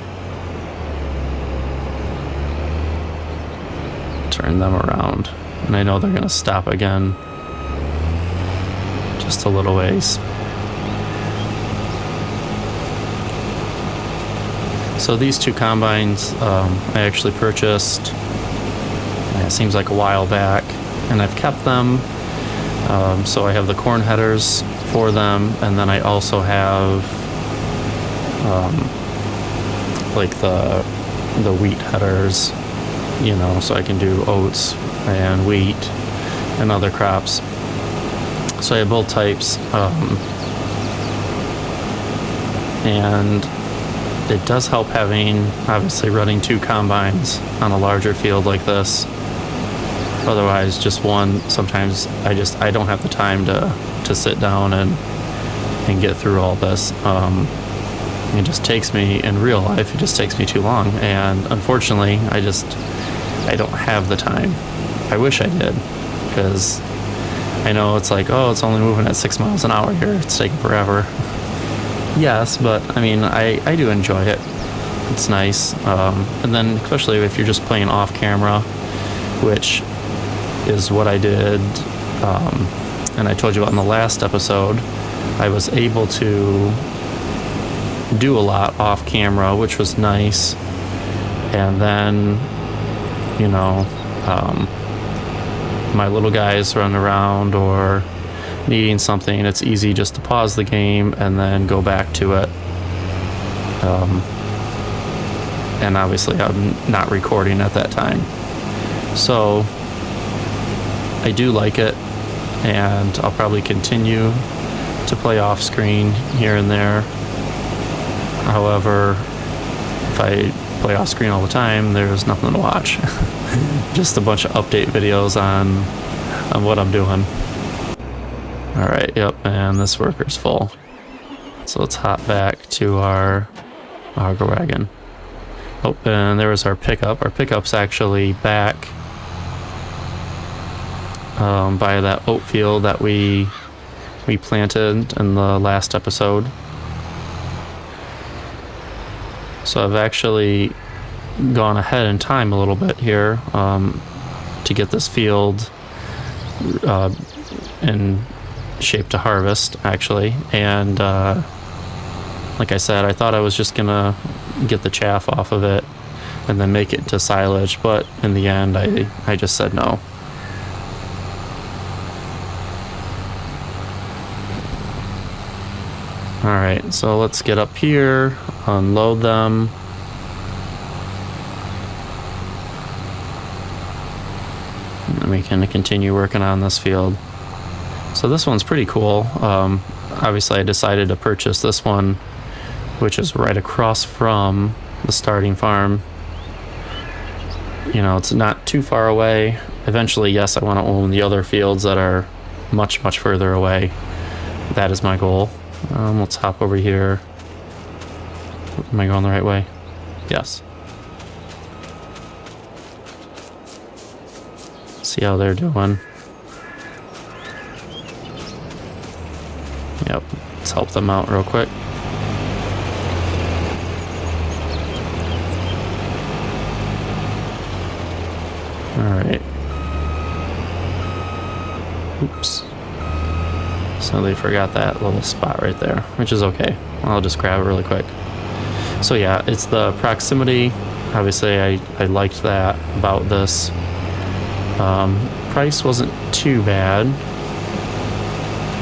turn them around. And I know they're gonna stop again. Just a little ways. So these two combines I actually purchased, it seems like a while back, and I've kept them. So I have the corn headers for them, and then I also have like the wheat headers, you know, so I can do oats and wheat and other crops. So I have both types, and it does help having, obviously, running two combines on a larger field like this. Otherwise, just one, sometimes I don't have the time to sit down and get through all this. It just takes me, in real life, it just takes me too long. And unfortunately, I don't have the time. I wish I did, because I know it's like, oh, it's only moving at 6 miles an hour here. It's taking forever. Yes, but I mean, I do enjoy it. It's nice. And then especially if you're just playing off camera, which is what I did. And I told you about in the last episode, I was able to do a lot off camera, which was nice. And then, you know, my little guys running around or needing something, it's easy just to pause the game and then go back to it. And obviously I'm not recording at that time. So I do like it, and I'll probably continue to play off screen here and there. However, if I play off screen all the time, there's nothing to watch. Just a bunch of update videos on what I'm doing. All right, yep, and this worker's full. So let's hop back to our auger wagon. Oh, and there was our pickup. Our pickup's actually back by that oat field that we planted in the last episode. So I've actually gone ahead in time a little bit here to get this field in shape to harvest, actually. And like I said, I thought I was just gonna get the chaff off of it and then make it into silage, but in the end I just said no. Alright, so let's get up here, unload them. And we can continue working on this field. So this one's pretty cool. Obviously I decided to purchase this one, which is right across from the starting farm. You know, it's not too far away. Eventually, yes, I want to own the other fields that are much, much further away. That is my goal. Let's hop over here. Am I going the right way? Yes. See how they're doing. Yep, let's help them out real quick. Alright. Oops. So they forgot that little spot right there, which is okay. I'll just grab it really quick. So yeah, it's the proximity. Obviously I liked that about this. Price wasn't too bad.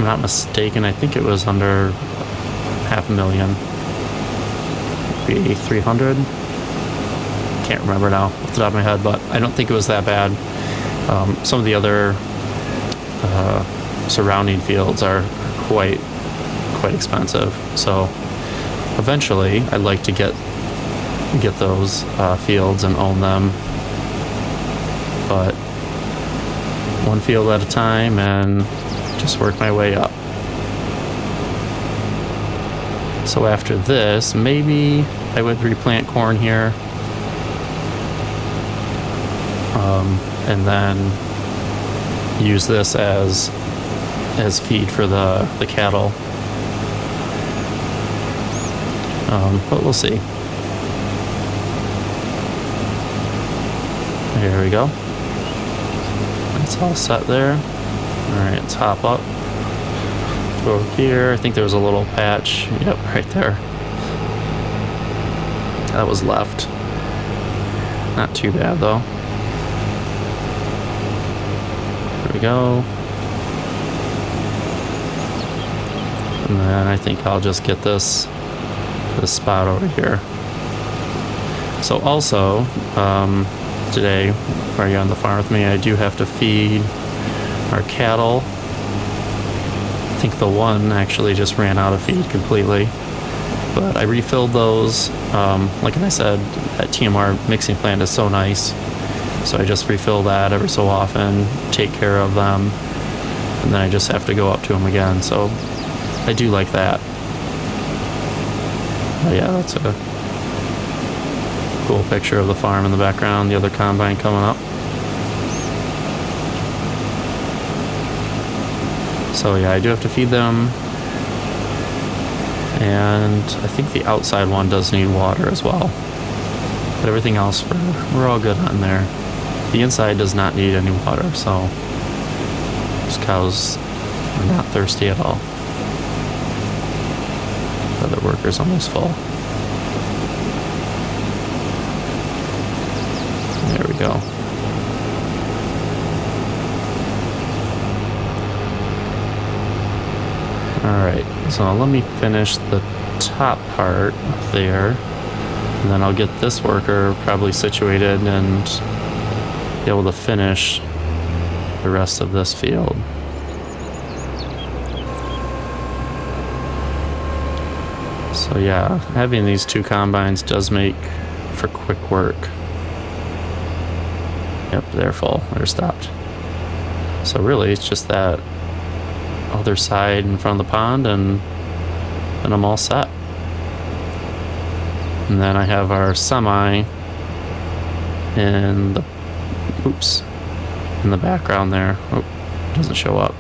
I'm not mistaken, I think it was under $500,000. Maybe 300. Can't remember now off the top of my head, but I don't think it was that bad. Some of the other surrounding fields are quite expensive. So eventually, I'd like to get those fields and own them, but one field at a time and just work my way up. So after this, maybe I would replant corn here, and then use this as feed for the cattle. But we'll see. There we go. It's all set there. Alright, let's hop up. Go over here. I think there was a little patch. Yep, right there. That was left. Not too bad though. There we go. And then I think I'll just get this spot over here. So also, today, while you're on the farm with me, I do have to feed our cattle. I think the one actually just ran out of feed completely, but I refilled those. Like I said, that TMR mixing plant is so nice, so I just refill that every so often, take care of them, and then I just have to go up to them again. So I do like that. But yeah, that's a cool picture of the farm in the background, the other combine coming up. So yeah, I do have to feed them, and I think the outside one does need water as well, but everything else we're all good on there. The inside does not need any water, so these cows are not thirsty at all. The other worker's almost full. There we go. Alright, so let me finish the top part up there, and then I'll get this worker probably situated and be able to finish the rest of this field. So yeah, having these two combines does make for quick work. Yep, they're full. They're stopped. So really, it's just that other side in front of the pond, and then I'm all set. And then I have our semi in the in the background there. Oh, doesn't show up.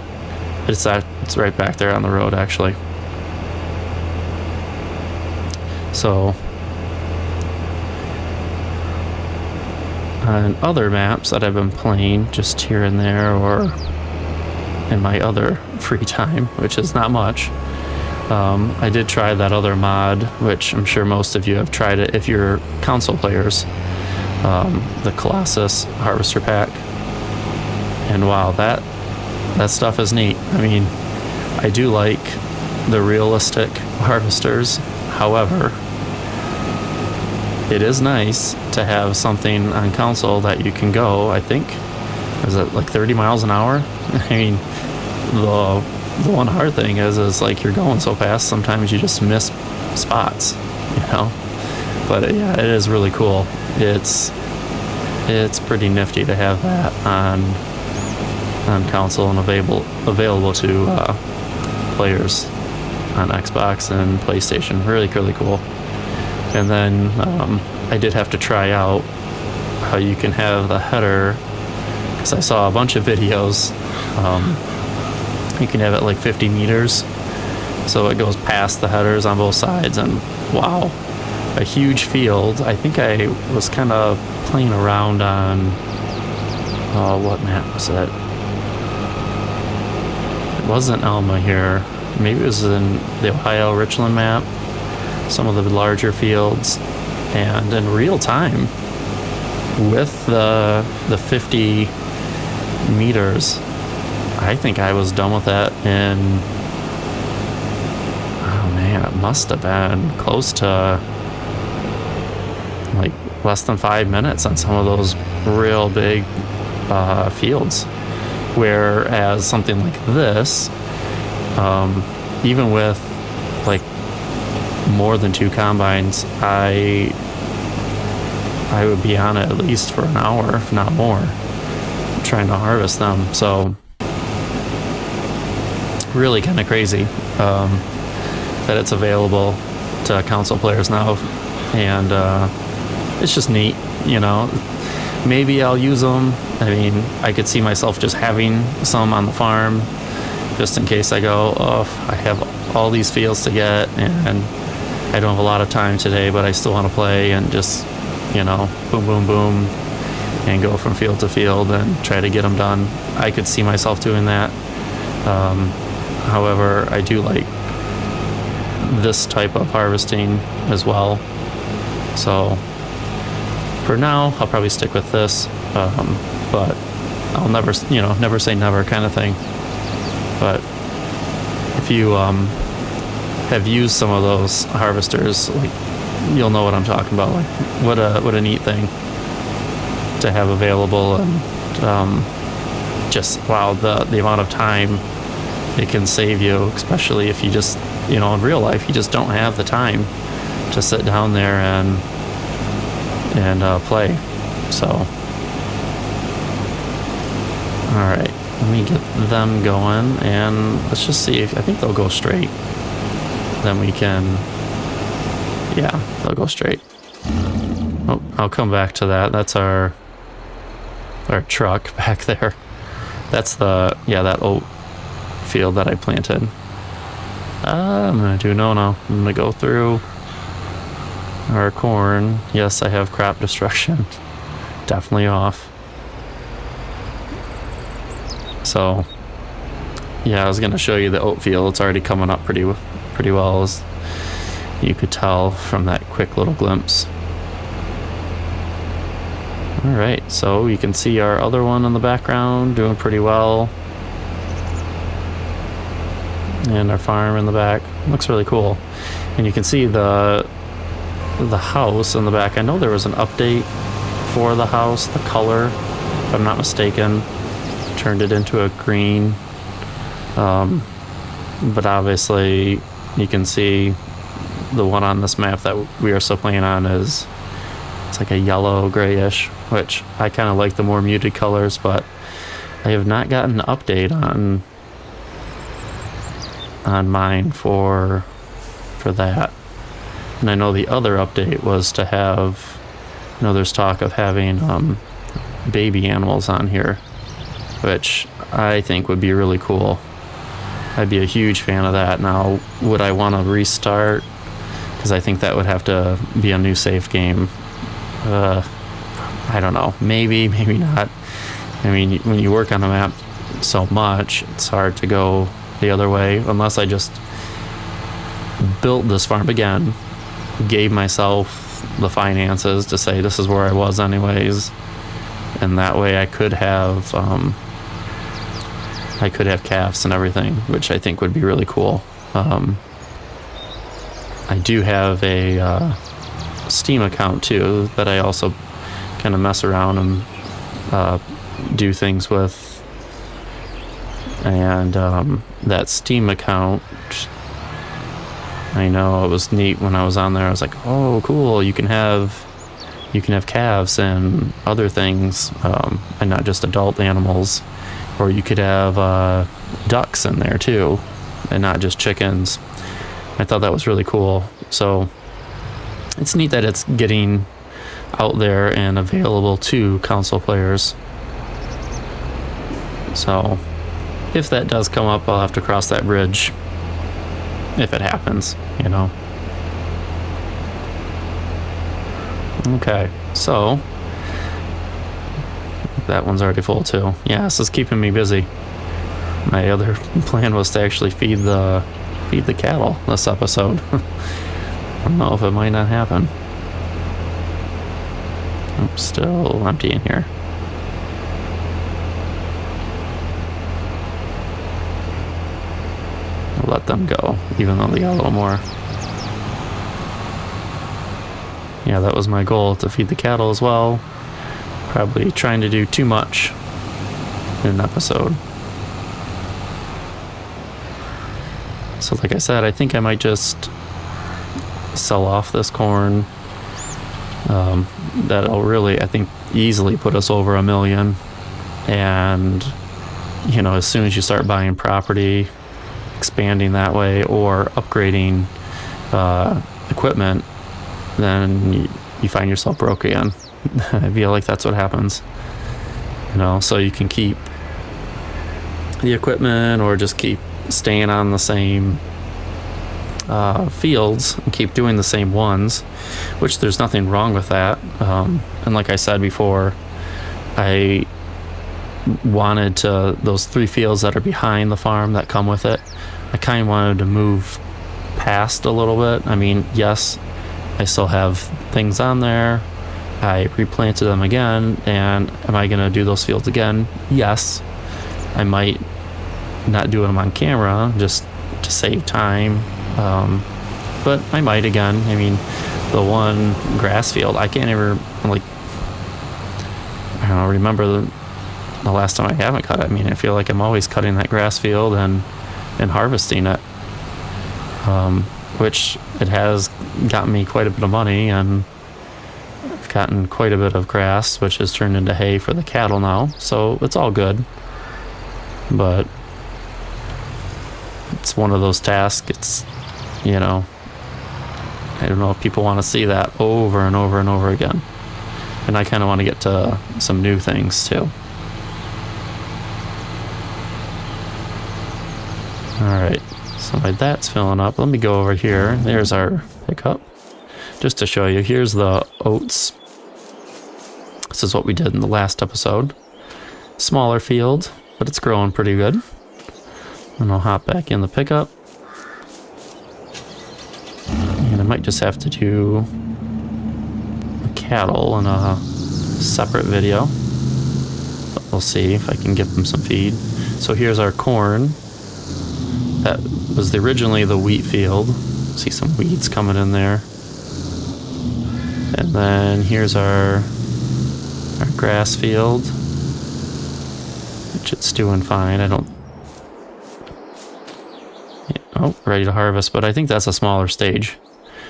It's right back there on the road, actually. So on other maps that I've been playing just here and there, or in my other free time, which is not much, I did try that other mod, which I'm sure most of you have tried it if you're console players, the Colossus Harvester Pack. And wow, that stuff is neat. I mean, I do like the realistic harvesters. However, it is nice to have something on console that you can go, I think, is it like 30 miles an hour? I mean, the one hard thing is like you're going so fast, sometimes you just miss spots, you know? But yeah, it is really cool. It's pretty nifty to have that on console and available to players on Xbox and PlayStation. Really cool. And then I did have to try out how you can have the header, because I saw a bunch of videos. You can have it like 50 meters, so it goes past the headers on both sides, and wow, a huge field. I think I was kind of playing around on what map was it? It wasn't Alma here. Maybe it was in the Ohio Richland map, some of the larger fields, and in real time with the 50 meters, I think I was done with that in, oh man, it must have been close to like less than 5 minutes on some of those real big fields. Whereas something like this, even with like more than 2 combines, I would be on it at least for an hour, if not more, trying to harvest them. So really kind of crazy that it's available to console players now, and it's just neat, maybe I'll use them. I mean, I could see myself just having some on the farm just in case I go, I have all these fields to get and I don't have a lot of time today, but I still want to play, and just boom boom boom and go from field to field and try to get them done. I could see myself doing that. However, I do like this type of harvesting as well. So for now, I'll probably stick with this, but I'll never say never kind of thing. But if you have used some of those harvesters, like, you'll know what I'm talking about. Like, what a neat thing to have available, and just wow, the amount of time it can save you, especially if you just in real life you just don't have the time to sit down there and play. So all right, let me get them going, and let's just see if I think they'll go straight. Then we can, yeah, they'll go straight. Oh, I'll come back to that. That's our truck back there. That's that oat field that I planted. I'm gonna do no. I'm gonna go through our corn. Yes, I have crop destruction definitely off. So yeah, I was gonna show you the oat field. It's already coming up pretty well, as you could tell from that quick little glimpse. All right, so you can see our other one in the background doing pretty well, and our farm in the back looks really cool. And you can see the house in the back. I know there was an update for the house. The color, if I'm not mistaken, turned it into a green, but obviously you can see the one on this map that we are still playing on it's like a yellow grayish, which I kind of like the more muted colors, but I have not gotten an update on mine for that. And I know the other update was to have, there's talk of having baby animals on here, which I think would be really cool. I'd be a huge fan of that. Now, would I want to restart? Because I think that would have to be a new save game. I don't know. Maybe not. I mean, when you work on a map so much, it's hard to go the other way, unless I just built this farm again, gave myself the finances to say this is where I was anyways, and that way I could have calves and everything, which I think would be really cool. I do have a Steam account too that I also kind of mess around and do things with, and that Steam account, I know it was neat when I was on there. I was like, oh cool, you can have calves and other things, and not just adult animals, or you could have ducks in there too, and not just chickens. I thought that was really cool. So it's neat that it's getting out there and available to console players. So if that does come up, I'll have to cross that bridge if it happens, Okay, so that one's already full too. Yeah, this is keeping me busy. My other plan was to actually feed the cattle this episode. I don't know if it might not happen. I'm still empty in here. let them go, even though they got a little more. Yeah, that was my goal, to feed the cattle as well. Probably trying to do too much in an episode. So like I said, I think I might just sell off this corn. That'll really, I think, easily put us over $1 million. And, you know, as soon as you start buying property, expanding that way, or upgrading equipment, then you find yourself broke again. I feel like that's what happens. You know, so you can keep the equipment or just keep staying on the same fields and keep doing the same ones, which there's nothing wrong with that. And like I said before, I wanted to, those 3 fields that are behind the farm that come with it, I kind of wanted to move past a little bit. I mean, yes, I still have things on there. I replanted them again, and am I going to do those fields again? Yes. I might not do them on camera just to save time, but I might again. I mean, the one grass field, I can't ever, like, I don't know, remember the last time I haven't cut it. I mean, I feel like I'm always cutting that grass field and harvesting it, which it has gotten me quite a bit of money, and I've gotten quite a bit of grass, which has turned into hay for the cattle now, so it's all good. But it's one of those tasks. It's, you know, I don't know if people want to see that over and over and over again. And I kind of want to get to some new things too. Alright, so my that's filling up. Let me go over here. There's our pickup. Just to show you, here's the oats. This is what we did in the last episode. Smaller field, but it's growing pretty good. And I'll hop back in the pickup. And I might just have to do cattle in a separate video. But we'll see if I can give them some feed. So here's our corn. That was originally the wheat field. See some weeds coming in there. And then here's our grass field, which it's doing fine. I don't... Oh, ready to harvest, but I think that's a smaller stage,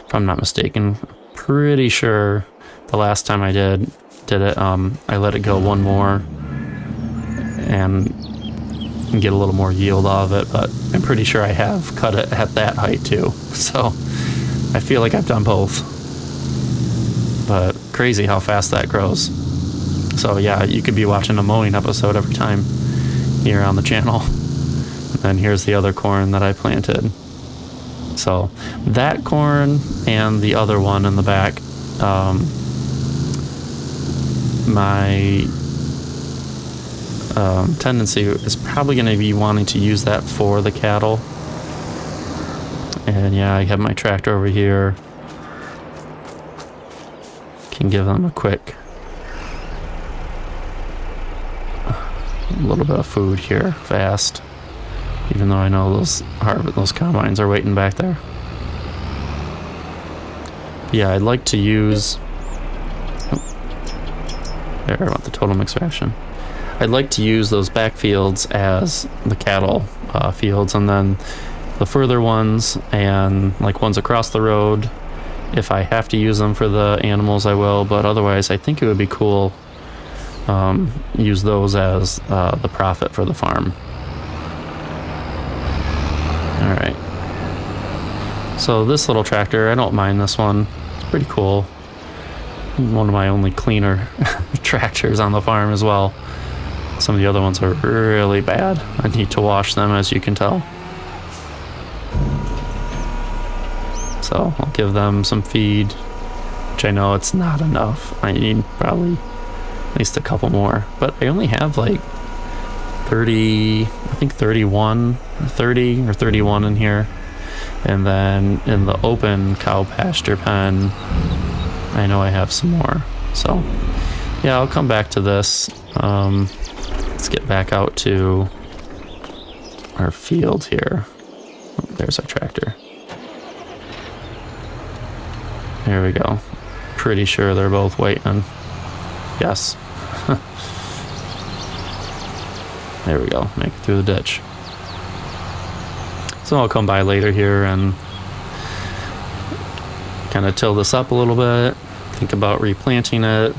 if I'm not mistaken. Pretty sure the last time I did it, I let it go one more and get a little more yield out of it, but I'm pretty sure I have cut it at that height too. So I feel like I've done both. But crazy how fast that grows. So yeah, you could be watching a mowing episode every time here on the channel. And then here's the other corn that I planted. So that corn and the other one in the back, my tendency is probably going to be wanting to use that for the cattle. And yeah, I have my tractor over here. Can give them a quick little bit of food here fast, even though I know those combines are waiting back there. Yeah, I'd like to use there, I want the total mix ration. I'd like to use those back fields as the cattle fields, and then the further ones and like ones across the road, if I have to use them for the animals, I will, but otherwise I think it would be cool use those as the profit for the farm. Alright. So this little tractor, I don't mind this one. It's pretty cool. One of my only cleaner tractors on the farm as well. Some of the other ones are really bad. I need to wash them, as you can tell. So I'll give them some feed, which I know it's not enough. I need probably at least a couple more, but I only have like 30, I think 31, 30 or 31 in here. And then in the open cow pasture pen, I know I have some more. So yeah, I'll come back to this. Let's get back out to our field here. There's our tractor. There we go. Pretty sure they're both waiting. Yes. There we go. Make it through the ditch. So I'll come by later here and kind of till this up a little bit. Think about replanting it.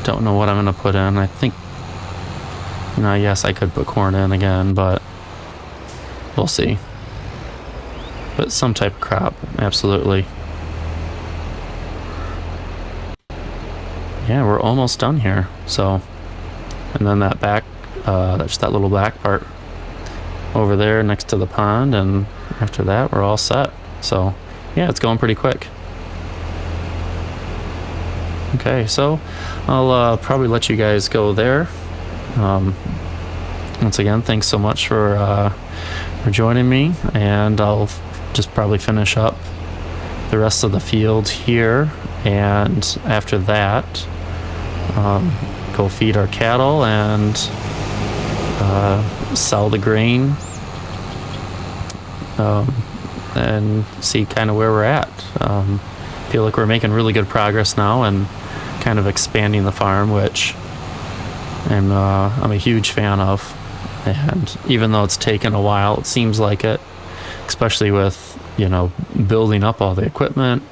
Don't know what I'm going to put in. I think, yes, I could put corn in again, but we'll see. But some type of crop, absolutely. Yeah, we're almost done here. So, and then that back, that's that little back part over there next to the pond, and after that, we're all set. So, yeah, it's going pretty quick. Okay, so I'll probably let you guys go there. Once again, thanks so much for joining me, and I'll just probably finish up the rest of the field here, and after that, go feed our cattle and sell the grain, and see kind of where we're at. Feel like we're making really good progress now and kind of expanding the farm, which I'm a huge fan of. And even though it's taken a while, it seems like it, especially with building up all the equipment,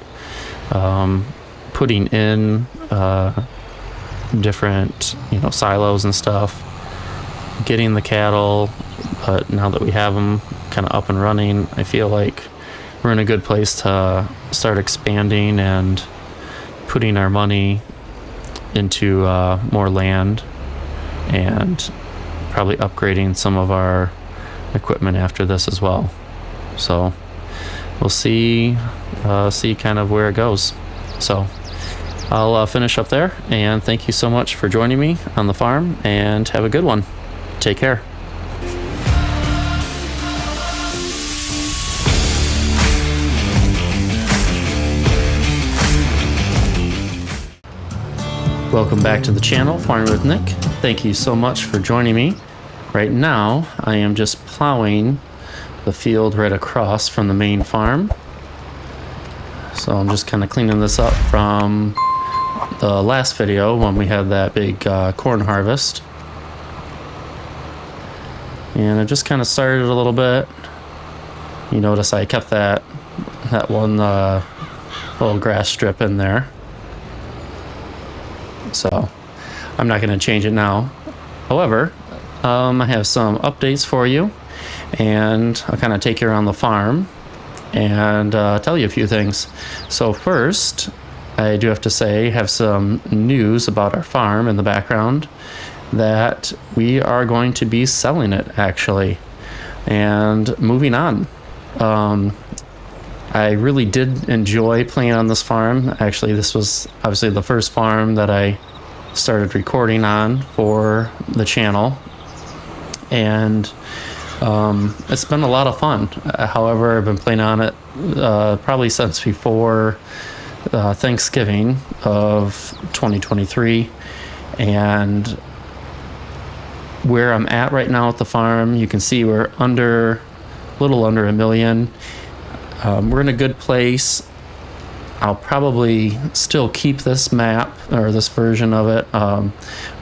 putting in different silos and stuff, getting the cattle. But now that we have them kind of up and running, I feel like we're in a good place to start expanding and putting our money into more land, and probably upgrading some of our equipment after this as well. So we'll see kind of where it goes. So I'll finish up there, and thank you so much for joining me on the farm, and have a good one. Take care. Welcome back to the channel, Farming with Nick. Thank you so much for joining me. Right now, I am just plowing the field right across from the main farm. So I'm just kind of cleaning this up from the last video when we had that big corn harvest. And I just kind of started a little bit. You notice I kept that one little grass strip in there. So I'm not going to change it now. However, I have some updates for you, and I'll kind of take you around the farm and tell you a few things. So first, I do have to say, have some news about our farm in the background, that we are going to be selling it, actually, and moving on. I really did enjoy playing on this farm. Actually, this was obviously the first farm that I started recording on for the channel, and it's been a lot of fun. However, I've been playing on it probably since before Thanksgiving of 2023, and where I'm at right now at the farm, you can see we're a little under $1 million. We're in a good place. I'll probably still keep this map or this version of it,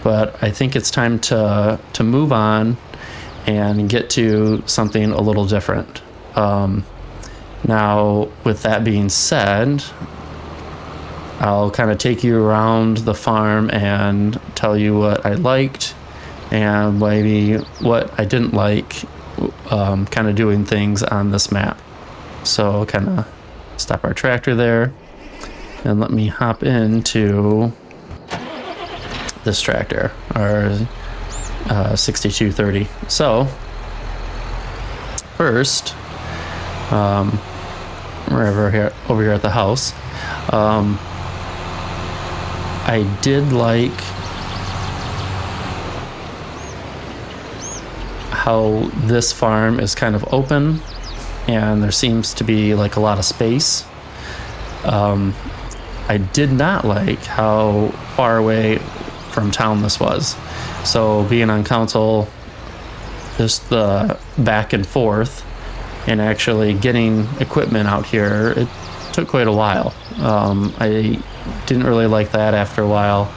but I think it's time to move on and get to something a little different. Now, with that being said, I'll kind of take you around the farm and tell you what I liked and maybe what I didn't like, kind of doing things on this map. So kind of stop our tractor there and let me hop into this tractor, our 6230. So first, we're over here at the house. I did like how this farm is kind of open, and there seems to be like a lot of space. I did not like how far away from town this was. So being on council, just the back and forth and actually getting equipment out here, it took quite a while. I didn't really like that after a while.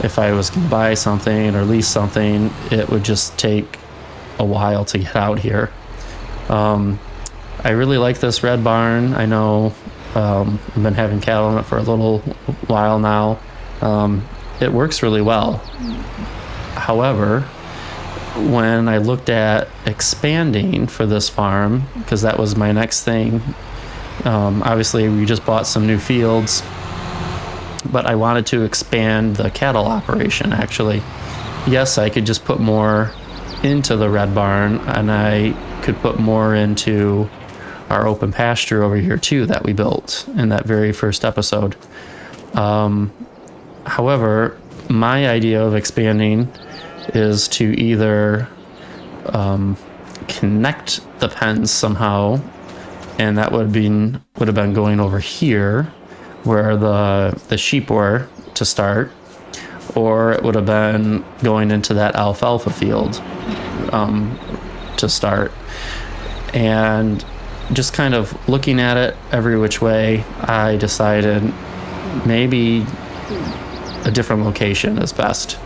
If I was going to buy something or lease something, it would just take a while to get out here. I really like this red barn. I know I've been having cattle in it for a little while now. It works really well. However, when I looked at expanding for this farm, because that was my next thing, obviously we just bought some new fields, but I wanted to expand the cattle operation actually. Yes, I could just put more into the red barn, and I could put more into our open pasture over here too that we built in that very first episode. However, my idea of expanding is to either connect the pens somehow, and that would have been going over here where the sheep were to start, or it would have been going into that alfalfa field to start. And just kind of looking at it every which way, I decided maybe a different location is best.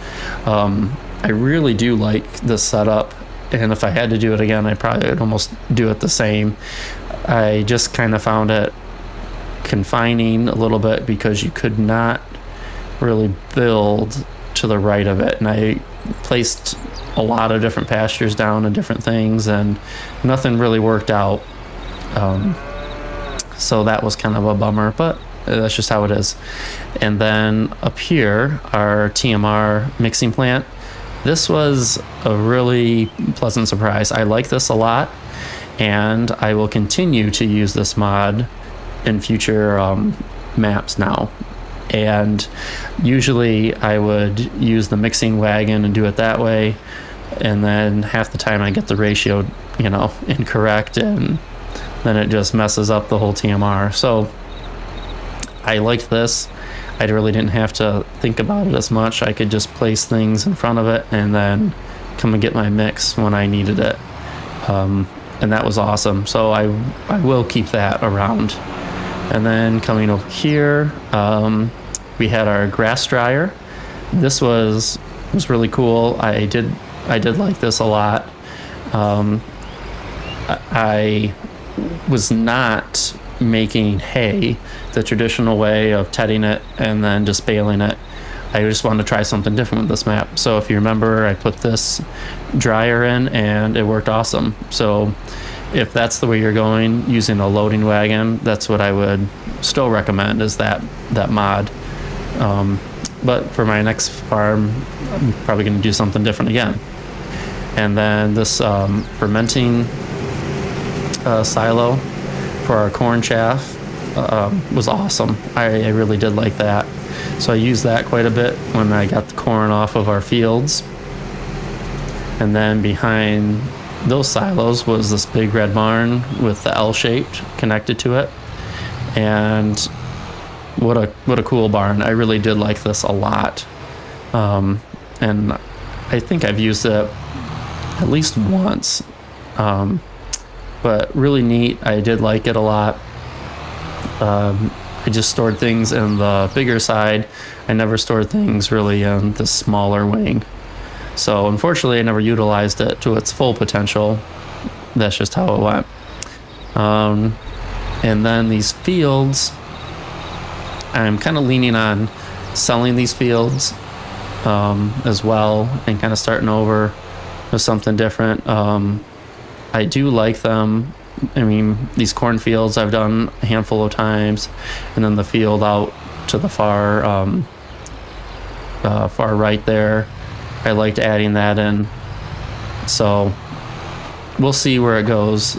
I really do like this setup, and if I had to do it again, I probably would almost do it the same. I just kind of found it confining a little bit because you could not really build to the right of it, and I placed a lot of different pastures down and different things, and nothing really worked out. So that was kind of a bummer, but that's just how it is. And then up here, our TMR mixing plant. This was a really pleasant surprise. I like this a lot, and I will continue to use this mod in future maps now. And usually I would use the mixing wagon and do it that way, and then half the time I get the ratio, incorrect, and then it just messes up the whole TMR. So I liked this. I really didn't have to think about it as much. I could just place things in front of it and then come and get my mix when I needed it. And that was awesome. So I will keep that around. And then coming over here, we had our grass dryer. This was really cool. I did like this a lot. I was not making hay the traditional way of tedding it and then just baling it. I just wanted to try something different with this map. So if you remember, I put this dryer in and it worked awesome. So if that's the way you're going, using a loading wagon, that's what I would still recommend, is that mod. But for my next farm, I'm probably going to do something different again. And then this fermenting silo for our corn chaff was awesome. I really did like that. So I used that quite a bit when I got the corn off of our fields. And then behind those silos was this big red barn with the L-shaped connected to it. And what a cool barn. I really did like this a lot. And I think I've used it at least once. But really neat. I did like it a lot. I just stored things in the bigger side. I never stored things really in the smaller wing. So unfortunately, I never utilized it to its full potential. That's just how it went. And then these fields, I'm kind of leaning on selling these fields as well, and kind of starting over with something different. I do like them. I mean, these cornfields I've done a handful of times, and then the field out to the far right there, I liked adding that in. So we'll see where it goes.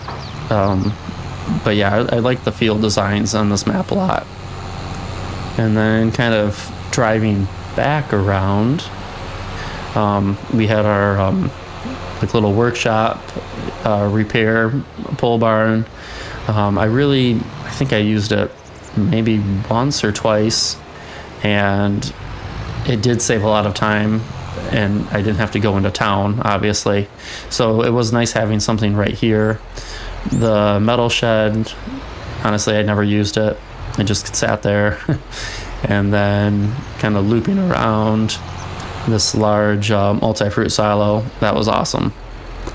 But yeah, I like the field designs on this map a lot. And then kind of driving back around, we had our little workshop repair pole barn. I think I used it maybe once or twice, and it did save a lot of time. and I didn't have to go into town, obviously. So it was nice having something right here. The metal shed, honestly, I never used it. I just sat there. And then kind of looping around this large multi-fruit silo, that was awesome.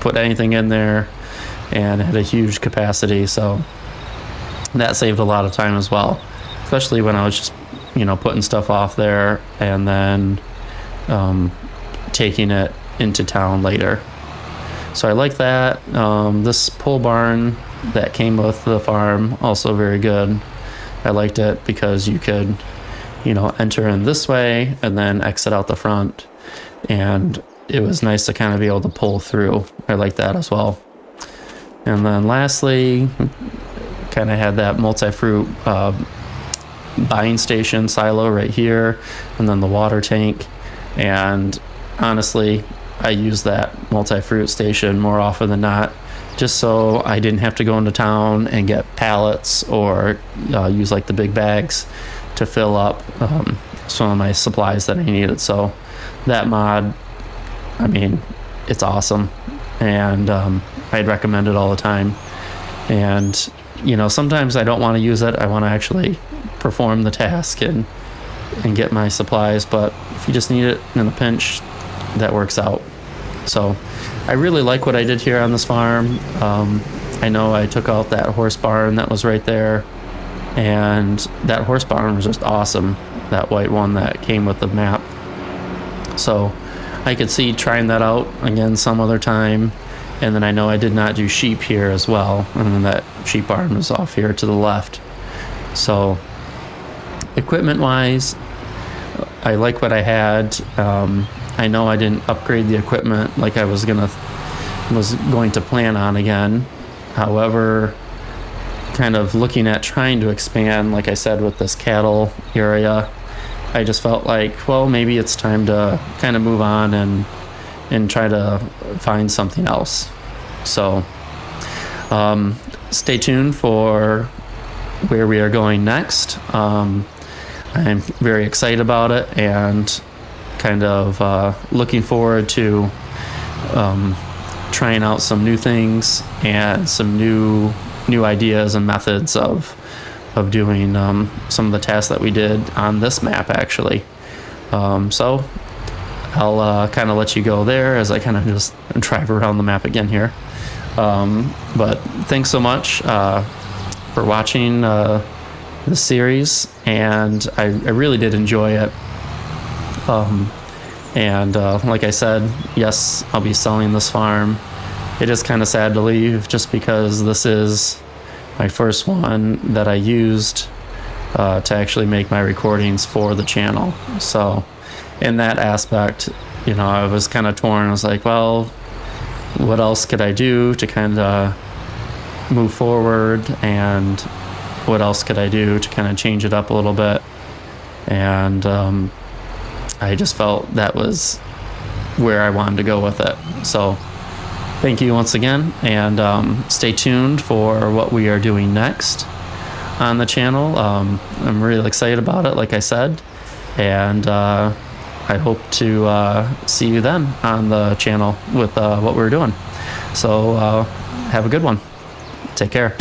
Put anything in there, and it had a huge capacity, so that saved a lot of time as well, especially when I was just, putting stuff off there and then taking it into town later. So I like that. This pole barn that came with the farm, also very good. I liked it because you could, enter in this way and then exit out the front, and it was nice to kind of be able to pull through. I like that as well. And then lastly, kind of had that multi-fruit buying station silo right here, and then the water tank. And honestly, I use that multi-fruit station more often than not, just so I didn't have to go into town and get pallets or use like the big bags to fill up some of my supplies that I needed. So that mod, I mean, it's awesome, and I'd recommend it all the time. And sometimes I don't want to use it. I want to actually perform the task and get my supplies, but if you just need it in a pinch, that works out. So I really like what I did here on this farm. I know I took out that horse barn that was right there, and that horse barn was just awesome, that white one that came with the map. So I could see trying that out again some other time. And then I know I did not do sheep here as well, and then that sheep barn was off here to the left. So equipment wise, I like what I had. I know I didn't upgrade the equipment like I was going to plan on again. However, kind of looking at trying to expand, like I said, with this cattle area, I just felt like, well, maybe it's time to kind of move on and try to find something else. So stay tuned for where we are going next. I'm very excited about it, and kind of looking forward to trying out some new things and some new ideas and methods of doing some of the tasks that we did on this map, actually. So I'll kind of let you go there as I kind of just drive around the map again here. But thanks so much for watching this series, and I really did enjoy it. And like I said, yes, I'll be selling this farm. It is kind of sad to leave, just because this is my first one that I used to actually make my recordings for the channel. So in that aspect, I was kind of torn. I was like, well, what else could I do to kind of move forward, and what else could I do to kind of change it up a little bit? And I just felt that was where I wanted to go with it. So thank you once again, and stay tuned for what we are doing next on the channel. I'm really excited about it, like I said, and I hope to see you then on the channel with what we're doing. So have a good one. Take care.